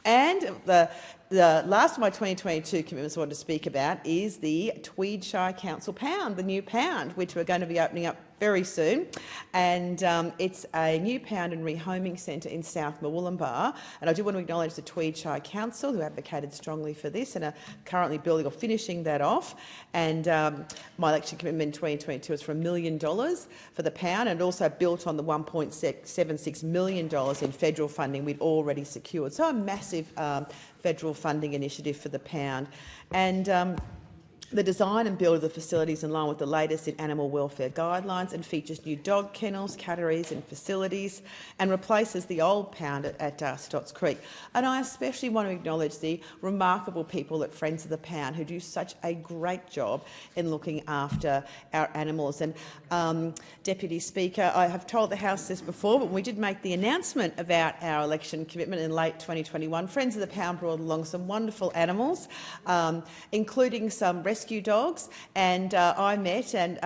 And the last of my 2022 commitments I want to speak about is the Tweed Shire Council Pound, the new pound, which we're going to be opening up very soon. And it's a new pound and rehoming centre in South Murwillumbah. And I do want to acknowledge the Tweed Shire Council, who advocated strongly for this and are currently building or finishing that off. And my election commitment in 2022 is for $1 million for the pound, and also built on the $1.76 million in federal funding we'd already secured. So a massive federal funding initiative for the pound. And the design and build of the facilities in line with the latest in animal welfare guidelines, and features new dog kennels, catteries and facilities, and replaces the old pound at Stotts Creek. And I especially want to acknowledge the remarkable people at Friends of the Pound who do such a great job in looking after our animals. And Deputy Speaker, I have told the House this before, but when we did make the announcement about our election commitment in late 2021, Friends of the Pound brought along some wonderful animals, including some rescue dogs, and I met and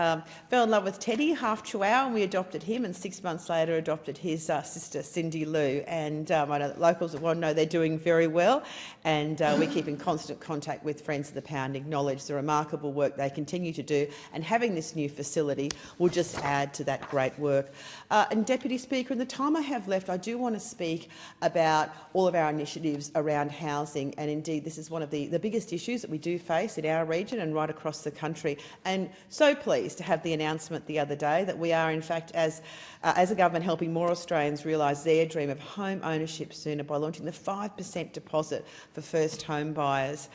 fell in love with Teddy, half Chihuahua, and we adopted him, and 6 months later adopted his sister Cindy Lou. And I know that locals at one know they're doing very well, and we keep in constant contact with Friends of the Pound, acknowledge the remarkable work they continue to do, and having this new facility will just add to that great work. And Deputy Speaker, in the time I have left, I do want to speak about all of our initiatives around housing, and indeed this is one of the biggest issues that we do face in our region region and right across the country. And so pleased to have the announcement the other day that we are, in fact, as a government, helping more Australians realise their dream of home ownership sooner by launching the 5% deposit for first home buyers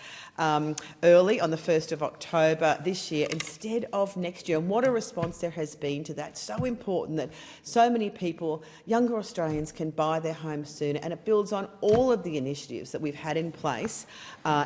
early on the 1st of October this year instead of next year. And what a response there has been to that. So important that so many people, younger Australians, can buy their homes sooner, and it builds on all of the initiatives that we've had in place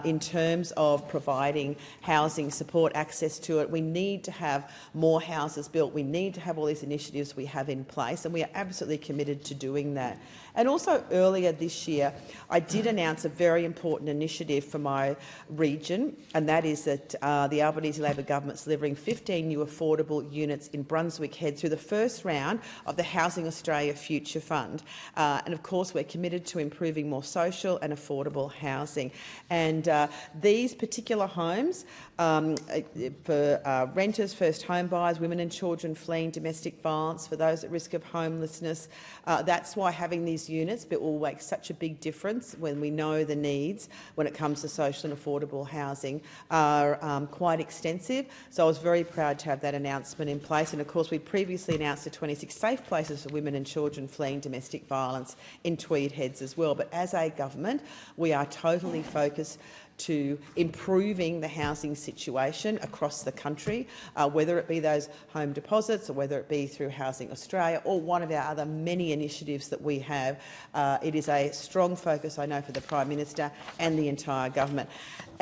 in terms of providing housing support, access to it. We need to have more houses built. We need to have all these initiatives we have in place, and we are absolutely committed to doing that. And also earlier this year, I did announce a very important initiative for my region, and that is that the Albanese Labor government's delivering 15 new affordable units in Brunswick Head through the first round of the Housing Australia Future Fund. And of course, we're committed to improving more social and affordable housing. And these particular homes for renters, first home buyers, women and children fleeing domestic violence, for those at risk of homelessness. That's why having these units will make such a big difference when we know the needs when it comes to social and affordable housing are quite extensive. So I was very proud to have that announcement in place. And of course, we previously announced the 26 safe places for women and children fleeing domestic violence in Tweed Heads as well. But as a government, we are totally focused to improving the housing situation across the country, whether it be those home deposits or whether it be through Housing Australia or one of our other many initiatives that we have. It is a strong focus, I know, for the Prime Minister and the entire government.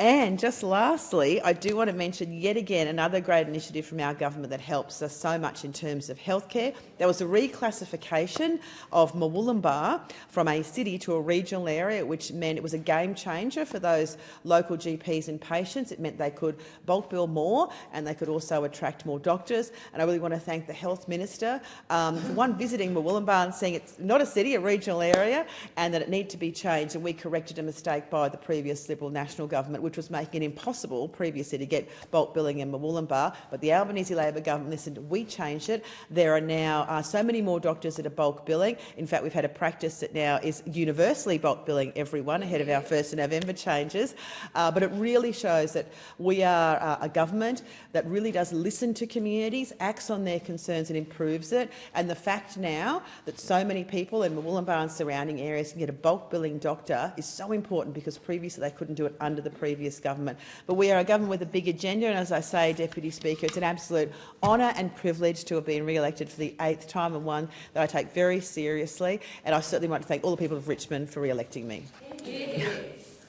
And just lastly, I do want to mention yet again another great initiative from our government that helps us so much in terms of healthcare. There was a reclassification of Murwillumbah from a city to a regional area, which meant it was a game changer for those local GPs and patients. It meant they could bulk bill more and they could also attract more doctors. And I really want to thank the Health Minister for one, visiting Murwillumbah and saying it's not a city, a regional area, and that it needed to be changed. And we corrected a mistake by the previous Liberal National Government, which was making it impossible previously to get bulk billing in Murwillumbah. But the Albanese Labor government listened, we changed it. There are now so many more doctors that are bulk billing. In fact, we've had a practice that now is universally bulk billing everyone ahead of our 1st of November changes. But it really shows that we are a government that really does listen to communities, acts on their concerns and improves it. And the fact now that so many people in Murwillumbah and surrounding areas can get a bulk billing doctor is so important, because previously they couldn't do it under the previous government. But we are a government with a big agenda, and as I say, Deputy Speaker, it's an absolute honour and privilege to have been re-elected for the 8th time, and one that I take very seriously. And I certainly want to thank all the people of Richmond for re-electing me.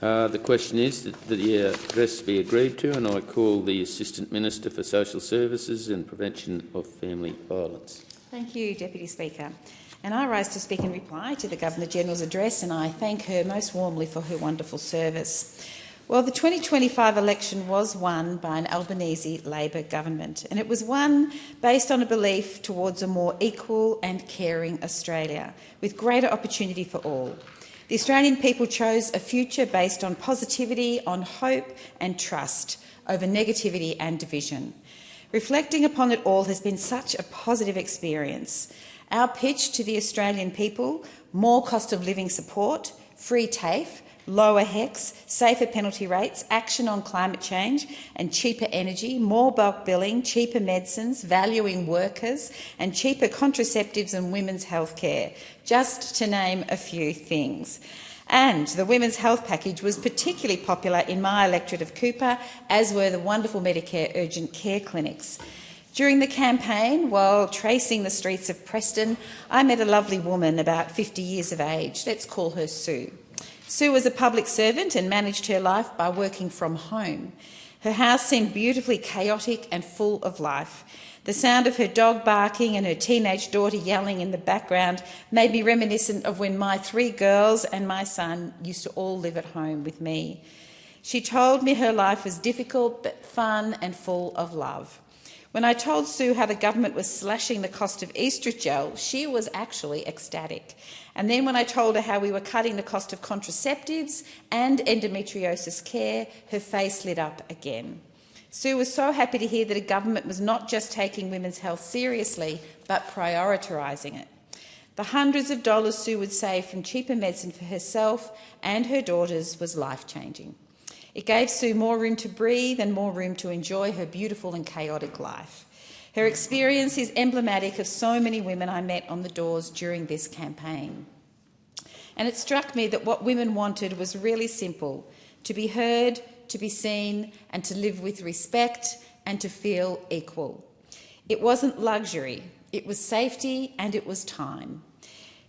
The question is that the address be agreed to, and I call the Assistant Minister for Social Services and Prevention of Family Violence. Thank you, Deputy Speaker. And I rise to speak in reply to the Governor-General's address, and I thank her most warmly for her wonderful service. Well, the 2025 election was won by an Albanese Labor government, and it was won based on a belief towards a more equal and caring Australia, with greater opportunity for all. The Australian people chose a future based on positivity, on hope and trust, over negativity and division. Reflecting upon it all has been such a positive experience. Our pitch to the Australian people: more cost of living support, free TAFE, lower HECS, safer penalty rates, action on climate change and cheaper energy, more bulk billing, cheaper medicines, valuing workers and cheaper contraceptives and women's health care, just to name a few things. And the women's health package was particularly popular in my electorate of Cooper, as were the wonderful Medicare urgent care clinics. During the campaign, while tracing the streets of Preston, I met a lovely woman about 50 years of age. Let's call her Sue. Sue was a public servant and managed her life by working from home. Her house seemed beautifully chaotic and full of life. The sound of her dog barking and her teenage daughter yelling in the background made me reminiscent of when my 3 girls and my son used to all live at home with me. She told me her life was difficult but fun and full of love. When I told Sue how the government was slashing the cost of oestrogel, she was actually ecstatic. And then when I told her how we were cutting the cost of contraceptives and endometriosis care, her face lit up again. Sue was so happy to hear that a government was not just taking women's health seriously, but prioritising it. The hundreds of dollars Sue would save from cheaper medicine for herself and her daughters was life-changing. It gave Sue more room to breathe and more room to enjoy her beautiful and chaotic life. Her experience is emblematic of so many women I met on the doors during this campaign. And it struck me that what women wanted was really simple: to be heard, to be seen, and to live with respect and to feel equal. It wasn't luxury, it was safety and it was time.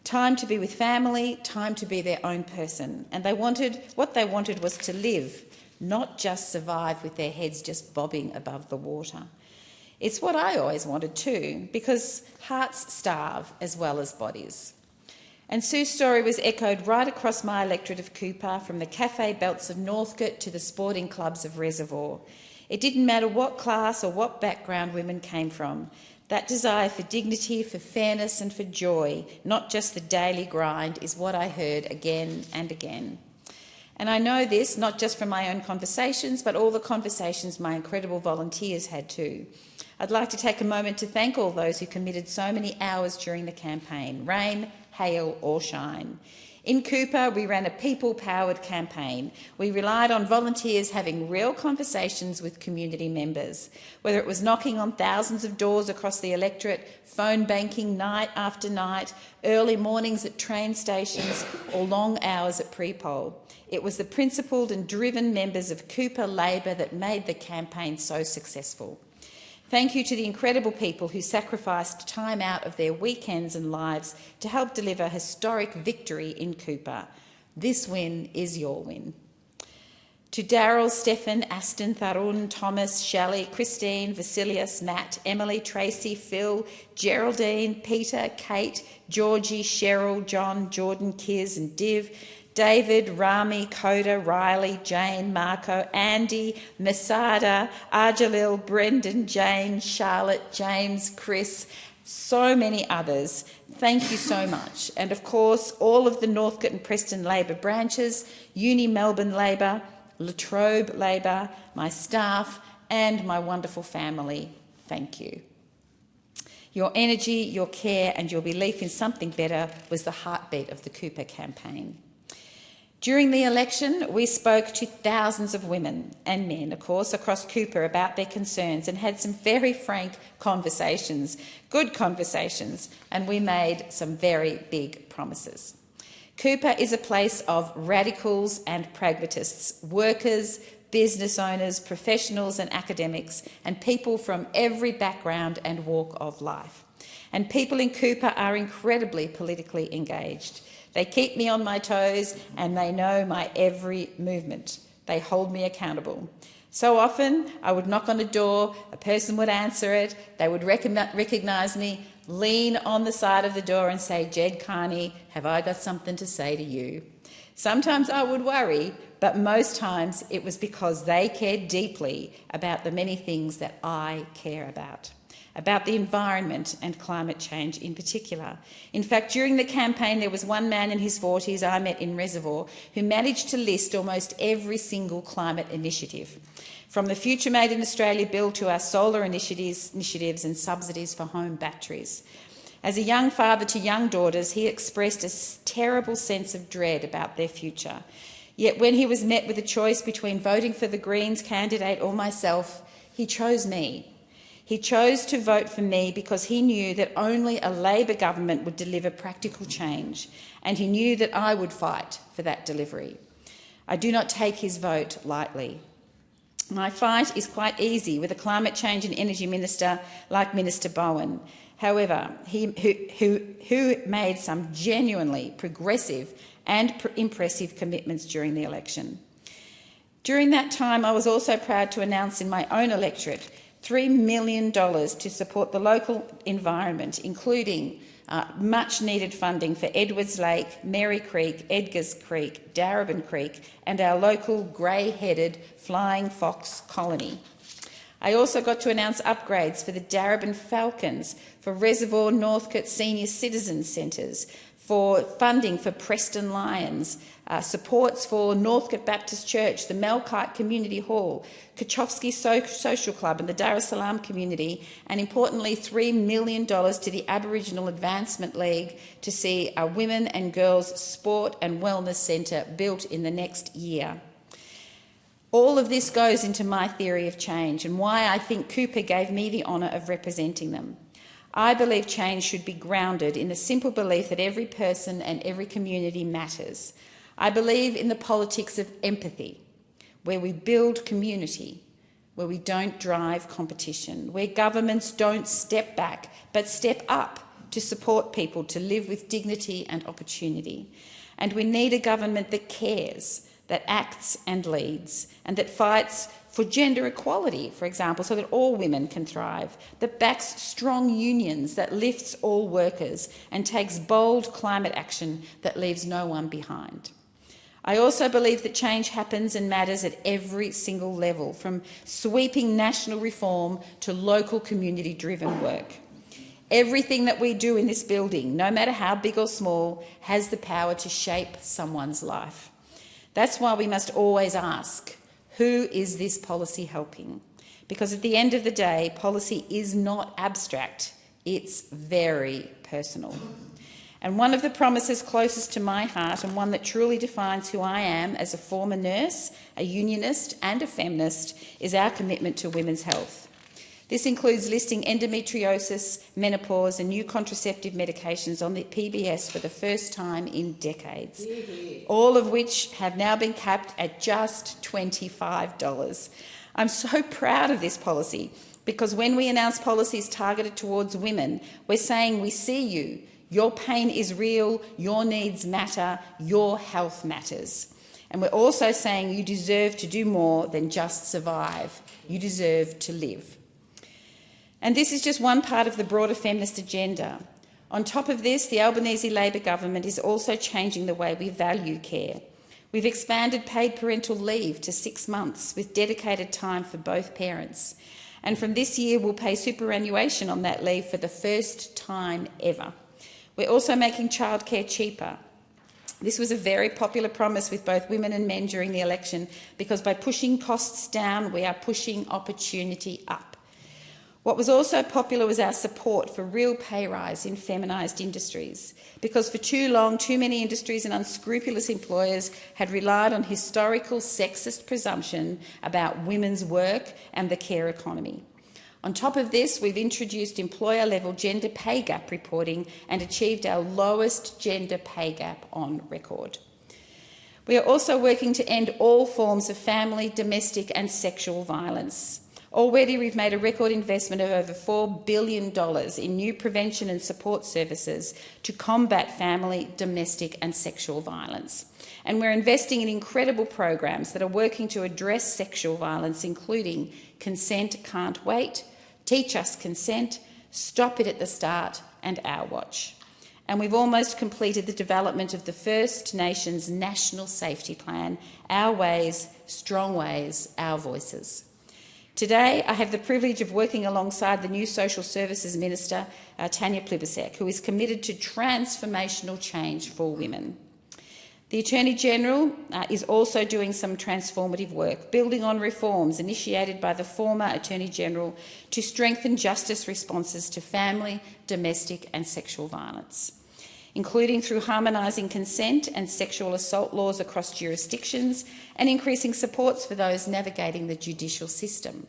Time to be with family, time to be their own person. And what they wanted was to live, not just survive with their heads just bobbing above the water. It's what I always wanted too, because hearts starve as well as bodies. And Sue's story was echoed right across my electorate of Cooper, from the cafe belts of Northcote to the sporting clubs of Reservoir. It didn't matter what class or what background women came from. That desire for dignity, for fairness and for joy, not just the daily grind, is what I heard again and again. And I know this not just from my own conversations, but all the conversations my incredible volunteers had too. I'd like to take a moment to thank all those who committed so many hours during the campaign, rain, hail or shine. In Cooper, we ran a people-powered campaign. We relied on volunteers having real conversations with community members, whether it was knocking on thousands of doors across the electorate, phone banking night after night, early mornings at train stations or long hours at pre-poll. It was the principled and driven members of Cooper Labor that made the campaign so successful. Thank you to the incredible people who sacrificed time out of their weekends and lives to help deliver historic victory in Cooper. This win is your win. To Daryl, Stefan, Aston, Tharun, Thomas, Shelley, Christine, Vasilius, Matt, Emily, Tracy, Phil, Geraldine, Peter, Kate, Georgie, Cheryl, John, Jordan, Kiz and Div, David, Rami, Coda, Riley, Jane, Marco, Andy, Masada, Arjalil, Brendan, Jane, Charlotte, James, Chris, so many others. Thank you so much. And of course, all of the Northcote and Preston Labor branches, Uni Melbourne Labor, La Trobe Labor, my staff and my wonderful family, thank you. Your energy, your care and your belief in something better was the heartbeat of the Cooper campaign. During the election, we spoke to thousands of women and men, of course, across Cooper about their concerns and had some very frank conversations, good conversations, and we made some very big promises. Cooper is a place of radicals and pragmatists, workers, business owners, professionals and academics, and people from every background and walk of life. And people in Cooper are incredibly politically engaged. They keep me on my toes and they know my every movement. They hold me accountable. So often I would knock on a door, a person would answer it, they would recognise me, lean on the side of the door and say, "Jed Carney, have I got something to say to you?" Sometimes I would worry, but most times it was because they cared deeply about the many things that I care about the environment and climate change in particular. In fact, during the campaign, there was one man in his 40s I met in Reservoir who managed to list almost every single climate initiative, from the Future Made in Australia bill to our solar initiatives and subsidies for home batteries. As a young father to young daughters, he expressed a terrible sense of dread about their future. Yet when he was met with a choice between voting for the Greens candidate or myself, he chose me. He chose to vote for me because he knew that only a Labor government would deliver practical change, and he knew that I would fight for that delivery. I do not take his vote lightly. My fight is quite easy with a climate change and energy minister like Minister Bowen. However, who made some genuinely progressive and impressive commitments during the election. During that time, I was also proud to announce in my own electorate $3 million to support the local environment, including much-needed funding for Edwards Lake, Mary Creek, Edgars Creek, Darebin Creek and our local grey-headed flying fox colony. I also got to announce upgrades for the Darebin Falcons, for Reservoir Northcote Senior Citizen Centres, for funding for Preston Lions, supports for Northcote Baptist Church, the Melkite Community Hall, Kachowski Social Club and the Dar es Salaam community, and importantly $3 million to the Aboriginal Advancement League to see a Women and Girls Sport and Wellness Centre built in the next year. All of this goes into my theory of change and why I think Cooper gave me the honour of representing them. I believe change should be grounded in the simple belief that every person and every community matters. I believe in the politics of empathy, where we build community, where we don't drive competition, where governments don't step back but step up to support people to live with dignity and opportunity. And we need a government that cares, that acts and leads, and that fights for gender equality, for example, so that all women can thrive, that backs strong unions, that lifts all workers and takes bold climate action that leaves no one behind. I also believe that change happens and matters at every single level, from sweeping national reform to local community-driven work. Everything that we do in this building, no matter how big or small, has the power to shape someone's life. That's why we must always ask, who is this policy helping? Because at the end of the day, policy is not abstract, it's very personal. And one of the promises closest to my heart, and one that truly defines who I am as a former nurse, a unionist and a feminist, is our commitment to women's health. This includes listing endometriosis, menopause and new contraceptive medications on the PBS for the first time in decades, all of which have now been capped at just $25. I'm so proud of this policy because when we announce policies targeted towards women, we're saying we see you, your pain is real, your needs matter, your health matters. And we're also saying you deserve to do more than just survive. You deserve to live. And this is just one part of the broader feminist agenda. On top of this, the Albanese Labor government is also changing the way we value care. We've expanded paid parental leave to 6 months with dedicated time for both parents. And from this year, we'll pay superannuation on that leave for the first time ever. We're also making childcare cheaper. This was a very popular promise with both women and men during the election because by pushing costs down, we are pushing opportunity up. What was also popular was our support for real pay rise in feminised industries, because for too long, too many industries and unscrupulous employers had relied on historical sexist presumption about women's work and the care economy. On top of this, we've introduced employer-level gender pay gap reporting and achieved our lowest gender pay gap on record. We are also working to end all forms of family, domestic and sexual violence. Already, we've made a record investment of over $4 billion in new prevention and support services to combat family, domestic and sexual violence. And we're investing in incredible programs that are working to address sexual violence, including Consent Can't Wait, Teach Us Consent, Stop It at the Start and Our Watch. And we've almost completed the development of the First Nations National Safety Plan, Our Ways, Strong Ways, Our Voices. Today, I have the privilege of working alongside the new Social Services Minister, Tanya Plibersek, who is committed to transformational change for women. The Attorney-General is also doing some transformative work, building on reforms initiated by the former Attorney-General to strengthen justice responses to family, domestic and sexual violence, including through harmonising consent and sexual assault laws across jurisdictions and increasing supports for those navigating the judicial system.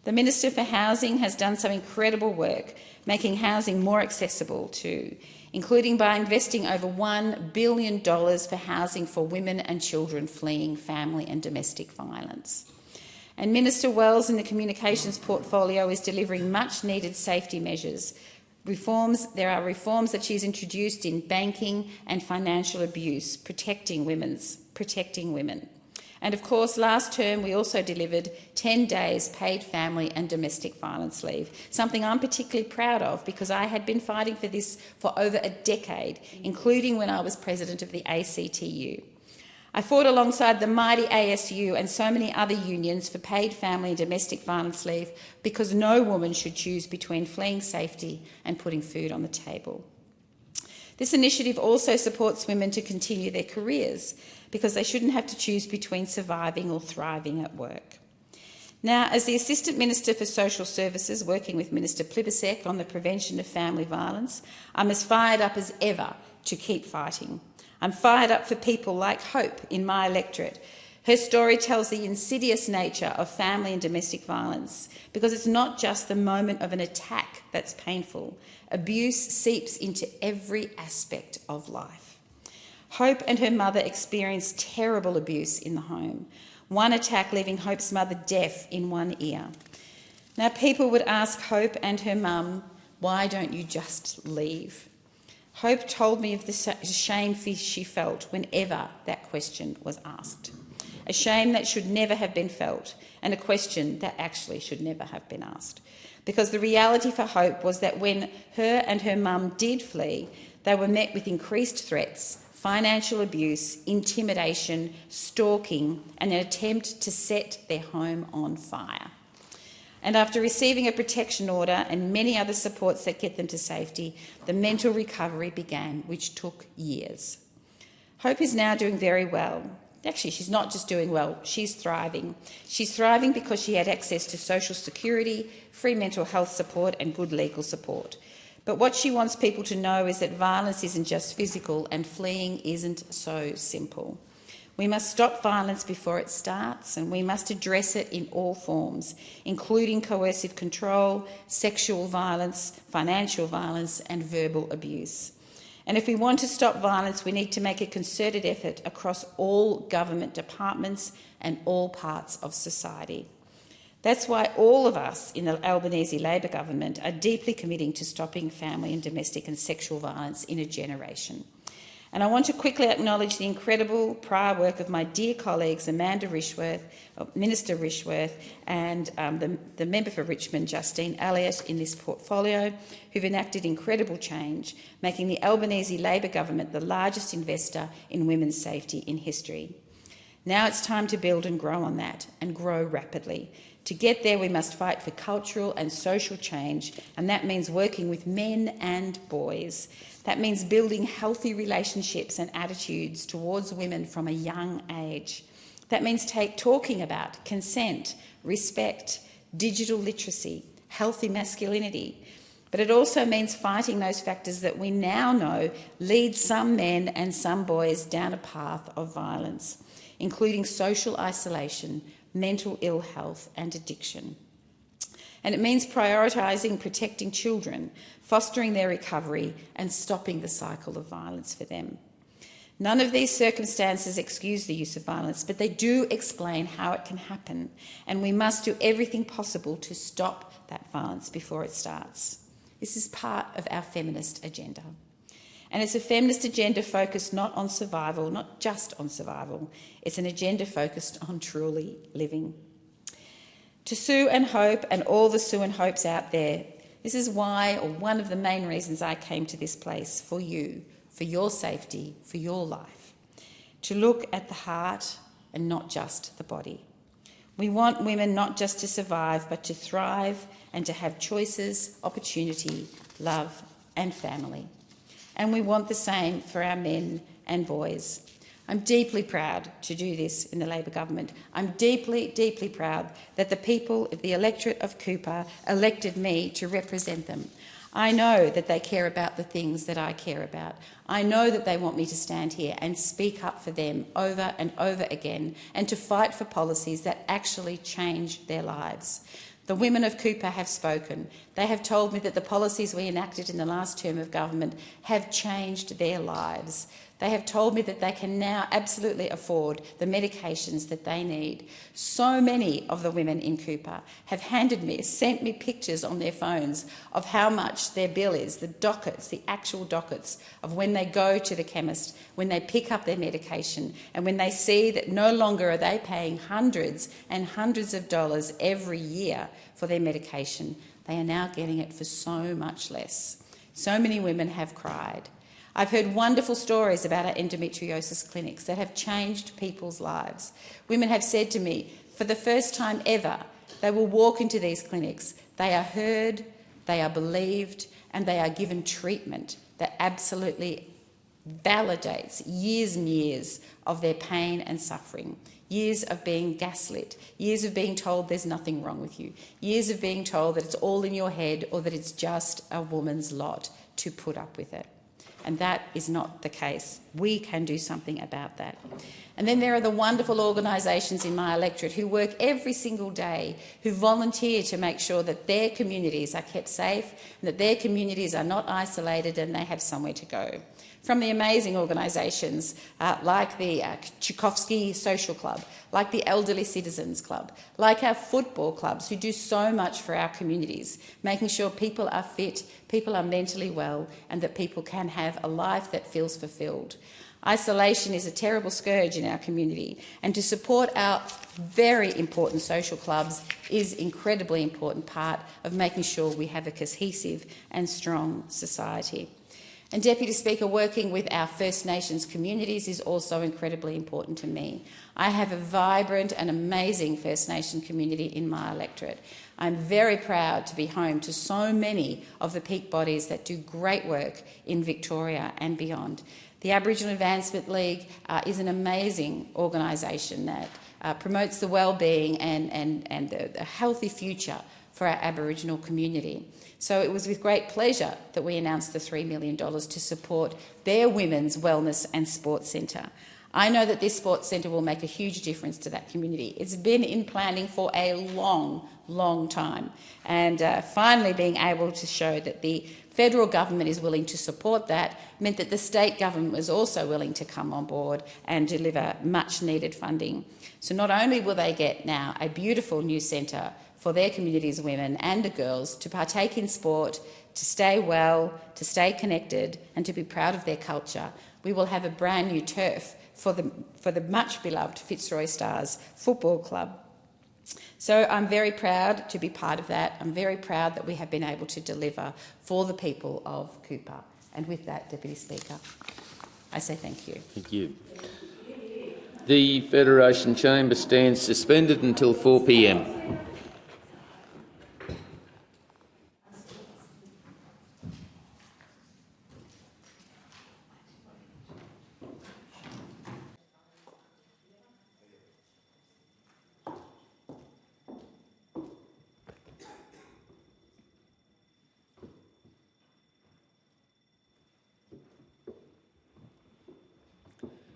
The Minister for Housing has done some incredible work, making housing more accessible too, including by investing over $1 billion for housing for women and children fleeing family and domestic violence. And Minister Wells in the communications portfolio is delivering much-needed safety measures. There are reforms that she's introduced in banking and financial abuse, protecting women. And of course, last term we also delivered 10 days paid family and domestic violence leave, something I'm particularly proud of because I had been fighting for this for over a decade, including when I was president of the ACTU. I fought alongside the mighty ASU and so many other unions for paid family and domestic violence leave because no woman should choose between fleeing safety and putting food on the table. This initiative also supports women to continue their careers because they shouldn't have to choose between surviving or thriving at work. Now, as the Assistant Minister for Social Services, working with Minister Plibersek on the prevention of family violence, I'm as fired up as ever to keep fighting. I'm fired up for people like Hope in my electorate. Her story tells the insidious nature of family and domestic violence, because it's not just the moment of an attack that's painful. Abuse seeps into every aspect of life. Hope and her mother experienced terrible abuse in the home. One attack leaving Hope's mother deaf in one ear. Now, people would ask Hope and her mum, why don't you just leave? Hope told me of the shame she felt whenever that question was asked. A shame that should never have been felt, and a question that actually should never have been asked. Because the reality for Hope was that when her and her mum did flee, they were met with increased threats, financial abuse, intimidation, stalking, and an attempt to set their home on fire. And after receiving a protection order and many other supports that get them to safety, the mental recovery began, which took years. Hope is now doing very well. Actually, she's not just doing well, she's thriving. She's thriving because she had access to social security, free mental health support and good legal support. But what she wants people to know is that violence isn't just physical and fleeing isn't so simple. We must stop violence before it starts, and we must address it in all forms, including coercive control, sexual violence, financial violence and verbal abuse. And if we want to stop violence, we need to make a concerted effort across all government departments and all parts of society. That's why all of us in the Albanese Labor government are deeply committing to stopping family and domestic and sexual violence in a generation. And I want to quickly acknowledge the incredible prior work of my dear colleagues Amanda Rishworth, Minister Rishworth, and the member for Richmond, Justine Elliott, in this portfolio, who've enacted incredible change, making the Albanese Labor government the largest investor in women's safety in history. Now it's time to build and grow on that, and grow rapidly. To get there, we must fight for cultural and social change, and that means working with men and boys. That means building healthy relationships and attitudes towards women from a young age. That means talking about consent, respect, digital literacy, healthy masculinity. But it also means fighting those factors that we now know lead some men and some boys down a path of violence, including social isolation, mental ill health and addiction. And it means prioritising protecting children, fostering their recovery and stopping the cycle of violence for them. None of these circumstances excuse the use of violence, but they do explain how it can happen, and we must do everything possible to stop that violence before it starts. This is part of our feminist agenda. And it's a feminist agenda focused not on survival, not just on survival. It's an agenda focused on truly living. To Sue and Hope and all the Sue and Hopes out there, this is why, or one of the main reasons I came to this place, for you, for your safety, for your life. To look at the heart and not just the body. We want women not just to survive, but to thrive and to have choices, opportunity, love and family. And we want the same for our men and boys. I'm deeply proud to do this in the Labor government. I'm deeply, deeply proud that the people of the electorate of Cooper elected me to represent them. I know that they care about the things that I care about. I know that they want me to stand here and speak up for them over and over again, and to fight for policies that actually change their lives. The women of Cooper have spoken. They have told me that the policies we enacted in the last term of government have changed their lives. They have told me that they can now absolutely afford the medications that they need. So many of the women in Cooper have sent me pictures on their phones of how much their bill is, the dockets, the actual dockets of when they go to the chemist, when they pick up their medication, and when they see that no longer are they paying hundreds and hundreds of dollars every year for their medication. They are now getting it for so much less. So many women have cried. I've heard wonderful stories about our endometriosis clinics that have changed people's lives. Women have said to me, for the first time ever, they will walk into these clinics. They are heard, they are believed, and they are given treatment that absolutely validates years and years of their pain and suffering, years of being gaslit, years of being told there's nothing wrong with you, years of being told that it's all in your head or that it's just a woman's lot to put up with it. and that is not the case. We can do something about that. And then there are the wonderful organisations in my electorate who work every single day, who volunteer to make sure that their communities are kept safe and that their communities are not isolated and they have somewhere to go. From the amazing organisations like the Tchaikovsky Social Club, like the Elderly Citizens Club, like our football clubs who do so much for our communities, making sure people are fit, people are mentally well and that people can have a life that feels fulfilled. Isolation is a terrible scourge in our community, and to support our very important social clubs is an incredibly important part of making sure we have a cohesive and strong society. And Deputy Speaker, working with our First Nations communities is also incredibly important to me. I have a vibrant and amazing First Nation community in my electorate. I'm very proud to be home to so many of the peak bodies that do great work in Victoria and beyond. The Aboriginal Advancement League is an amazing organisation that promotes the well-being and a healthy future for our Aboriginal community. So it was with great pleasure that we announced the $3 million to support their Women's Wellness and Sports Centre. I know that this sports centre will make a huge difference to that community. It's been in planning for a long time, and finally being able to show that the federal government is willing to support that meant that the state government was also willing to come on board and deliver much needed funding. So not only will they get now a beautiful new centre for their community's women and the girls to partake in sport, to stay well, to stay connected and to be proud of their culture, we will have a brand new turf for the much beloved Fitzroy Stars Football Club. So I'm very proud to be part of that. I'm very proud that we have been able to deliver for the people of Cooper. And with that, Deputy Speaker, I say thank you. Thank you. The Federation Chamber stands suspended until 4 p.m.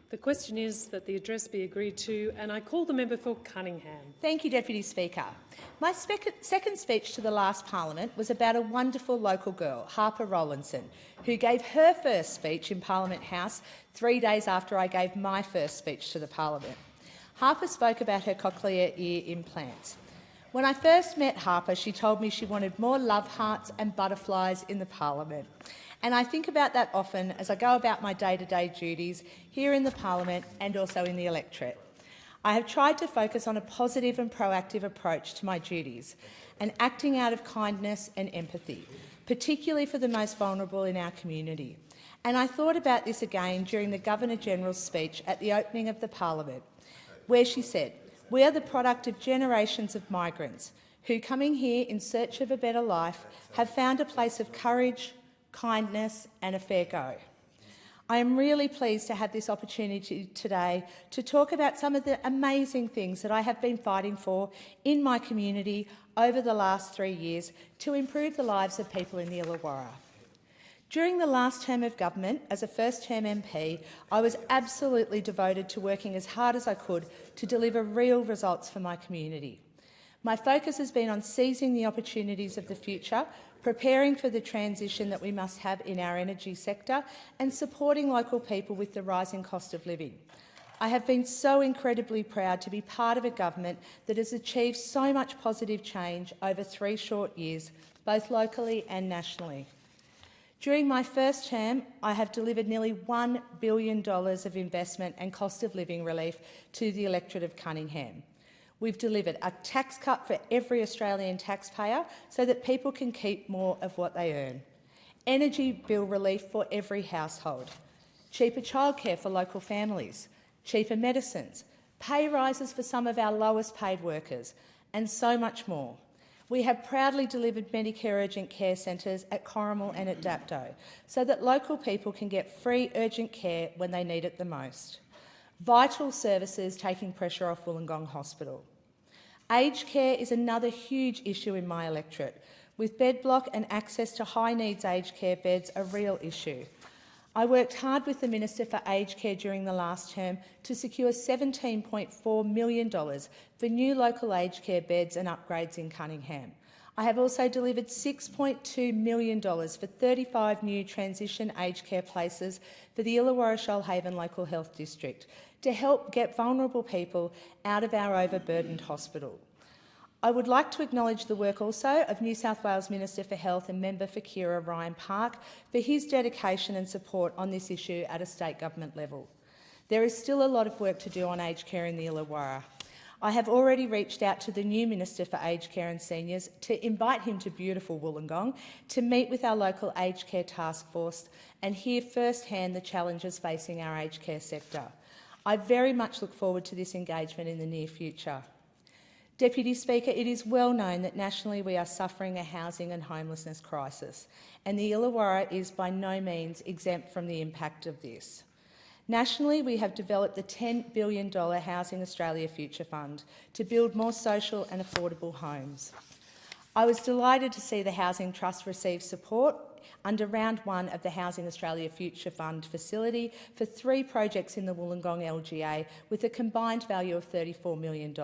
The question is that the address be agreed to, and I call the member for Cunningham. Thank you, Deputy Speaker. My second speech to the last parliament was about a wonderful local girl, Harper Rowlandson, who gave her first speech in Parliament House 3 days after I gave my first speech to the parliament. Harper spoke about her cochlear ear implants. When I first met Harper, she told me she wanted more love hearts and butterflies in the parliament. And I think about that often as I go about my day-to-day duties here in the parliament and also in the electorate. I have tried to focus on a positive and proactive approach to my duties and acting out of kindness and empathy, particularly for the most vulnerable in our community. And I thought about this again during the Governor-General's speech at the opening of the parliament, where she said, "We are the product of generations of migrants who, coming here in search of a better life, have found a place of courage, kindness and a fair go." I am really pleased to have this opportunity today to talk about some of the amazing things that I have been fighting for in my community over the last 3 years to improve the lives of people in the Illawarra. During the last term of government, as a first-term MP, I was absolutely devoted to working as hard as I could to deliver real results for my community. My focus has been on seizing the opportunities of the future, preparing for the transition that we must have in our energy sector and supporting local people with the rising cost of living. I have been so incredibly proud to be part of a government that has achieved so much positive change over 3 short years, both locally and nationally. During my first term, I have delivered nearly $1 billion of investment and cost of living relief to the electorate of Cunningham. We've delivered a tax cut for every Australian taxpayer so that people can keep more of what they earn, energy bill relief for every household, cheaper childcare for local families, cheaper medicines, pay rises for some of our lowest paid workers, and so much more. We have proudly delivered Medicare urgent care centres at Corrimal and at Dapto so that local people can get free urgent care when they need it the most. Vital services taking pressure off Wollongong Hospital. Aged care is another huge issue in my electorate, with bed block and access to high-needs aged care beds a real issue. I worked hard with the Minister for Aged Care during the last term to secure $17.4 million for new local aged care beds and upgrades in Cunningham. I have also delivered $6.2 million for 35 new transition aged care places for the Illawarra Shoalhaven Local Health District to help get vulnerable people out of our overburdened hospital. I would like to acknowledge the work also of New South Wales Minister for Health and Member for Keira, Ryan Park, for his dedication and support on this issue at a state government level. There is still a lot of work to do on aged care in the Illawarra. I have already reached out to the new Minister for Aged Care and Seniors to invite him to beautiful Wollongong to meet with our local aged care task force and hear firsthand the challenges facing our aged care sector. I very much look forward to this engagement in the near future. Deputy Speaker, it is well known that nationally we are suffering a housing and homelessness crisis, and the Illawarra is by no means exempt from the impact of this. Nationally, we have developed the $10 billion Housing Australia Future Fund to build more social and affordable homes. I was delighted to see the Housing Trust receive support under round 1 of the Housing Australia Future Fund facility for 3 projects in the Wollongong LGA with a combined value of $34 million.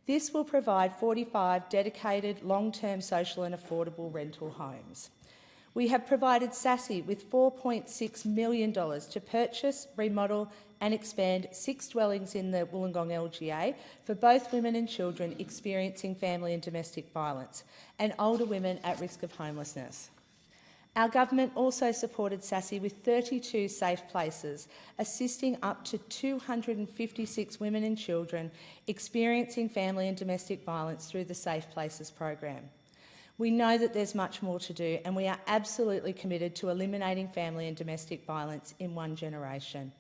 This will provide 45 dedicated long-term social and affordable rental homes. We have provided SASSI with $4.6 million to purchase, remodel and expand 6 dwellings in the Wollongong LGA for both women and children experiencing family and domestic violence and older women at risk of homelessness. Our government also supported SASSI with 32 safe places, assisting up to 256 women and children experiencing family and domestic violence through the Safe Places program. We know that there's much more to do, and we are absolutely committed to eliminating family and domestic violence in one generation.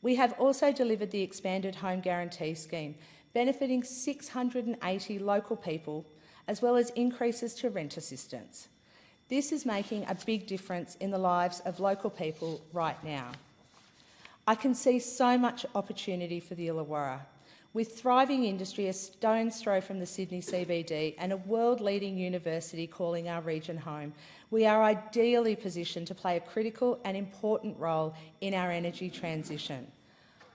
We have also delivered the expanded Home Guarantee Scheme, benefiting 680 local people, as well as increases to rent assistance. This is making a big difference in the lives of local people right now. I can see so much opportunity for the Illawarra. With thriving industry a stone's throw from the Sydney CBD and a world-leading university calling our region home, we are ideally positioned to play a critical and important role in our energy transition.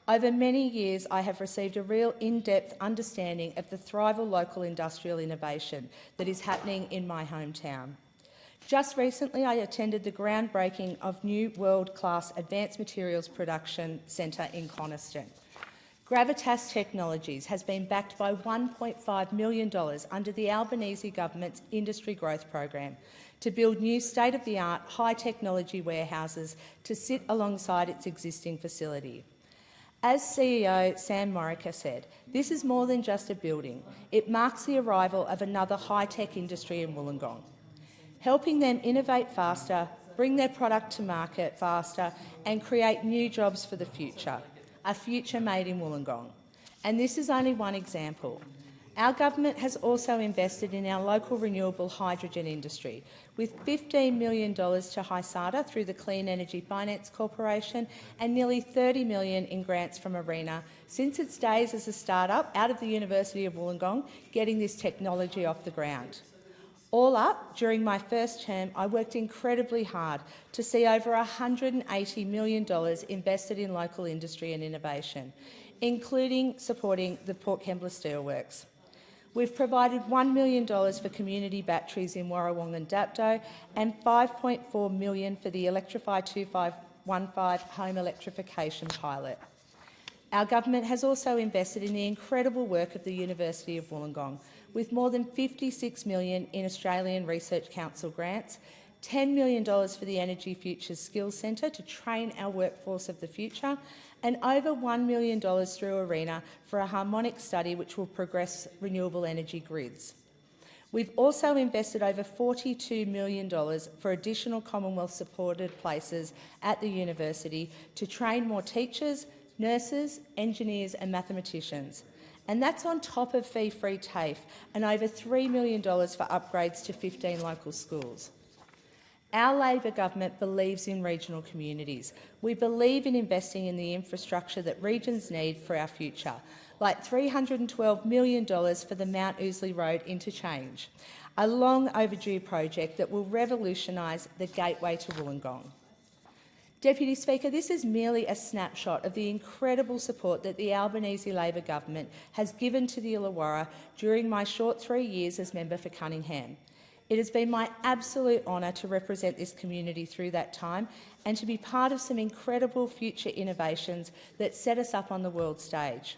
Over many years, I have received a real in-depth understanding of the thrival local industrial innovation that is happening in my hometown. Just recently, I attended the groundbreaking of new world-class advanced materials production centre in Coniston. Gravitas Technologies has been backed by $1.5 million under the Albanese government's Industry Growth Program to build new state-of-the-art high-technology warehouses to sit alongside its existing facility. As CEO Sam Morica said, this is more than just a building. It marks the arrival of another high-tech industry in Wollongong, helping them innovate faster, bring their product to market faster and create new jobs for the future, a future made in Wollongong. And this is only one example. Our government has also invested in our local renewable hydrogen industry, with $15 million to Hysata through the Clean Energy Finance Corporation and nearly $30 million in grants from ARENA since its days as a start-up out of the University of Wollongong, getting this technology off the ground. All up, during my first term, I worked incredibly hard to see over $180 million invested in local industry and innovation, including supporting the Port Kembla Steelworks. We've provided $1 million for community batteries in Warrawong and Dapto and $5.4 million for the Electrify 2515 home electrification pilot. Our government has also invested in the incredible work of the University of Wollongong, with more than $56 million in Australian Research Council grants, $10 million for the Energy Futures Skills Centre to train our workforce of the future, and over $1 million through ARENA for a harmonic study which will progress renewable energy grids. We've also invested over $42 million for additional Commonwealth-supported places at the university to train more teachers, nurses, engineers and mathematicians. And that's on top of fee-free TAFE and over $3 million for upgrades to 15 local schools. Our Labor government believes in regional communities. We believe in investing in the infrastructure that regions need for our future, like $312 million for the Mount Ousley Road interchange, a long overdue project that will revolutionise the gateway to Wollongong. Deputy Speaker, this is merely a snapshot of the incredible support that the Albanese Labor government has given to the Illawarra during my short 3 years as member for Cunningham. It has been my absolute honour to represent this community through that time and to be part of some incredible future innovations that set us up on the world stage.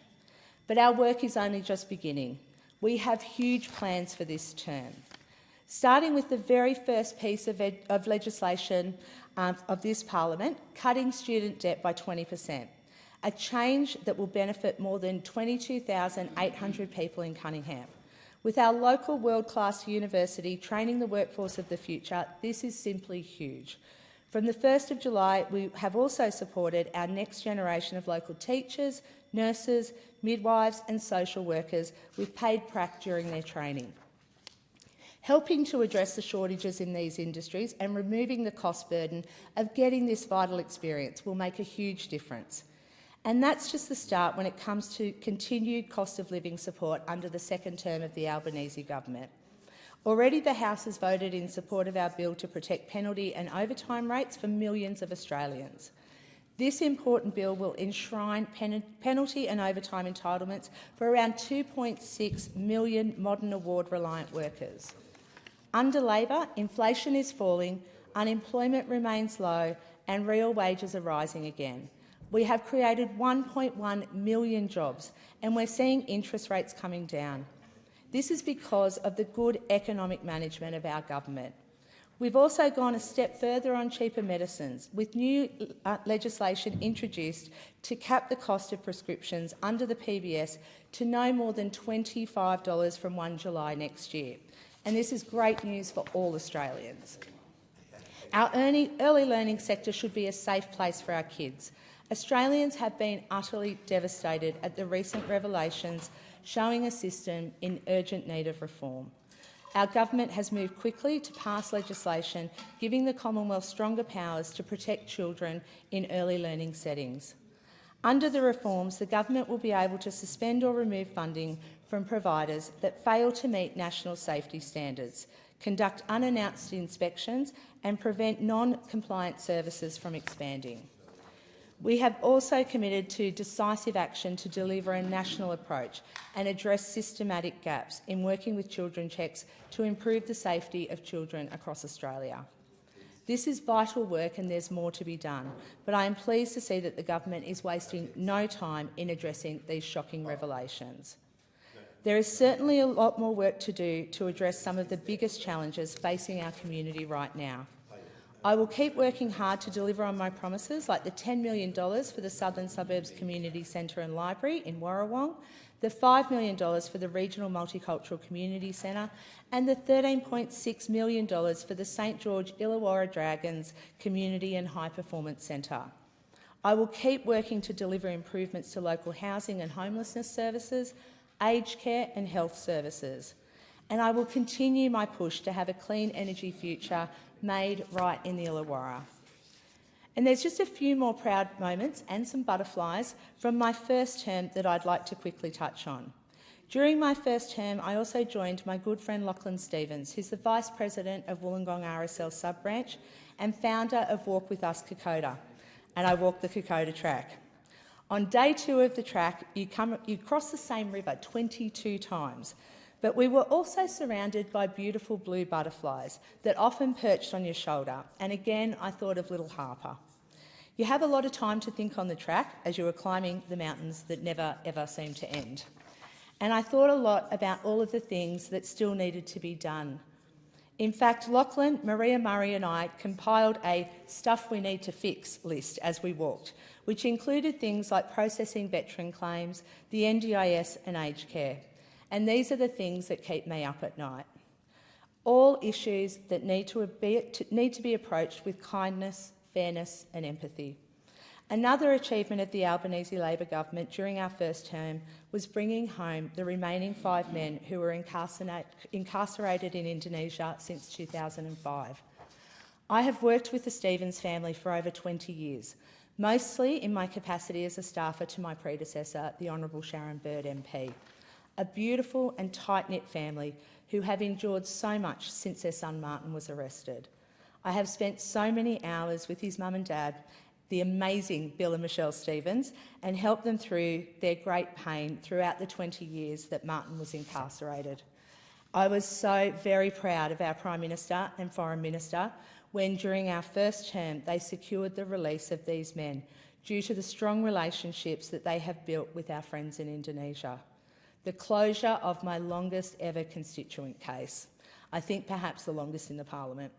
But our work is only just beginning. We have huge plans for this term. Starting with the very first piece of legislation of this parliament, cutting student debt by 20%, a change that will benefit more than 22,800 people in Cunningham. With our local world-class university training the workforce of the future, this is simply huge. From the 1st of July, we have also supported our next generation of local teachers, nurses, midwives and social workers with paid prac during their training. Helping to address the shortages in these industries and removing the cost burden of getting this vital experience will make a huge difference. And that's just the start when it comes to continued cost of living support under the second term of the Albanese government. Already the House has voted in support of our bill to protect penalty and overtime rates for millions of Australians. This important bill will enshrine penalty and overtime entitlements for around 2.6 million modern award-reliant workers. Under Labor, inflation is falling, unemployment remains low and real wages are rising again. We have created 1.1 million jobs and we're seeing interest rates coming down. This is because of the good economic management of our government. We've also gone a step further on cheaper medicines, with new legislation introduced to cap the cost of prescriptions under the PBS to no more than $25 from 1 July next year. And this is great news for all Australians. Our early learning sector should be a safe place for our kids. Australians have been utterly devastated at the recent revelations showing a system in urgent need of reform. Our government has moved quickly to pass legislation giving the Commonwealth stronger powers to protect children in early learning settings. Under the reforms, the government will be able to suspend or remove funding from providers that fail to meet national safety standards, conduct unannounced inspections and prevent non-compliant services from expanding. We have also committed to decisive action to deliver a national approach and address systematic gaps in working with children checks to improve the safety of children across Australia. This is vital work and there's more to be done, but I am pleased to see that the government is wasting no time in addressing these shocking revelations. There is certainly a lot more work to do to address some of the biggest challenges facing our community right now. I will keep working hard to deliver on my promises, like the $10 million for the Southern Suburbs Community Centre and Library in Warrawong, the $5 million for the Regional Multicultural Community Centre and the $13.6 million for the St George Illawarra Dragons Community and High Performance Centre. I will keep working to deliver improvements to local housing and homelessness services, aged care and health services. And I will continue my push to have a clean energy future made right in the Illawarra. And there's just a few more proud moments and some butterflies from my first term that I'd like to quickly touch on. During my first term, I also joined my good friend Lachlan Stevens, who's the Vice President of Wollongong RSL sub-branch and founder of Walk With Us Kokoda, and I walked the Kokoda track. On day 2 of the track, you cross the same river 22 times, but we were also surrounded by beautiful blue butterflies that often perched on your shoulder, and again I thought of little Harper. You have a lot of time to think on the track as you were climbing the mountains that never ever seem to end. And I thought a lot about all of the things that still needed to be done. In fact, Lachlan, Maria Murray and I compiled a stuff we need to fix list as we walked, which included things like processing veteran claims, the NDIS and aged care. And these are the things that keep me up at night. All issues that need to be approached with kindness, fairness and empathy. Another achievement of the Albanese Labor government during our first term was bringing home the remaining 5 men who were incarcerated in Indonesia since 2005. I have worked with the Stevens family for over 20 years, mostly in my capacity as a staffer to my predecessor, the Honourable Sharon Bird MP. A beautiful and tight-knit family who have endured so much since their son Martin was arrested. I have spent so many hours with his mum and dad the amazing Bill and Michelle Stevens, and helped them through their great pain throughout the 20 years that Martin was incarcerated. I was so very proud of our Prime Minister and Foreign Minister when, during our first term, they secured the release of these men due to the strong relationships that they have built with our friends in Indonesia. The closure of my longest ever constituent case. I think perhaps the longest in the parliament.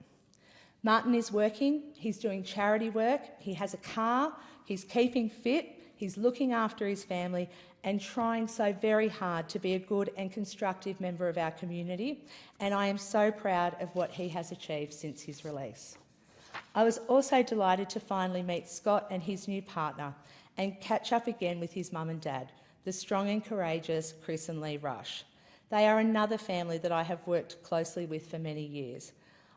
Martin is working, he's doing charity work, he has a car, he's keeping fit, he's looking after his family and trying so very hard to be a good and constructive member of our community, and I am so proud of what he has achieved since his release. I was also delighted to finally meet Scott and his new partner and catch up again with his mum and dad, the strong and courageous Chris and Lee Rush. They are another family that I have worked closely with for many years.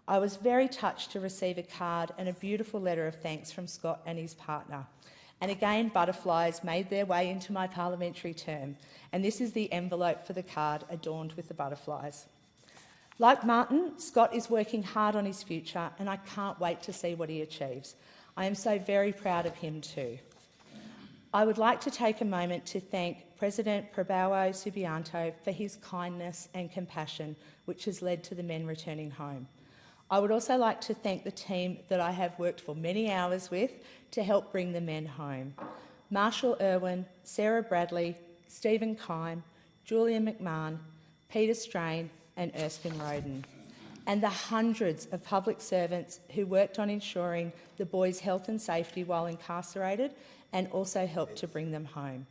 I was very touched to receive a card and a beautiful letter of thanks from Scott and his partner. And again, butterflies made their way into my parliamentary term, and this is the envelope for the card adorned with the butterflies. Like Martin, Scott is working hard on his future, and I can't wait to see what he achieves. I am so very proud of him too. I would like to take a moment to thank President Prabowo Subianto for his kindness and compassion, which has led to the men returning home. I would also like to thank the team that I have worked for many hours with to help bring the men home. Marshall Irwin, Sarah Bradley, Stephen Kime, Julia McMahon, Peter Strain and Erskine Roden, and the hundreds of public servants who worked on ensuring the boys' health and safety while incarcerated and also helped to bring them home.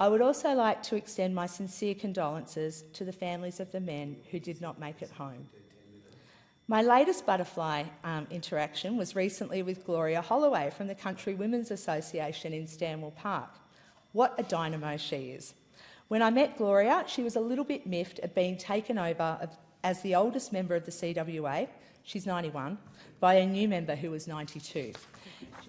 I would also like to extend my sincere condolences to the families of the men who did not make it home. My latest butterfly interaction was recently with Gloria Holloway from the Country Women's Association in Stanwell Park. What a dynamo she is. When I met Gloria, she was a little bit miffed at being taken over as the oldest member of the CWA, she's 91, by a new member who was 92.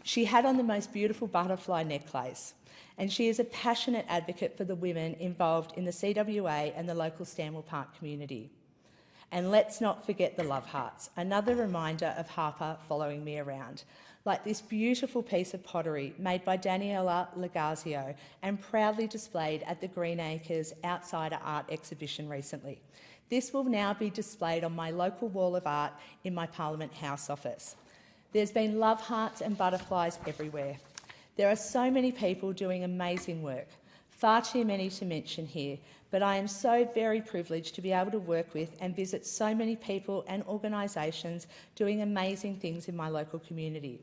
She had on the most beautiful butterfly necklace, and she is a passionate advocate for the women involved in the CWA and the local Stanwell Park community. And let's not forget the love hearts, another reminder of Harper following me around, like this beautiful piece of pottery made by Daniela Legazio and proudly displayed at the Green Acres Outsider Art exhibition recently. This will now be displayed on my local wall of art in my Parliament House office. There's been love hearts and butterflies everywhere. There are so many people doing amazing work, far too many to mention here, but I am so very privileged to be able to work with and visit so many people and organisations doing amazing things in my local community.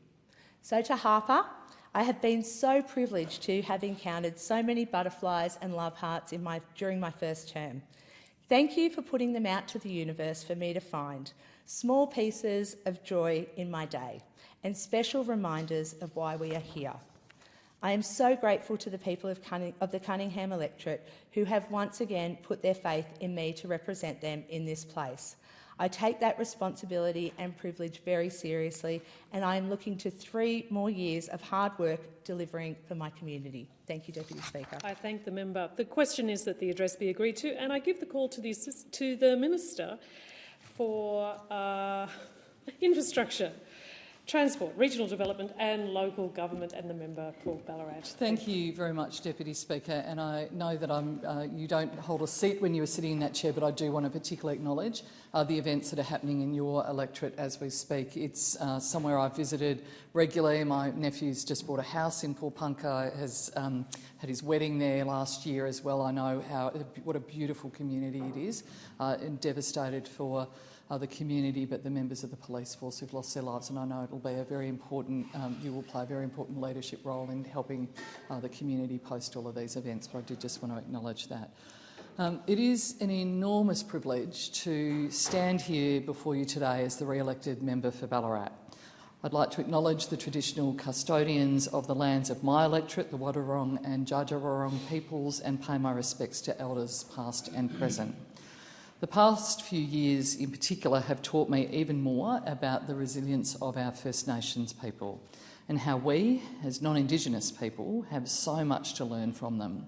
So to Harper, I have been so privileged to have encountered so many butterflies and love hearts during my first term. Thank you for putting them out to the universe for me to find, small pieces of joy in my day and special reminders of why we are here. I am so grateful to the people of the Cunningham electorate who have once again put their faith in me to represent them in this place. I take that responsibility and privilege very seriously, and I am looking to 3 more years of hard work delivering for my community. Thank you, Deputy Speaker. I thank the member. The question is that the address be agreed to, and I give the call to the Minister for Infrastructure, Transport, Regional Development and Local Government, and the member for Ballarat. Thank you very much, Deputy Speaker. And I know that you don't hold a seat when you were sitting in that chair, but I do want to particularly acknowledge the events that are happening in your electorate as we speak. It's somewhere I've visited regularly. My nephew's just bought a house in Pulpunka, has had his wedding there last year as well. I know what a beautiful community it is, and devastated for the community, but the members of the police force who've lost their lives, and I know it'll be a very important, you will play a very important leadership role in helping the community post all of these events, but I did just want to acknowledge that. It is an enormous privilege to stand here before you today as the re-elected member for Ballarat. I'd like to acknowledge the traditional custodians of the lands of my electorate, the Wadawurrung and Dja Dja Wurrung peoples, and pay my respects to elders past and present. The past few years in particular have taught me even more about the resilience of our First Nations people and how we, as non-Indigenous people, have so much to learn from them.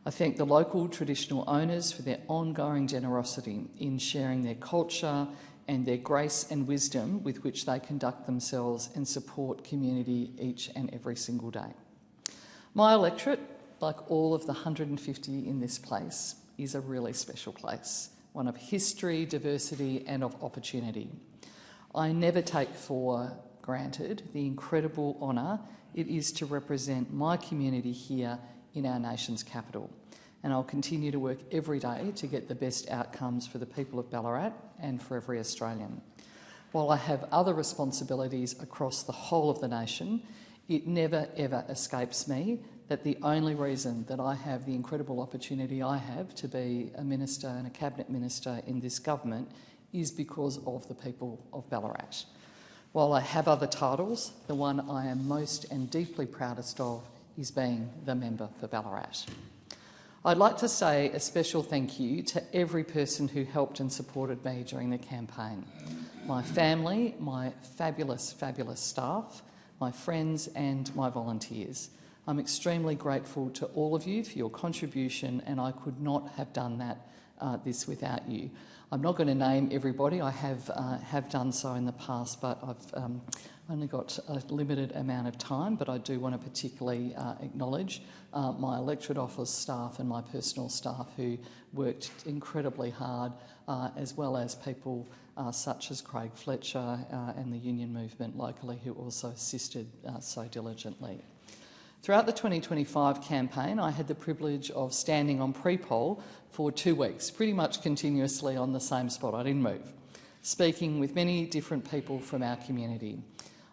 I thank the local traditional owners for their ongoing generosity in sharing their culture and their grace and wisdom with which they conduct themselves and support community each and every single day. My electorate, like all of the 150 in this place, is a really special place, one of history, diversity and of opportunity. I never take for granted the incredible honour it is to represent my community here in our nation's capital, and I'll continue to work every day to get the best outcomes for the people of Ballarat and for every Australian. While I have other responsibilities across the whole of the nation, it never ever escapes me that the only reason that I have the incredible opportunity I have to be a minister and a cabinet minister in this government is because of the people of Ballarat. While I have other titles, the one I am most and deeply proudest of is being the member for Ballarat. I'd like to say a special thank you to every person who helped and supported me during the campaign. My family, my fabulous, fabulous staff, my friends and my volunteers. I'm extremely grateful to all of you for your contribution, and I could not have done that this without you. I'm not going to name everybody. I have done so in the past, but I've only got a limited amount of time, but I do want to particularly acknowledge my electorate office staff and my personal staff who worked incredibly hard, as well as people such as Craig Fletcher and the union movement locally who also assisted so diligently. Throughout the 2025 campaign, I had the privilege of standing on pre-poll for 2 weeks, pretty much continuously on the same spot. I didn't move, speaking with many different people from our community.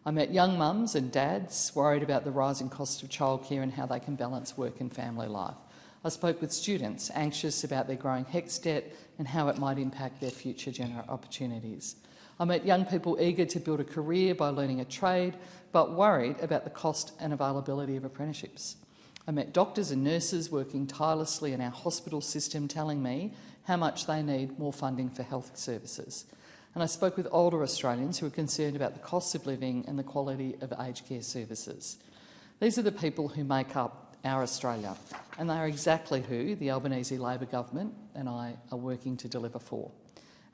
I met young mums and dads worried about the rising cost of childcare and how they can balance work and family life. I spoke with students anxious about their growing HECS debt and how it might impact their future opportunities. I met young people eager to build a career by learning a trade, but worried about the cost and availability of apprenticeships. I met doctors and nurses working tirelessly in our hospital system telling me how much they need more funding for health services. And I spoke with older Australians who are concerned about the cost of living and the quality of aged care services. These are the people who make up our Australia, and they are exactly who the Albanese Labor government and I are working to deliver for.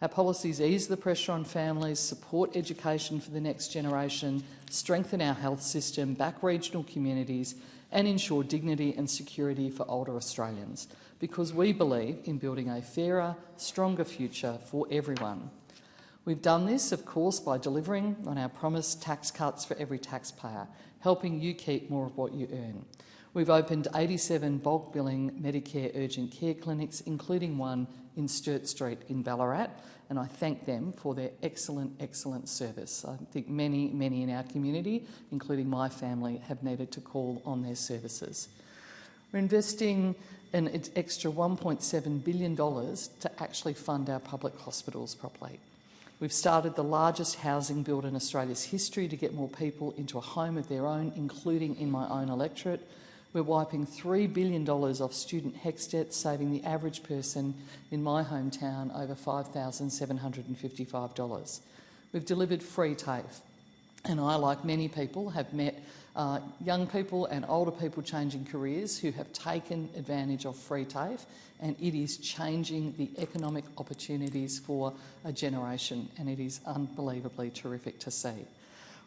Our policies ease the pressure on families, support education for the next generation, strengthen our health system, back regional communities and ensure dignity and security for older Australians, because we believe in building a fairer, stronger future for everyone. We've done this, of course, by delivering on our promised tax cuts for every taxpayer, helping you keep more of what you earn. We've opened 87 bulk billing Medicare urgent care clinics, including one in Sturt Street in Ballarat, and I thank them for their excellent, excellent service. I think many, many in our community, including my family, have needed to call on their services. We're investing an extra $1.7 billion to actually fund our public hospitals properly. We've started the largest housing build in Australia's history to get more people into a home of their own, including in my own electorate. We're wiping $3 billion off student HECS debt, saving the average person in my hometown over $5,755. We've delivered free TAFE, and I, like many people, have met young people and older people changing careers who have taken advantage of free TAFE, and it is changing the economic opportunities for a generation, and it is unbelievably terrific to see.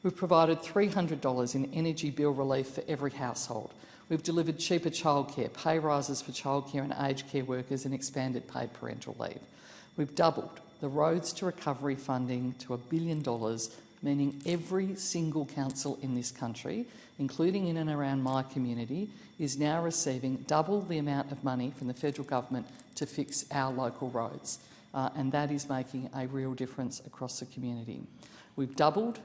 We've provided $300 in energy bill relief for every household. We've delivered cheaper childcare, pay rises for childcare and aged care workers and expanded paid parental leave. We've doubled the Roads to Recovery funding to $1 billion, meaning every single council in this country, including in and around my community, is now receiving double the amount of money from the federal government to fix our local roads, and that is making a real difference across the community. We've doubled,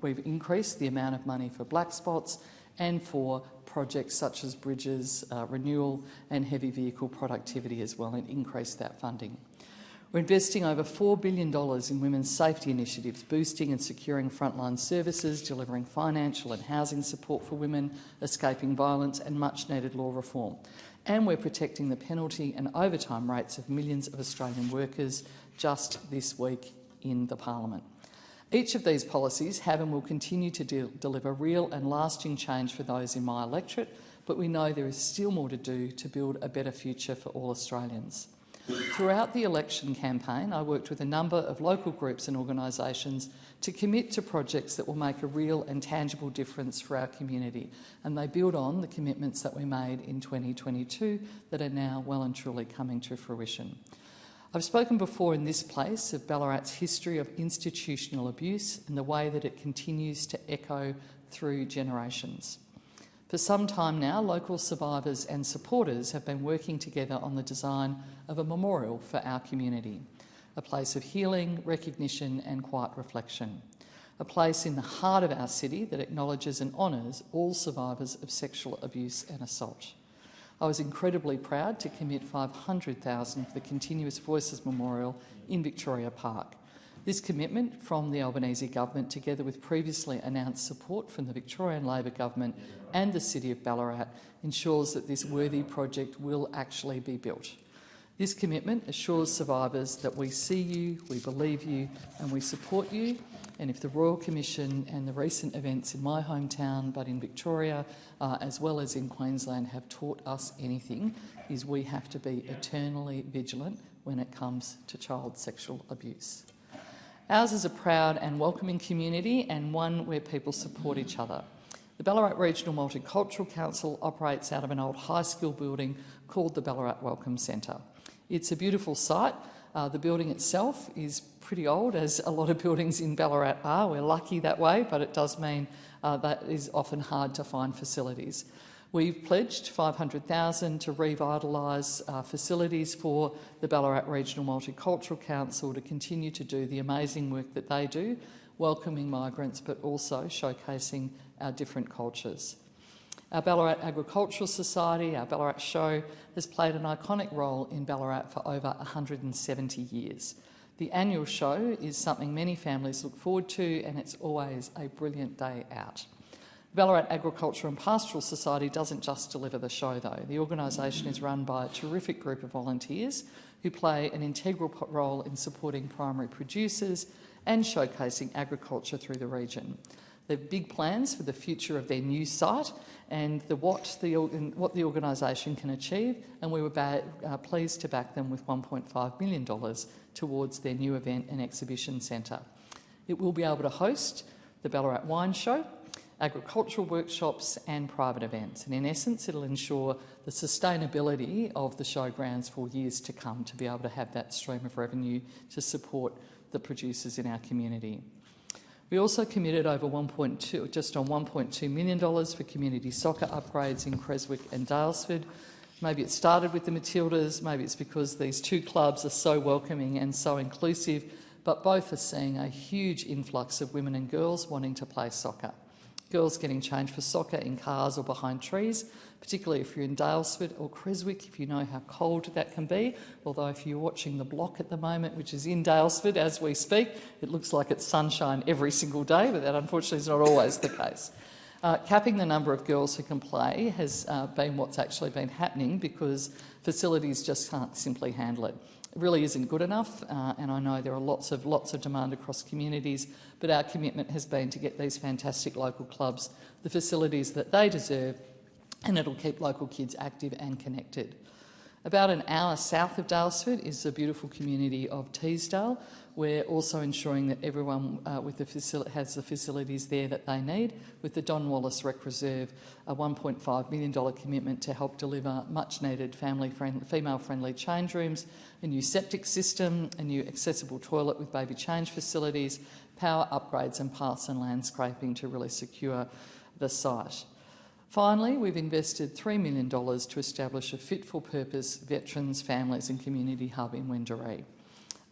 we've increased the amount of money for black spots and for projects such as bridges, renewal and heavy vehicle productivity as well, and increased that funding. We're investing over $4 billion in women's safety initiatives, boosting and securing frontline services, delivering financial and housing support for women escaping violence and much-needed law reform. And we're protecting the penalty and overtime rates of millions of Australian workers just this week in the Parliament. Each of these policies have and will continue to deliver real and lasting change for those in my electorate, but we know there is still more to do to build a better future for all Australians. Throughout the election campaign, I worked with a number of local groups and organisations to commit to projects that will make a real and tangible difference for our community, and they build on the commitments that we made in 2022 that are now well and truly coming to fruition. I've spoken before in this place of Ballarat's history of institutional abuse and the way that it continues to echo through generations. For some time now, local survivors and supporters have been working together on the design of a memorial for our community, a place of healing, recognition and quiet reflection, a place in the heart of our city that acknowledges and honours all survivors of sexual abuse and assault. I was incredibly proud to commit $500,000 for the Continuous Voices Memorial in Victoria Park. This commitment from the Albanese Government, together with previously announced support from the Victorian Labor Government and the City of Ballarat, ensures that this worthy project will actually be built. This commitment assures survivors that we see you, we believe you and we support you. And if the Royal Commission and the recent events in my hometown, but in Victoria, as well as in Queensland, have taught us anything, is we have to be eternally vigilant when it comes to child sexual abuse. Ours is a proud and welcoming community and one where people support each other. The Ballarat Regional Multicultural Council operates out of an old high school building called the Ballarat Welcome Centre. It's a beautiful site. The building itself is pretty old, as a lot of buildings in Ballarat are. We're lucky that way, but it does mean that it is often hard to find facilities. We've pledged $500,000 to revitalise facilities for the Ballarat Regional Multicultural Council to continue to do the amazing work that they do, welcoming migrants but also showcasing our different cultures. Our Ballarat Agricultural Society, our Ballarat Show, has played an iconic role in Ballarat for over 170 years. The annual show is something many families look forward to, and it's always a brilliant day out. The Ballarat Agriculture and Pastoral Society doesn't just deliver the show, though. The organisation is run by a terrific group of volunteers who play an integral role in supporting primary producers and showcasing agriculture through the region. They have big plans for the future of their new site and what the organisation can achieve, and we were pleased to back them with $1.5 million towards their new event and exhibition centre. It will be able to host the Ballarat Wine Show, agricultural workshops and private events, and in essence it'll ensure the sustainability of the showgrounds for years to come, to be able to have that stream of revenue to support the producers in our community. We also committed over just on $1.2 million for community soccer upgrades in Creswick and Daylesford. Maybe it started with the Matildas, maybe it's because these two clubs are so welcoming and so inclusive, but both are seeing a huge influx of women and girls wanting to play soccer. Girls getting changed for soccer in cars or behind trees, particularly if you're in Daylesford or Creswick, if you know how cold that can be. Although if you're watching The Block at the moment, which is in Daylesford as we speak, it looks like it's sunshine every single day, but that unfortunately is not always the case. Capping the number of girls who can play has been what's actually been happening, because facilities just can't simply handle it. It really isn't good enough, and I know there are lots of demand across communities, but our commitment has been to get these fantastic local clubs the facilities that they deserve, and it'll keep local kids active and connected. About an hour south of Daylesford is the beautiful community of Teesdale. We're also ensuring that everyone has the facilities there that they need, with the Don Wallace Rec Reserve, a $1.5 million commitment to help deliver much-needed female-friendly change rooms, a new septic system, a new accessible toilet with baby change facilities, power upgrades and paths and landscaping to really secure the site. Finally, we've invested $3 million to establish a fit-for-purpose veterans, families and community hub in Wendouree.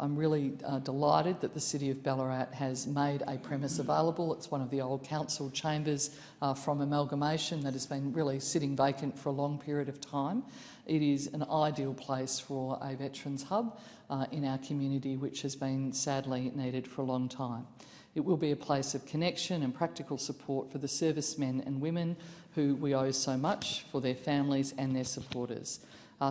I'm really delighted that the City of Ballarat has made a premise available. It's one of the old council chambers from amalgamation that has been really sitting vacant for a long period of time. It is an ideal place for a veterans hub in our community, which has been sadly needed for a long time. It will be a place of connection and practical support for the servicemen and women who we owe so much, for their families and their supporters.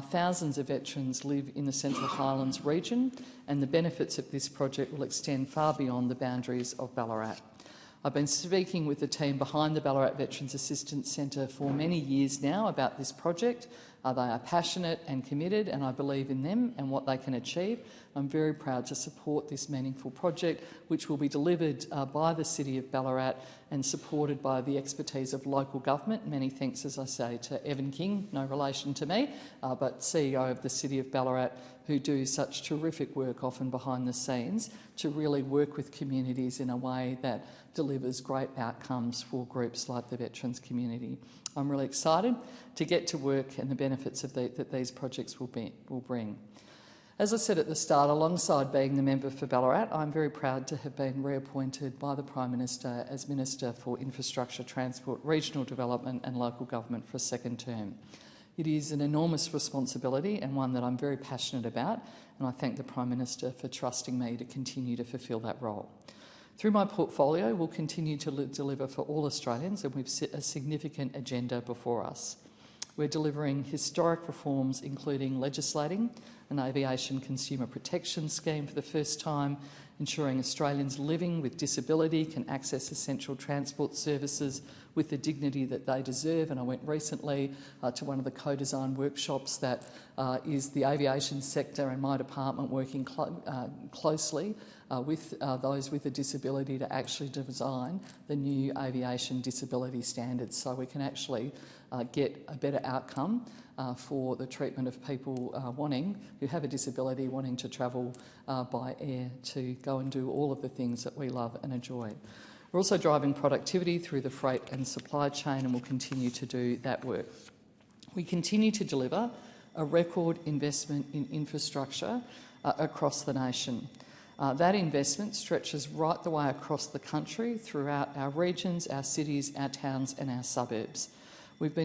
Thousands of veterans live in the Central Highlands region, and the benefits of this project will extend far beyond the boundaries of Ballarat. I've been speaking with the team behind the Ballarat Veterans Assistance Centre for many years now about this project, They are passionate and committed, and I believe in them and what they can achieve. I'm very proud to support this meaningful project, which will be delivered by the City of Ballarat and supported by the expertise of local government. Many thanks, as I say, to Evan King, no relation to me, but CEO of the City of Ballarat, who do such terrific work often behind the scenes to really work with communities in a way that delivers great outcomes for groups like the veterans community. I'm really excited to get to work and the benefits of that these projects will bring. As I said at the start, alongside being the member for Ballarat, I'm very proud to have been reappointed by the Prime Minister as Minister for Infrastructure, Transport, Regional Development and Local Government for a second term. It is an enormous responsibility and one that I'm very passionate about, and I thank the Prime Minister for trusting me to continue to fulfil that role. Through my portfolio, we'll continue to deliver for all Australians, and we've set a significant agenda before us. We're delivering historic reforms, including legislating an aviation consumer protection scheme for the first time, ensuring Australians living with disability can access essential transport services with the dignity that they deserve. And I went recently to one of the co-design workshops that is the aviation sector and my department working closely with those with a disability to actually design the new aviation disability standards so we can actually get a better outcome for the treatment of people who have a disability wanting to travel by air to go and do all of the things that we love and enjoy. We're also driving productivity through the freight and supply chain, and we'll continue to do that work. We continue to deliver a record investment in infrastructure across the nation. That investment stretches right the way across the country throughout our regions, our cities, our towns and our suburbs. I've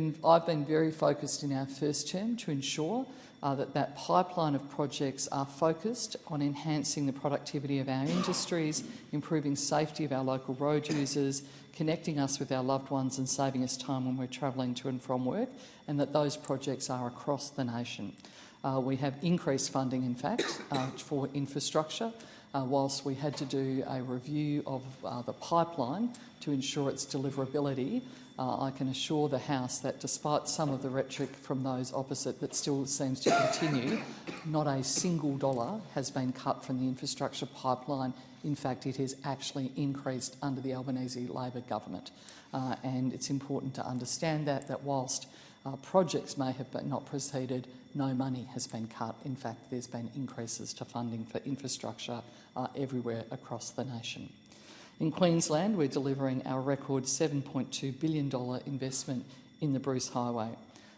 been very focused in our first term to ensure that pipeline of projects are focused on enhancing the productivity of our industries, improving safety of our local road users, connecting us with our loved ones and saving us time when we're travelling to and from work, and that those projects are across the nation. We have increased funding, in fact, for infrastructure, whilst we had to do a review of the pipeline to ensure its deliverability. I can assure the House that despite some of the rhetoric from those opposite that still seems to continue, not a single dollar has been cut from the infrastructure pipeline. In fact, it has actually increased under the Albanese Labor government. And it's important to understand that whilst projects may have not proceeded, no money has been cut. In fact, there's been increases to funding for infrastructure everywhere across the nation. In Queensland, we're delivering our record $7.2 billion investment in the Bruce Highway.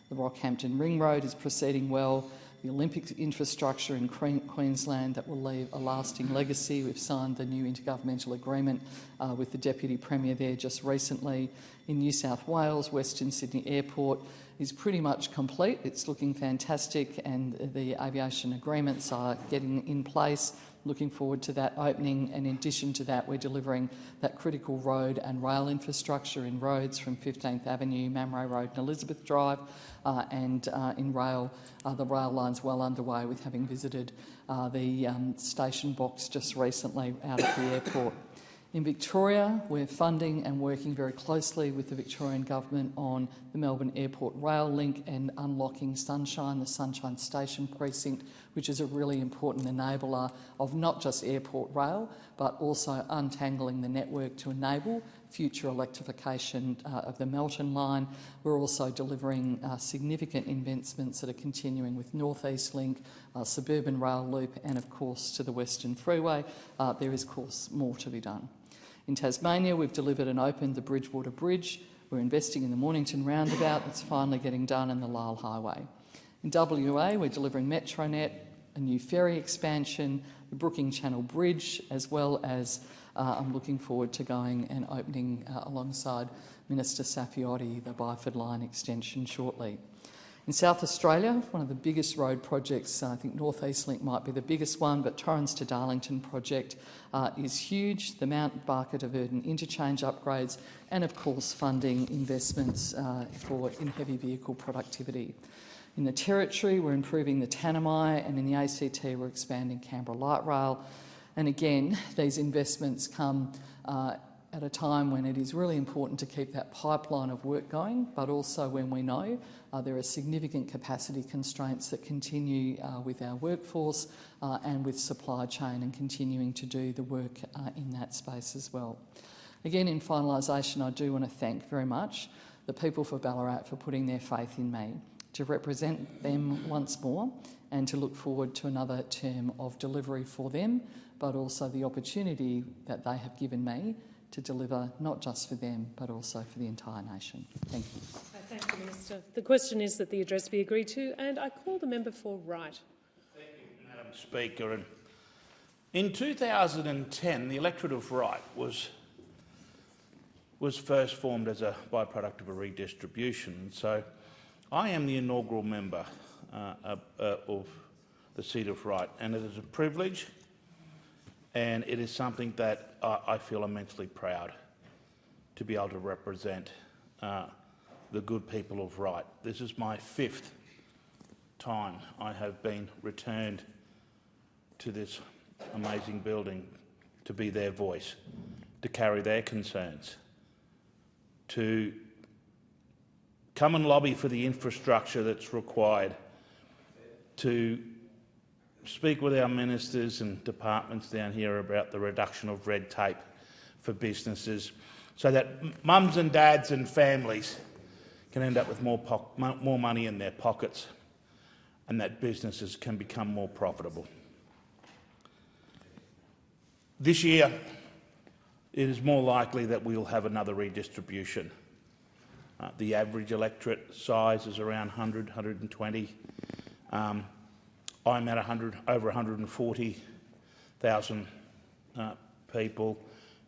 The Rockhampton Ring Road is proceeding well. The Olympic infrastructure in Queensland that will leave a lasting legacy. We've signed the new intergovernmental agreement with the Deputy Premier there just recently. In New South Wales, Western Sydney Airport is pretty much complete. It's looking fantastic and the aviation agreements are getting in place. Looking forward to that opening, and in addition to that, we're delivering that critical road and rail infrastructure in roads from 15th Avenue, Mamre Road and Elizabeth Drive, and in rail, the rail line's well underway with having visited the station box just recently out at the airport. In Victoria, we're funding and working very closely with the Victorian Government on the Melbourne Airport rail link and unlocking Sunshine, the Sunshine Station precinct, which is a really important enabler of not just airport rail, but also untangling the network to enable future electrification of the Melton line. We're also delivering significant investments that are continuing with North East Link, suburban rail loop and, of course, to the Western Freeway. There is, of course, more to be done. In Tasmania, we've delivered and opened the Bridgewater Bridge. We're investing in the Mornington Roundabout that's finally getting done, and the Lyell Highway. In WA, we're delivering Metronet, a new ferry expansion, the Brooking Channel Bridge, as well as I'm looking forward to going and opening alongside Minister Saffioti the Byford Line extension shortly. In South Australia, one of the biggest road projects, I think North East Link might be the biggest one, but Torrens to Darlington project is huge. The Mount Barker to Verdon interchange upgrades and, of course, funding investments in heavy vehicle productivity. In the Territory, we're improving the Tanami, and in the ACT, we're expanding Canberra Light Rail. And again, these investments come at a time when it is really important to keep that pipeline of work going, but also when we know there are significant capacity constraints that continue with our workforce and with supply chain, and continuing to do the work in that space as well. Again, in finalisation, I do want to thank very much the people for Ballarat for putting their faith in me to represent them once more, and to look forward to another term of delivery for them, but also the opportunity that they have given me to deliver not just for them but also for the entire nation. Thank you. Thank you, Minister. The question is that the address be agreed to, and I call the member for Wright. Thank you, Madam Speaker. And in 2010, the electorate of Wright was first formed as a byproduct of a redistribution. So I am the inaugural member of the seat of Wright, and it is a privilege, and it is something that I feel immensely proud to be able to represent the good people of Wright. This is my 5th time I have been returned to this amazing building to be their voice, to carry their concerns, to come and lobby for the infrastructure that's required, to speak with our ministers and departments down here about the reduction of red tape for businesses, so that mums and dads and families can end up with more money in their pockets, and that businesses can become more profitable. This year, it is more likely that we'll have another redistribution. The average electorate size is around 100, 120. I'm at over 140,000 people,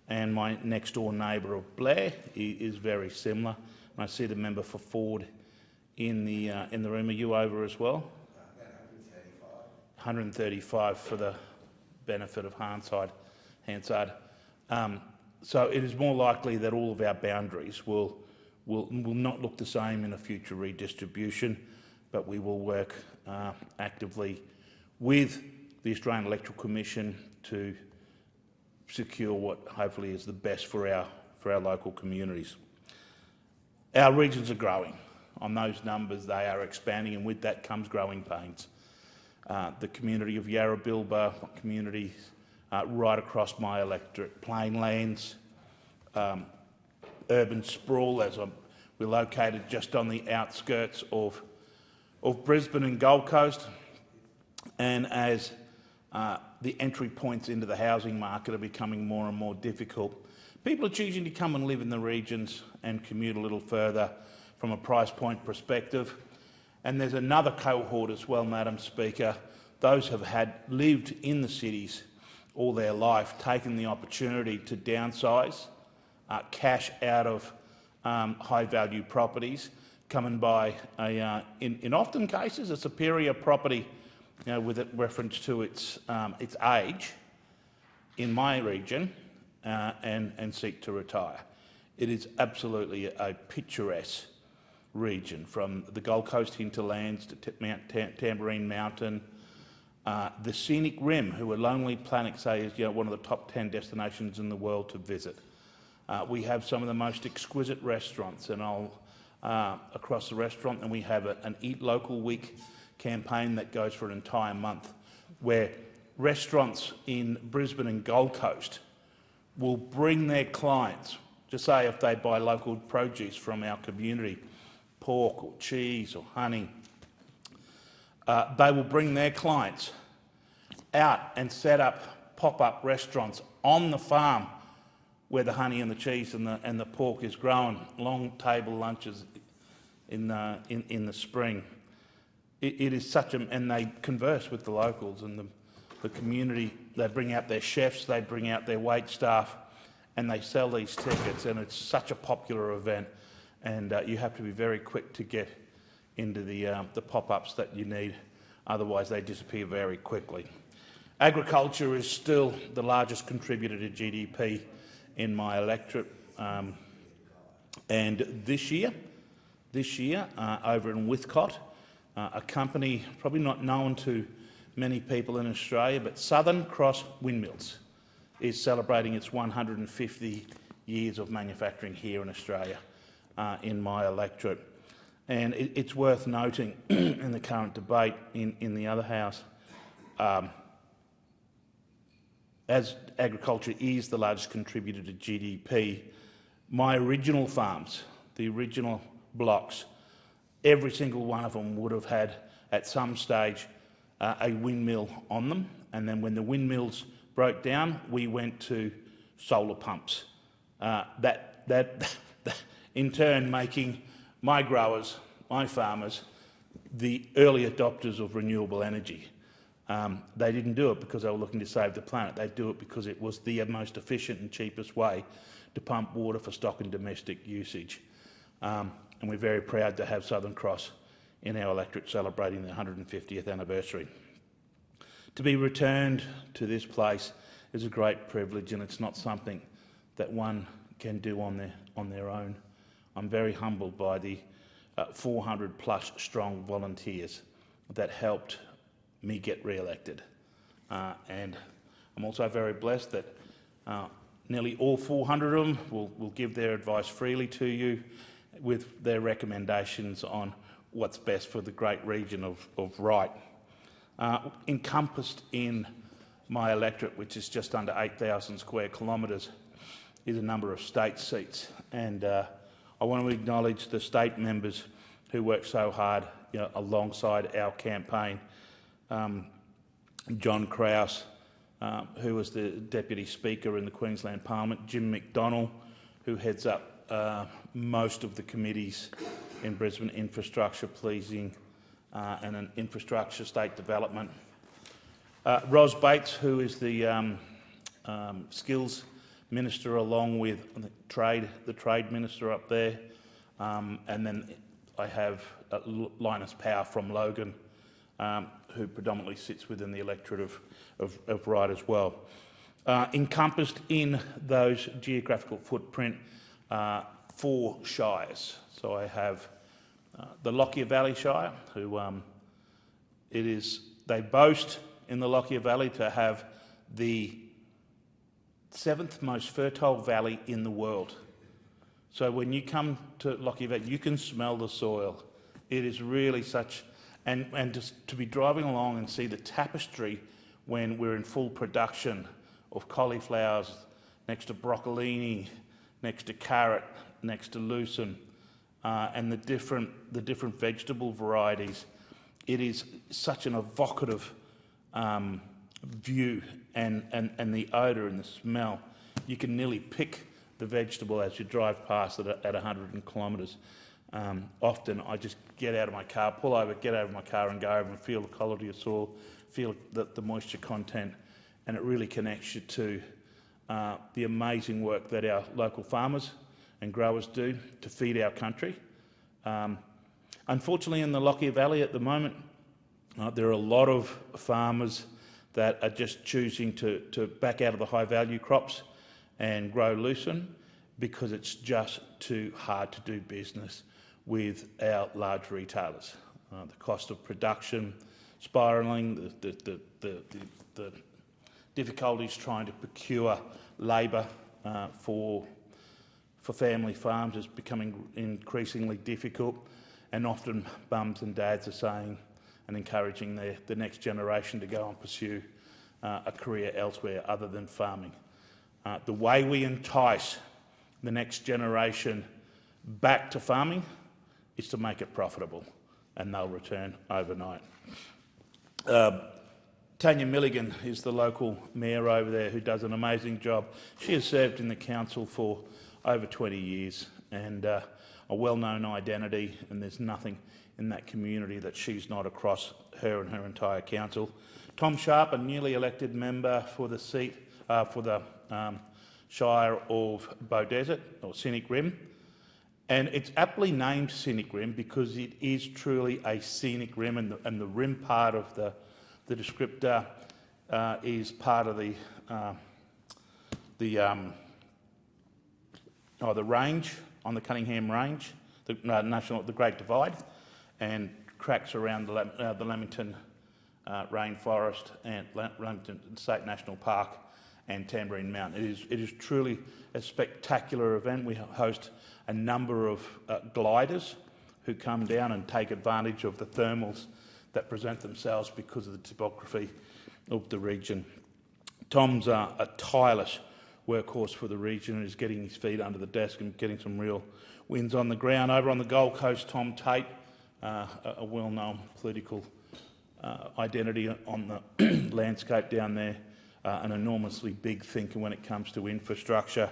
and my next-door neighbour of Blair is very similar. And I see the member for Ford in the room. Are you over as well? 135 for the benefit of Hansard. So it is more likely that all of our boundaries will not look the same in a future redistribution, but we will work actively with the Australian Electoral Commission to secure what hopefully is the best for our local communities. Our regions are growing. On those numbers, they are expanding, and with that comes growing pains. The community of Yarrabilba, communities right across my electorate, Plainlands, urban sprawl, as we're located just on the outskirts of Brisbane and Gold Coast, and as the entry points into the housing market are becoming more and more difficult, people are choosing to come and live in the regions and commute a little further from a price point perspective. And there's another cohort as well, Madam Speaker, those who have lived in the cities all their life, taken the opportunity to downsize, cash out of high-value properties, come and buy, in often cases, a superior property, with reference to its age in my region, and seek to retire. It is absolutely a picturesque region, from the Gold Coast hinterlands to Tamborine Mountain. The Scenic Rim, who a Lonely Planet say is one of the top 10 destinations in the world to visit. We have some of the most exquisite restaurants, and across the restaurant, and we have an Eat Local Week campaign that goes for an entire month, where restaurants in Brisbane and Gold Coast will bring their clients, just say if they buy local produce from our community, pork or cheese or honey, they will bring their clients out and set up pop-up restaurants on the farm where the honey and the cheese and the pork is grown, long table lunches in the spring. It is such a, and they converse with the locals and the community. They bring out their chefs, they bring out their wait staff, and they sell these tickets, and it's such a popular event, and you have to be very quick to get into the pop-ups that you need, otherwise they disappear very quickly. Agriculture is still the largest contributor to GDP in my electorate, and this year, over in Whithcott, a company probably not known to many people in Australia, but Southern Cross Windmills is celebrating its 150 years of manufacturing here in Australia in my electorate. And it's worth noting in the current debate in the other House, as agriculture is the largest contributor to GDP, my original farms, the original blocks, every single one of them would have had at some stage a windmill on them. And then when the windmills broke down, we went to solar pumps. That in turn making my growers, my farmers, the early adopters of renewable energy. They didn't do it because they were looking to save the planet. They do it because it was the most efficient and cheapest way to pump water for stock and domestic usage. And we're very proud to have Southern Cross in our electorate celebrating their 150th anniversary. To be returned to this place is a great privilege, and it's not something that one can do on their own. I'm very humbled by the 400+ strong volunteers that helped me get re-elected. And I'm also very blessed that nearly all 400 of them will give their advice freely to you with their recommendations on what's best for the great region of Wright. Encompassed in my electorate, which is just under 8,000 square kilometres, is a number of state seats. And I want to acknowledge the state members who worked so hard alongside our campaign. John Krause, who was the Deputy Speaker in the Queensland Parliament, Jim McDonnell, who heads up most of the committees in Brisbane, infrastructure, policing and an infrastructure, state development. Ros Bates, who is the skills minister, along with the trade minister up there. And then I have Linus Power from Logan, who predominantly sits within the electorate of Wright as well. Encompassed in those geographical footprint, 4 shires. So I have the Lockyer Valley Shire, who they boast in the Lockyer Valley to have the 7th most fertile valley in the world. So when you come to Lockyer Valley, you can smell the soil. It is really such, and just to be driving along and see the tapestry when we're in full production of cauliflowers next to broccolini, next to carrot, next to lucerne, and the different vegetable varieties. It is such an evocative view, and the odour and the smell. You can nearly pick the vegetable as you drive past it at 100 kilometres. Often I just get out of my car, pull over, get out of my car and go over and feel the quality of soil, feel the moisture content, and it really connects you to the amazing work that our local farmers and growers do to feed our country. Unfortunately, in the Lockyer Valley at the moment, there are a lot of farmers that are just choosing to back out of the high-value crops and grow lucerne because it's just too hard to do business with our large retailers. The cost of production spiralling, the difficulties trying to procure labour for family farms is becoming increasingly difficult, and often mums and dads are saying and encouraging the next generation to go and pursue a career elsewhere other than farming. The way we entice the next generation back to farming is to make it profitable, and they'll return overnight. Tanya Milligan is the local mayor over there who does an amazing job. She has served in the council for over 20 years and a well-known identity, and there's nothing in that community that she's not across her and her entire council. Tom Sharp, a newly elected member for the seat for the Shire of Beaudesert, or Scenic Rim. And it's aptly named Scenic Rim because it is truly a scenic rim, and the rim part of the descriptor is part of the range, on the Cunningham Range, the Great Divide, and cracks around the Lamington Rainforest and Lamington State National Park and Tamborine Mountain. It is truly a spectacular event. We host a number of gliders who come down and take advantage of the thermals that present themselves because of the topography of the region. Tom's a tireless workhorse for the region and is getting his feet under the desk and getting some real wins on the ground. Over on the Gold Coast, Tom Tate, a well-known political identity on the landscape down there, an enormously big thinker when it comes to infrastructure.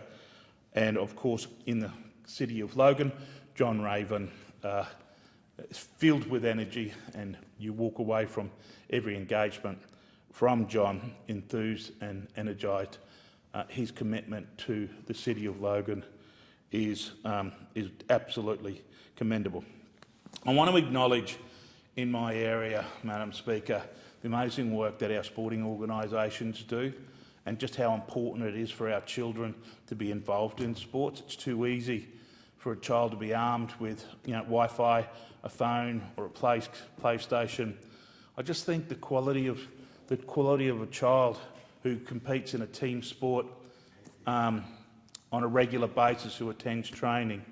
And of course, in the city of Logan, John Raven is filled with energy, and you walk away from every engagement from John enthused and energised. His commitment to the city of Logan is absolutely commendable. I want to acknowledge in my area, Madam Speaker, the amazing work that our sporting organisations do and just how important it is for our children to be involved in sports. It's too easy for a child to be armed with Wi-Fi, a phone or a PlayStation. I just think the quality of a child who competes in a team sport on a regular basis, who attends training,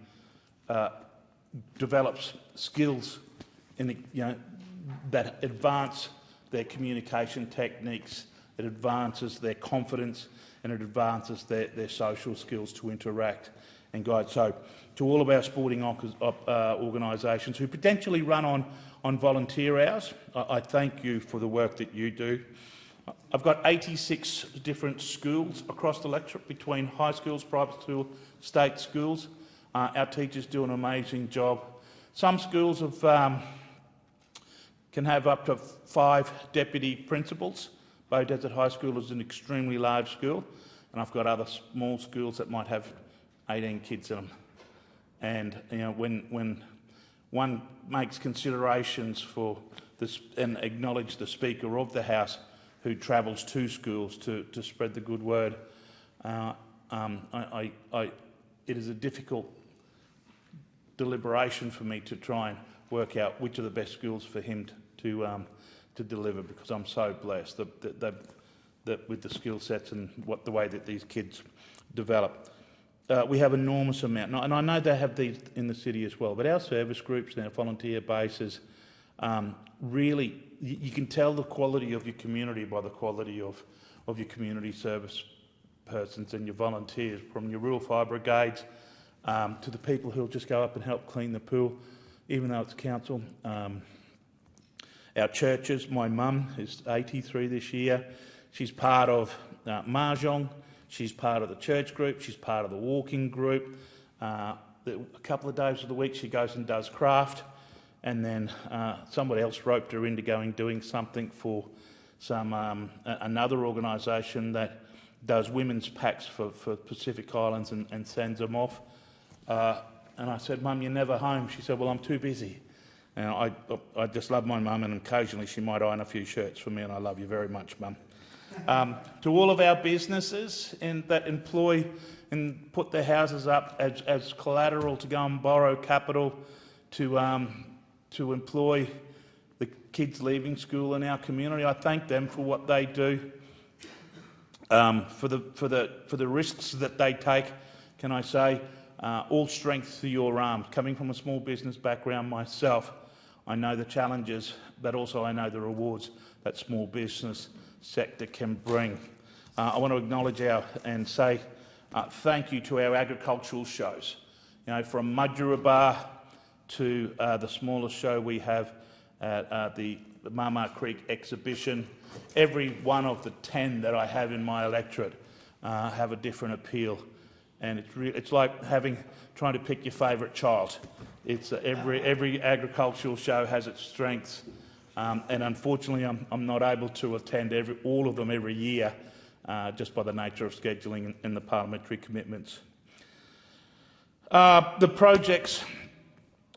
develops skills that advance their communication techniques, it advances their confidence, and it advances their social skills to interact and guide. So to all of our sporting organisations who potentially run on volunteer hours, I thank you for the work that you do. I've got 86 different schools across the electorate between high schools, private schools, state schools. Our teachers do an amazing job. Some schools can have up to 5 deputy principals. Bow Desert High School is an extremely large school, and I've got other small schools that might have 18 kids in them. And when one makes considerations for this and acknowledge the Speaker of the House who travels to schools to spread the good word, it is a difficult deliberation for me to try and work out which are the best schools for him to deliver, because I'm so blessed that with the skill sets and the way that these kids develop. We have enormous amount, and I know they have these in the city as well, but our service groups and our volunteer bases, really, you can tell the quality of your community by the quality of your community service persons and your volunteers, from your rural fire brigades to the people who'll just go up and help clean the pool, even though it's council. Our churches, my mum is 83 this year. She's part of Mahjong. She's part of the church group. She's part of the walking group. A couple of days of the week she goes and does craft, and then somebody else roped her into doing something for another organisation that does women's packs for Pacific Islands and sends them off. And I said, "Mum, you're never home." She said, "Well, I'm too busy." And I just love my mum, and occasionally she might iron a few shirts for me, and I love you very much, Mum. To all of our businesses that employ and put their houses up as collateral to go and borrow capital to employ the kids leaving school in our community, I thank them for what they do. For the risks that they take, can I say, all strength to your arms. Coming from a small business background myself, I know the challenges, but also I know the rewards that small business sector can bring. I want to acknowledge and say thank you to our agricultural shows. From Mudgeeraba to the smallest show we have at the Marmar Creek exhibition. Every one of the 10 that I have in my electorate have a different appeal, and it's like trying to pick your favourite child. It's every agricultural show has its strengths, and unfortunately I'm not able to attend all of them every year, just by the nature of scheduling and the parliamentary commitments. The projects.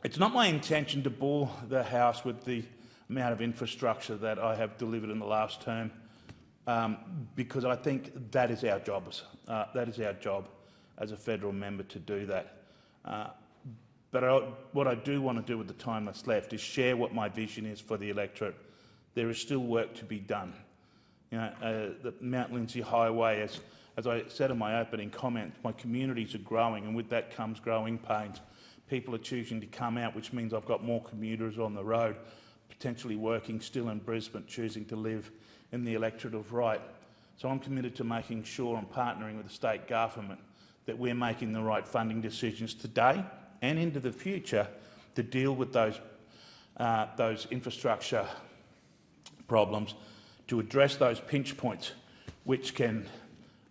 It's not my intention to bore the House with the amount of infrastructure that I have delivered in the last term, because I think that is our job. That is our job as a federal member to do that. But what I do want to do with the time that's left is share what my vision is for the electorate. There is still work to be done. The Mount Lindesay Highway, as I said in my opening comment, my communities are growing, and with that comes growing pains. People are choosing to come out, which means I've got more commuters on the road, potentially working still in Brisbane, choosing to live in the electorate of Wright. So I'm committed to making sure and partnering with the state government that we're making the right funding decisions today and into the future to deal with those infrastructure problems, to address those pinch points which can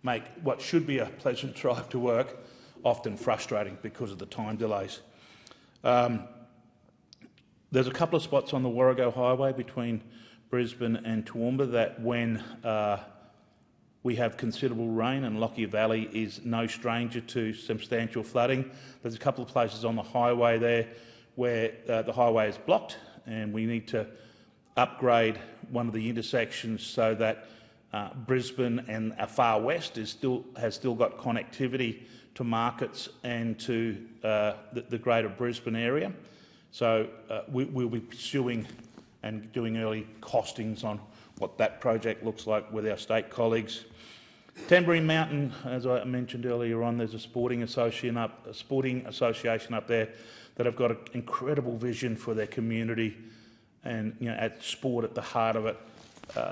make what should be a pleasant drive to work often frustrating because of the time delays. There's a couple of spots on the Warrego Highway between Brisbane and Toowoomba that when we have considerable rain, and Lockyer Valley is no stranger to substantial flooding. There's a couple of places on the highway there where the highway is blocked, and we need to upgrade one of the intersections so that Brisbane and Far West has still got connectivity to markets and to the greater Brisbane area. So we'll be pursuing and doing early costings on what that project looks like with our state colleagues. Tamborine Mountain, as I mentioned earlier on, there's a sporting association up there that have got an incredible vision for their community, and at sport at the heart of it.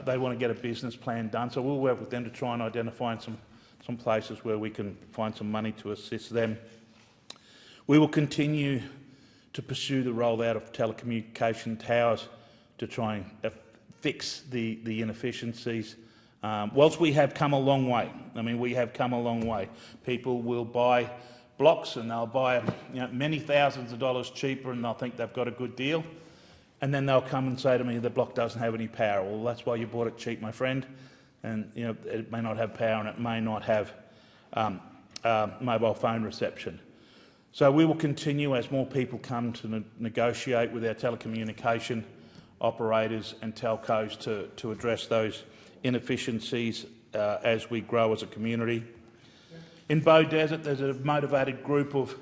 They want to get a business plan done, so we'll work with them to try and identify some places where we can find some money to assist them. We will continue to pursue the rollout of telecommunication towers to try and fix the inefficiencies. Whilst we have come a long way, we have come a long way. People will buy blocks and they'll buy many thousands of dollars cheaper, and they'll think they've got a good deal. And then they'll come and say to me, the block doesn't have any power. Well, that's why you bought it cheap, my friend. And it may not have power, and it may not have mobile phone reception. So we will continue as more people come to negotiate with our telecommunication operators and telcos to address those inefficiencies as we grow as a community. In Bow Desert, there's a motivated group of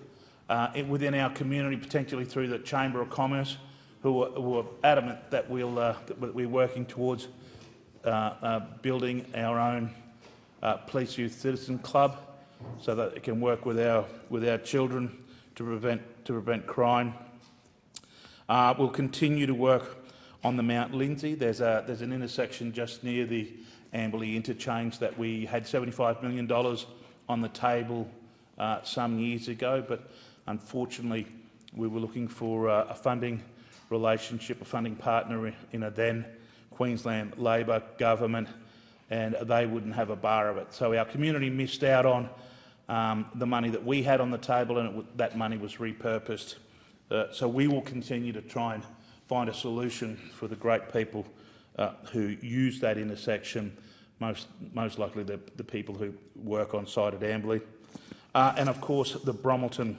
within our community, potentially through the Chamber of Commerce, who are adamant that we're working towards building our own police youth citizen club, so that it can work with our children to prevent crime. We'll continue to work on the Mount Lindsay. There's an intersection just near the Amberley interchange that we had $75 million on the table some years ago, but unfortunately we were looking for a funding relationship, a funding partner in a then Queensland Labor government, and they wouldn't have a bar of it. So our community missed out on the money that we had on the table, and that money was repurposed. So we will continue to try and find a solution for the great people who use that intersection, most likely the people who work on site at Amberley. And of course the Bromelton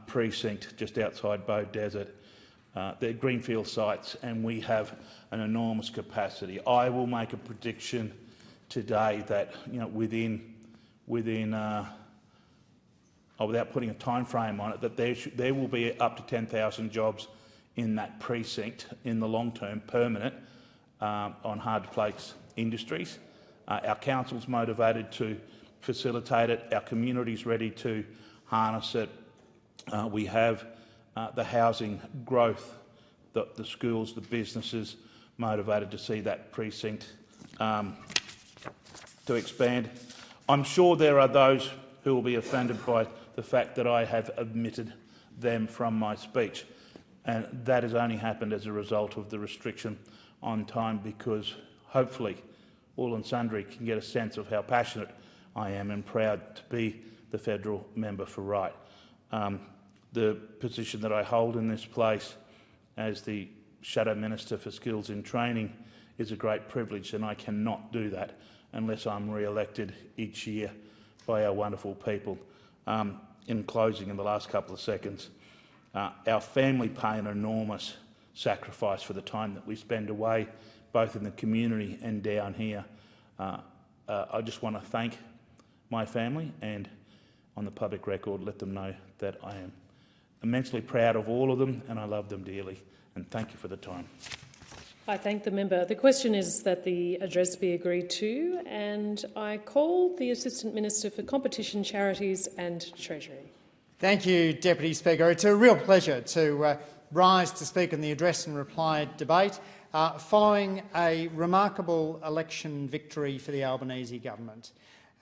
precinct just outside Bow Desert. They're greenfield sites, and we have an enormous capacity. I will make a prediction today that within without putting a time frame on it, that there will be up to 10,000 jobs in that precinct in the long term, permanent, on hard to place industries. Our council's motivated to facilitate it. Our community's ready to harness it. We have the housing growth, the schools, the businesses motivated to see that precinct to expand. I'm sure there are those who will be offended by the fact that I have omitted them from my speech, and that has only happened as a result of the restriction on time, because hopefully all and sundry can get a sense of how passionate I am and proud to be the federal member for Wright. The position that I hold in this place as the Shadow Minister for Skills in Training is a great privilege, and I cannot do that unless I'm re-elected each year by our wonderful people. In closing, in the last couple of seconds, our family pay an enormous sacrifice for the time that we spend away, both in the community and down here. I just want to thank my family, and on the public record let them know that I am immensely proud of all of them, and I love them dearly. And thank you for the time. I thank the member. The question is that the address be agreed to, and I call the Assistant Minister for Competition, Charities and Treasury. Thank you, Deputy Speaker. It's a real pleasure to rise to speak in the address and reply debate following a remarkable election victory for the Albanese government.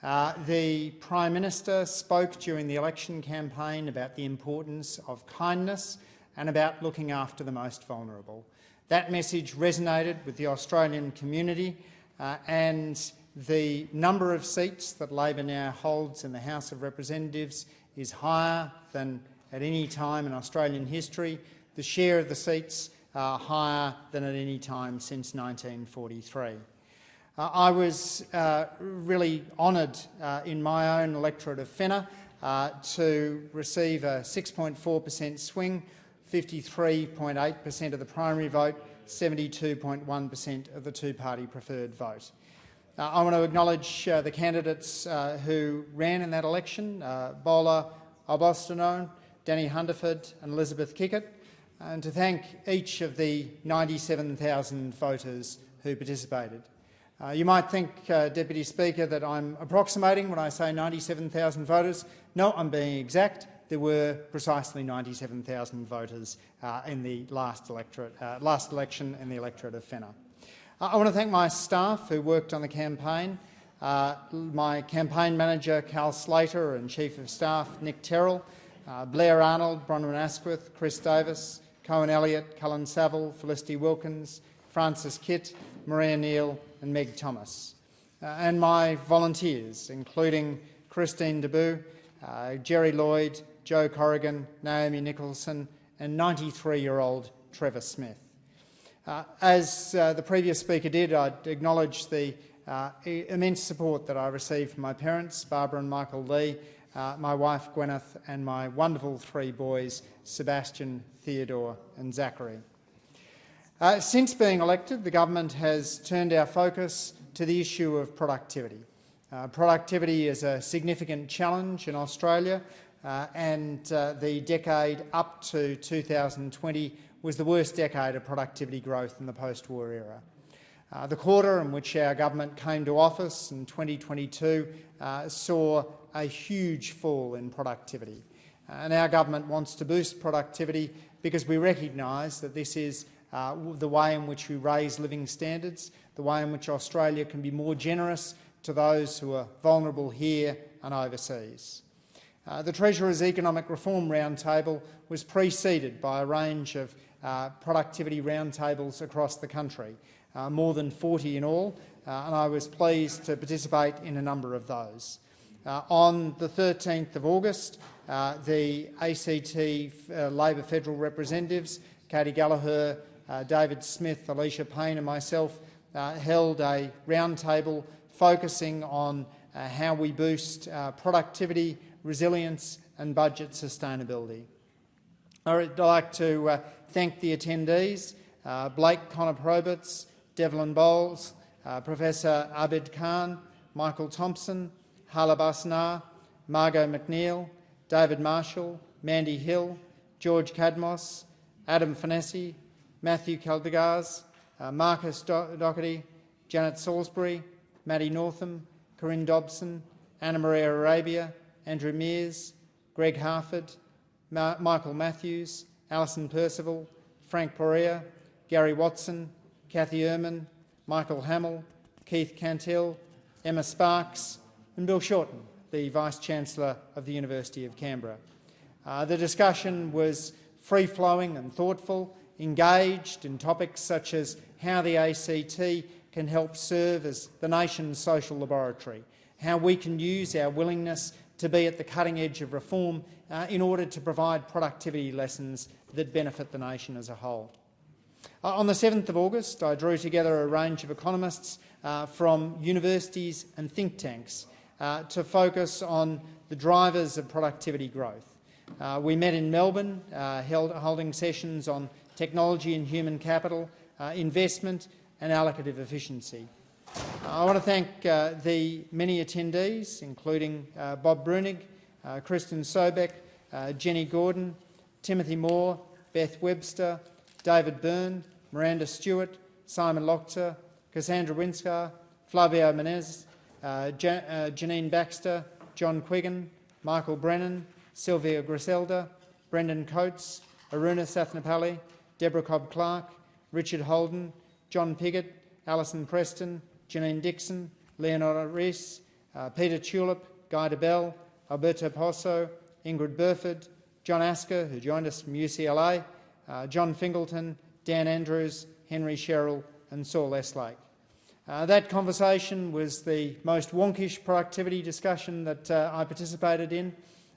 The Prime Minister spoke during the election campaign about the importance of kindness and about looking after the most vulnerable. That message resonated with the Australian community and the number of seats that Labor now holds in the House of Representatives is higher than at any time in Australian history. The share of the seats are higher than at any time since 1943. I was really honoured in my own electorate of Fenner to receive a 6.4% swing, 53.8% of the primary vote, 72.1% of the two-party preferred vote. I want to acknowledge the candidates who ran in that election, Bola Obostano, Danny Hunterford and Elizabeth Kickett, and to thank each of the 97,000 voters who participated. You might think, Deputy Speaker, that I'm approximating when I say 97,000 voters. No, I'm being exact. There were precisely 97,000 voters in the last election in the electorate of Fenner. I want to thank my staff who worked on the campaign, my campaign manager Cal Slater and Chief of Staff Nick Terrell, Blair Arnold, Bronwyn Asquith, Chris Davis, Cohen Elliott, Cullen Saville, Felicity Wilkins, Francis Kitt, Maria Neal and Meg Thomas, and my volunteers, including Christine Deboo, Jerry Lloyd, Joe Corrigan, Naomi Nicholson and 93-year-old Trevor Smith. As the previous speaker did, I'd acknowledge the immense support that I received from my parents, Barbara and Michael Lee, my wife Gwyneth and my wonderful three boys, Sebastian, Theodore and Zachary. Since being elected, the government has turned our focus to the issue of productivity. Productivity is a significant challenge in Australia and the decade up to 2020 was the worst decade of productivity growth in the post-war era. The quarter in which our government came to office in 2022 saw a huge fall in productivity. And our government wants to boost productivity because we recognise that this is the way in which we raise living standards, the way in which Australia can be more generous to those who are vulnerable here and overseas. The Treasurer's Economic Reform Roundtable was preceded by a range of productivity roundtables across the country, more than 40 in all, and I was pleased to participate in a number of those. On the 13th of August, the ACT Labor Federal Representatives, Katie Gallagher, David Smith, Alicia Payne and myself held a roundtable focusing on how we boost productivity, resilience and budget sustainability. I'd like to thank the attendees, Blake Connor-Proberts, Devlin Bowles, Professor Abid Khan, Michael Thompson, Hala Basnar, Margot McNeil, David Marshall, Mandy Hill, George Cadmos, Adam Finessi, Matthew Caldegars, Marcus Doherty, Janet Salisbury, Maddie Northam, Corinne Dobson, Anna Maria Arabia, Andrew Mears, Greg Harford, Michael Matthews, Alison Percival, Frank Poria, Gary Watson, Cathy Ehrman, Michael Hamill, Keith Cantill, Emma Sparks and Bill Shorten, the Vice-Chancellor of the University of Canberra. The discussion was free-flowing and thoughtful, engaged in topics such as how the ACT can help serve as the nation's social laboratory, how we can use our willingness to be at the cutting edge of reform in order to provide productivity lessons that benefit the nation as a whole. On the 7th of August, I drew together a range of economists from universities and think tanks to focus on the drivers of productivity growth. We met in Melbourne, holding sessions on technology and human capital, investment and allocative efficiency. I want to thank the many attendees, including Bob Brunig, Kristen Sobek, Jenny Gordon, Timothy Moore, Beth Webster, David Byrne, Miranda Stewart, Simon Lochter, Cassandra Winskar, Flavio Menez, Janine Baxter, John Quiggin, Michael Brennan, Sylvia Griselda, Brendan Coates, Aruna Sathnapalli, Deborah Cobb-Clark, Richard Holden, John Piggott, Alison Preston, Janine Dixon, Leonora Rees, Peter Tulip, Guy DeBell, Alberto Pozo, Ingrid Burford, John Asker, who joined us from UCLA, John Fingleton, Dan Andrews, Henry Sherrill and Saul Estlake. That conversation was the most wonkish productivity discussion that I participated in,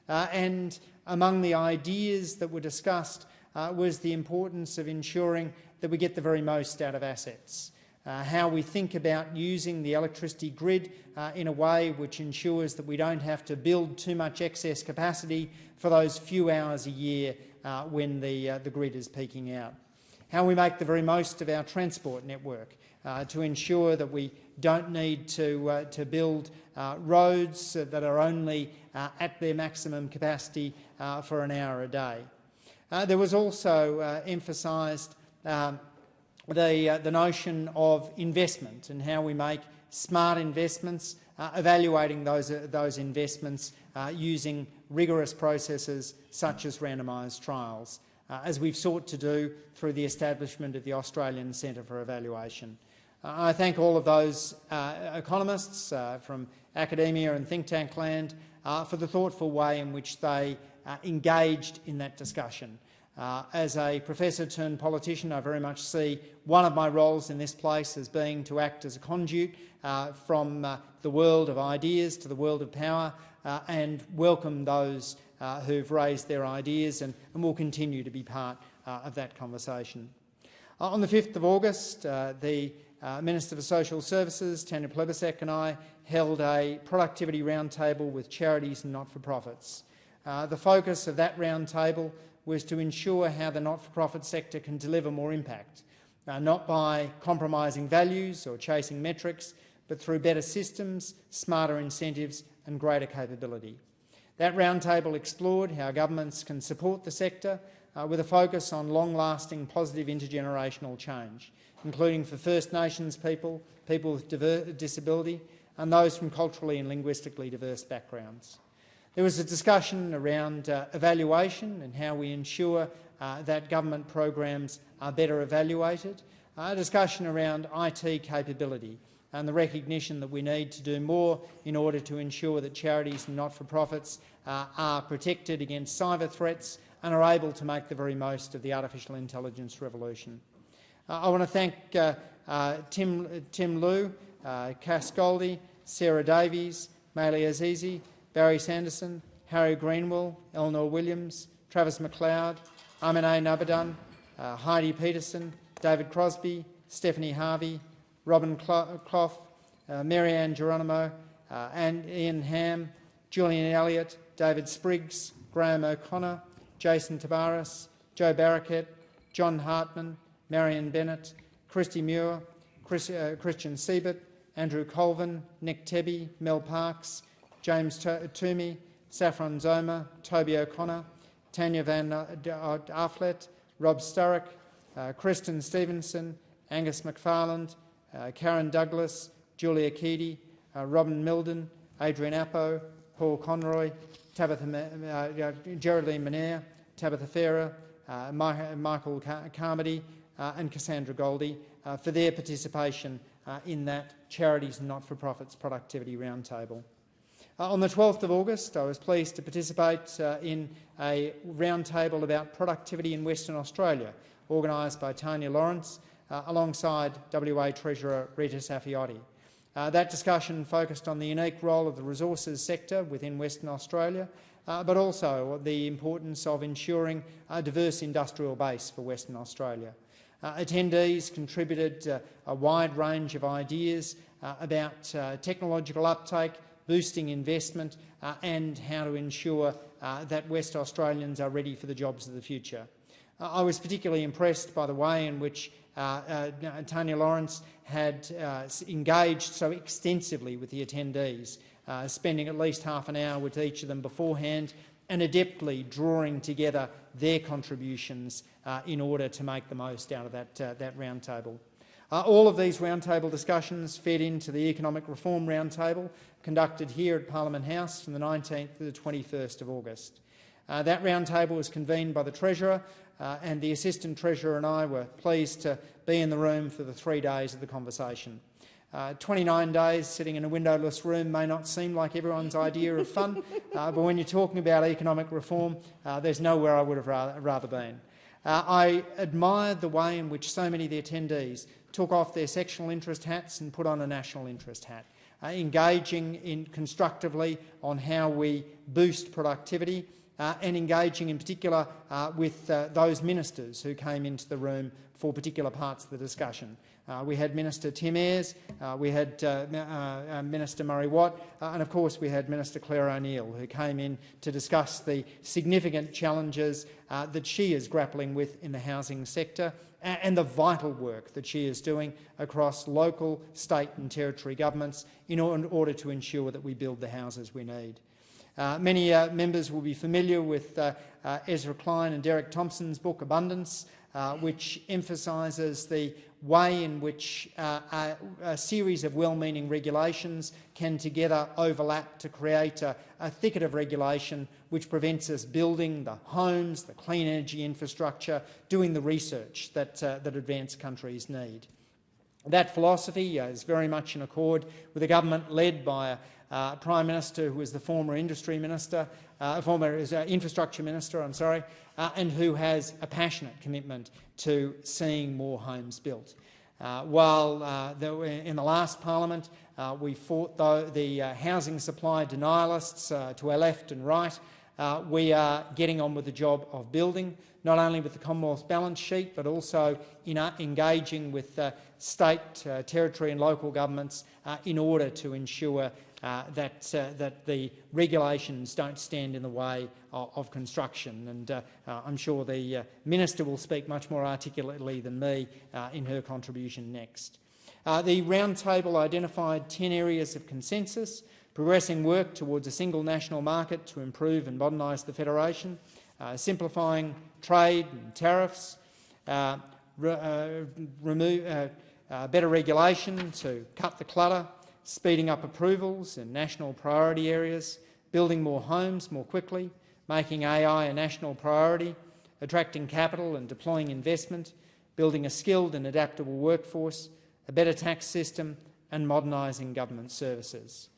and among the ideas that were discussed was the importance of ensuring that we get the very most out of assets. How we think about using the electricity grid in a way which ensures that we don't have to build too much excess capacity for those few hours a year when the grid is peaking out. How we make the very most of our transport network to ensure that we don't need to build roads that are only at their maximum capacity for an hour a day. There was also emphasised the notion of investment and how we make smart investments, evaluating those investments using rigorous processes such as randomised trials, as we've sought to do through the establishment of the Australian Centre for Evaluation. I thank all of those economists from academia and think tank land for the thoughtful way in which they engaged in that discussion. As a professor turned politician, I very much see one of my roles in this place as being to act as a conduit from the world of ideas to the world of power and welcome those who've raised their ideas and will continue to be part of that conversation. On the 5th of August, the Minister for Social Services, Tanya Plibersek, and I held a productivity roundtable with charities and not-for-profits. The focus of that roundtable was to ensure how the not-for-profit sector can deliver more impact, not by compromising values or chasing metrics, but through better systems, smarter incentives and greater capability. That roundtable explored how governments can support the sector with a focus on long-lasting positive intergenerational change, including for First Nations people, people with disability and those from culturally and linguistically diverse backgrounds. There was a discussion around evaluation and how we ensure that government programs are better evaluated, a discussion around IT capability and the recognition that we need to do more in order to ensure that charities and not-for-profits are protected against cyber threats and are able to make the very most of the artificial intelligence revolution. I want to thank Tim Liu, Cass Goldie, Sarah Davies, Maile Azizi, Barry Sanderson, Harry Greenwell, Eleanor Williams, Travis McLeod, Aminé Nabadan, Heidi Peterson, David Crosby, Stephanie Harvey, Robin Clough, Marianne Geronimo, and Ian Ham, Julian Elliott, David Spriggs, Graham O'Connor, Jason Tabaris, Joe Barraquette, John Hartman, Marion Bennett, Christy Muir, Christian Siebert, Andrew Colvin, Nick Tebby, Mel Parks, James Toomey, Saffron Zoma, Toby O'Connor, Tanya Van Arflet, Rob Sturrock, Kristen Stevenson, Angus McFarland, Karen Douglas, Julia Keedy, Robin Milden, Adrian Appo, Paul Conroy, Geraldine Manair, Tabitha Farrer, Michael Carmody and Cassandra Goldie for their participation in that Charities and Not-for-Profits Productivity Roundtable. On the 12th of August, I was pleased to participate in a roundtable about productivity in Western Australia, organised by Tanya Lawrence, alongside WA Treasurer Rita Saffioti. That discussion focused on the unique role of the resources sector within Western Australia, but also the importance of ensuring a diverse industrial base for Western Australia. Attendees contributed a wide range of ideas about technological uptake, boosting investment and how to ensure that West Australians are ready for the jobs of the future. I was particularly impressed by the way in which Tanya Lawrence had engaged so extensively with the attendees, spending at least half an hour with each of them beforehand and adeptly drawing together their contributions in order to make the most out of that roundtable. All of these roundtable discussions fed into the Economic Reform Roundtable conducted here at Parliament House from the 19th to the 21st of August. That roundtable was convened by the Treasurer, and the Assistant Treasurer and I were pleased to be in the room for the 3 days of the conversation. 29 days sitting in a windowless room may not seem like everyone's idea of fun, but when you're talking about economic reform, there's nowhere I would have rather been. I admired the way in which so many of the attendees took off their sectional interest hats and put on a national interest hat, engaging constructively on how we boost productivity and engaging in particular with those ministers who came into the room for particular parts of the discussion. We had Minister Tim Ayres, we had Minister Murray Watt, and of course we had Minister Claire O'Neill, who came in to discuss the significant challenges that she is grappling with in the housing sector and the vital work that she is doing across local, state and territory governments in order to ensure that we build the houses we need. Many members will be familiar with Ezra Klein and Derek Thompson's book Abundance, which emphasises the way in which a series of well-meaning regulations can together overlap to create a thicket of regulation which prevents us building the homes, the clean energy infrastructure, doing the research that advanced countries need. That philosophy is very much in accord with a government led by a Prime Minister who was the former Infrastructure Minister, and who has a passionate commitment to seeing more homes built. While in the last Parliament we fought the housing supply denialists to our left and right, we are getting on with the job of building, not only with the Commonwealth balance sheet but also in engaging with state, territory and local governments in order to ensure that the regulations don't stand in the way of construction. And I'm sure the Minister will speak much more articulately than me in her contribution next. The roundtable identified 10 areas of consensus: progressing work towards a single national market to improve and modernise the Federation, simplifying trade and tariffs, better regulation to cut the clutter, speeding up approvals in national priority areas, building more homes more quickly, making AI a national priority, attracting capital and deploying investment, building a skilled and adaptable workforce, a better tax system and modernising government services.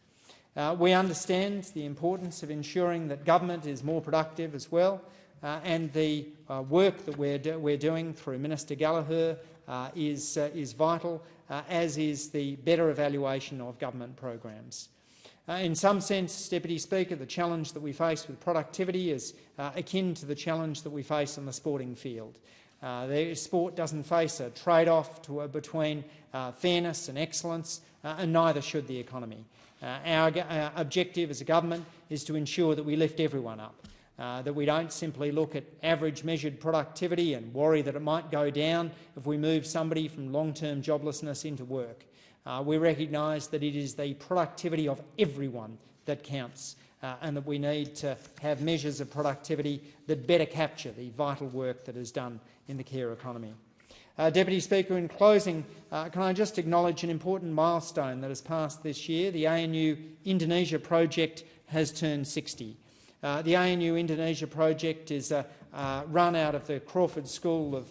We understand the importance of ensuring that government is more productive as well, and the work that we're doing through Minister Gallagher is vital, as is the better evaluation of government programs. In some sense, Deputy Speaker, the challenge that we face with productivity is akin to the challenge that we face on the sporting field. The sport doesn't face a trade-off between fairness and excellence, and neither should the economy. Our objective as a government is to ensure that we lift everyone up, that we don't simply look at average measured productivity and worry that it might go down if we move somebody from long-term joblessness into work. We recognise that it is the productivity of everyone that counts, and that we need to have measures of productivity that better capture the vital work that is done in the care economy. Deputy Speaker, in closing, can I just acknowledge an important milestone that has passed this year? The ANU Indonesia project has turned 60. The ANU Indonesia project is run out of the Crawford School of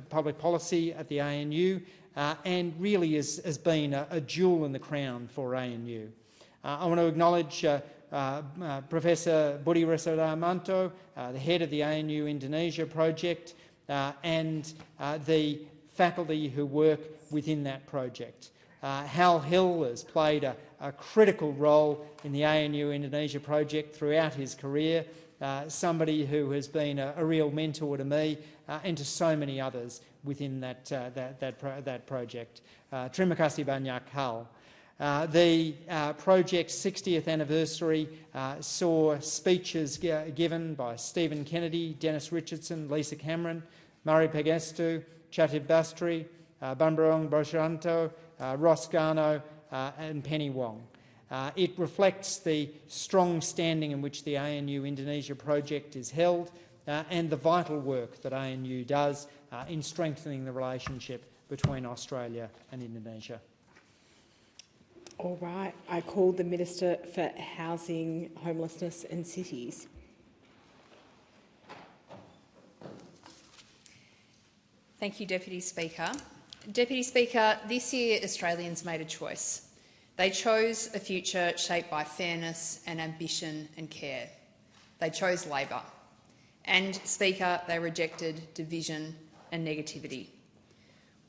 Public Policy at the ANU, and really has been a jewel in the crown for ANU. I want to acknowledge Professor Budi Risadamanto, the head of the ANU Indonesia project, and the faculty who work within that project. Hal Hill has played a critical role in the ANU Indonesia project throughout his career, somebody who has been a real mentor to me and to so many others within that project. Terima kasih banyak, Hal. The project's 60th anniversary saw speeches given by Stephen Kennedy, Dennis Richardson, Lisa Cameron, Murray Pagestu, Chatib Bastri, Bambarong Boshanto, Ross Garno and Penny Wong. It reflects the strong standing in which the ANU Indonesia project is held and the vital work that ANU does in strengthening the relationship between Australia and Indonesia. All right. I call the Minister for Housing, Homelessness and Cities. Thank you, Deputy Speaker. Deputy Speaker, this year Australians made a choice. They chose a future shaped by fairness and ambition and care. They chose Labor. And, Speaker, they rejected division and negativity.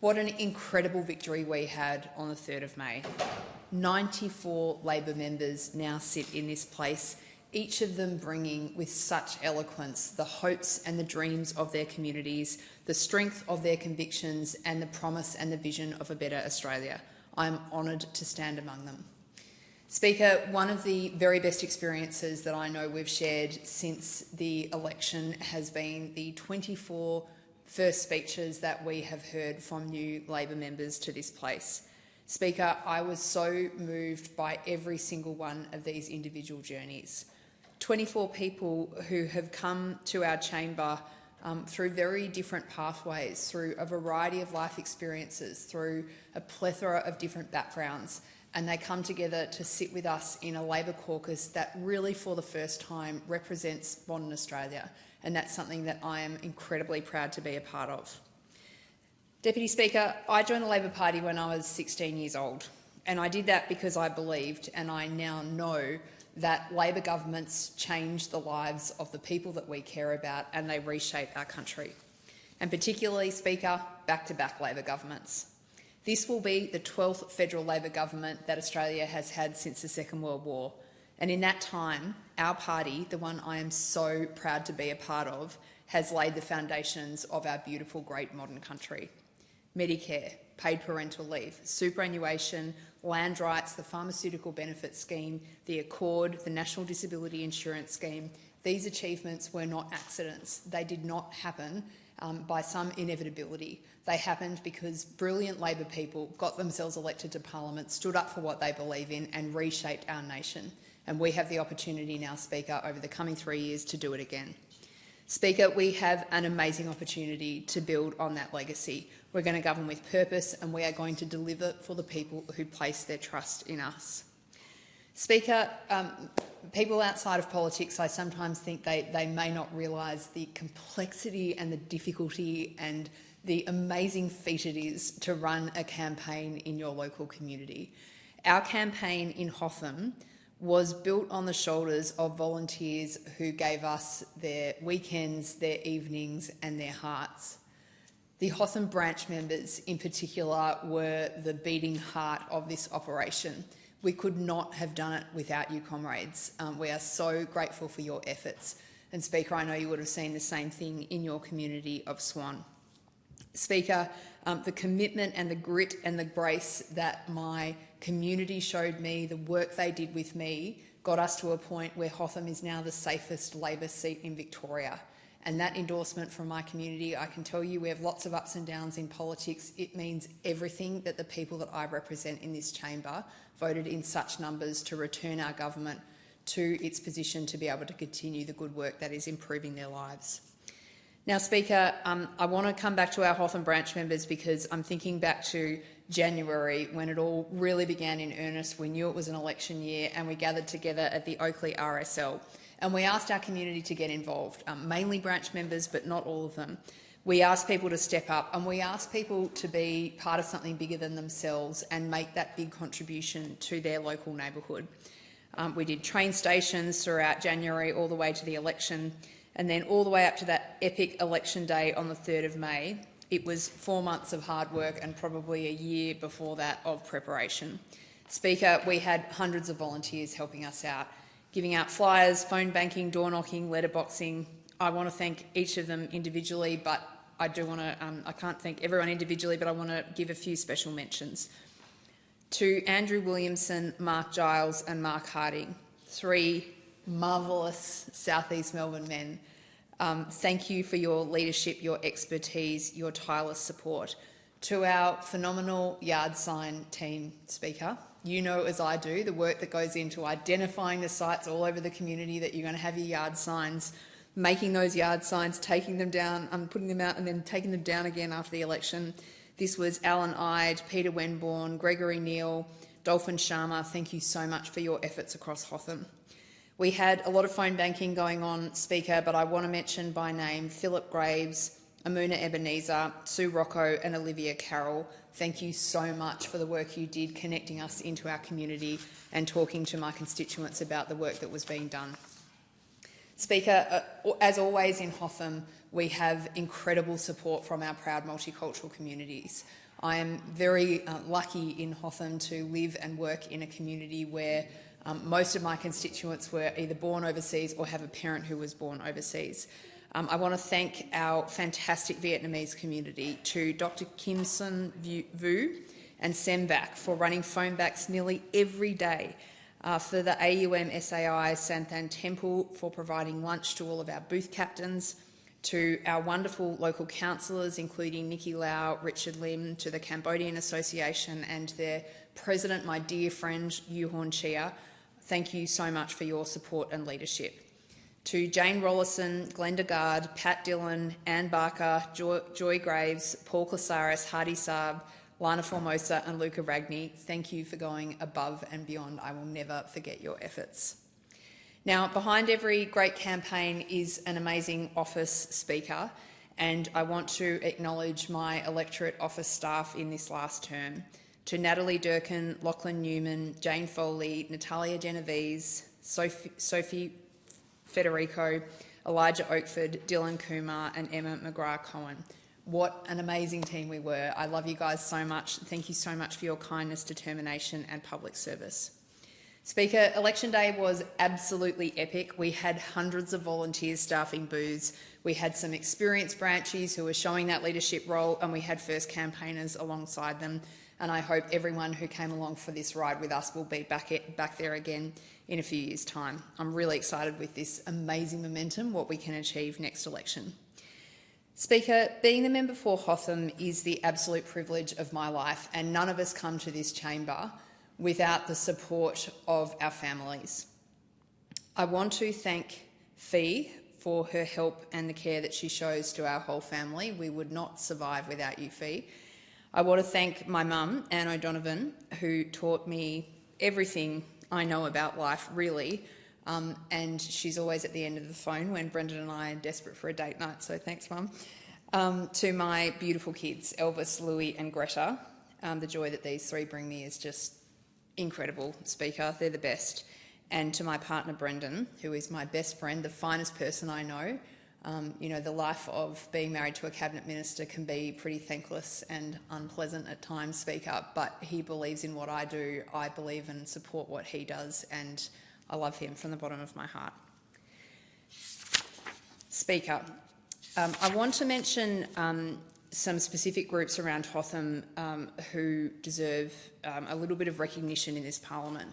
What an incredible victory we had on the 3rd of May. 94 Labor members now sit in this place, each of them bringing with such eloquence the hopes and the dreams of their communities, the strength of their convictions and the promise and the vision of a better Australia. I am honoured to stand among them. Speaker, one of the very best experiences that I know we've shared since the election has been the 24 first speeches that we have heard from new Labor members to this place. Speaker, I was so moved by every single one of these individual journeys. 24 people who have come to our chamber through very different pathways, through a variety of life experiences, through a plethora of different backgrounds, and they come together to sit with us in a Labor caucus that really, for the first time, represents modern Australia, and that's something that I am incredibly proud to be a part of. Deputy Speaker, I joined the Labor Party when I was 16 years old, and I did that because I believed, and I now know, that Labor governments change the lives of the people that we care about and they reshape our country. And particularly, Speaker, back-to-back Labor governments. This will be the 12th federal Labor government that Australia has had since the Second World War. And in that time, our party, the one I am so proud to be a part of, has laid the foundations of our beautiful, great modern country. Medicare, paid parental leave, superannuation, land rights, the pharmaceutical benefits scheme, the Accord, the National Disability Insurance Scheme. These achievements were not accidents. They did not happen by some inevitability. They happened because brilliant Labor people got themselves elected to Parliament, stood up for what they believe in and reshaped our nation. And we have the opportunity now, Speaker, over the coming 3 years to do it again. Speaker, we have an amazing opportunity to build on that legacy. We're going to govern with purpose and we are going to deliver for the people who place their trust in us. Speaker, people outside of politics, I sometimes think they may not realise the complexity and the difficulty and the amazing feat it is to run a campaign in your local community. Our campaign in Hotham was built on the shoulders of volunteers who gave us their weekends, their evenings and their hearts. The Hotham branch members in particular were the beating heart of this operation. We could not have done it without you, comrades. We are so grateful for your efforts. And Speaker, I know you would have seen the same thing in your community of Swan. Speaker, the commitment and the grit and the grace that my community showed me, the work they did with me, got us to a point where Hotham is now the safest Labor seat in Victoria. And that endorsement from my community, I can tell you we have lots of ups and downs in politics. It means everything that the people that I represent in this chamber voted in such numbers to return our government to its position to be able to continue the good work that is improving their lives. Now, Speaker, I want to come back to our Hotham branch members because I'm thinking back to January when it all really began in earnest. We knew it was an election year and we gathered together at the Oakleigh RSL and we asked our community to get involved, mainly branch members but not all of them. We asked people to step up and we asked people to be part of something bigger than themselves and make that big contribution to their local neighbourhood. We did train stations throughout January all the way to the election. And then all the way up to that epic election day on the 3rd of May, it was 4 months of hard work and probably a year before that of preparation. Speaker, we had hundreds of volunteers helping us out, giving out flyers, phone banking, door knocking, letterboxing. I want to thank each of them individually, but I can't thank everyone individually, but I want to give a few special mentions. To Andrew Williamson, Mark Giles and Mark Harding, 3 marvellous South East Melbourne men. Thank you for your leadership, your expertise, your tireless support. To our phenomenal yard sign team, Speaker, you know as I do the work that goes into identifying the sites all over the community that you're going to have your yard signs, making those yard signs, taking them down, putting them out and then taking them down again after the election. This was Alan Ide, Peter Wenborn, Gregory Neal, Dolphin Sharma. Thank you so much for your efforts across Hotham. We had a lot of phone banking going on, Speaker, but I want to mention by name Philip Graves, Amuna Ebenezer, Sue Rocco and Olivia Carroll. Thank you so much for the work you did connecting us into our community and talking to my constituents about the work that was being done. Speaker, as always in Hotham, we have incredible support from our proud multicultural communities. I am very lucky in Hotham to live and work in a community where most of my constituents were either born overseas or have a parent who was born overseas. I want to thank our fantastic Vietnamese community, to Dr. Kim Sun Vu and Semvac for running phone backs nearly every day, for the AUM SAI Santhan Temple for providing lunch to all of our booth captains, to our wonderful local councillors, including Nikki Lau, Richard Lim, to the Cambodian Association and their president, my dear friend, Yu Horn Chia. Thank you so much for your support and leadership. To Jane Rollison, Glenda Gard, Pat Dillon, Anne Barker, Joy Graves, Paul Clasaris, Hardy Saab, Lana Formosa and Luca Ragni, thank you for going above and beyond. I will never forget your efforts. Now, behind every great campaign is an amazing office, Speaker, and I want to acknowledge my electorate office staff in this last term. To Natalie Durkin, Lachlan Newman, Jane Foley, Natalia Genovese, Sophie Federico, Elijah Oakford, Dylan Kumar and Emma McGrath-Cohen. What an amazing team we were. I love you guys so much. Thank you so much for your kindness, determination and public service. Speaker, election day was absolutely epic. We had hundreds of volunteers staffing booths. We had some experienced branchies who were showing that leadership role, and we had first campaigners alongside them. And I hope everyone who came along for this ride with us will be back there again in a few years' time. I'm really excited with this amazing momentum, what we can achieve next election. Speaker, being the member for Hotham is the absolute privilege of my life, and none of us come to this chamber without the support of our families. I want to thank Fee for her help and the care that she shows to our whole family. We would not survive without you, Fee. I want to thank my mum, Anne O'Donovan, who taught me everything I know about life, really, and she's always at the end of the phone when Brendan and I are desperate for a date night, so thanks, Mum. To my beautiful kids, Elvis, Louis and Greta, the joy that these three bring me is just incredible, Speaker. They're the best. And to my partner, Brendan, who is my best friend, the finest person I know. You know, the life of being married to a cabinet minister can be pretty thankless and unpleasant at times, Speaker, but he believes in what I do. I believe and support what he does, and I love him from the bottom of my heart. Speaker, I want to mention some specific groups around Hotham who deserve a little bit of recognition in this parliament.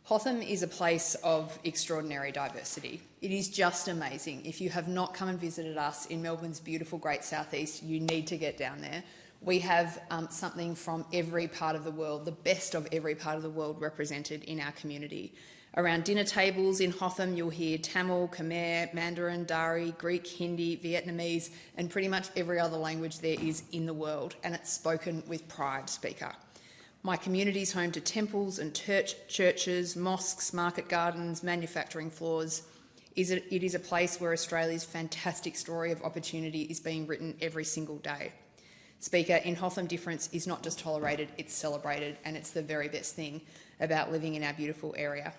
Hotham is a place of extraordinary diversity. It is just amazing. If you have not come and visited us in Melbourne's beautiful Great South East, you need to get down there. We have something from every part of the world, the best of every part of the world represented in our community. Around dinner tables in Hotham, you'll hear Tamil, Khmer, Mandarin, Dari, Greek, Hindi, Vietnamese, and pretty much every other language there is in the world, and it's spoken with pride, Speaker. My community is home to temples and churches, mosques, market gardens, manufacturing floors. It is a place where Australia's fantastic story of opportunity is being written every single day. Speaker, in Hotham, difference is not just tolerated, it's celebrated, and it's the very best thing about living in our beautiful area.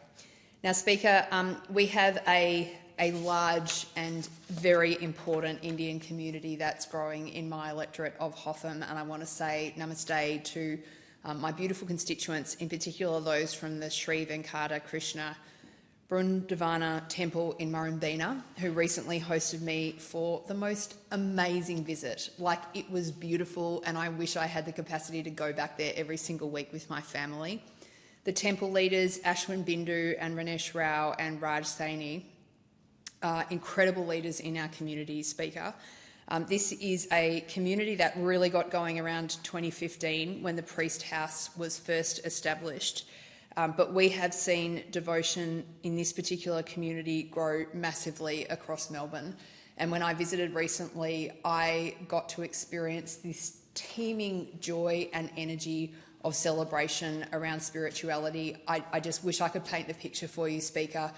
Now, Speaker, we have a large and very important Indian community that's growing in my electorate of Hotham, and I want to say namaste to my beautiful constituents, in particular those from the Sri Venkata Krishna Brundavana Temple in Murrumbeena, who recently hosted me for the most amazing visit. Like, it was beautiful, and I wish I had the capacity to go back there every single week with my family. The temple leaders, Ashwin Bindu and Ranesh Rao and Raj Saini, are incredible leaders in our community, Speaker. This is a community that really got going around 2015 when the Priest House was first established. But we have seen devotion in this particular community grow massively across Melbourne. And when I visited recently, I got to experience this teeming joy and energy of celebration around spirituality. I just wish I could paint the picture for you, Speaker.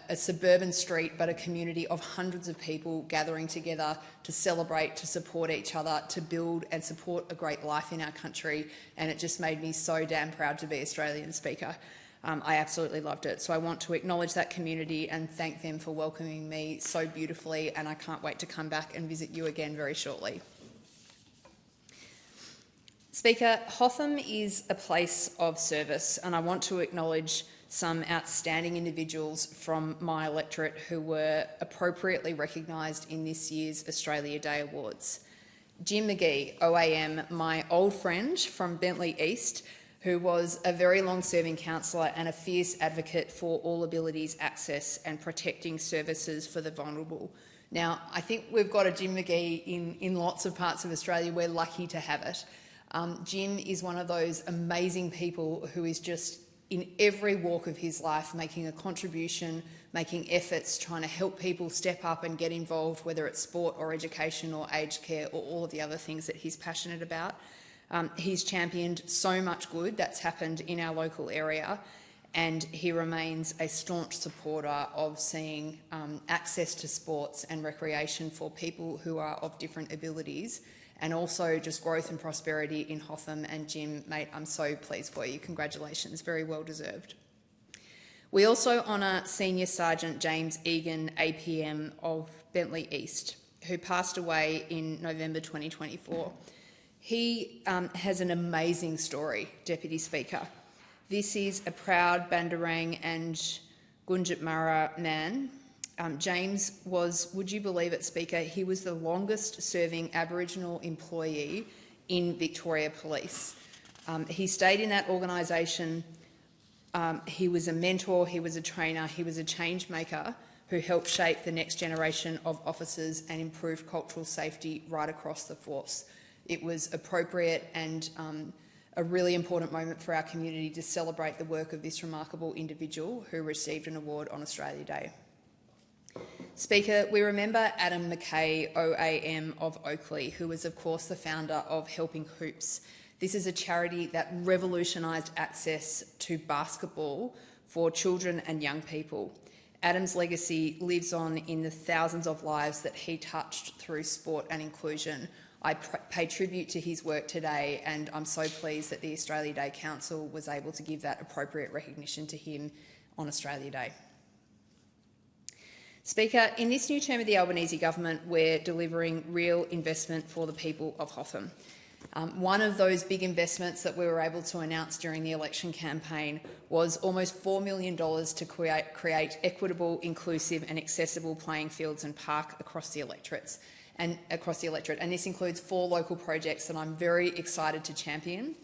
A suburban street, but a community of hundreds of people gathering together to celebrate, to support each other, to build and support a great life in our country. And it just made me so damn proud to be Australian, Speaker. I absolutely loved it. So I want to acknowledge that community and thank them for welcoming me so beautifully, and I can't wait to come back and visit you again very shortly. Speaker, Hotham is a place of service, and I want to acknowledge some outstanding individuals from my electorate who were appropriately recognised in this year's Australia Day Awards. Jim McGee, OAM, my old friend from Bentley East, who was a very long-serving councillor and a fierce advocate for all abilities access and protecting services for the vulnerable. Now, I think we've got a Jim McGee in lots of parts of Australia. We're lucky to have it. Jim is one of those amazing people who is just in every walk of his life making a contribution, making efforts, trying to help people step up and get involved, whether it's sport or education or aged care or all of the other things that he's passionate about. He's championed so much good that's happened in our local area, and he remains a staunch supporter of seeing access to sports and recreation for people who are of different abilities, and also just growth and prosperity in Hotham. And Jim, mate, I'm so pleased for you. Congratulations, very well deserved. We also honour Senior Sergeant James Egan, APM of Bentley East, who passed away in November 2024. He has an amazing story, Deputy Speaker. This is a proud Bandarang and Gunjatmara man. James was, would you believe it, Speaker, he was the longest-serving Aboriginal employee in Victoria Police. He stayed in that organisation. He was a mentor, he was a trainer, he was a change maker who helped shape the next generation of officers and improve cultural safety right across the force. It was appropriate and a really important moment for our community to celebrate the work of this remarkable individual who received an award on Australia Day. Speaker, we remember Adam McKay, OAM of Oakleigh, who was of course the founder of Helping Hoops. This is a charity that revolutionised access to basketball for children and young people. Adam's legacy lives on in the thousands of lives that he touched through sport and inclusion. I pay tribute to his work today, and I'm so pleased that the Australia Day Council was able to give that appropriate recognition to him on Australia Day. Speaker, in this new term of the Albanese government, we're delivering real investment for the people of Hotham. One of those big investments that we were able to announce during the election campaign was almost $4 million to create equitable, inclusive and accessible playing fields and park across the electorate. And this includes 4 local projects that I'm very excited to champion.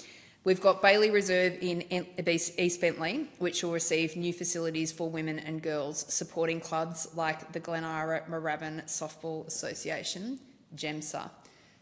We've got Bailey Reserve in East Bentley, which will receive new facilities for women and girls, supporting clubs like the Glenara Moorabbin Softball Association, GEMSA.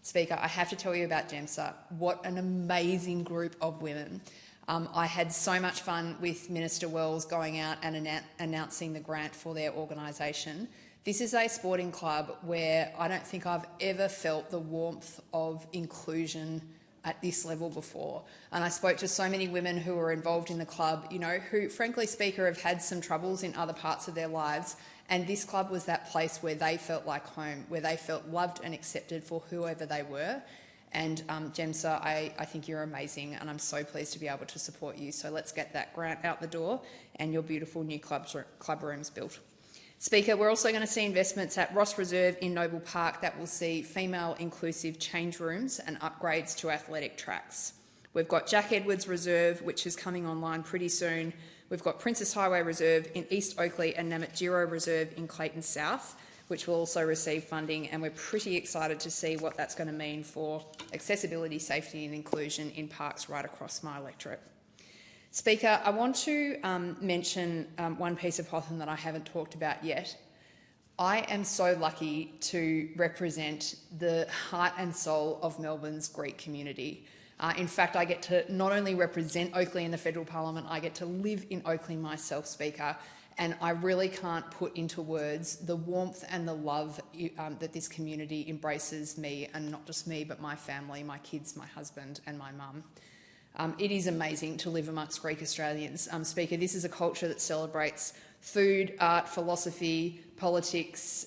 Speaker, I have to tell you about GEMSA. What an amazing group of women. I had so much fun with Minister Wells going out and announcing the grant for their organisation. This is a sporting club where I don't think I've ever felt the warmth of inclusion at this level before. And I spoke to so many women who were involved in the club, you know, who, frankly, Speaker, have had some troubles in other parts of their lives. And this club was that place where they felt like home, where they felt loved and accepted for whoever they were. And GEMSA, I think you're amazing, and I'm so pleased to be able to support you. So let's get that grant out the door and your beautiful new club rooms built. Speaker, we're also going to see investments at Ross Reserve in Noble Park that will see female inclusive change rooms and upgrades to athletic tracks. We've got Jack Edwards Reserve, which is coming online pretty soon. We've got Princess Highway Reserve in East Oakleigh and Namatjiro Reserve in Clayton South, which will also receive funding, and we're pretty excited to see what that's going to mean for accessibility, safety and inclusion in parks right across my electorate. Speaker, I want to mention one piece of Hotham that I haven't talked about yet. I am so lucky to represent the heart and soul of Melbourne's Greek community. In fact, I get to not only represent Oakleigh in the federal parliament, I get to live in Oakleigh myself, Speaker, And I really can't put into words the warmth and the love that this community embraces me, and not just me, but my family, my kids, my husband and my mum. It is amazing to live amongst Greek Australians. Speaker, this is a culture that celebrates food, art, philosophy, politics,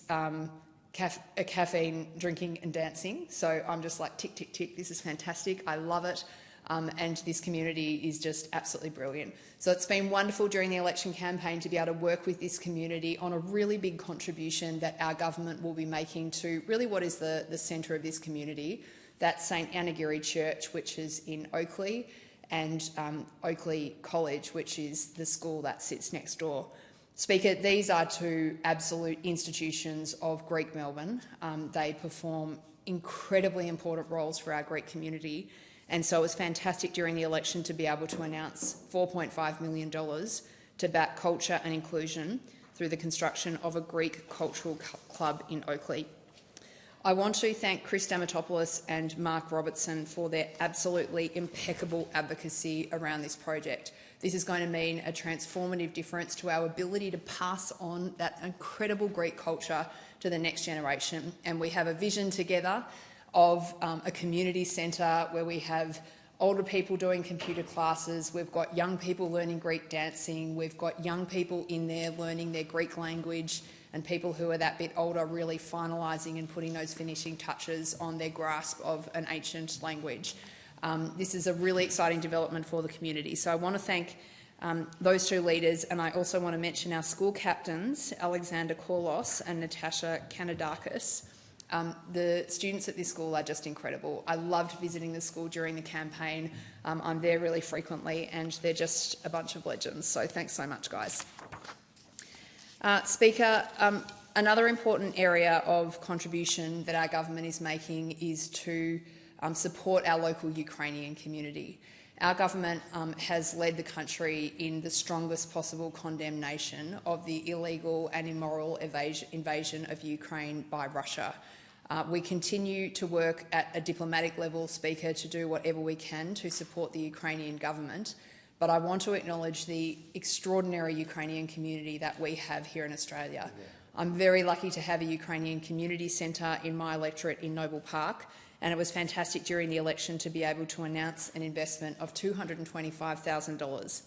caffeine, drinking and dancing. So I'm just like, tick, tick, tick, this is fantastic. I love it. And this community is just absolutely brilliant. So it's been wonderful during the election campaign to be able to work with this community on a really big contribution that our government will be making to really what is the centre of this community. That's St Anagiri Church, which is in Oakley, and Oakley College, which is the school that sits next door. Speaker, these are two absolute institutions of Greek Melbourne. They perform incredibly important roles for our Greek community. And so it was fantastic during the election to be able to announce $4.5 million to back culture and inclusion through the construction of a Greek cultural club in Oakley. I want to thank Chris Damatopoulos and Mark Robertson for their absolutely impeccable advocacy around this project. This is going to mean a transformative difference to our ability to pass on that incredible Greek culture to the next generation. And we have a vision together of a community centre where we have older people doing computer classes, we've got young people learning Greek dancing, we've got young people in there learning their Greek language, and people who are that bit older really finalising and putting those finishing touches on their grasp of an ancient language. This is a really exciting development for the community. So I want to thank those two leaders, and I also want to mention our school captains, Alexander Korlos and Natasha Kanadakis. The students at this school are just incredible. I loved visiting the school during the campaign. I'm there really frequently, and they're just a bunch of legends. So thanks so much, guys. Speaker, another important area of contribution that our government is making is to support our local Ukrainian community. Our government has led the country in the strongest possible condemnation of the illegal and immoral invasion of Ukraine by Russia. We continue to work at a diplomatic level, Speaker, to do whatever we can to support the Ukrainian government. But I want to acknowledge the extraordinary Ukrainian community that we have here in Australia. I'm very lucky to have a Ukrainian community centre in my electorate in Noble Park, and it was fantastic during the election to be able to announce an investment of $225,000.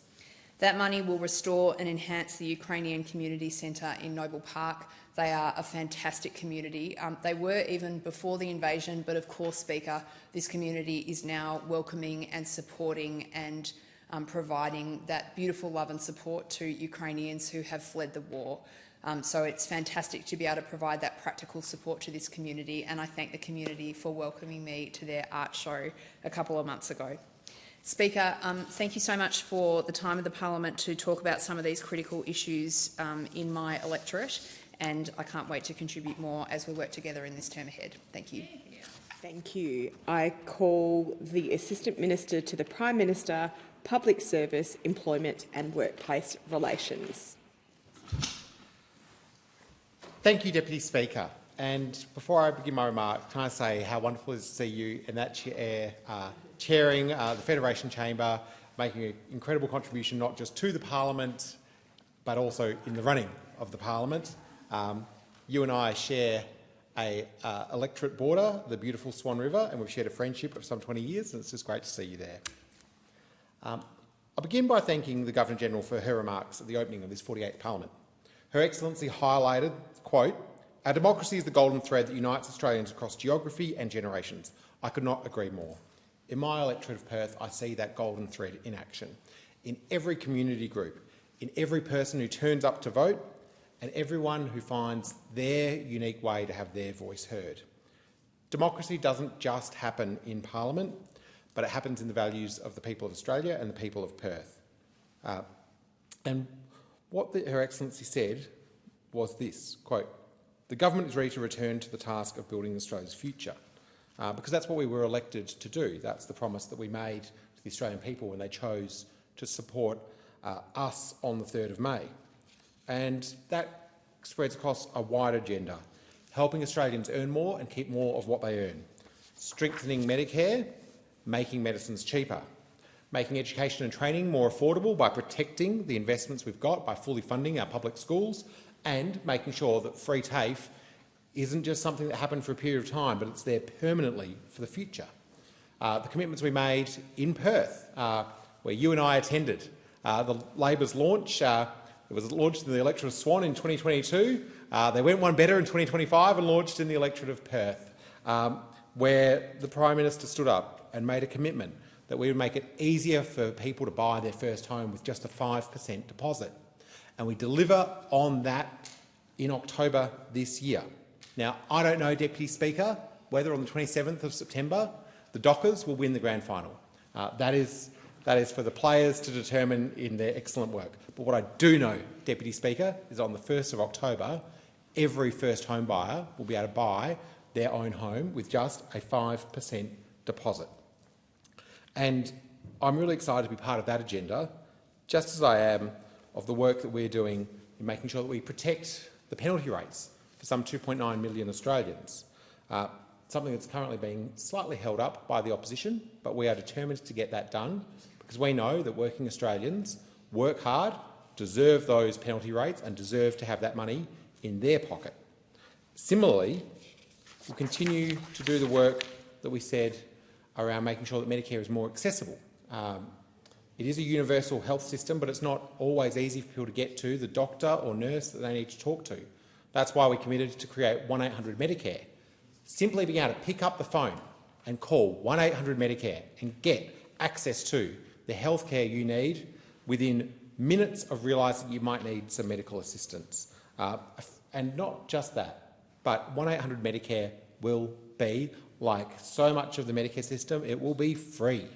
That money will restore and enhance the Ukrainian Community Centre in Noble Park. They are a fantastic community. They were even before the invasion, but of course, Speaker, this community is now welcoming and supporting and providing that beautiful love and support to Ukrainians who have fled the war. So it's fantastic to be able to provide that practical support to this community, and I thank the community for welcoming me to their art show a couple of months ago. Speaker, thank you so much for the time of the parliament to talk about some of these critical issues in my electorate, and I can't wait to contribute more as we work together in this term ahead. Thank you. Thank you. I call the Assistant Minister to the Prime Minister, Public Service, Employment and Workplace Relations. Thank you, Deputy Speaker. And before I begin my remark, can I say how wonderful it is to see you in that chair, chairing the Federation Chamber, making an incredible contribution not just to the Parliament, but also in the running of the Parliament. You and I share an electorate border, the beautiful Swan River, and we've shared a friendship of some 20 years, and it's just great to see you there. I'll begin by thanking the Governor-General for her remarks at the opening of this 48th Parliament. Her Excellency highlighted, quote, "Our democracy is the golden thread that unites Australians across geography and generations." I could not agree more. In my electorate of Perth, I see that golden thread in action. In every community group, in every person who turns up to vote, and everyone who finds their unique way to have their voice heard. Democracy doesn't just happen in Parliament, but it happens in the values of the people of Australia and the people of Perth. And what Her Excellency said was this, quote, "The government is ready to return to the task of building Australia's future," because that's what we were elected to do. That's the promise that we made to the Australian people when they chose to support us on the 3rd of May. And that spreads across a wide agenda, helping Australians earn more and keep more of what they earn, strengthening Medicare, making medicines cheaper, making education and training more affordable by protecting the investments we've got by fully funding our public schools, and making sure that free TAFE isn't just something that happened for a period of time, but it's there permanently for the future. The commitments we made in Perth, where you and I attended, the Labor's launch, it was launched in the electorate of Swan in 2022. They went one better in 2025 and launched in the electorate of Perth, where the Prime Minister stood up and made a commitment that we would make it easier for people to buy their first home with just a 5% deposit. And we deliver on that in October this year. Now, I don't know, Deputy Speaker, whether on the 27th of September the Dockers will win the grand final. That is for the players to determine in their excellent work. But what I do know, Deputy Speaker, is on the 1st of October, every first home buyer will be able to buy their own home with just a 5% deposit. And I'm really excited to be part of that agenda, just as I am of the work that we're doing in making sure that we protect the penalty rates for some 2.9 million Australians, something that's currently being slightly held up by the opposition, but we are determined to get that done because we know that working Australians work hard, deserve those penalty rates and deserve to have that money in their pocket. Similarly, we'll continue to do the work that we said around making sure that Medicare is more accessible. It is a universal health system, but it's not always easy for people to get to the doctor or nurse that they need to talk to. That's why we committed to create 1-800 Medicare. Simply being able to pick up the phone and call 1-800 Medicare and get access to the health care you need within minutes of realising you might need some medical assistance. And not just that, but 1-800 Medicare will be, like so much of the Medicare system, it will be free.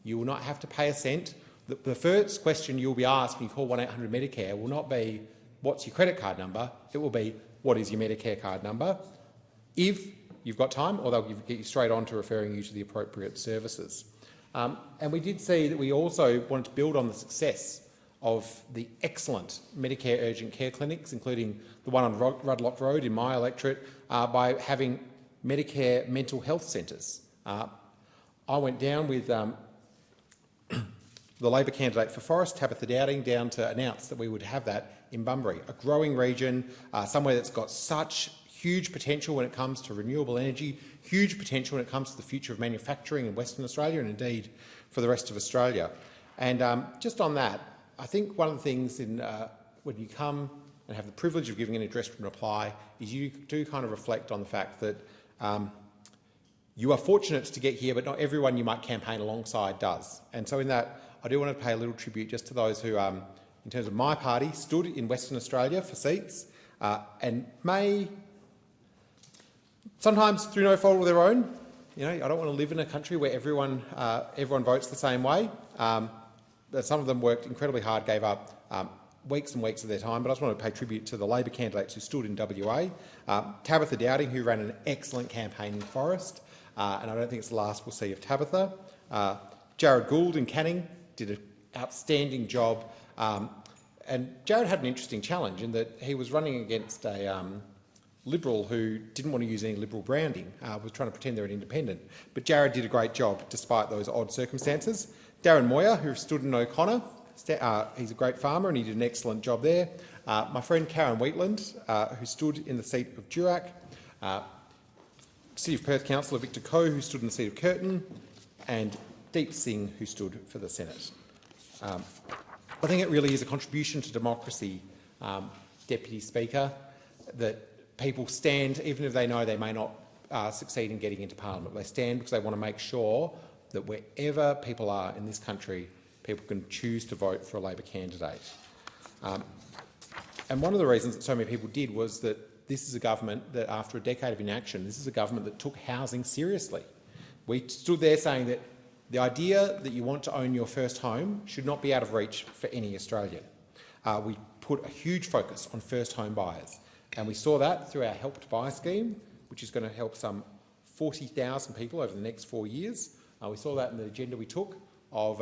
You will not have to pay a cent. The first question you'll be asked when you call 1-800 Medicare will not be, what's your credit card number? It will be, what is your Medicare card number? If you've got time, or they'll get you straight on to referring you to the appropriate services. And we did see that we also wanted to build on the success of the excellent Medicare urgent care clinics, including the one on Rudlock Road in my electorate, by having Medicare mental health centres. I went down with the Labor candidate for Forest, Tabitha Dowding, down to announce that we would have that in Bunbury, a growing region, somewhere that's got such huge potential when it comes to renewable energy, huge potential when it comes to the future of manufacturing in Western Australia and indeed for the rest of Australia. And just on that, I think one of the things when you come and have the privilege of giving an address and reply is you do kind of reflect on the fact that you are fortunate to get here, but not everyone you might campaign alongside does. And so in that, I do want to pay a little tribute just to those who, in terms of my party, stood in Western Australia for seats and may, sometimes through no fault of their own, you know, I don't want to live in a country where everyone votes the same way. Some of them worked incredibly hard, gave up weeks and weeks of their time, but I just want to pay tribute to the Labor candidates who stood in WA. Tabitha Dowding, who ran an excellent campaign in Forest, and I don't think it's the last we'll see of Tabitha. Jared Gould in Canning did an outstanding job. And Jared had an interesting challenge in that he was running against a Liberal who didn't want to use any Liberal branding, was trying to pretend they're an independent. But Jared did a great job despite those odd circumstances. Darren Moyer, who stood in O'Connor, he's a great farmer and he did an excellent job there. My friend Karen Wheatland, who stood in the seat of Durack. City of Perth Councillor Victor Coe, who stood in the seat of Curtin, and Deep Singh, who stood for the Senate. I think it really is a contribution to democracy, Deputy Speaker, that people stand, even if they know they may not succeed in getting into Parliament. They stand because they want to make sure that wherever people are in this country, people can choose to vote for a Labor candidate. And one of the reasons that so many people did was that this is a government that, after a decade of inaction, this is a government that took housing seriously. We stood there saying that the idea that you want to own your first home should not be out of reach for any Australian. We put a huge focus on first home buyers, and we saw that through our Help to Buy scheme, which is going to help some 40,000 people over the next 4 years. We saw that in the agenda we took of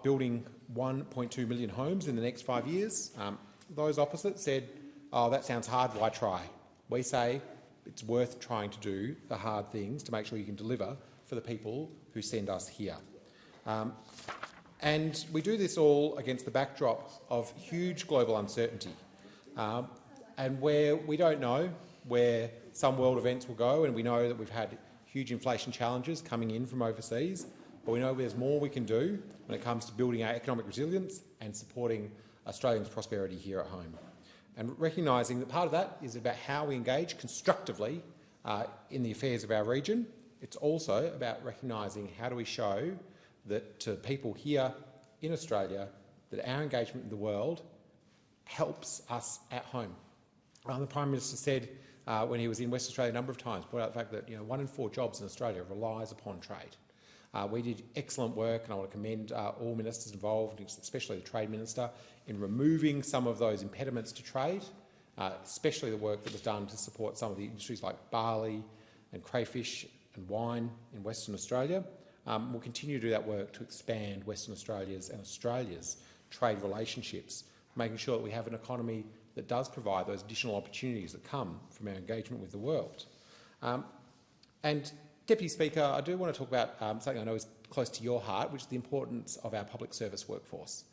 building 1.2 million homes in the next 5 years. Those opposite said, oh, that sounds hard, why try? We say it's worth trying to do the hard things to make sure you can deliver for the people who send us here. And we do this all against the backdrop of huge global uncertainty, and where we don't know where some world events will go, and we know that we've had huge inflation challenges coming in from overseas, but we know there's more we can do when it comes to building our economic resilience and supporting Australians' prosperity here at home. And recognising that part of that is about how we engage constructively in the affairs of our region. It's also about recognising how do we show that to people here in Australia that our engagement in the world helps us at home. The Prime Minister said when he was in Western Australia a number of times, pointed out the fact that 1 in 4 jobs in Australia relies upon trade. We did excellent work, and I want to commend all ministers involved, especially the Trade Minister, in removing some of those impediments to trade, especially the work that was done to support some of the industries like barley and crayfish and wine in Western Australia. We'll continue to do that work to expand Western Australia's and Australia's trade relationships, making sure that we have an economy that does provide those additional opportunities that come from our engagement with the world. And Deputy Speaker, I do want to talk about something I know is close to your heart, which is the importance of our public service workforce.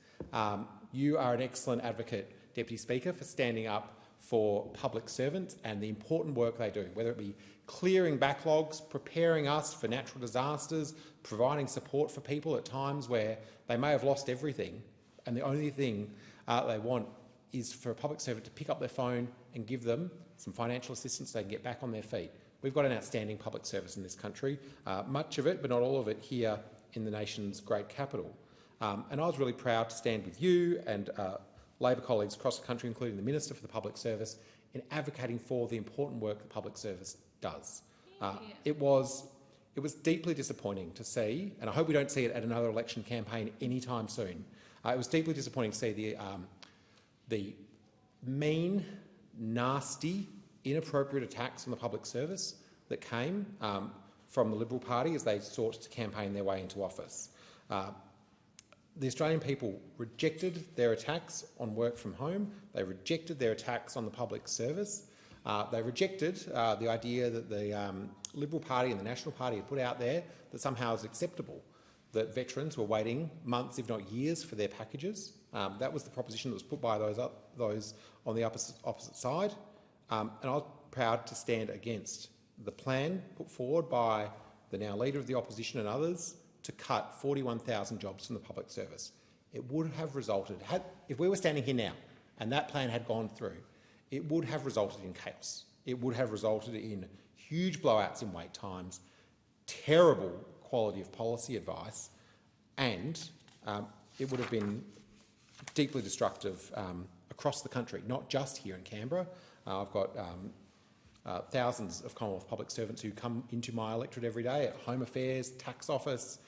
You are an excellent advocate, Deputy Speaker, for standing up for public servants and the important work they do, whether it be clearing backlogs, preparing us for natural disasters, providing support for people at times where they may have lost everything, and the only thing they want is for a public servant to pick up their phone and give them some financial assistance so they can get back on their feet. We've got an outstanding public service in this country, much of it, but not all of it, here in the nation's great capital. And I was really proud to stand with you and Labor colleagues across the country, including the Minister for the Public Service, in advocating for the important work the public service does. It was deeply disappointing to see, and I hope we don't see it at another election campaign anytime soon. It was deeply disappointing to see the mean, nasty, inappropriate attacks on the public service that came from the Liberal Party as they sought to campaign their way into office. The Australian people rejected their attacks on work from home. They rejected their attacks on the public service. They rejected the idea that the Liberal Party and the National Party had put out there that somehow it was acceptable that veterans were waiting months, if not years, for their packages. That was the proposition that was put by those on the opposite side. And I was proud to stand against the plan put forward by the now Leader of the Opposition and others to cut 41,000 jobs from the public service. It would have resulted, if we were standing here now and that plan had gone through, it would have resulted in chaos. It would have resulted in huge blowouts in wait times, terrible quality of policy advice, and it would have been deeply destructive across the country, not just here in Canberra. I've got thousands of Commonwealth public servants who come into my electorate every day at Home Affairs, Tax Office,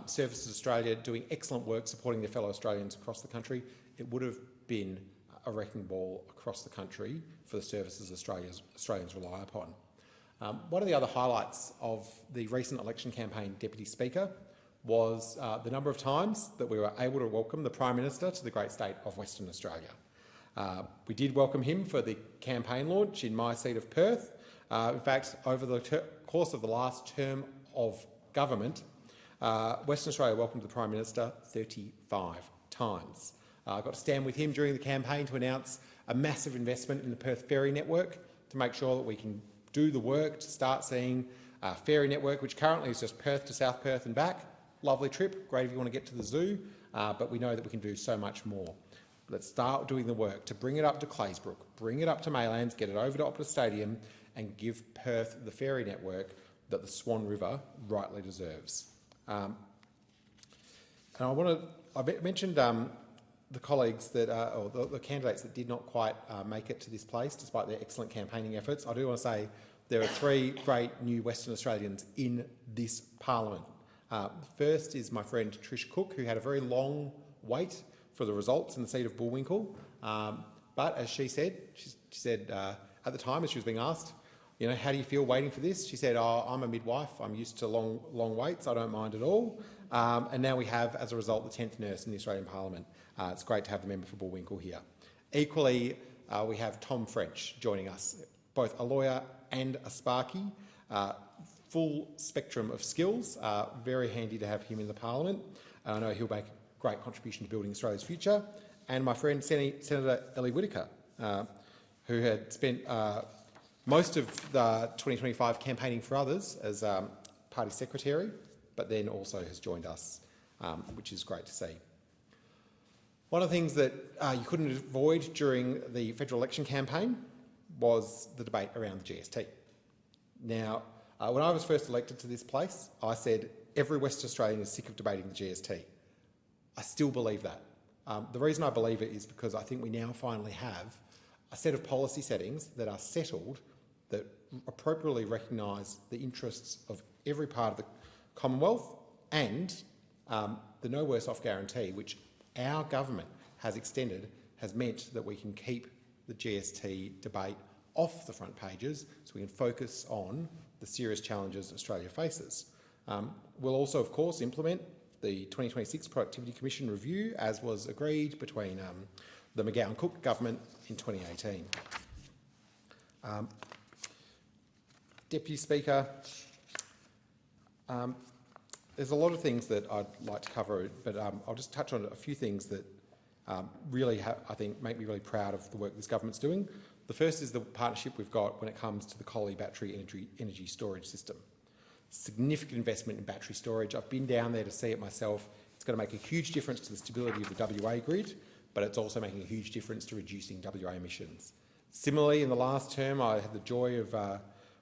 Services Australia, doing excellent work supporting their fellow Australians across the country. It would have been a wrecking ball across the country for the services Australians rely upon. One of the other highlights of the recent election campaign, Deputy Speaker, was the number of times that we were able to welcome the Prime Minister to the great state of Western Australia. We did welcome him for the campaign launch in my seat of Perth. In fact, over the course of the last term of government, Western Australia welcomed the Prime Minister 35 times. I got to stand with him during the campaign to announce a massive investment in the Perth ferry network to make sure that we can do the work to start seeing a ferry network, which currently is just Perth to South Perth and back. Lovely trip, great if you want to get to the zoo, but we know that we can do so much more. Let's start doing the work to bring it up to Claysbrook, bring it up to Maylands, get it over to Optus Stadium and give Perth the ferry network that the Swan River rightly deserves. And I mentioned the colleagues that, or the candidates that did not quite make it to this place despite their excellent campaigning efforts. I do want to say there are 3 great new Western Australians in this parliament. First is my friend Trish Cook, who had a very long wait for the results in the seat of Bullwinkle. But as she said at the time, as she was being asked, how do you feel waiting for this? She said, I'm a midwife. I'm used to long waits. I don't mind at all. And now we have, as a result, the 10th nurse in the Australian Parliament. It's great to have the member for Bullwinkle here. Equally, we have Tom French joining us, both a lawyer and a Sparky. full spectrum of skills. Very handy to have him in the parliament. I know he'll make a great contribution to building Australia's future. And my friend Senator Ellie Whittaker, who had spent most of the 2025 campaigning for others as party secretary, but then also has joined us, which is great to see. One of the things that you couldn't avoid during the federal election campaign was the debate around the GST. Now, when I was first elected to this place, I said every West Australian is sick of debating the GST. I still believe that. The reason I believe it is because I think we now finally have a set of policy settings that are settled that appropriately recognise the interests of every part of the Commonwealth and the No Worse Off guarantee, which our government has extended, has meant that we can keep the GST debate off the front pages so we can focus on the serious challenges Australia faces. We'll also, of course, implement the 2026 Productivity Commission review, as was agreed between the McGowan-Cook government in 2018. Deputy Speaker, there's a lot of things that I'd like to cover, but I'll just touch on a few things that really, I think, make me really proud of the work this government's doing. The first is the partnership we've got when it comes to the Collie battery energy storage system. Significant investment in battery storage. I've been down there to see it myself. It's going to make a huge difference to the stability of the WA grid, but it's also making a huge difference to reducing WA emissions. Similarly, in the last term, I had the joy of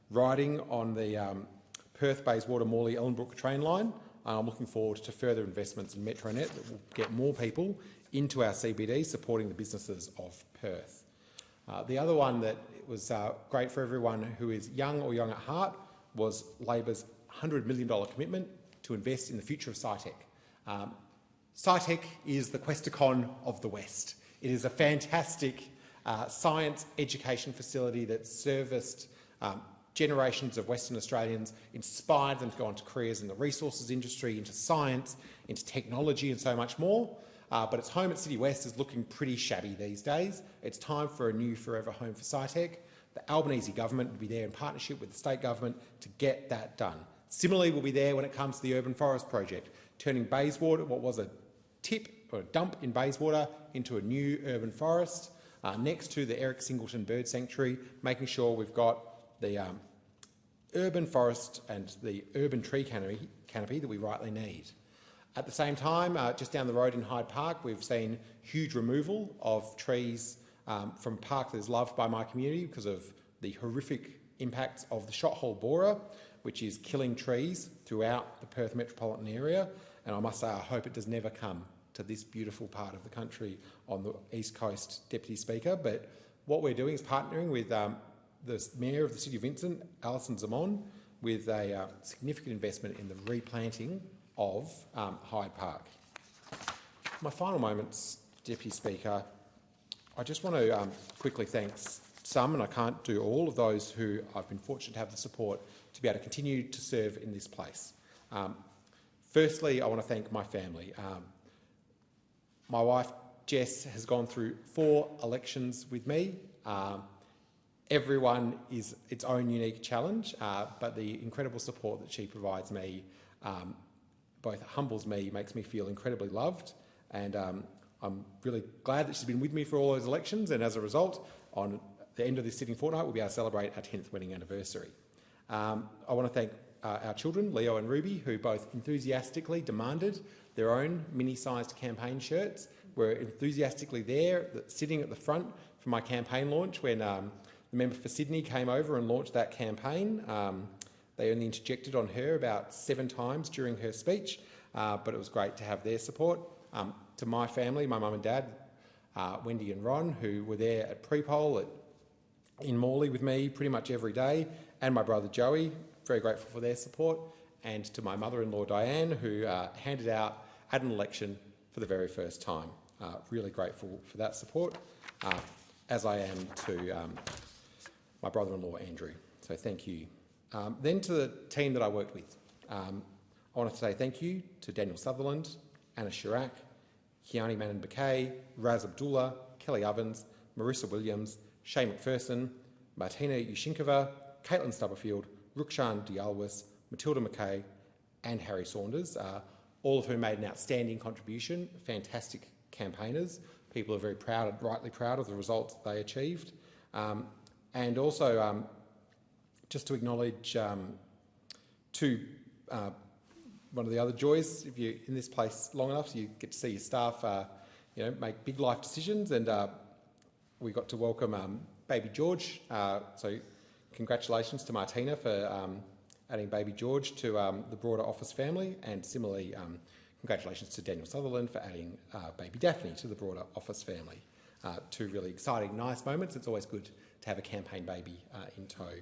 riding on the Perth, Bayswater, Morley, Ellenbrook train line. I'm looking forward to further investments in Metronet that will get more people into our CBD, supporting the businesses of Perth. The other one that was great for everyone who is young or young at heart was Labor's $100 million commitment to invest in the future of SciTech. SciTech is the Questacon of the West. It is a fantastic science education facility that serviced generations of Western Australians, inspired them to go into careers in the resources industry, into science, into technology and so much more. But its home at City West is looking pretty shabby these days. It's time for a new forever home for SciTech. The Albanese government will be there in partnership with the state government to get that done. Similarly, we'll be there when it comes to the Urban Forest project, turning Bayswater, what was a tip or a dump in Bayswater, into a new urban forest next to the Eric Singleton Bird Sanctuary, making sure we've got the urban forest and the urban tree canopy that we rightly need. At the same time, just down the road in Hyde Park, we've seen huge removal of trees from a park that is loved by my community because of the horrific impacts of the shot hole borer, which is killing trees throughout the Perth metropolitan area. And I must say, I hope it does never come to this beautiful part of the country on the East Coast, Deputy Speaker. But what we're doing is partnering with the Mayor of the City of Vincent, Alison Zamon, with a significant investment in the replanting of Hyde Park. My final moments, Deputy Speaker, I just want to quickly thank some, and I can't do all, of those who I've been fortunate to have the support to be able to continue to serve in this place. Firstly, I want to thank my family. My wife, Jess, has gone through 4 elections with me. Everyone is its own unique challenge, but the incredible support that she provides me both humbles me, makes me feel incredibly loved, and I'm really glad that she's been with me for all those elections, and as a result, on the end of this sitting fortnight, we'll be able to celebrate our 10th wedding anniversary. I want to thank our children, Leo and Ruby, who both enthusiastically demanded their own mini-sized campaign shirts. Were enthusiastically there, sitting at the front for my campaign launch when the member for Sydney came over and launched that campaign. They only interjected on her about 7 times during her speech, but it was great to have their support. To my family, my mum and dad, Wendy and Ron, who were there at pre-poll in Morley with me pretty much every day, and my brother Joey, very grateful for their support, and to my mother-in-law Diane, who handed out at an election for the very first time. Really grateful for that support, as I am to my brother-in-law Andrew. So thank you. Then to the team that I worked with. I want to say thank you to Daniel Sutherland, Anna Chirac, Kiani Manan-Bakay, Raz Abdullah, Kelly Ovens, Marissa Williams, Shay McPherson, Martina Yushinkova, Caitlin Stubberfield, Rukshan Dialwis, Matilda McKay and Harry Saunders, all of whom made an outstanding contribution, fantastic campaigners. People are very proud, rightly proud of the results they achieved. And also just to acknowledge one of the other joys, if you're in this place long enough, you get to see your staff make big life decisions, and we got to welcome baby George. So congratulations to Martina for adding baby George to the broader office family, and similarly congratulations to Daniel Sutherland for adding baby Daphne to the broader office family. Two really exciting, nice moments. It's always good to have a campaign baby in tow,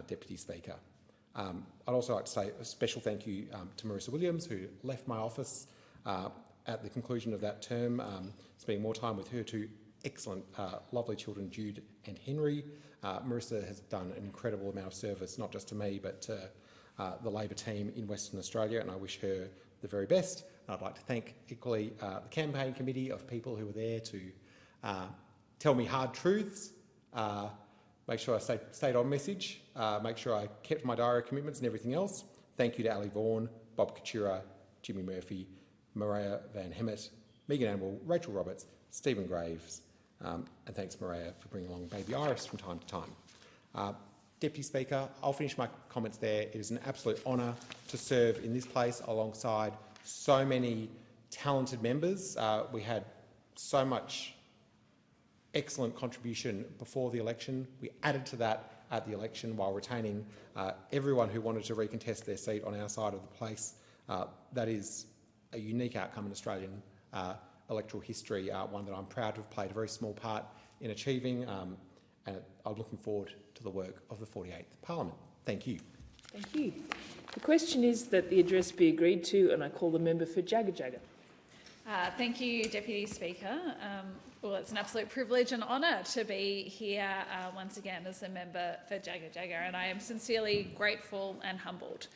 Deputy Speaker. I'd also like to say a special thank you to Marissa Williams, who left my office at the conclusion of that term, spending more time with her two excellent, lovely children, Jude and Henry. Marissa has done an incredible amount of service, not just to me, but to the Labor team in Western Australia, and I wish her the very best. And I'd like to thank equally the campaign committee of people who were there to tell me hard truths, make sure I stayed on message, make sure I kept my diary commitments and everything else. Thank you to Ali Vaughan, Bob Katura, Jimmy Murphy, Maria Van Hemert, Megan Animal, Rachel Roberts, Stephen Graves, and thanks, Maria, for bringing along baby Iris from time to time. Deputy Speaker, I'll finish my comments there. It is an absolute honour to serve in this place alongside so many talented members. We had so much excellent contribution before the election. We added to that at the election while retaining everyone who wanted to recontest their seat on our side of the place. That is a unique outcome in Australian electoral history, one that I'm proud to have played a very small part in achieving, and I'm looking forward to the work of the 48th Parliament. Thank you. Thank you. The question is that the address be agreed to, and I call the member for Jagga Jagga. Thank you, Deputy Speaker. Well, it's an absolute privilege and honour to be here once again as a member for Jagga Jagga, and I am sincerely grateful and humbled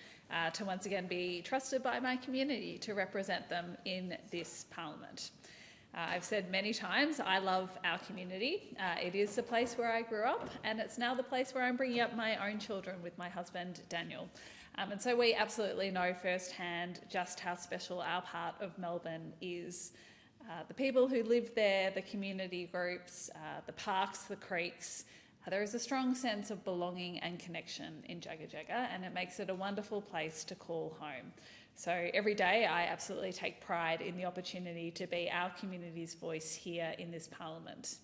to once again be trusted by my community to represent them in this Parliament. I've said many times I love our community. It is the place where I grew up, and it's now the place where I'm bringing up my own children with my husband, Daniel. And so we absolutely know firsthand just how special our part of Melbourne is. The people who live there, the community groups, the parks, the creeks, there is a strong sense of belonging and connection in Jagga Jagga, and it makes it a wonderful place to call home. So every day I absolutely take pride in the opportunity to be our community's voice here in this Parliament.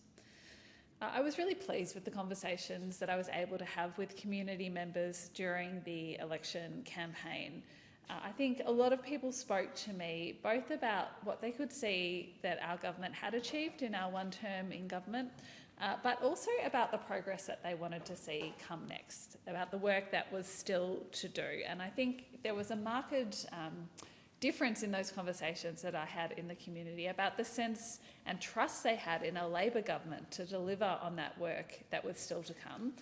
I was really pleased with the conversations that I was able to have with community members during the election campaign. I think a lot of people spoke to me both about what they could see that our government had achieved in our one term in government, but also about the progress that they wanted to see come next, about the work that was still to do. And I think there was a marked difference in those conversations that I had in the community about the sense and trust they had in a Labor government to deliver on that work that was still to come,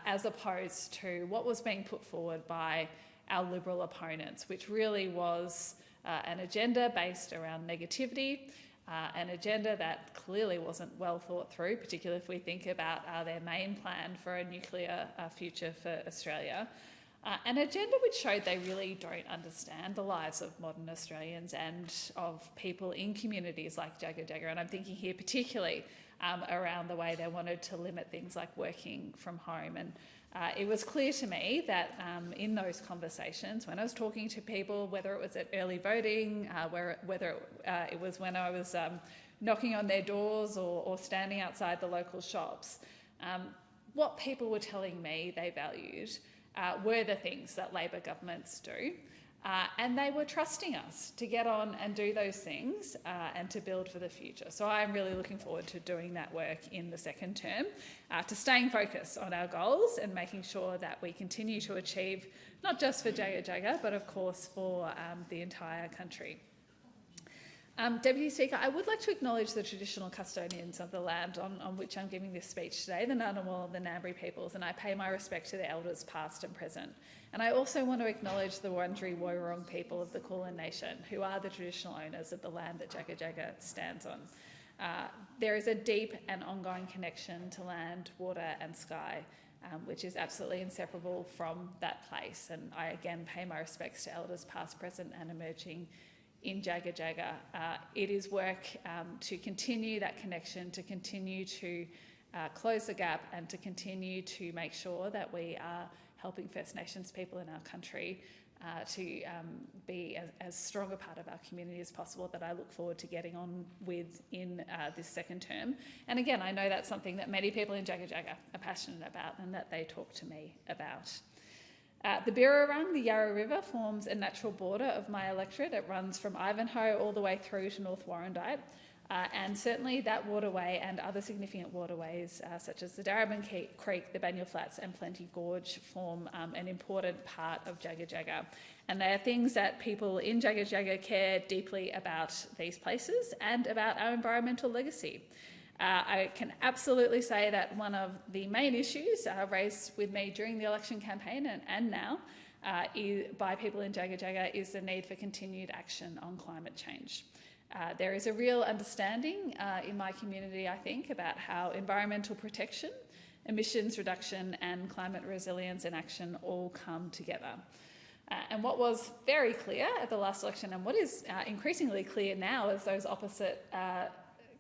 as opposed to what was being put forward by our Liberal opponents, which really was an agenda based around negativity, an agenda that clearly wasn't well thought through, particularly if we think about their main plan for a nuclear future for Australia. An agenda which showed they really don't understand the lives of modern Australians and of people in communities like Jagga Jagga. And I'm thinking here particularly around the way they wanted to limit things like working from home. And it was clear to me that in those conversations, when I was talking to people, whether it was at early voting, whether it was when I was knocking on their doors or standing outside the local shops, what people were telling me they valued were the things that Labor governments do. And they were trusting us to get on and do those things and to build for the future. So I'm really looking forward to doing that work in the second term, to staying focused on our goals and making sure that we continue to achieve, not just for Jagga Jagga, but of course for the entire country. Deputy Speaker, I would like to acknowledge the traditional custodians of the land on which I'm giving this speech today, the Ngunnawal and the Ngambri peoples, and I pay my respect to the elders past and present. And I also want to acknowledge the Wurundjeri Woiwurrung people of the Kulin Nation, who are the traditional owners of the land that Jagga Jagga stands on. there is a deep and ongoing connection to land, water and sky, which is absolutely inseparable from that place. And I again pay my respects to elders past, present and emerging in Jagga Jagga. It is work to continue that connection, to continue to close the gap and to continue to make sure that we are helping First Nations people in our country to be as strong a part of our community as possible, that I look forward to getting on with in this second term. And again, I know that's something that many people in Jagga Jagga are passionate about and that they talk to me about. The Birrarung, the Yarra River, forms a natural border of my electorate. It runs from Ivanhoe all the way through to North Warrandyte. And certainly that waterway and other significant waterways, such as the Darebin Creek, the Banyule Flats and Plenty Gorge, form an important part of Jagga Jagga. And they are things that people in Jagga Jagga care deeply about these places and about our environmental legacy. I can absolutely say that one of the main issues raised with me during the election campaign and now by people in Jagga Jagga is the need for continued action on climate change. There is a real understanding in my community, I think, about how environmental protection, emissions reduction and climate resilience and action all come together. And what was very clear at the last election, and what is increasingly clear now as those opposite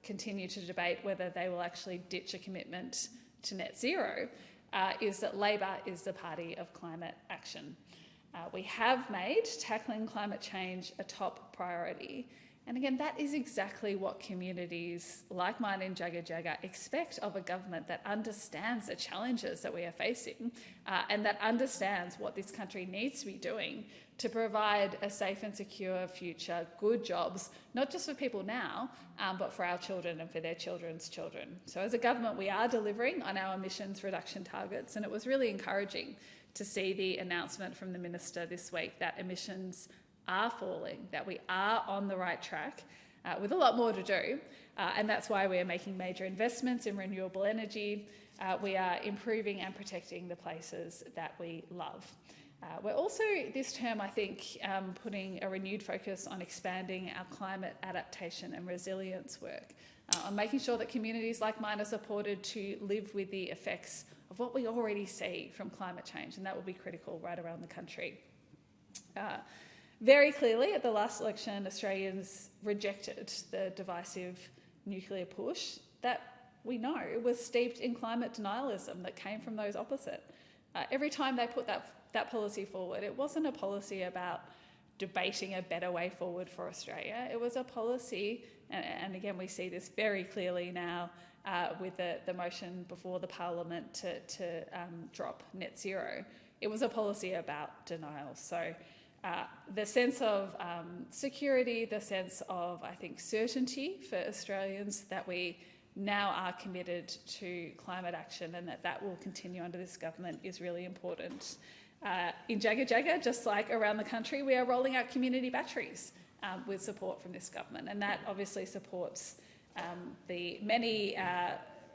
continue to debate whether they will actually ditch a commitment to net zero, is that Labor is the party of climate action. We have made tackling climate change a top priority. And again, that is exactly what communities like mine in Jagga Jagga expect of a government that understands the challenges that we are facing and that understands what this country needs to be doing to provide a safe and secure future, good jobs, not just for people now, but for our children and for their children's children. So as a government, we are delivering on our emissions reduction targets, and it was really encouraging to see the announcement from the Minister this week that emissions are falling, that we are on the right track with a lot more to do. And that's why we are making major investments in renewable energy. We are improving and protecting the places that we love. We're also, this term, I think, putting a renewed focus on expanding our climate adaptation and resilience work, on making sure that communities like mine are supported to live with the effects of what we already see from climate change, and that will be critical right around the country. Very clearly, at the last election, Australians rejected the divisive nuclear push that we know was steeped in climate denialism that came from those opposite. Every time they put that policy forward, it wasn't a policy about debating a better way forward for Australia. It was a policy, and again we see this very clearly now with the motion before the Parliament to drop net zero. It was a policy about denial. So the sense of security, the sense of, I think, certainty for Australians that we now are committed to climate action and that will continue under this government is really important. In Jagga Jagga, just like around the country, we are rolling out community batteries with support from this government, and that obviously supports the many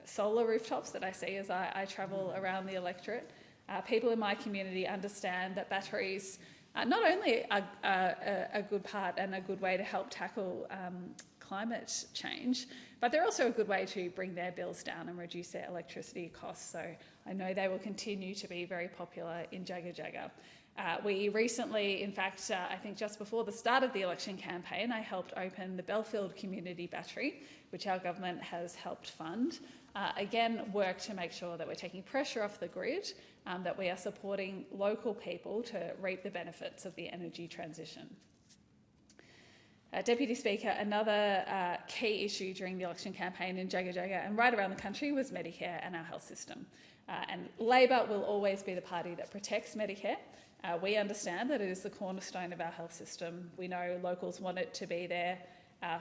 solar rooftops that I see as I travel around the electorate. People in my community understand that batteries not only are a good part and a good way to help tackle climate change, but they're also a good way to bring their bills down and reduce their electricity costs. So I know they will continue to be very popular in Jagga Jagga. We recently, in fact, I think just before the start of the election campaign, I helped open the Belfield Community Battery, which our government has helped fund. Again, work to make sure that we're taking pressure off the grid, that we are supporting local people to reap the benefits of the energy transition. Deputy Speaker, another key issue during the election campaign in Jagga Jagga and right around the country was Medicare and our health system. And Labor will always be the party that protects Medicare. We understand that it is the cornerstone of our health system. We know locals want it to be there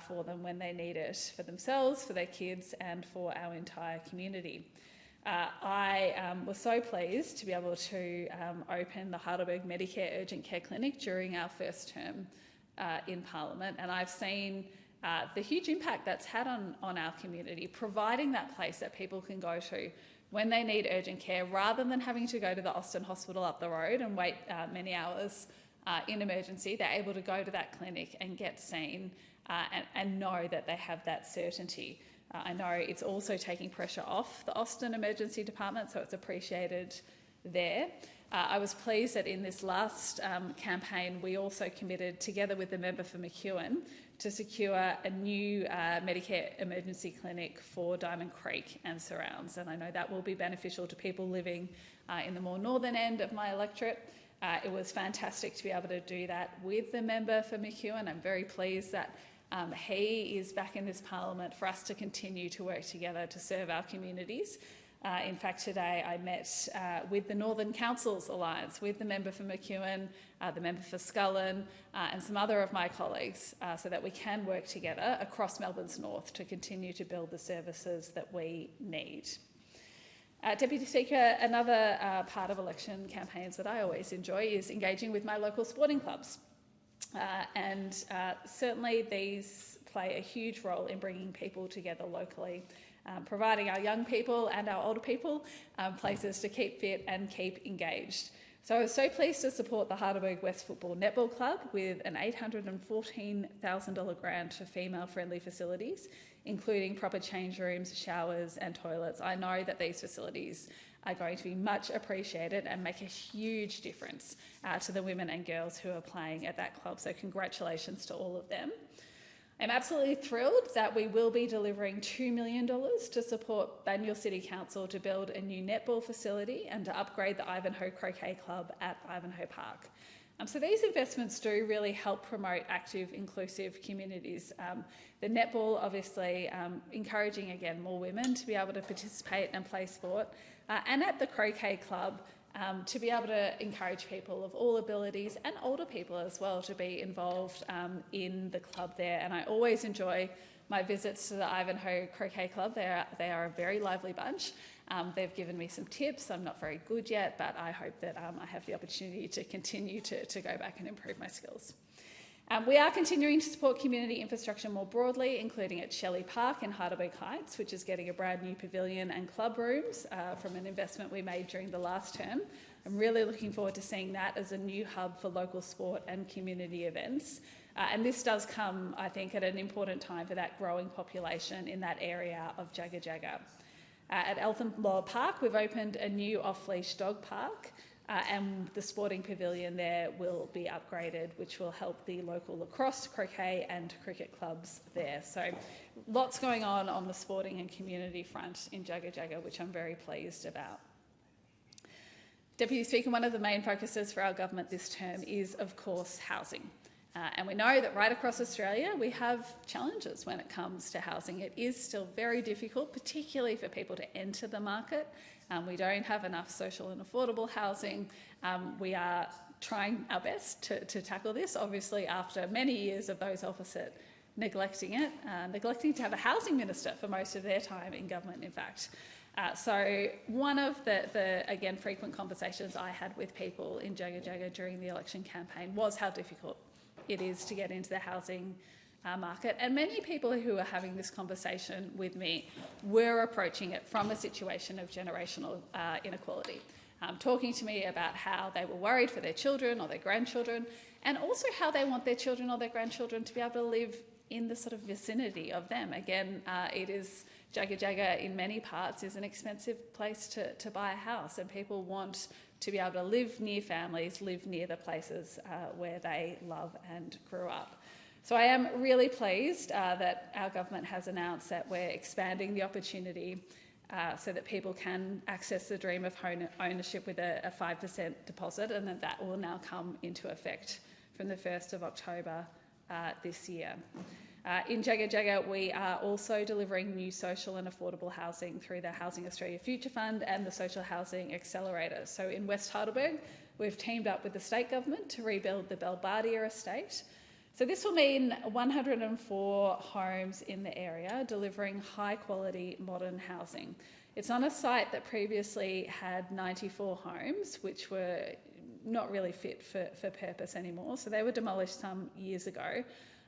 for them when they need it, for themselves, for their kids and for our entire community. I was so pleased to be able to open the Heidelberg Medicare Urgent Care Clinic during our first term in Parliament, and I've seen the huge impact that's had on our community, providing that place that people can go to when they need urgent care, rather than having to go to the Austin Hospital up the road and wait many hours in emergency. They're able to go to that clinic and get seen and know that they have that certainty. I know it's also taking pressure off the Austin Emergency Department, so it's appreciated there. I was pleased that in this last campaign we also committed, together with the member for McEwen, to secure a new Medicare emergency clinic for Diamond Creek and surrounds, and I know that will be beneficial to people living in the more northern end of my electorate. It was fantastic to be able to do that with the member for McEwen. I'm very pleased that he is back in this parliament for us to continue to work together to serve our communities. In fact, today I met with the Northern Councils Alliance, with the member for McEwen, the member for Scullin, and some other of my colleagues, so that we can work together across Melbourne's north to continue to build the services that we need. Deputy Speaker, another part of election campaigns that I always enjoy is engaging with my local sporting clubs. Certainly these play a huge role in bringing people together locally, providing our young people and our older people places to keep fit and keep engaged. So I was so pleased to support the Heidelberg West Football Netball Club with an $814,000 grant for female-friendly facilities, including proper change rooms, showers and toilets. I know that these facilities are going to be much appreciated and make a huge difference to the women and girls who are playing at that club. So congratulations to all of them. I'm absolutely thrilled that we will be delivering $2 million to support Banyule City Council to build a new netball facility and to upgrade the Ivanhoe Croquet Club at Ivanhoe Park. So these investments do really help promote active, inclusive communities. The netball, obviously, encouraging, again, more women to be able to participate and play sport. And at the Croquet Club, to be able to encourage people of all abilities and older people as well to be involved in the club there. And I always enjoy my visits to the Ivanhoe Croquet Club. They are a very lively bunch. They've given me some tips. I'm not very good yet, but I hope that I have the opportunity to continue to go back and improve my skills. We are continuing to support community infrastructure more broadly, including at Shelley Park in Heidelberg Heights, which is getting a brand new pavilion and club rooms from an investment we made during the last term. I'm really looking forward to seeing that as a new hub for local sport and community events. And this does come, I think, at an important time for that growing population in that area of Jagga Jagga. At Eltham Law Park, we've opened a new off-leash dog park, and the sporting pavilion there will be upgraded, which will help the local lacrosse, croquet and cricket clubs there. So lots going on the sporting and community front in Jagga Jagga, which I'm very pleased about. Deputy Speaker, one of the main focuses for our government this term is, of course, housing. And we know that right across Australia we have challenges when it comes to housing. It is still very difficult, particularly for people to enter the market. We don't have enough social and affordable housing. We are trying our best to tackle this, obviously after many years of those opposite neglecting it, neglecting to have a housing minister for most of their time in government, in fact. So one of the again, frequent conversations I had with people in Jagga Jagga during the election campaign was how difficult it is to get into the housing market. And many people who are having this conversation with me were approaching it from a situation of generational inequality, talking to me about how they were worried for their children or their grandchildren, and also how they want their children or their grandchildren to be able to live in the sort of vicinity of them. Again, it is Jagga Jagga in many parts is an expensive place to buy a house, and people want to be able to live near families, live near the places where they love and grew up. So I am really pleased that our government has announced that we're expanding the opportunity so that people can access the dream of home ownership with a 5% deposit, and that will now come into effect from the 1st of October this year. In Jagga Jagga, we are also delivering new social and affordable housing through the Housing Australia Future Fund and the Social Housing Accelerator. So in West Heidelberg, we've teamed up with the state government to rebuild the Belbardia estate. So this will mean 104 homes in the area, delivering high-quality modern housing. It's on a site that previously had 94 homes, which were not really fit for purpose anymore. So they were demolished some years ago.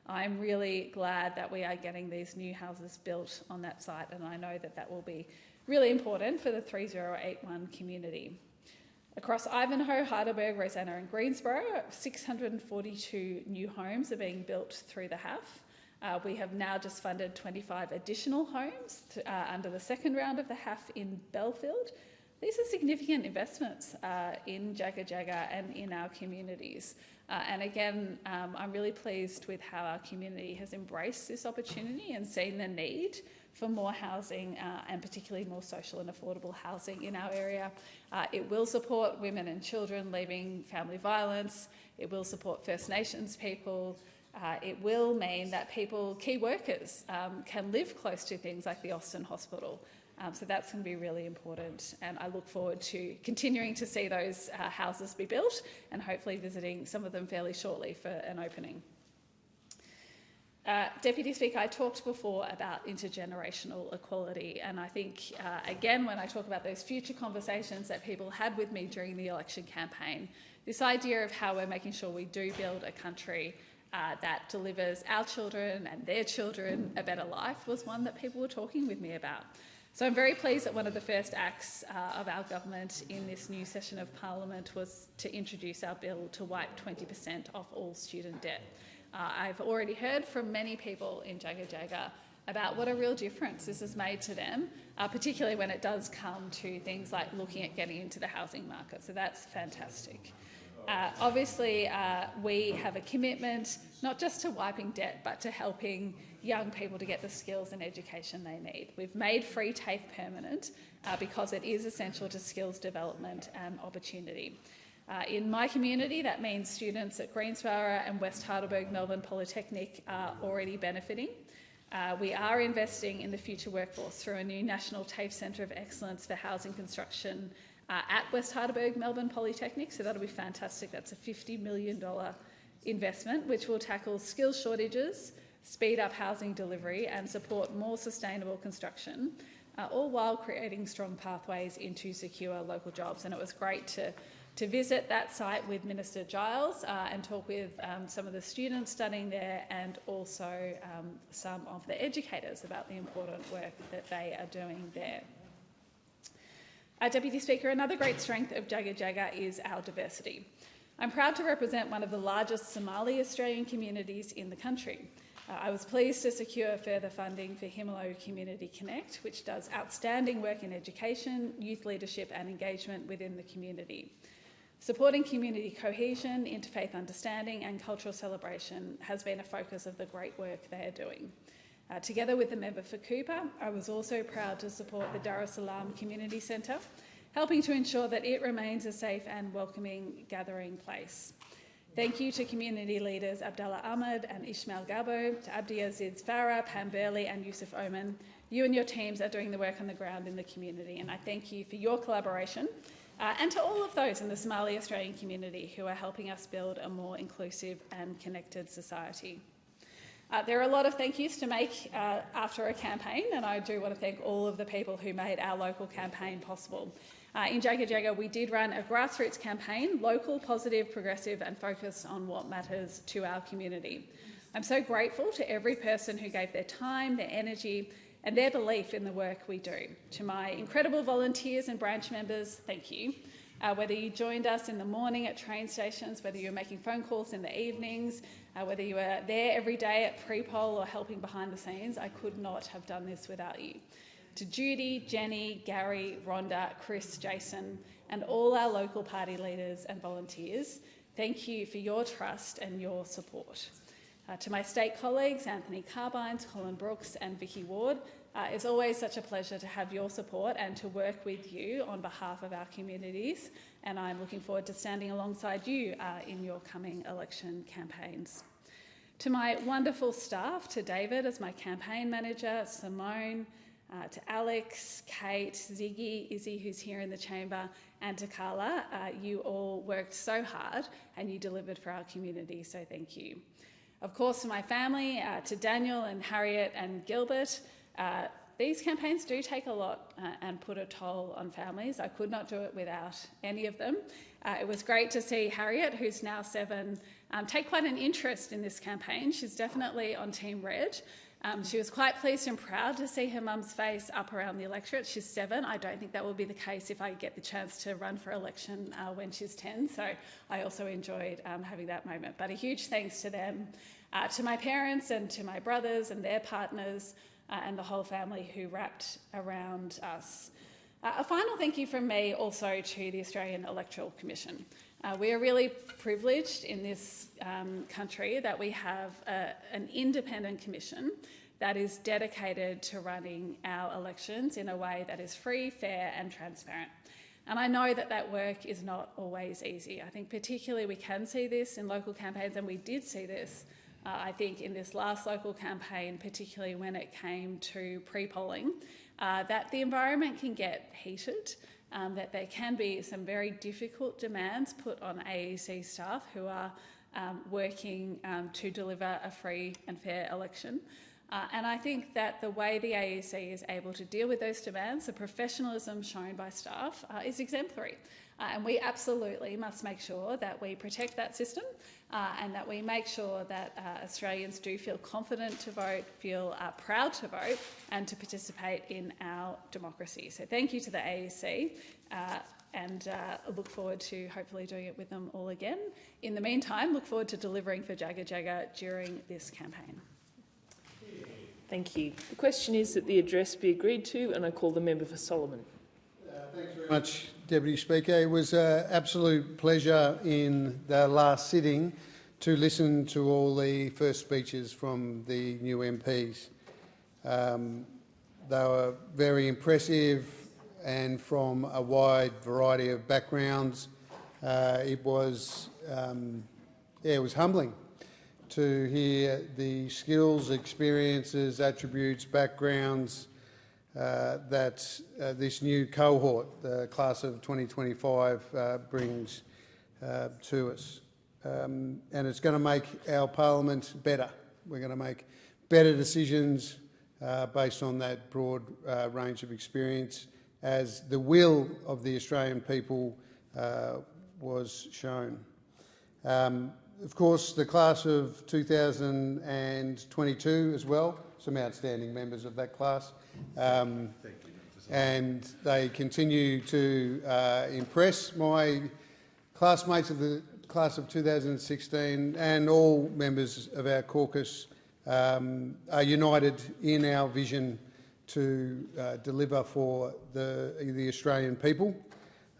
I'm really glad that we are getting these new houses built on that site, and I know that that will be really important for the 3081 community. Across Ivanhoe, Heidelberg, Rosanna and Greensboro, 642 new homes are being built through the HAF. We have now just funded 25 additional homes under the second round of the HAF in Belfield. These are significant investments in Jagga Jagga and in our communities. And again, I'm really pleased with how our community has embraced this opportunity and seen the need for more housing and particularly more social and affordable housing in our area. It will support women and children leaving family violence. It will support First Nations people. It will mean that people, key workers, can live close to things like the Austin Hospital. So that's going to be really important, and I look forward to continuing to see those houses be built and hopefully visiting some of them fairly shortly for an opening. Deputy Speaker, I talked before about intergenerational equality, and I think, again, when I talk about those future conversations that people had with me during the election campaign, this idea of how we're making sure we do build a country that delivers our children and their children a better life was one that people were talking with me about. So I'm very pleased that one of the first acts of our government in this new session of Parliament was to introduce our bill to wipe 20% off all student debt. I've already heard from many people in Jagga Jagga about what a real difference this has made to them, particularly when it does come to things like looking at getting into the housing market. So that's fantastic. Obviously, we have a commitment not just to wiping debt, but to helping young people to get the skills and education they need. We've made free TAFE permanent because it is essential to skills development and opportunity. In my community, that means students at Greensborough and West Heidelberg Melbourne Polytechnic are already benefiting. We are investing in the future workforce through a new National TAFE Centre of Excellence for Housing Construction at West Heidelberg Melbourne Polytechnic, so that'll be fantastic. That's a $50 million investment which will tackle skills shortages, speed up housing delivery and support more sustainable construction, all while creating strong pathways into secure local jobs. And it was great to visit that site with Minister Giles and talk with some of the students studying there and also some of the educators about the important work that they are doing there. Deputy Speaker, another great strength of Jagga Jagga is our diversity. I'm proud to represent one of the largest Somali Australian communities in the country. I was pleased to secure further funding for Himalo Community Connect, which does outstanding work in education, youth leadership and engagement within the community. Supporting community cohesion, interfaith understanding and cultural celebration has been a focus of the great work they are doing. Together with the member for Cooper, I was also proud to support the Dar es Salaam Community Centre, helping to ensure that it remains a safe and welcoming gathering place. Thank you to community leaders Abdallah Ahmed and Ismail Gabo, to Abdi Aziz Farah, Pam Burley and Yusuf Oman. You and your teams are doing the work on the ground in the community, and I thank you for your collaboration and to all of those in the Somali Australian community who are helping us build a more inclusive and connected society. There are a lot of thank yous to make after a campaign, and I do want to thank all of the people who made our local campaign possible. In Jagga Jagga, we did run a grassroots campaign, local, positive, progressive and focused on what matters to our community. I'm so grateful to every person who gave their time, their energy and their belief in the work we do. To my incredible volunteers and branch members, thank you. Whether you joined us in the morning at train stations, whether you were making phone calls in the evenings, whether you were there every day at pre-poll or helping behind the scenes, I could not have done this without you. To Judy, Jenny, Gary, Rhonda, Chris, Jason, and all our local party leaders and volunteers, thank you for your trust and your support. To my state colleagues, Anthony Carbines, Colin Brooks and Vicky Ward, it's always such a pleasure to have your support and to work with you on behalf of our communities, and I'm looking forward to standing alongside you in your coming election campaigns. To my wonderful staff, to David as my campaign manager, Simone, to Alex, Kate, Ziggy, Izzy who's here in the chamber, and to Carla, you all worked so hard and you delivered for our community, so thank you. Of course, to my family, to Daniel and Harriet and Gilbert, these campaigns do take a lot and put a toll on families. I could not do it without any of them. It was great to see Harriet, who's now 7, take quite an interest in this campaign. She's definitely on Team Red. She was quite pleased and proud to see her mum's face up around the electorate. She's 7. I don't think that will be the case if I get the chance to run for election when she's 10. So I also enjoyed having that moment. But a huge thanks to them, to my parents and to my brothers and their partners and the whole family who wrapped around us. A final thank you from me also to the Australian Electoral Commission. We are really privileged in this country that we have an independent commission that is dedicated to running our elections in a way that is free, fair and transparent. And I know that that work is not always easy. I think particularly we can see this in local campaigns, and we did see this, I think, in this last local campaign, particularly when it came to pre-polling, that the environment can get heated, that there can be some very difficult demands put on AEC staff who are working to deliver a free and fair election. And I think that the way the AEC is able to deal with those demands, the professionalism shown by staff, is exemplary. And we absolutely must make sure that we protect that system and that we make sure that Australians do feel confident to vote, feel proud to vote and to participate in our democracy. So thank you to the AEC and look forward to hopefully doing it with them all again. In the meantime, look forward to delivering for Jagga Jagga during this campaign. Thank you. The question is that the address be agreed to, and I call the member for Solomon. Thanks very much, Deputy Speaker. It was an absolute pleasure in the last sitting to listen to all the first speeches from the new MPs. They were very impressive and from a wide variety of backgrounds. It was humbling to hear the skills, experiences, attributes, backgrounds that this new cohort, the class of 2025, brings to us. And it's going to make our parliament better. We're going to make better decisions based on that broad range of experience, as the will of the Australian people was shown. Of course, the class of 2022 as well, some outstanding members of that class. And they continue to impress. My classmates of the class of 2016 and all members of our caucus are united in our vision to deliver for the Australian people.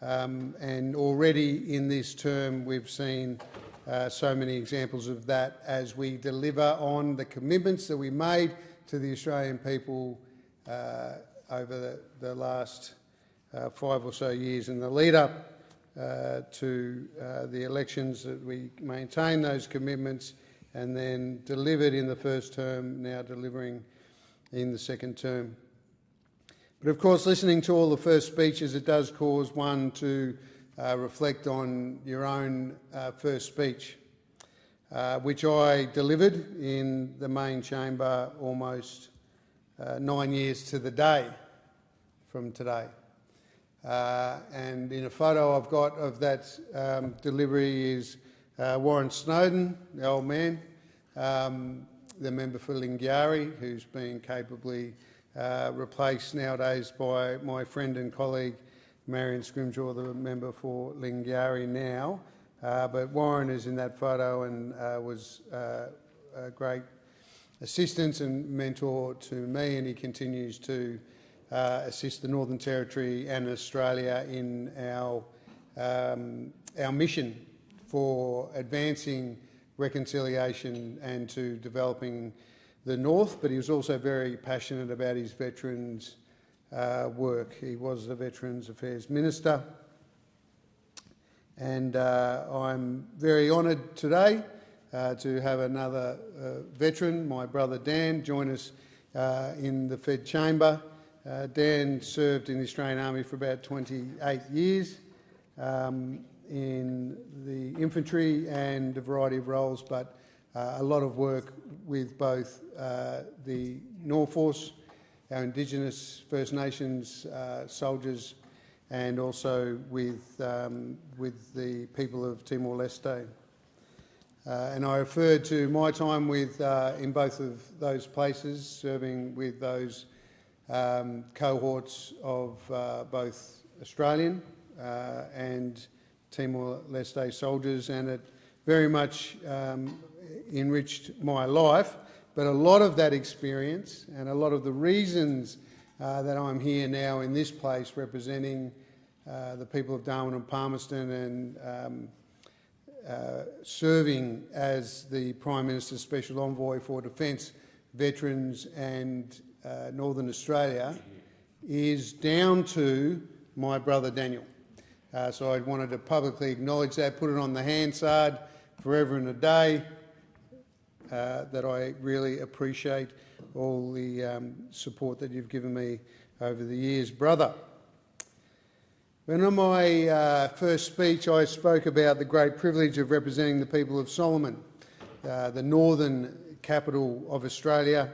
And already in this term we've seen so many examples of that as we deliver on the commitments that we made to the Australian people over the last 5 or so years in the lead up to the elections, that we maintain those commitments and then delivered in the first term, now delivering in the second term. But of course, listening to all the first speeches, it does cause one to reflect on your own first speech, which I delivered in the main chamber almost 9 years to the day from today. And in a photo I've got of that delivery is Warren Snowden, the old man, the member for Lingiari, who's been capably replaced nowadays by my friend and colleague Marion Scrimgeour, the member for Lingiari now. But Warren is in that photo and was a great assistance and mentor to me, and he continues to assist the Northern Territory and Australia in our mission for advancing reconciliation and to developing the North. But he was also very passionate about his veterans' work. He was the Veterans Affairs Minister. And I'm very honoured today to have another veteran, my brother Dan, join us in the Fed Chamber. Dan served in the Australian Army for about 28 years in the infantry and a variety of roles, but a lot of work with both the Norforce, our Indigenous First Nations soldiers, and also with the people of Timor-Leste. And I refer to my time with, in both of those places, serving with those cohorts of both Australian and Timor-Leste soldiers, and it very much enriched my life. But a lot of that experience and a lot of the reasons that I'm here now in this place representing the people of Darwin and Palmerston and serving as the Prime Minister's Special Envoy for Defence, Veterans and Northern Australia is down to my brother Daniel. So I wanted to publicly acknowledge that, put it on the Hansard forever and a day, that I really appreciate all the support that you've given me over the years, brother. When on my first speech I spoke about the great privilege of representing the people of Solomon, the northern capital of Australia,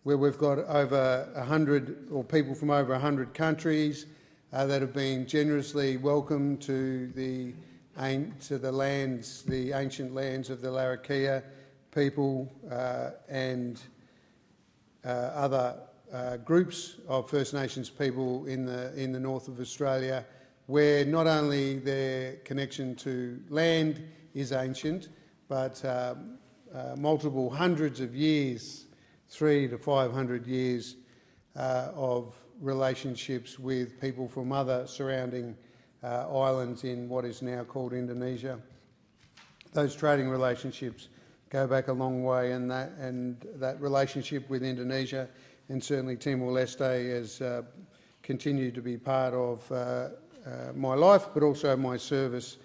where we've got over 100, or people from over 100 countries that have been generously welcomed to the lands, the ancient lands of the Larrakia people and other groups of First Nations people in the north of Australia, where not only their connection to land is ancient, but multiple hundreds of years, 300 to 500 years of relationships with people from other surrounding islands in what is now called Indonesia. Those trading relationships go back a long way, and that relationship with Indonesia and certainly Timor-Leste has continued to be part of my life, but also my service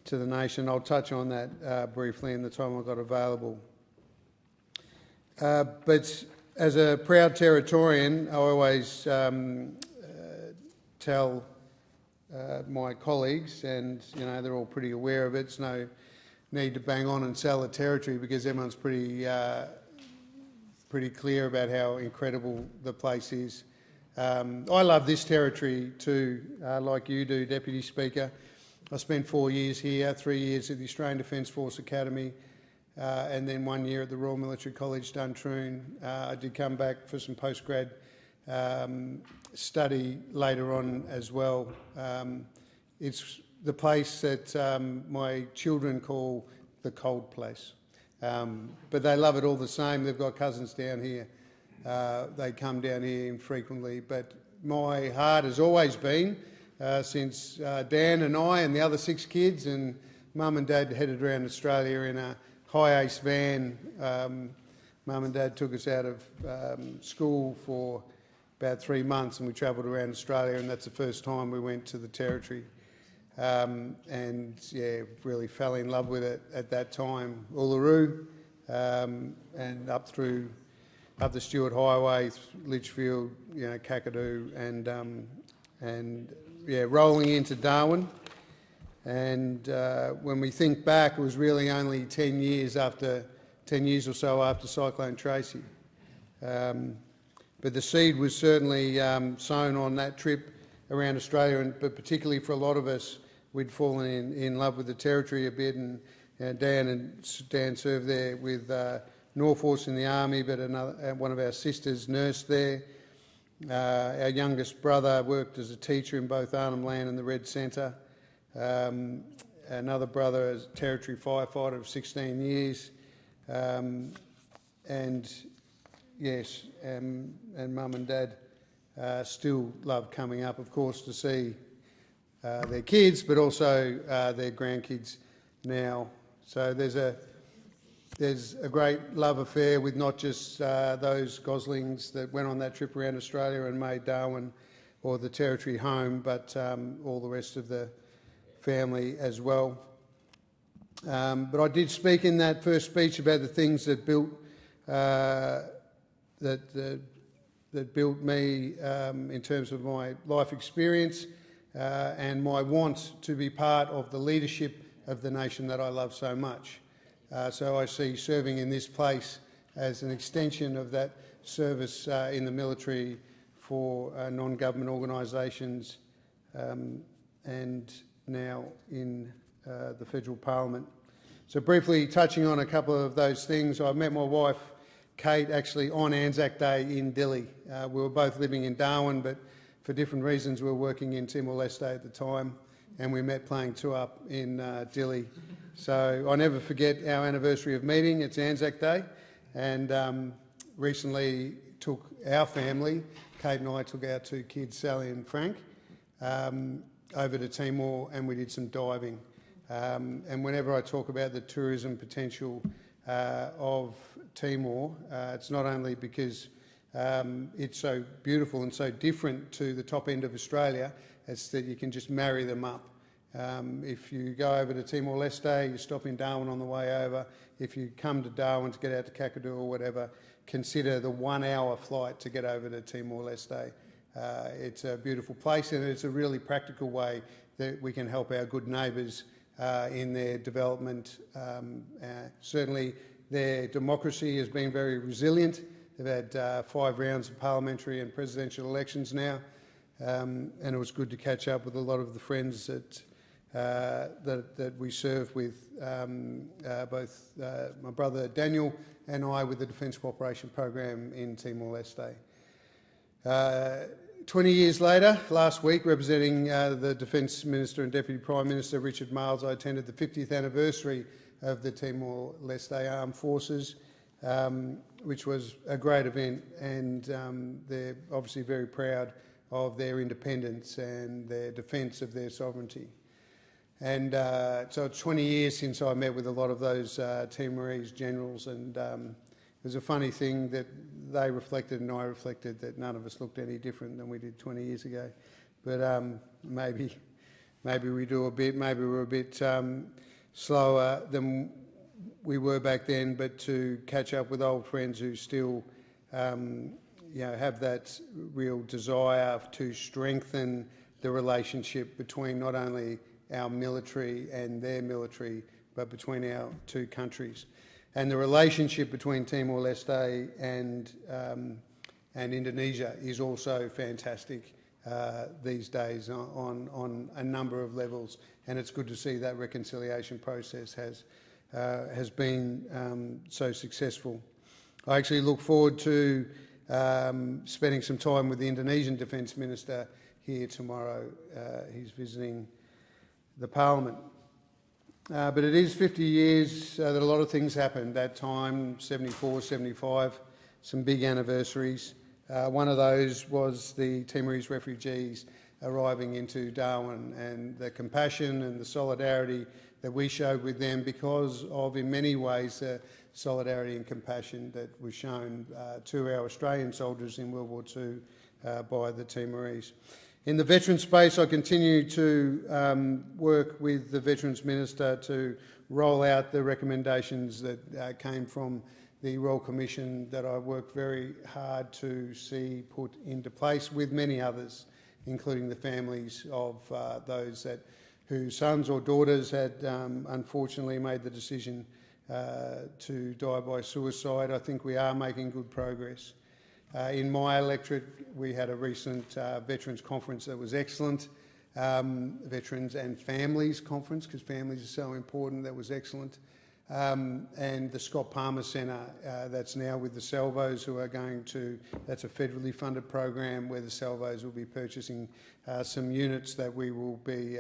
to the nation. I'll touch on that briefly in the time I've got available. But as a proud Territorian, I always tell my colleagues, and they're all pretty aware of it, it's no need to bang on and sell the territory because everyone's pretty clear about how incredible the place is. I love this territory too, like you do, Deputy Speaker. I spent 4 years here, 3 years at the Australian Defence Force Academy, and then 1 year at the Royal Military College Duntroon. I did come back for some postgrad study later on as well. It's the place that my children call the cold place, but they love it all the same. They've got cousins down here. They come down here infrequently, but my heart has always been, since Dan and I and the other 6 kids and Mum and Dad headed around Australia in a high-ace van. Mum and Dad took us out of school for about 3 months and we travelled around Australia, and that's the first time we went to the Territory. And yeah, really fell in love with it at that time. Uluru and up the Stuart Highway, Litchfield, Kakadu, and yeah, rolling into Darwin. And when we think back, it was really only 10 years or so after Cyclone Tracy. But the seed was certainly sown on that trip around Australia, but particularly for a lot of us, we'd fallen in love with the Territory a bit, and Dan served there with Norforce in the Army, but one of our sisters nursed there. Our youngest brother worked as a teacher in both Arnhem Land and the Red Centre. Another brother is a Territory firefighter of 16 years. And yes, and Mum and Dad still love coming up, of course, to see their kids, but also their grandkids now. So there's a great love affair with not just those Goslings that went on that trip around Australia and made Darwin or the Territory home, but all the rest of the family as well. But I did speak in that first speech about the things that built that built me in terms of my life experience and my want to be part of the leadership of the nation that I love so much. So I see serving in this place as an extension of that service in the military for non-government organisations and now in the Federal Parliament. So briefly touching on a couple of those things, I met my wife Kate actually on Anzac Day in Dili. We were both living in Darwin, but for different reasons we were working in Timor-Leste at the time, and we met playing two-up in Dili. So I never forget our anniversary of meeting. It's Anzac Day, and recently took our family, Kate and I took our two kids, Sally and Frank, over to Timor, and we did some diving. And whenever I talk about the tourism potential of Timor, it's not only because it's so beautiful and so different to the top end of Australia, it's that you can just marry them up. If you go over to Timor-Leste, you stop in Darwin on the way over. If you come to Darwin to get out to Kakadu or whatever, consider the 1 hour flight to get over to Timor-Leste. It's a beautiful place, and it's a really practical way that we can help our good neighbours in their development. Certainly their democracy has been very resilient. They've had 5 rounds of parliamentary and presidential elections now, and it was good to catch up with a lot of the friends that we serve with, both my brother Daniel and I with the Defence Cooperation Program in Timor-Leste. 20 years later, last week, representing the Defence Minister and Deputy Prime Minister Richard Marles, I attended the 50th anniversary of the Timor-Leste Armed Forces, which was a great event, and they're obviously very proud of their independence and their defence of their sovereignty. And so it's 20 years since I met with a lot of those Timorese generals, and it was a funny thing that they reflected and I reflected that none of us looked any different than we did 20 years ago. But maybe we do a bit, maybe we're a bit slower than we were back then, but to catch up with old friends who still have that real desire to strengthen the relationship between not only our military and their military, but between our two countries. And the relationship between Timor-Leste and Indonesia is also fantastic these days on a number of levels, and it's good to see that reconciliation process has been so successful. I actually look forward to spending some time with the Indonesian Defence Minister here tomorrow. He's visiting the Parliament. But it is 50 years that a lot of things happened that time, 74, 75, some big anniversaries. One of those was the Timorese refugees arriving into Darwin, and the compassion and the solidarity that we showed with them because of, in many ways, the solidarity and compassion that was shown to our Australian soldiers in World War II by the Timorese. In the veteran space, I continue to work with the Veterans Minister to roll out the recommendations that came from the Royal Commission that I worked very hard to see put into place with many others, including the families of those whose sons or daughters had unfortunately made the decision to die by suicide. I think we are making good progress. In my electorate, we had a recent Veterans Conference that was excellent. Veterans and Families Conference, because families are so important, that was excellent. And the Scott Palmer Centre, that's now with the Salvos, who are going to, that's a federally funded program where the Salvos will be purchasing some units that we will be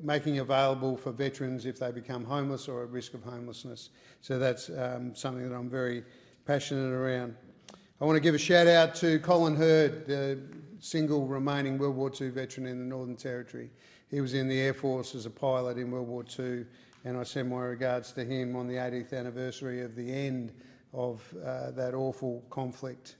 making available for veterans if they become homeless or at risk of homelessness. So that's something that I'm very passionate around. I want to give a shout out to Colin Hurd, the single remaining World War II veteran in the Northern Territory. He was in the Air Force as a pilot in World War II, and I send my regards to him on the 80th anniversary of the end of that awful conflict.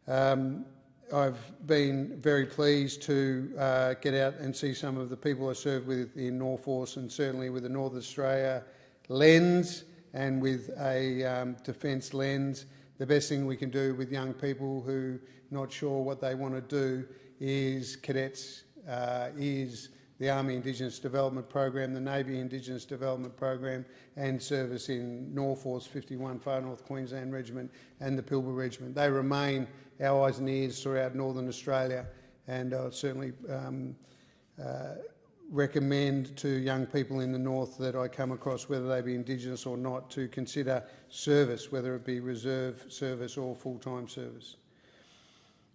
I've been very pleased to get out and see some of the people I served with in Norforce, and certainly with the North Australia lens and with a defence lens. The best thing we can do with young people who are not sure what they want to do is cadets, is the Army Indigenous Development Program, the Navy Indigenous Development Program, and service in Norforce 51 Far North Queensland Regiment and the Pilbara Regiment. They remain our eyes and ears throughout Northern Australia, and I certainly recommend to young people in the north that I come across, whether they be Indigenous or not, to consider service, whether it be reserve service or full-time service.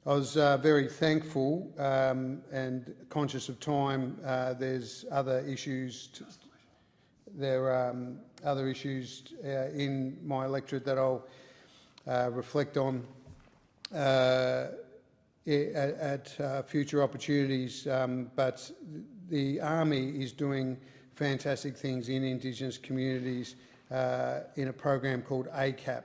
I was very thankful and conscious of time. There's other issues. There are other issues in my electorate that I'll reflect on at future opportunities, but the Army is doing fantastic things in Indigenous communities in a program called ACAP,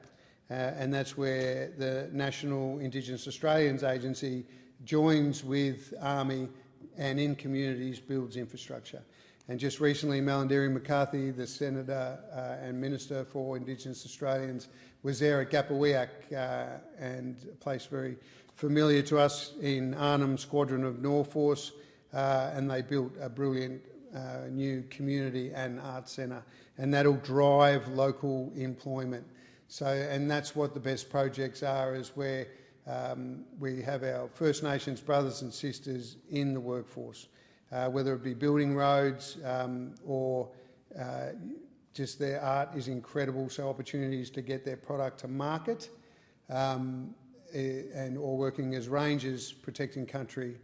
and that's where the National Indigenous Australians Agency joins with Army and in communities builds infrastructure. And just recently, Malarndirri McCarthy, the Senator and Minister for Indigenous Australians, was there at Gapawiak, and a place very familiar to us in Arnhem Squadron of Norforce, and they built a brilliant new community and arts centre, and that'll drive local employment. So, and that's what the best projects are, is where we have our First Nations brothers and sisters in the workforce, whether it be building roads or just their art is incredible, so opportunities to get their product to market, or working as rangers protecting country,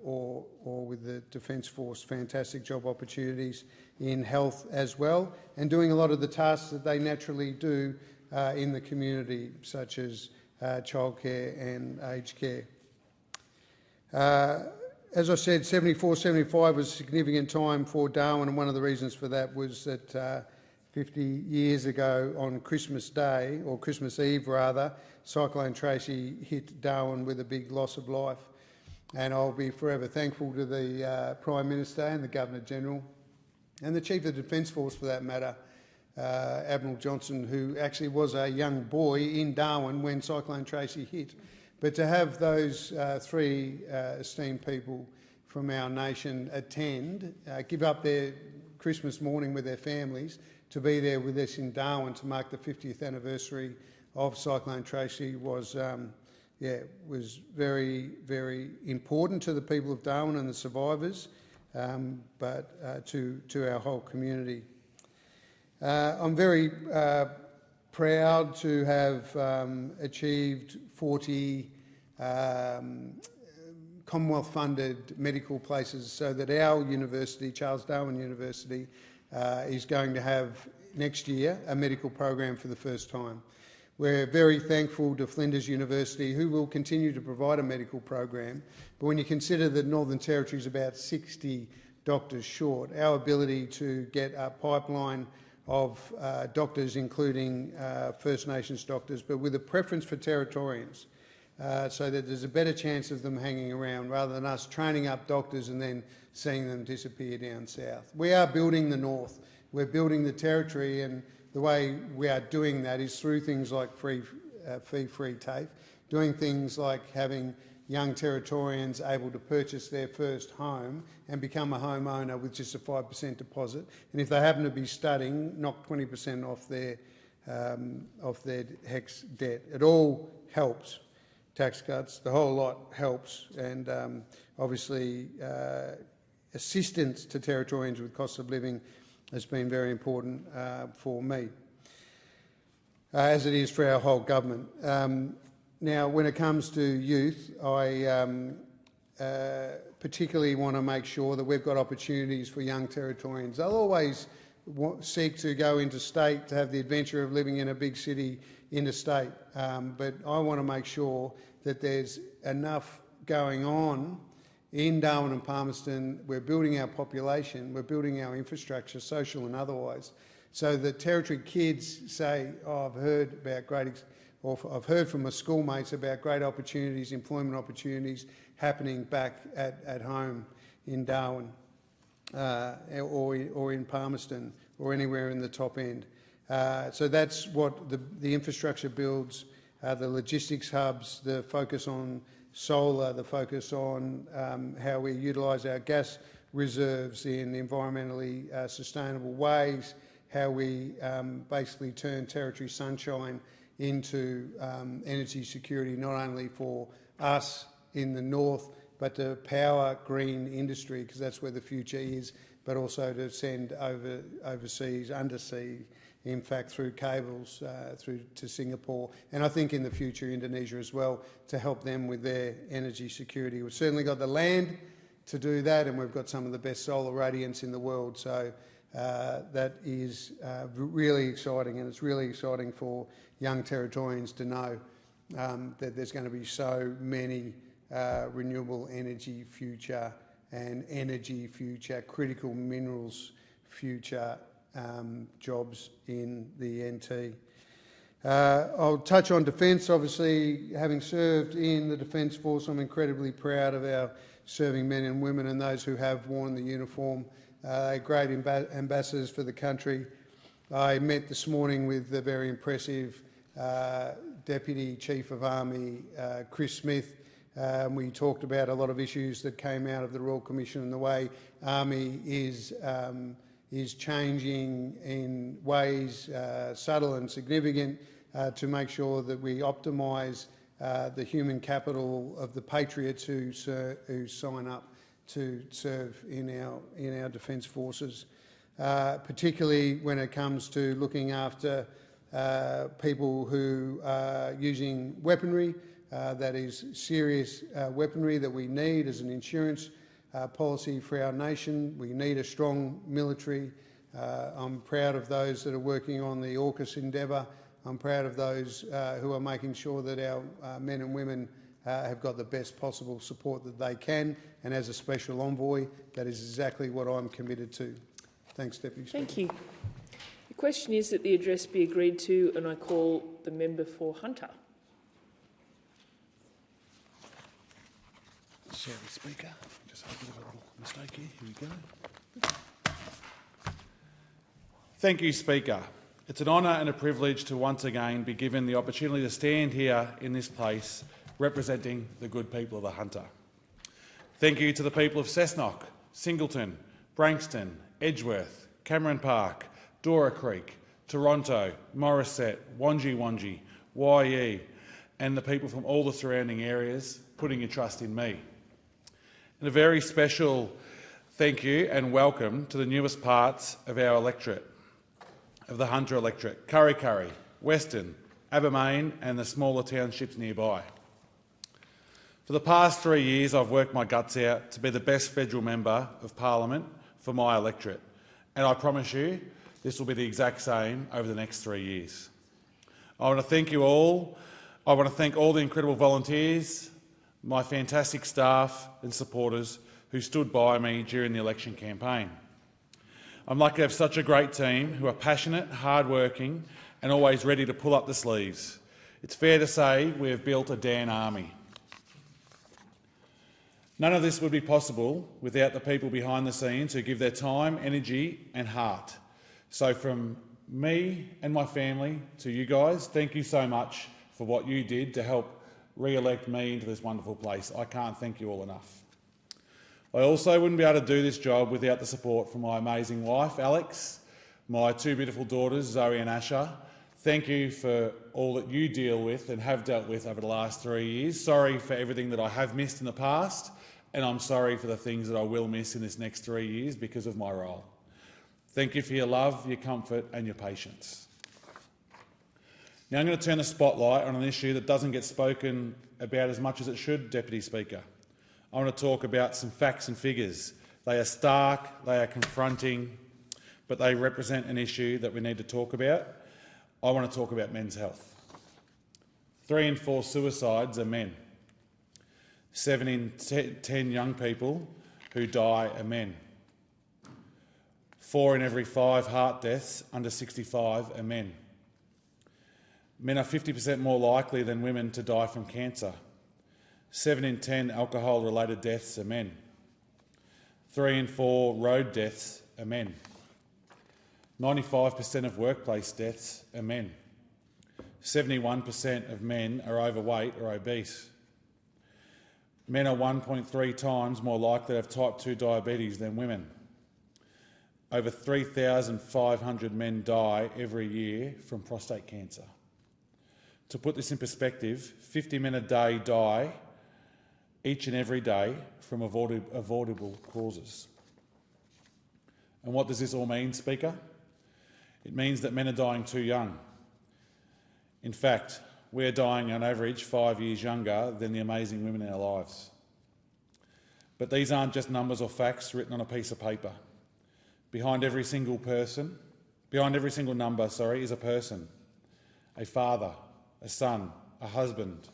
or with the Defence Force, fantastic job opportunities in health as well, and doing a lot of the tasks that they naturally do in the community, such as childcare and aged care. As I said, 74-75 was a significant time for Darwin, and one of the reasons for that was that 50 years ago on Christmas Day, or Christmas Eve rather, Cyclone Tracy hit Darwin with a big loss of life. And I'll be forever thankful to the Prime Minister and the Governor-General and the Chief of the Defence Force, for that matter, Admiral Johnson, who actually was a young boy in Darwin when Cyclone Tracy hit. But to have those three esteemed people from our nation attend, give up their Christmas morning with their families to be there with us in Darwin to mark the 50th anniversary of Cyclone Tracy was was very, very important to the people of Darwin and the survivors, but to our whole community. I'm very proud to have achieved 40 Commonwealth-funded medical places, so that our university, Charles Darwin University, is going to have next year a medical program for the first time. We're very thankful to Flinders University, who will continue to provide a medical program, but when you consider that Northern Territory is about 60 doctors short, our ability to get a pipeline of doctors, including First Nations doctors, but with a preference for Territorians, so that there's a better chance of them hanging around rather than us training up doctors and then seeing them disappear down south. We are building the north, we're building the Territory, and the way we are doing that is through things like fee-free TAFE, doing things like having young Territorians able to purchase their first home and become a homeowner with just a 5% deposit, and if they happen to be studying, knock 20% off their HECS debt. It all helps. Tax cuts, the whole lot helps, and obviously assistance to Territorians with cost of living has been very important for me, as it is for our whole government. Now, when it comes to youth, I particularly want to make sure that we've got opportunities for young Territorians. They'll always seek to go interstate, to have the adventure of living in a big city interstate, but I want to make sure that there's enough going on in Darwin and Palmerston. We're building our population, we're building our infrastructure, social and otherwise, so that Territory kids say, oh, I've heard about I've heard from my schoolmates about great opportunities, employment opportunities happening back at home in Darwin or in Palmerston or anywhere in the top end. So that's what the infrastructure builds, the logistics hubs, the focus on solar, the focus on how we utilise our gas reserves in environmentally sustainable ways, how we basically turn Territory sunshine into energy security, not only for us in the north, but to power green industry, because that's where the future is, but also to send overseas, undersea, in fact, through cables through to Singapore, and I think in the future Indonesia as well, to help them with their energy security. We've certainly got the land to do that, and we've got some of the best solar radiance in the world, so that is really exciting, and it's really exciting for young Territorians to know that there's going to be so many renewable energy future and energy future, critical minerals future jobs in the NT. I'll touch on defence. Obviously, having served in the Defence Force, I'm incredibly proud of our serving men and women and those who have worn the uniform. Great ambassadors for the country. I met this morning with the very impressive Deputy Chief of Army, Chris Smith. We talked about a lot of issues that came out of the Royal Commission and the way Army is changing in ways subtle and significant to make sure that we optimise the human capital of the patriots who sign up to serve in our defence forces, particularly when it comes to looking after people who are using weaponry that is serious weaponry that we need as an insurance policy for our nation. We need a strong military. I'm proud of those that are working on the AUKUS endeavour. I'm proud of those who are making sure that our men and women have got the best possible support that they can, and as a special envoy, that is exactly what I'm committed to. Thanks, Deputy Speaker. Thank you. The question is that the address be agreed to, and I call the member for Hunter. Sorry, Speaker. Just had a bit of a little mistake here. Here we go. Thank you, Speaker. It's an honour and a privilege to once again be given the opportunity to stand here in this place representing the good people of the Hunter. Thank you to the people of Cessnock, Singleton, Branxton, Edgeworth, Cameron Park, Dora Creek, Toronto, Morisset, Wangi, Waiee, and the people from all the surrounding areas putting your trust in me. And a very special thank you and welcome to the newest parts of our electorate, of the Hunter electorate, Kurri Kurri, Weston, Abermain and the smaller townships nearby. For the past 3 years, I've worked my guts out to be the best federal member of Parliament for my electorate, and I promise you this will be the exact same over the next 3 years. I want to thank you all. I want to thank all the incredible volunteers, my fantastic staff and supporters who stood by me during the election campaign. I'm lucky to have such a great team who are passionate, hard-working and always ready to pull up the sleeves. It's fair to say we have built a Dan army. None of this would be possible without the people behind the scenes who give their time, energy and heart. So from me and my family to you guys, thank you so much for what you did to help re-elect me into this wonderful place. I can't thank you all enough. I also wouldn't be able to do this job without the support from my amazing wife, Alex, my two beautiful daughters, Zoe and Asha. Thank you for all that you deal with and have dealt with over the last 3 years. Sorry for everything that I have missed in the past, and I'm sorry for the things that I will miss in this next 3 years because of my role. Thank you for your love, your comfort and your patience. Now I'm going to turn the spotlight on an issue that doesn't get spoken about as much as it should, Deputy Speaker. I want to talk about some facts and figures. They are stark, they are confronting, but they represent an issue that we need to talk about. I want to talk about men's health. 3 in 4 suicides are men. 7 in 10 young people who die are men. 4 in every 5 heart deaths under 65 are men. Men are 50% more likely than women to die from cancer. 7 in 10 alcohol-related deaths are men. 3 in 4 road deaths are men. 95% of workplace deaths are men. 71% of men are overweight or obese. Men are 1.3 times more likely to have type 2 diabetes than women. Over 3,500 men die every year from prostate cancer. To put this in perspective, 50 men a day die each and every day from avoidable causes. And what does this all mean, Speaker? It means that men are dying too young. In fact, we're dying on average 5 years younger than the amazing women in our lives. But these aren't just numbers or facts written on a piece of paper. Behind every single number, is a person, a father, a son, a husband.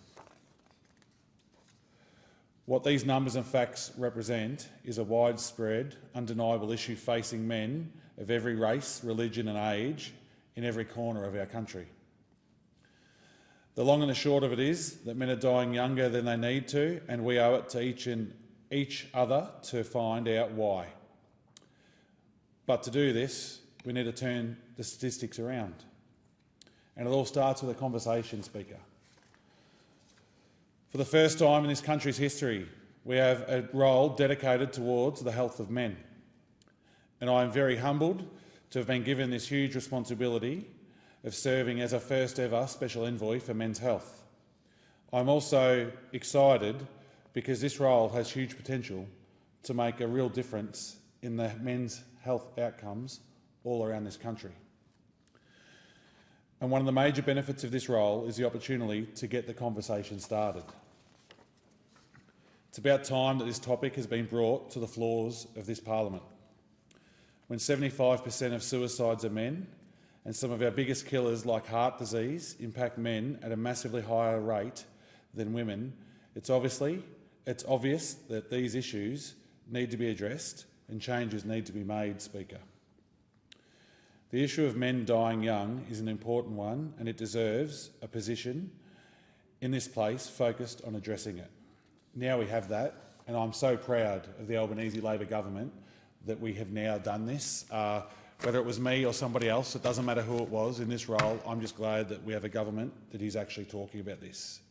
What these numbers and facts represent is a widespread, undeniable issue facing men of every race, religion and age in every corner of our country. The long and the short of it is that men are dying younger than they need to, and we owe it to each other to find out why. But to do this, we need to turn the statistics around. And it all starts with a conversation, Speaker. For the first time in this country's history, we have a role dedicated towards the health of men. And I am very humbled to have been given this huge responsibility of serving as a first ever Special Envoy for men's health. I'm also excited because this role has huge potential to make a real difference in the men's health outcomes all around this country. And one of the major benefits of this role is the opportunity to get the conversation started. It's about time that this topic has been brought to the floors of this parliament. When 75% of suicides are men, and some of our biggest killers like heart disease impact men at a massively higher rate than women, it's obvious that these issues need to be addressed and changes need to be made, Speaker. The issue of men dying young is an important one, and it deserves a position in this place focused on addressing it. Now we have that, and I'm so proud of the Albanese Labor government that we have now done this. Whether it was me or somebody else, it doesn't matter who it was in this role, I'm just glad that we have a government that is actually talking about this.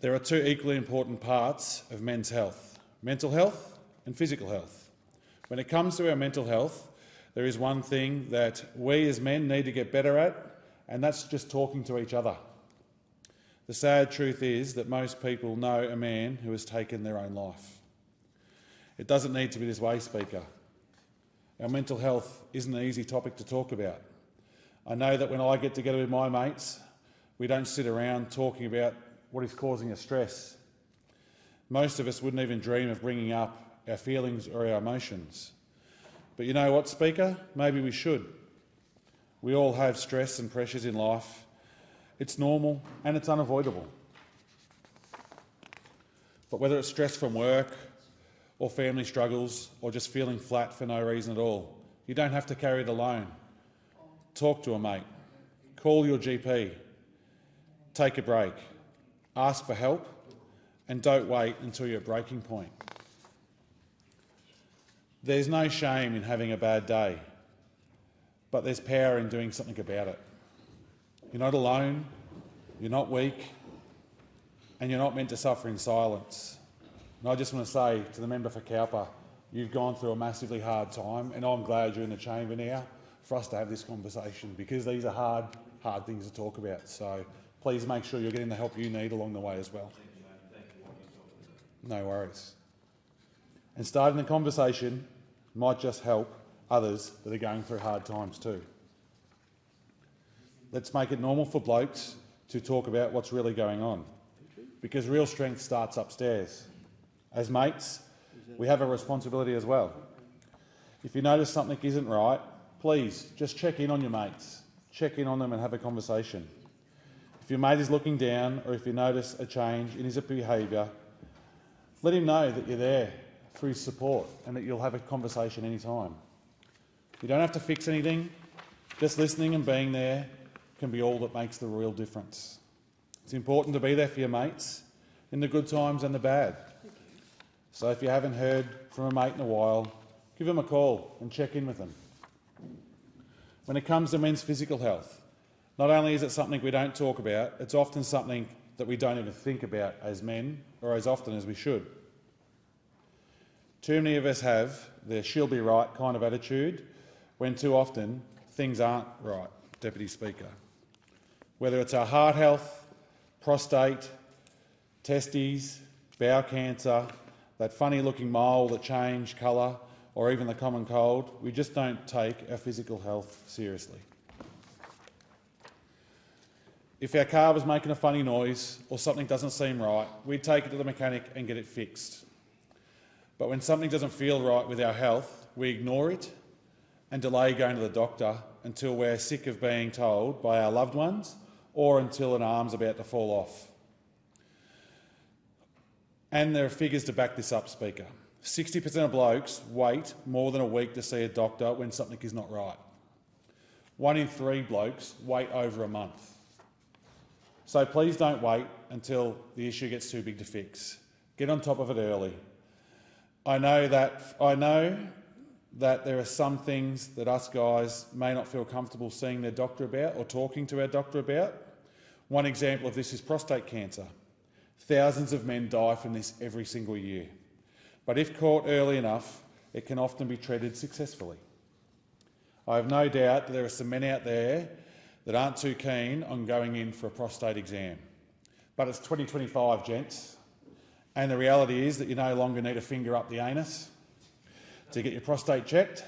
There are two equally important parts of men's health: mental health and physical health. When it comes to our mental health, there is one thing that we as men need to get better at, and that's just talking to each other. The sad truth is that most people know a man who has taken their own life. It doesn't need to be this way, Speaker. Our mental health isn't an easy topic to talk about. I know that when I get together with my mates, we don't sit around talking about what is causing us stress. Most of us wouldn't even dream of bringing up our feelings or our emotions. But you know what, Speaker? Maybe we should. We all have stress and pressures in life. It's normal and it's unavoidable. But whether it's stress from work or family struggles or just feeling flat for no reason at all, you don't have to carry it alone. Talk to a mate. Call your GP. Take a break. Ask for help and don't wait until you're at breaking point. There's no shame in having a bad day, but there's power in doing something about it. You're not alone, you're not weak, and you're not meant to suffer in silence. And I just want to say to the member for Cowper, you've gone through a massively hard time, and I'm glad you're in the chamber now for us to have this conversation, because these are hard things to talk about. So please make sure you're getting the help you need along the way as well. No worries. And starting the conversation might just help others that are going through hard times too. Let's make it normal for blokes to talk about what's really going on, because real strength starts upstairs. As mates, we have a responsibility as well. If you notice something isn't right, please just check in on your mates. Check in on them and have a conversation. If your mate is looking down, or if you notice a change in his behaviour, let him know that you're there for his support and that you'll have a conversation any time. You don't have to fix anything. Just listening and being there can be all that makes the real difference. It's important to be there for your mates in the good times and the bad. So if you haven't heard from a mate in a while, give them a call and check in with them. When it comes to men's physical health, not only is it something we don't talk about, it's often something that we don't even think about as men, or as often as we should. Too many of us have the she'll be right kind of attitude, when too often things aren't right, Deputy Speaker. Whether it's our heart health, prostate, testes, bowel cancer, that funny-looking mole that changed colour, or even the common cold, we just don't take our physical health seriously. If our car was making a funny noise or something doesn't seem right, we'd take it to the mechanic and get it fixed. But when something doesn't feel right with our health, we ignore it and delay going to the doctor until we're sick of being told by our loved ones or until an arm's about to fall off. And there are figures to back this up, Speaker. 60% of blokes wait more than a week to see a doctor when something is not right. 1 in 3 blokes wait over a month. So please don't wait until the issue gets too big to fix. Get on top of it early. I know that there are some things that us guys may not feel comfortable seeing their doctor about or talking to our doctor about. One example of this is prostate cancer. Thousands of men die from this every single year. But if caught early enough, it can often be treated successfully. I have no doubt that there are some men out there that aren't too keen on going in for a prostate exam. But it's 2025, gents, and the reality is that you no longer need a finger up the anus to get your prostate checked.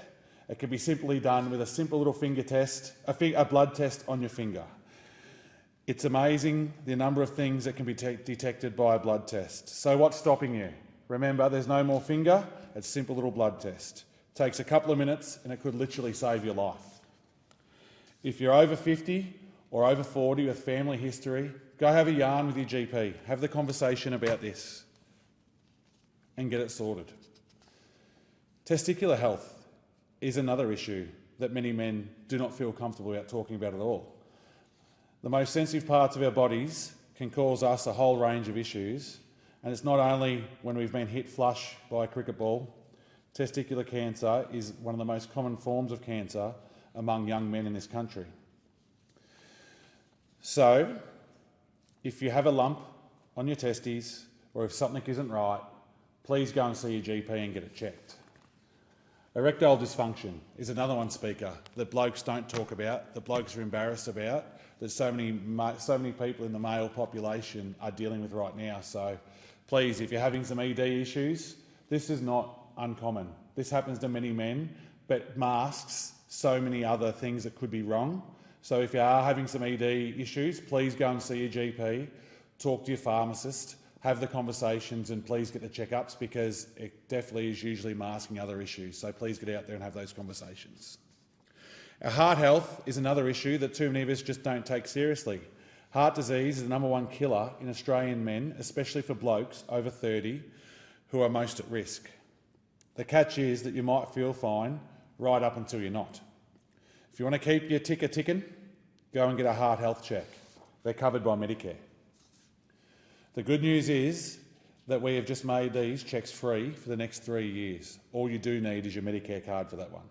It can be simply done with a simple little finger test, a blood test on your finger. It's amazing the number of things that can be detected by a blood test. So what's stopping you? Remember, there's no more finger, it's a simple little blood test. It takes a couple of minutes and it could literally save your life. If you're over 50 or over 40 with family history, go have a yarn with your GP. Have the conversation about this and get it sorted. Testicular health is another issue that many men do not feel comfortable about talking about at all. The most sensitive parts of our bodies can cause us a whole range of issues, and it's not only when we've been hit flush by a cricket ball. Testicular cancer is one of the most common forms of cancer among young men in this country. So, if you have a lump on your testes or if something isn't right, please go and see your GP and get it checked. Erectile dysfunction is another one, Speaker, that blokes don't talk about, that blokes are embarrassed about, that so many people in the male population are dealing with right now. So please, if you're having some ED issues, this is not uncommon. This happens to many men, but masks so many other things that could be wrong. So if you are having some ED issues, please go and see your GP, talk to your pharmacist, have the conversations and please get the checkups because it definitely is usually masking other issues. So please get out there and have those conversations. Our heart health is another issue that too many of us just don't take seriously. Heart disease is the #1 killer in Australian men, especially for blokes over 30 who are most at risk. The catch is that you might feel fine right up until you're not. If you want to keep your ticker ticking, go and get a heart health check. They're covered by Medicare. The good news is that we have just made these checks free for the next 3 years. All you do need is your Medicare card for that one.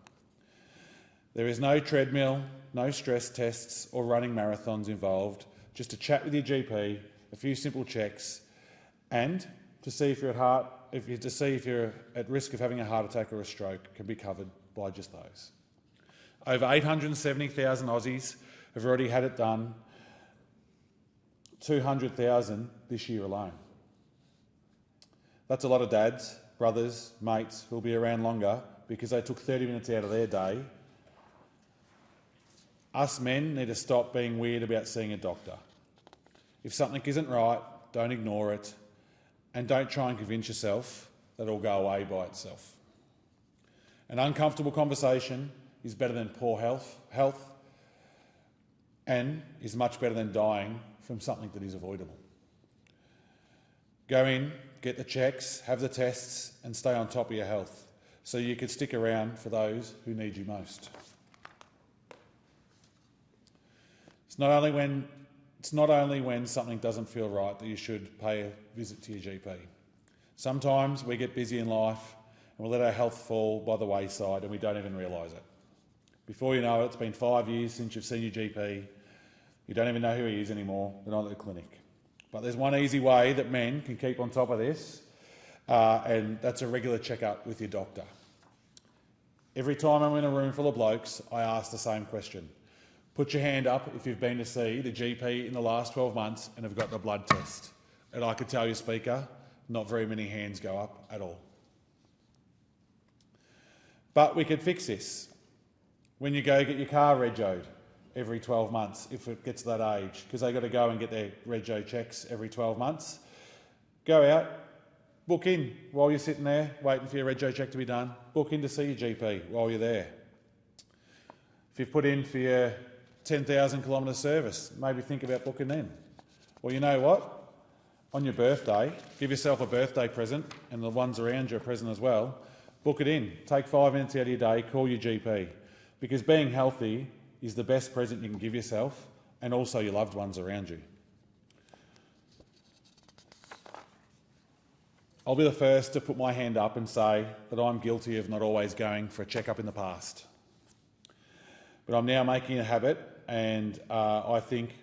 There is no treadmill, no stress tests or running marathons involved, just a chat with your GP, a few simple checks, and to see if you're at risk of having a heart attack or a stroke can be covered by just those. Over 870,000 Aussies have already had it done, 200,000 this year alone. That's a lot of dads, brothers, mates who'll be around longer because they took 30 minutes out of their day. Us men need to stop being weird about seeing a doctor. If something isn't right, don't ignore it and don't try and convince yourself that it'll go away by itself. An uncomfortable conversation is better than poor health and is much better than dying from something that is avoidable. Go in, get the checks, have the tests and stay on top of your health so you can stick around for those who need you most. It's not only when something doesn't feel right that you should pay a visit to your GP. Sometimes we get busy in life and we let our health fall by the wayside and we don't even realise it. Before you know it, it's been 5 years since you've seen your GP. You don't even know who he is anymore. They're not at the clinic. But there's one easy way that men can keep on top of this, and that's a regular checkup with your doctor. Every time I'm in a room full of blokes, I ask the same question. Put your hand up if you've been to see the GP in the last 12 months and have got the blood test. And I can tell you, Speaker, not very many hands go up at all. But we could fix this. When you go get your car regoed every 12 months, if it gets to that age, because they've got to go and get their rego checks every 12 months, go out, book in while you're sitting there waiting for your rego check to be done. Book in to see your GP while you're there. If you've put in for your 10,000 kilometre service, maybe think about booking then. Well, you know what? On your birthday, give yourself a birthday present, and the ones around you a present as well. Book it in. Take 5 minutes out of your day, call your GP. Because being healthy is the best present you can give yourself and also your loved ones around you. I'll be the first to put my hand up and say that I'm guilty of not always going for a checkup in the past. But I'm now making a habit, and I think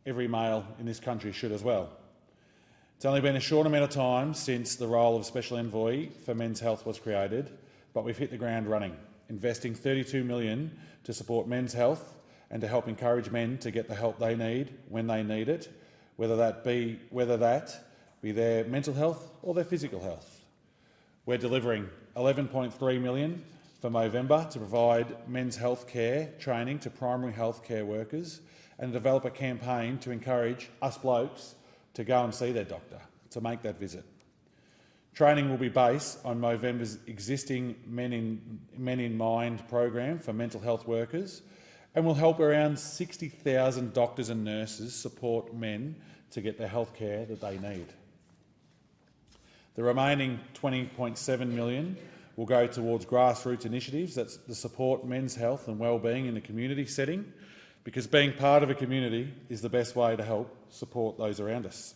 every male in this country should as well. It's only been a short amount of time since the role of Special Envoy for Men's Health was created, but we've hit the ground running, investing $32 million to support men's health and to help encourage men to get the help they need when they need it, whether that be their mental health or their physical health. We're delivering $11.3 million for Movember to provide men's health care training to primary health care workers and develop a campaign to encourage us blokes to go and see their doctor, to make that visit. Training will be based on Movember's existing Men in Mind program for mental health workers and will help around 60,000 doctors and nurses support men to get the health care that they need. The remaining $20.7 million will go towards grassroots initiatives that support men's health and wellbeing in a community setting, because being part of a community is the best way to help support those around us.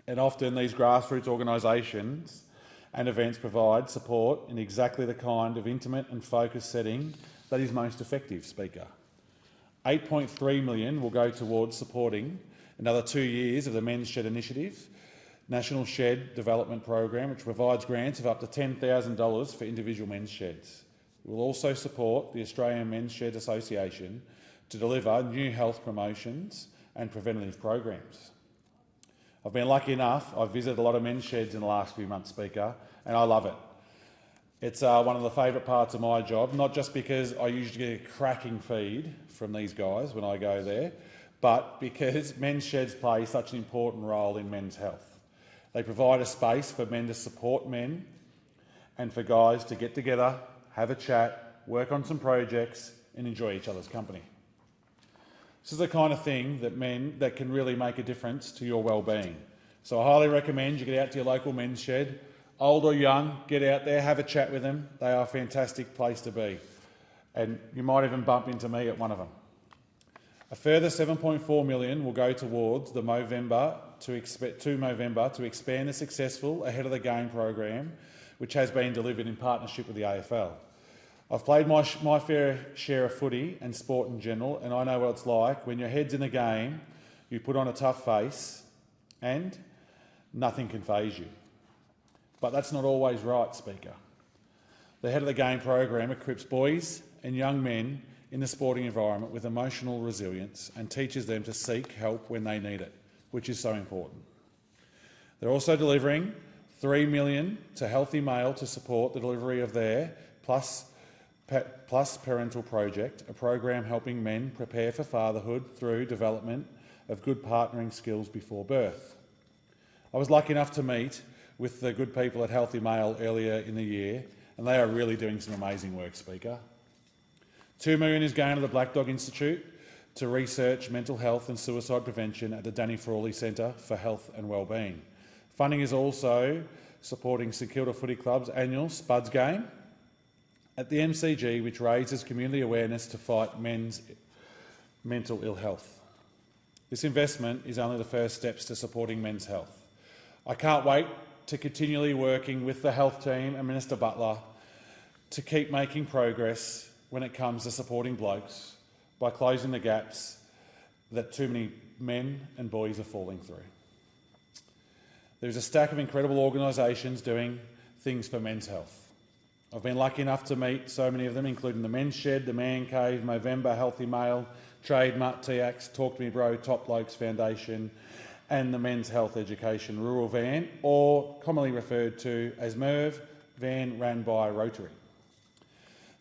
And often these grassroots organisations and events provide support in exactly the kind of intimate and focused setting that is most effective, Speaker. $8.3 million will go towards supporting another 2 years of the Men's Shed Initiative, National Shed Development Program, which provides grants of up to $10,000 for individual men's sheds. It will also support the Australian Men's Shed Association to deliver new health promotions and preventative programs. I've been lucky enough, I've visited a lot of men's sheds in the last few months, Speaker, and I love it. It's one of the favourite parts of my job, not just because I usually get a cracking feed from these guys when I go there, but because men's sheds play such an important role in men's health. They provide a space for men to support men and for guys to get together, have a chat, work on some projects and enjoy each other's company. This is the kind of thing that can really make a difference to your well-being. So I highly recommend you get out to your local men's shed, old or young, get out there, have a chat with them. They are a fantastic place to be. And you might even bump into me at one of them. A further $7.4 million will go towards the Movember to expand the successful Ahead of the Game program, which has been delivered in partnership with the AFL. I've played my fair share of footy and sport in general, and I know what it's like. When your head's in the game, you put on a tough face and nothing can faze you. But that's not always right, Speaker. The Head of the Game program equips boys and young men in the sporting environment with emotional resilience and teaches them to seek help when they need it, which is so important. They're also delivering $3 million to Healthy Male to support the delivery of their Plus Parental Project, a program helping men prepare for fatherhood through development of good partnering skills before birth. I was lucky enough to meet with the good people at Healthy Male earlier in the year, and they are really doing some amazing work, Speaker. $2 million is going to the Black Dog Institute to research mental health and suicide prevention at the Danny Frawley Centre for Health and Wellbeing. Funding is also supporting St Kilda Footy Club's annual Spuds Game at the MCG, which raises community awareness to fight men's mental ill health. This investment is only the first steps to supporting men's health. I can't wait to continually working with the health team and Minister Butler to keep making progress when it comes to supporting blokes by closing the gaps that too many men and boys are falling through. There's a stack of incredible organisations doing things for men's health. I've been lucky enough to meet so many of them, including the Men's Shed, the Man Cave, Movember, Healthy Male, Trademark, TX, Talk to Me Bro, Top Blokes Foundation, and the Men's Health Education Rural Van, or commonly referred to as MERV, van run by Rotary.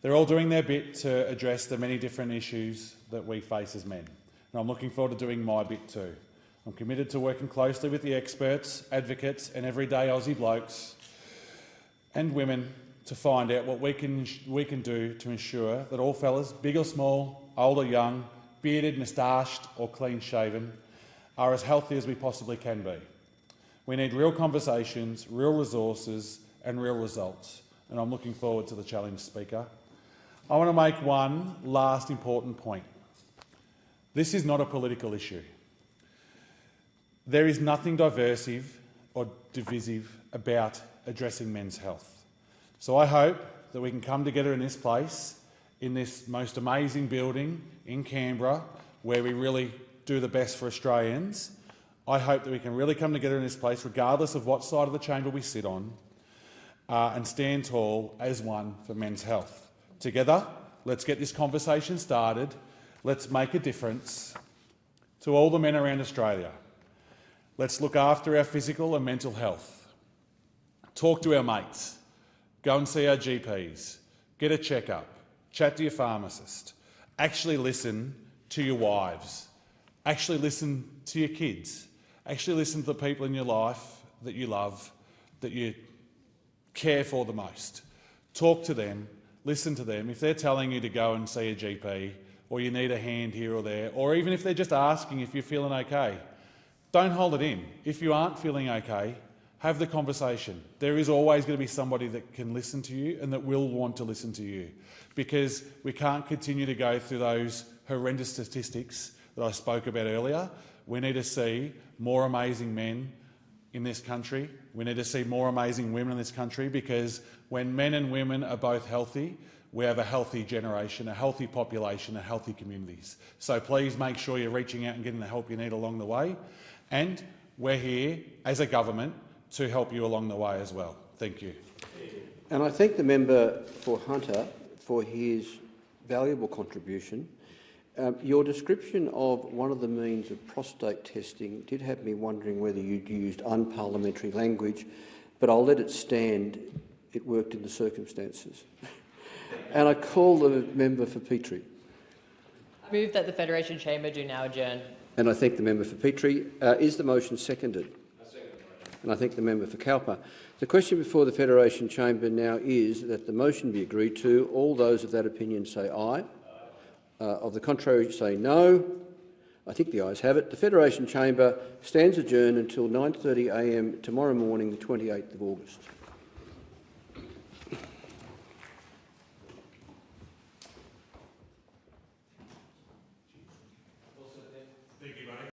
They're all doing their bit to address the many different issues that we face as men, and I'm looking forward to doing my bit too. I'm committed to working closely with the experts, advocates and everyday Aussie blokes and women to find out what we can do to ensure that all fellas, big or small, old or young, bearded, moustached or clean-shaven, are as healthy as we possibly can be. We need real conversations, real resources and real results, and I'm looking forward to the challenge, Speaker. I want to make one last important point. This is not a political issue. There is nothing divisive or divisive about addressing men's health. So I hope that we can come together in this place, in this most amazing building in Canberra, where we really do the best for Australians. I hope that we can really come together in this place, regardless of what side of the chamber we sit on, and stand tall as one for men's health. Together, let's get this conversation started. Let's make a difference to all the men around Australia. Let's look after our physical and mental health. Talk to our mates. Go and see our GPs. Get a checkup. Chat to your pharmacist. Actually listen to your wives. Actually listen to your kids. Actually listen to the people in your life that you love, that you care for the most. Talk to them. Listen to them. If they're telling you to go and see a GP, or you need a hand here or there, or even if they're just asking if you're feeling okay, don't hold it in. If you aren't feeling okay, have the conversation. There is always going to be somebody that can listen to you and that will want to listen to you, because we can't continue to go through those horrendous statistics that I spoke about earlier. We need to see more amazing men in this country. We need to see more amazing women in this country, because when men and women are both healthy, we have a healthy generation, a healthy population, and healthy communities. So please make sure you're reaching out and getting the help you need along the way. And we're here as a government to help you along the way as well. Thank you. And I thank the member for Hunter for his valuable contribution. Your description of one of the means of prostate testing did have me wondering whether you'd used unparliamentary language, but I'll let it stand. It worked in the circumstances. And I call the member for Petrie. I move that the Federation Chamber do now adjourn. And I thank the member for Petrie. Is the motion seconded? And I thank the member for Cowper. The question before the Federation Chamber now is that the motion be agreed to. All those of that opinion say aye. Of the contrary say no. I think the ayes have it. The Federation Chamber stands adjourned until 9:30 a.m. tomorrow morning, the 28th of August.